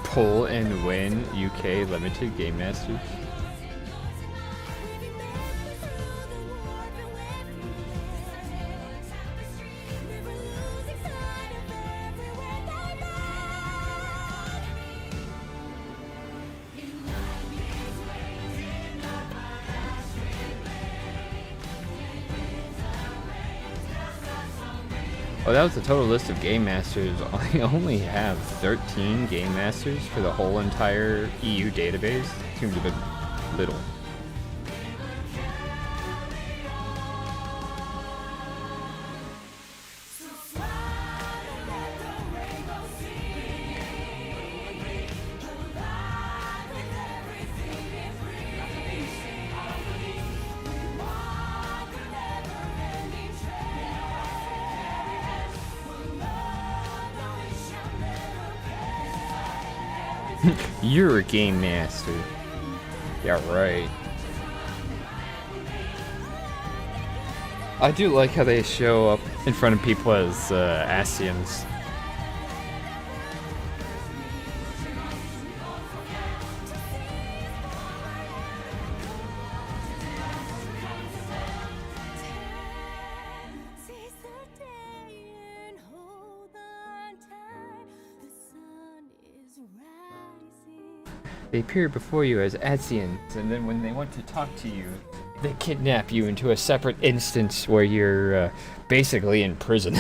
Pull and win UK Limited Game Masters. Oh, that was the total list of Game Masters. I only have 13 Game Masters for the whole entire EU database. Seems a bit little. You're a Game Master. Yeah, right. I do like how they show up in front of people as Asians. They appear before you as Asians, and then when they want to talk to you, they kidnap you into a separate instance where you're basically in prison.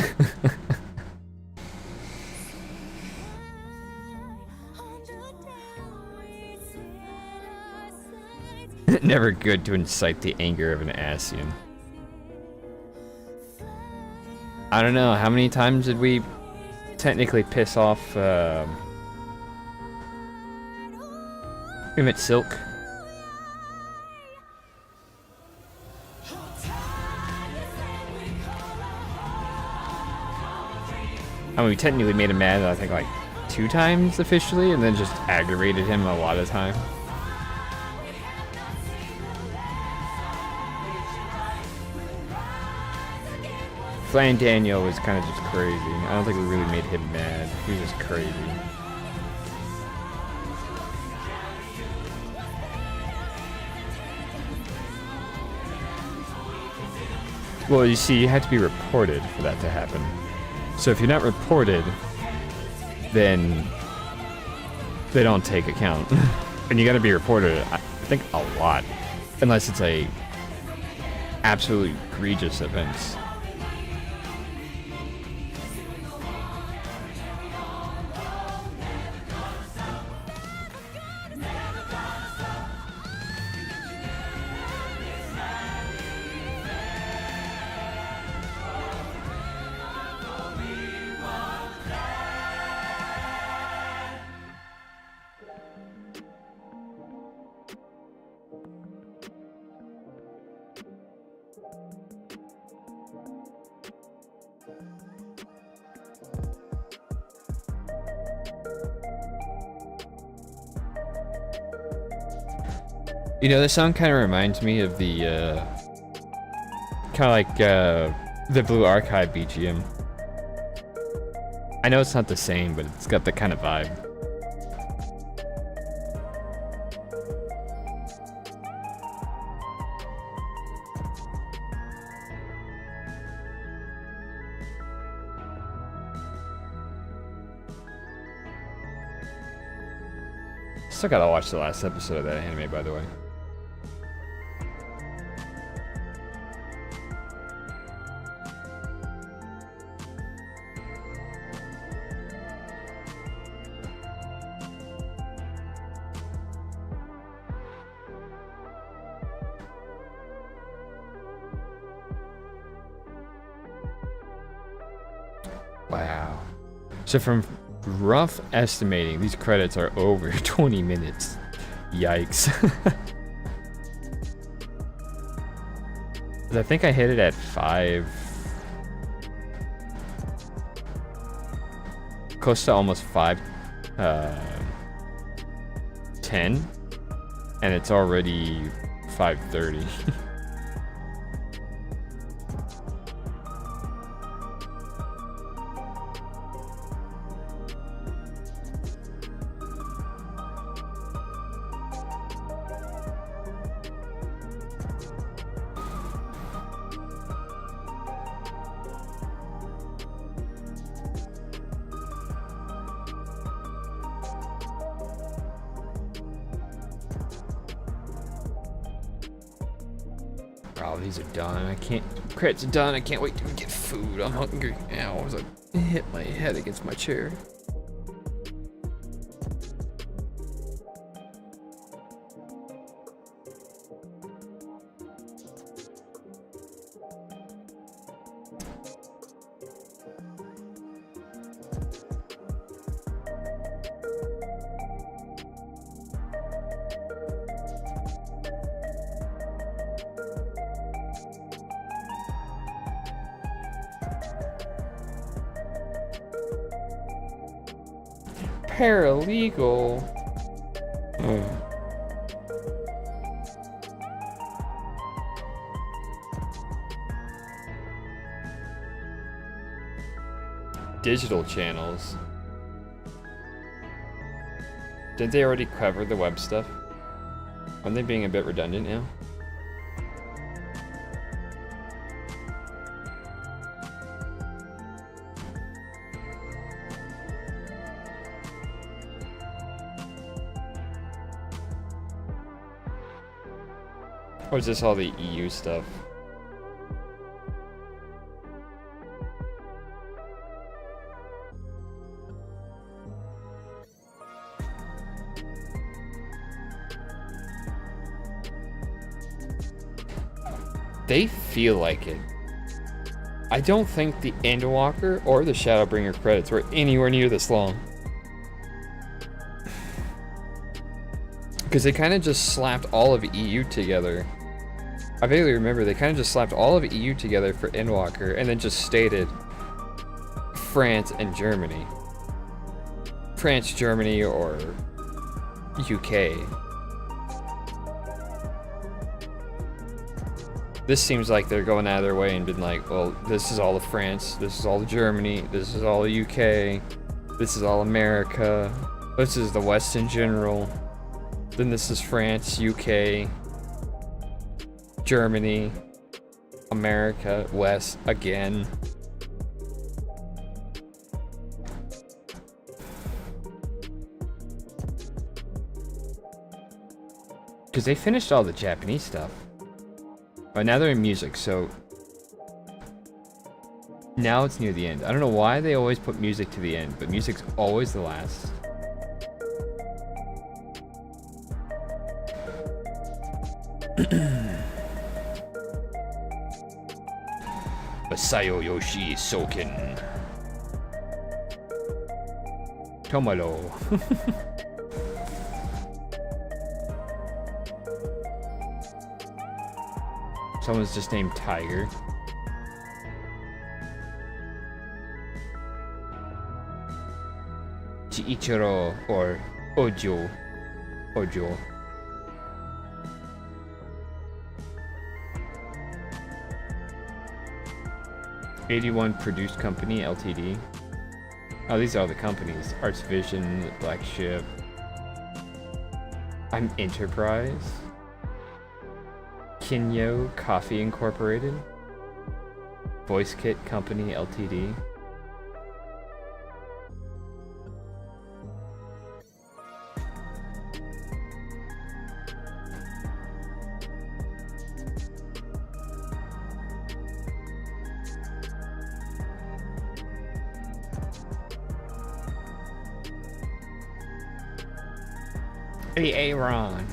Never good to incite the anger of an Asian. I don't know, how many times did we technically piss off we met Silk. I mean, we technically made him mad, I think, like 2 times officially, and then just aggravated him a lot of time. Flying Daniel was kind of just crazy. I don't think we really made him mad. He was just crazy. Well, you see, you have to be reported for that to happen. So if you're not reported, then they don't take account. And you gotta be reported, I think, a lot. Unless it's a absolutely egregious events. You know, this song kind of reminds me of the, kind of like, the Blue Archive BGM. I know it's not the same, but it's got that kind of vibe. Still gotta watch the last episode of that anime, by the way. Wow. So from rough estimating, these credits are over 20 minutes. Yikes. I think I hit it at 5. Close to almost 5:10, and it's already 5:30. Oh, these are done. I can't. Credits are done. I can't wait to get food. I'm hungry. Ow, I was like, hit my head against my chair. Paralegal. Digital channels. Didn't they already cover the web stuff? Aren't they being a bit redundant now? Or is this all the EU stuff? They feel like it. I don't think the Endwalker or the Shadowbringer credits were anywhere near this long. Because they kind of just slapped all of EU together. I vaguely remember they kind of just slapped all of EU together for Endwalker and then just stated France and Germany. France, Germany, or UK. This seems like they're going out of their way and been like, well, this is all of France, this is all of Germany, this is all the UK, this is all America, this is the West in general, then this is France, UK, Germany, America, West again. Because they finished all the Japanese stuff. But now they're in music, so now it's near the end. I don't know why they always put music to the end, but music's always the last. Masayo Yoshi Soken. Tomalo. Someone's just named Tiger. Chiichiro or Ojo. Ojo. '81 Produced Company Ltd. Oh, these are all the companies. Arts Vision, Black Ship. I'm Enterprise. Kinyo Coffee Incorporated. Voice Kit Company Ltd. Hey, Aaron.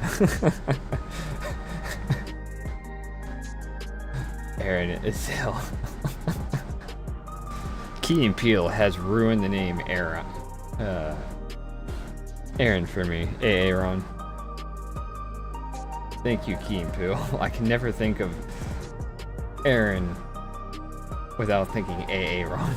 Aaron Izil. Key and Peele has ruined the name Aaron. Aaron for me. Aaron. Thank you, Key and Peele. I can never think of Aaron without thinking Aaron.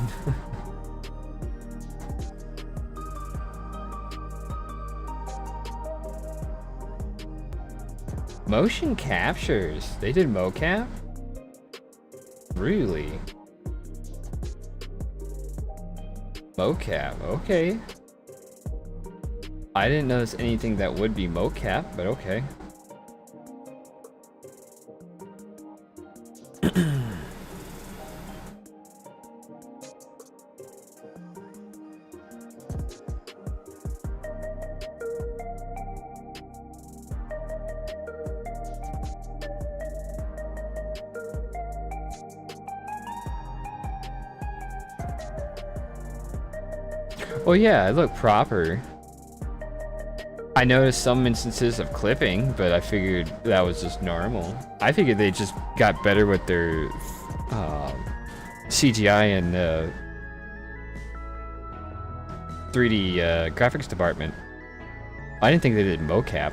Motion captures. They did mocap? Really? Mocap, okay. I didn't notice anything that would be mocap, but okay. Well, yeah, it looked proper. I noticed some instances of clipping, but I figured that was just normal. I figured they just got better with their CGI and 3D graphics department. I didn't think they did mocap.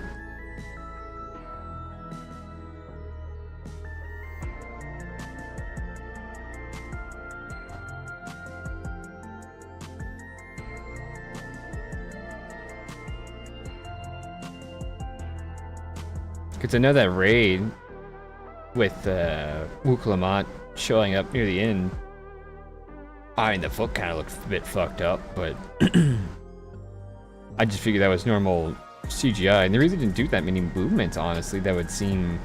Because I know that raid with Wuklamont showing up near the end. I mean, the foot kind of looks a bit fucked up, but I just figured that was normal CGI. And they really didn't do that many movements, honestly, that would seem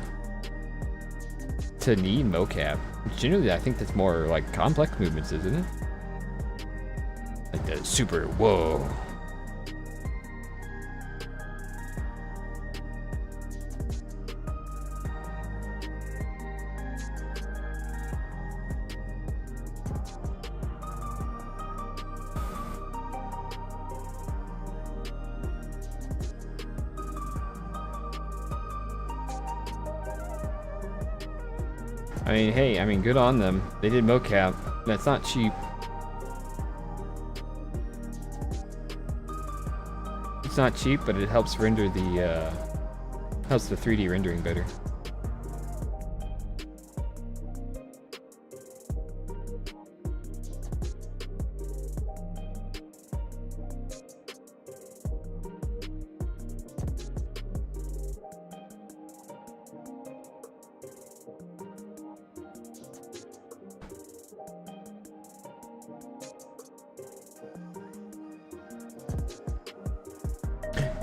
to need mocap. Generally, I think that's more like complex movements, isn't it? Like the super whoa. I mean, hey, I mean, good on them. They did mocap. That's not cheap. It's not cheap, but it helps render the, helps the 3D rendering better.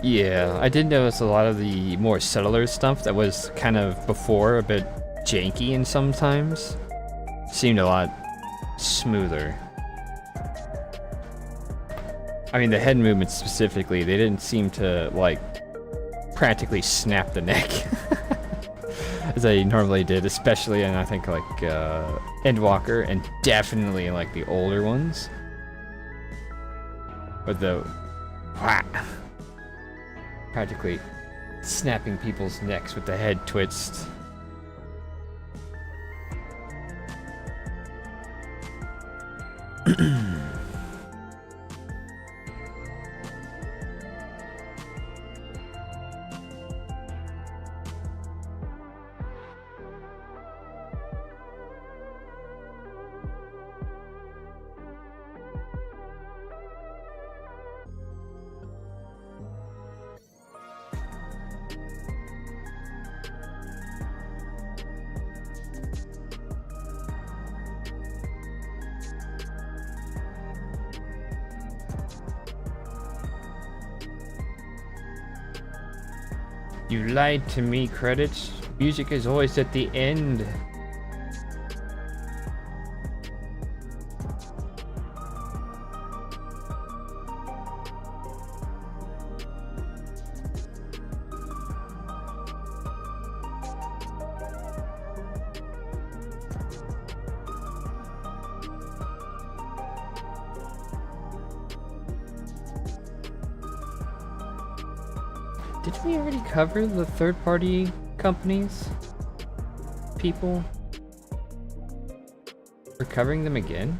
Yeah, I did notice a lot of the more settler stuff that was kind of before a bit janky and sometimes seemed a lot smoother. I mean, the head movements specifically, they didn't seem to, like, practically snap the neck as they normally did, especially in, I think, like, Endwalker, and definitely in, like, the older ones. With the... practically snapping people's necks with the head twist. You lied to me, credits. Music is always at the end. Did we already cover the third-party companies? People? We're covering them again?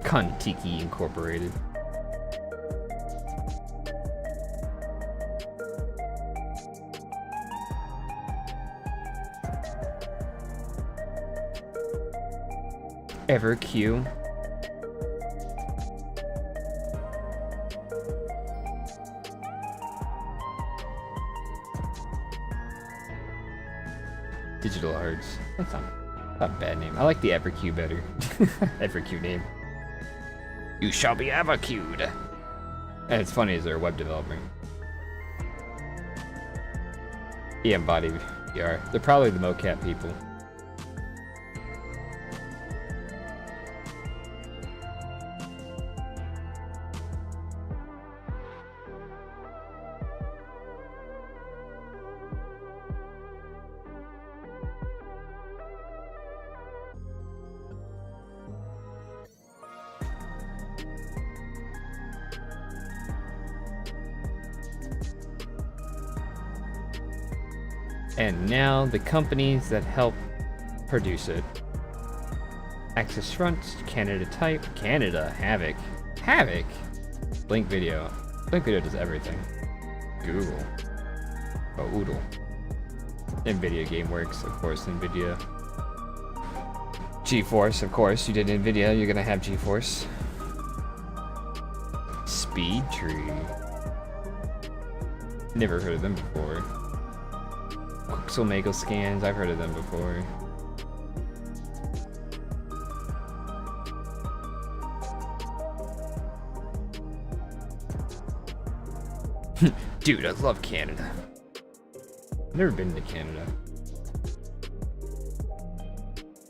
Kontiki Incorporated. EverQ. Digital Arts. That's not a bad name. I like the EverQ better. EverQ name. You shall be EverQ'd. And it's funny as they're a web developer. Embody VR. They're probably the mocap people. And now the companies that help produce it. Access Front, Canada Type, Canada, Havoc. Havoc? Blink Video. Blink Video does everything. Google. Oh, Oodle. NVIDIA GameWorks, of course, NVIDIA. GeForce, of course, you did NVIDIA, you're gonna have GeForce. Speed Tree. Never heard of them before. Quixel Scans, I've heard of them before. Dude, I love Canada. I've never been to Canada.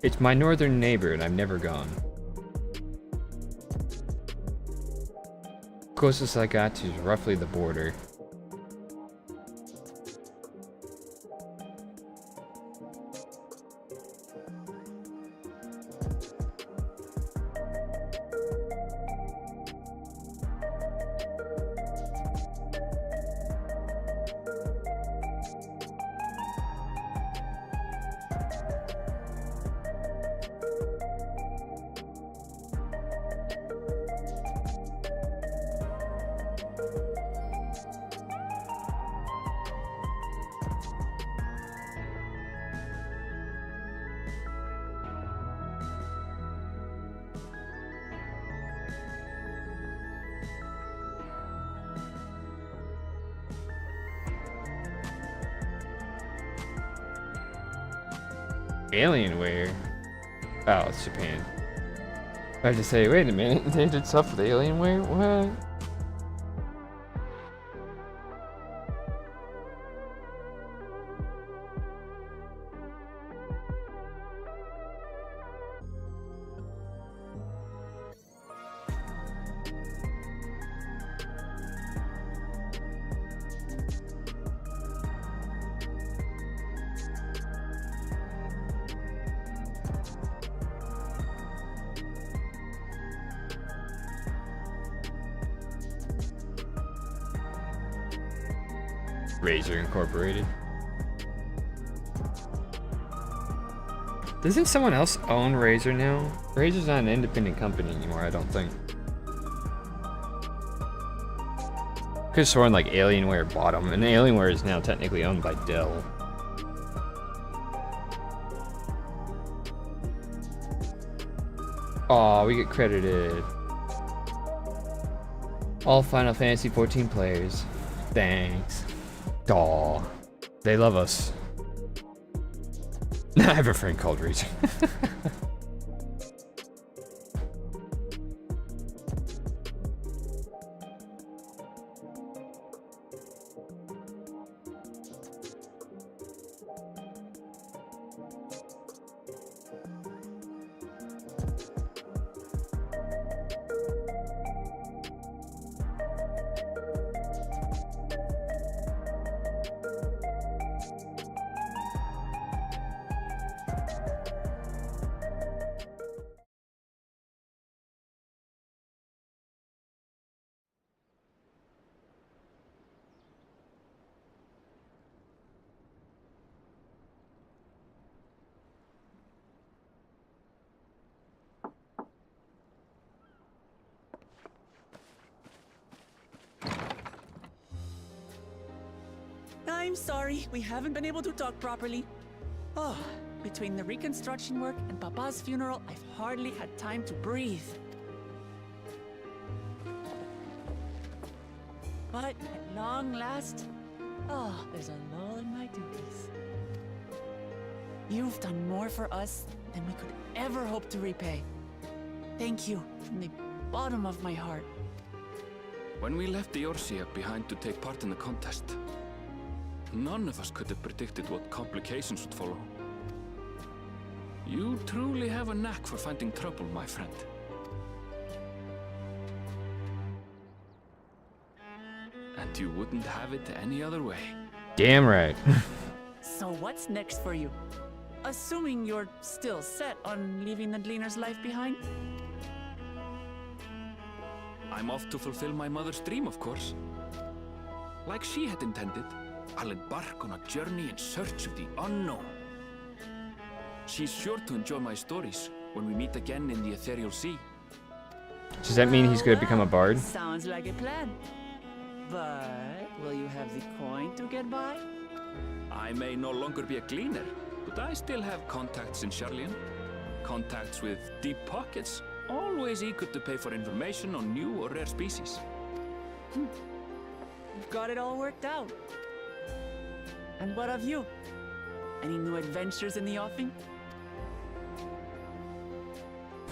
It's my northern neighbor and I've never gone. Closest I got to is roughly the border. Alienware? Oh, it's Japan. I had to say, wait a minute, they did stuff with Alienware? What? Razer Incorporated. Doesn't someone else own Razer now? Razer's not an independent company anymore, I don't think. Could've sworn like Alienware bought them, and Alienware is now technically owned by Dell. Aw, we get credited. All Final Fantasy 14 players. Thanks. Aw, they love us. I have a friend called Razer. I'm sorry, we haven't been able to talk properly. Oh, between the reconstruction work and Papa's funeral, I've hardly had time to breathe. But at long last, there's a lull in my duties. You've done more for us than we could ever hope to repay. Thank you from the bottom of my heart. When we left the Eorzea behind to take part in the contest, none of us could have predicted what complications would follow. You truly have a knack for finding trouble, my friend. And you wouldn't have it any other way. Damn right. So what's next for you? Assuming you're still set on leaving the Gleaner's life behind? I'm off to fulfill my mother's dream, of course. Like she had intended, I'll embark on a journey in search of the unknown. She's sure to enjoy my stories when we meet again in the ethereal sea. Does that mean he's gonna become a bard? Sounds like a plan. But will you have the coin to get by? I may no longer be a gleaner, but I still have contacts in Sharlayan. Contacts with deep pockets, always eager to pay for information on new or rare species. You've got it all worked out. And what of you? Any new adventures in the offing?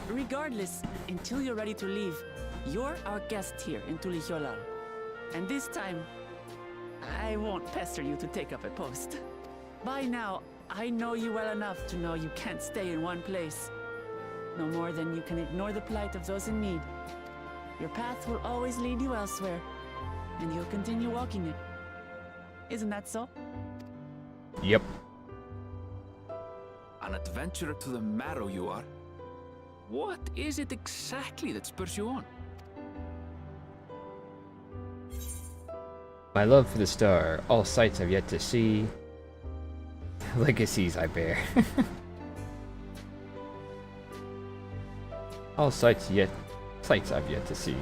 Regardless, until you're ready to leave, you're our guest here in Tulihyolal. And this time, I won't pester you to take up a post. By now, I know you well enough to know you can't stay in one place. No more than you can ignore the plight of those in need. Your path will always lead you elsewhere, and you'll continue walking it. Isn't that so? Yep. An adventurer to the marrow you are. What is it exactly that spurs you on? My love for the star, all sights I've yet to see, legacies I bear. All sights I've yet to see.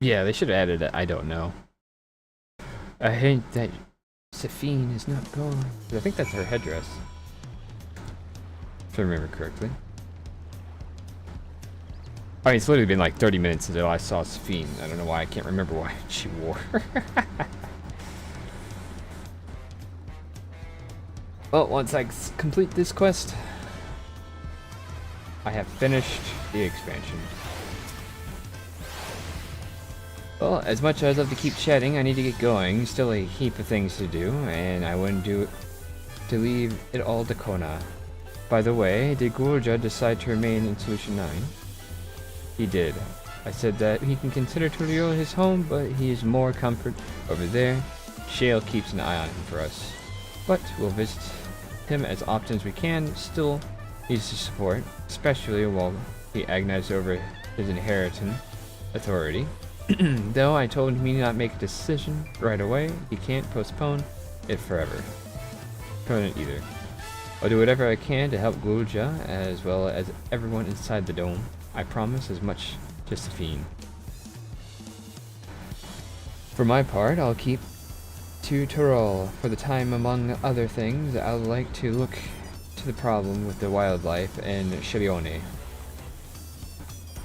Yeah, they should have added it. I don't know. I hate that Saphine is not gone. I think that's her headdress. If I remember correctly. I mean, it's literally been like 30 minutes until I saw Saphine. I don't know why I can't remember why she wore. Well, once I complete this quest, I have finished the expansion. Well, as much as I'd love to keep chatting, I need to get going. Still a heap of things to do, and I wouldn't do it to leave it all to Kona. By the way, did Gulja decide to remain in Solution 9? He did. I said that he can consider Turio his home, but he is more comfort over there. Shale keeps an eye on him for us. But we'll visit him as often as we can. Still needs to support, especially while he agonizes over his inheritance authority. Though I told him he not make a decision right away, he can't postpone it forever. Couldn't either. I'll do whatever I can to help Gulja as well as everyone inside the dome. I promise as much to Saphine. For my part, I'll keep to Tyrol for the time. Among other things, I'd like to look to the problem with the wildlife in Shirione.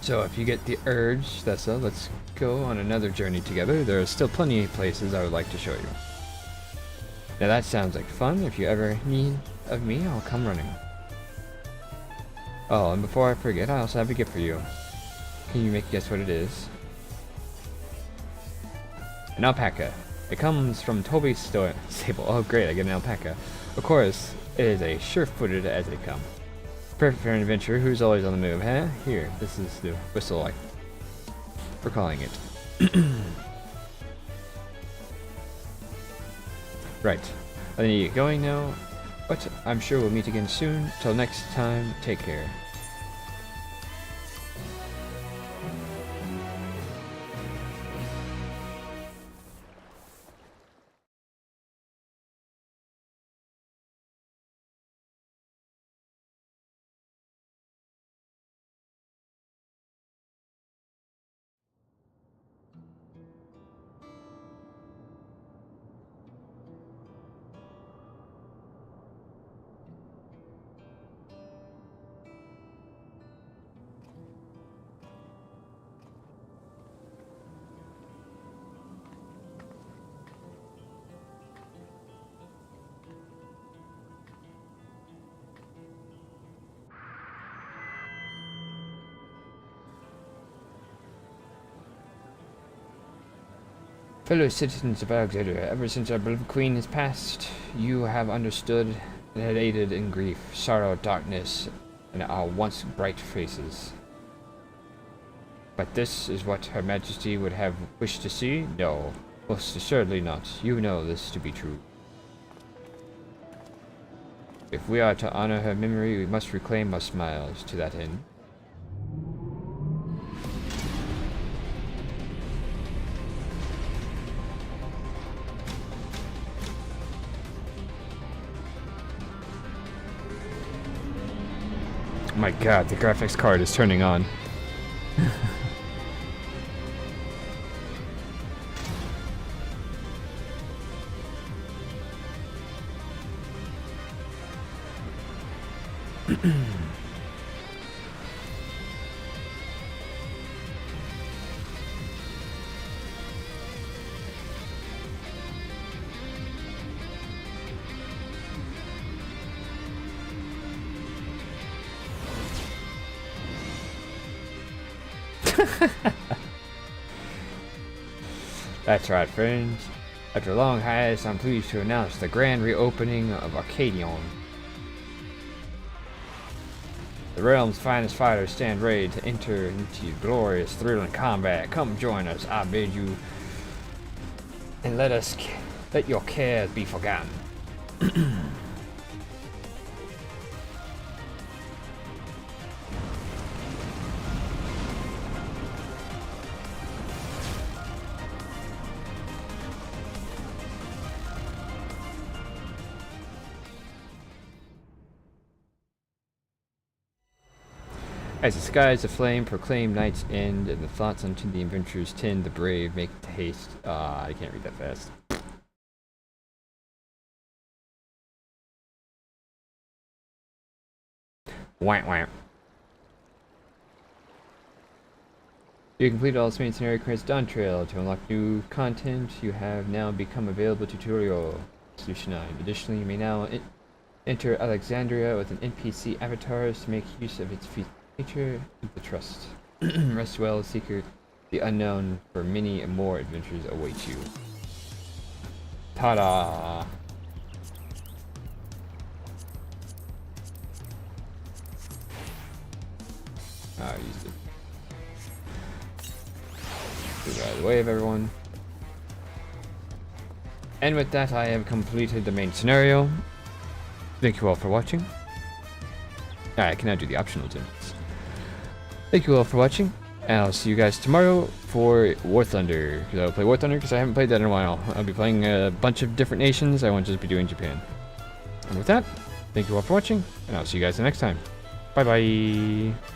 So if you get the urge, Thessa, let's go on another journey together. There are still plenty of places I would like to show you. Now that sounds like fun. If you ever need of me, I'll come running. Oh, and before I forget, I also have a gift for you. Can you make a guess what it is? An alpaca. It comes from Toby's stable. Oh great, I get an alpaca. Of course, it is as sure-footed as they come. Perfect for an adventurer who's always on the move, huh? Here, this is the whistle we're calling it. Right. I need to get going now, but I'm sure we'll meet again soon. Till next time, take care. Fellow citizens of Alexandria, ever since our beloved queen has passed, you have understood and had aided in grief, sorrow, darkness, and our once bright faces. But this is what Her Majesty would have wished to see? No, most assuredly not. You know this to be true. If we are to honor her memory, we must reclaim our smiles to that end. Oh my god, the graphics card is turning on. That's right, friends. After a long hiatus, I'm pleased to announce the grand reopening of Arcadion. The realm's finest fighters stand ready to enter into glorious, thrilling combat. Come join us, I bid you, and let your cares be forgotten. As the skies aflame proclaim night's end, and the thoughts unto the adventurers tend, the brave make haste. I can't read that fast. Wham wham. You completed all the main scenario credits Dawntrail. To unlock new content, you have now become available tutorial. Solution 9. Additionally, you may now enter Alexandria with an NPC avatar to make use of its feature of the trust. Rest well, Seeker. The unknown for many more adventures await you. Ta-da! I used it. Move out of the way of everyone. And with that, I have completed the main scenario. Thank you all for watching. I can now do the optional things. Thank you all for watching, and I'll see you guys tomorrow for War Thunder. Because I'll play War Thunder because I haven't played that in a while. I'll be playing a bunch of different nations. I won't just be doing Japan. And with that, thank you all for watching, and I'll see you guys the next time. Bye bye.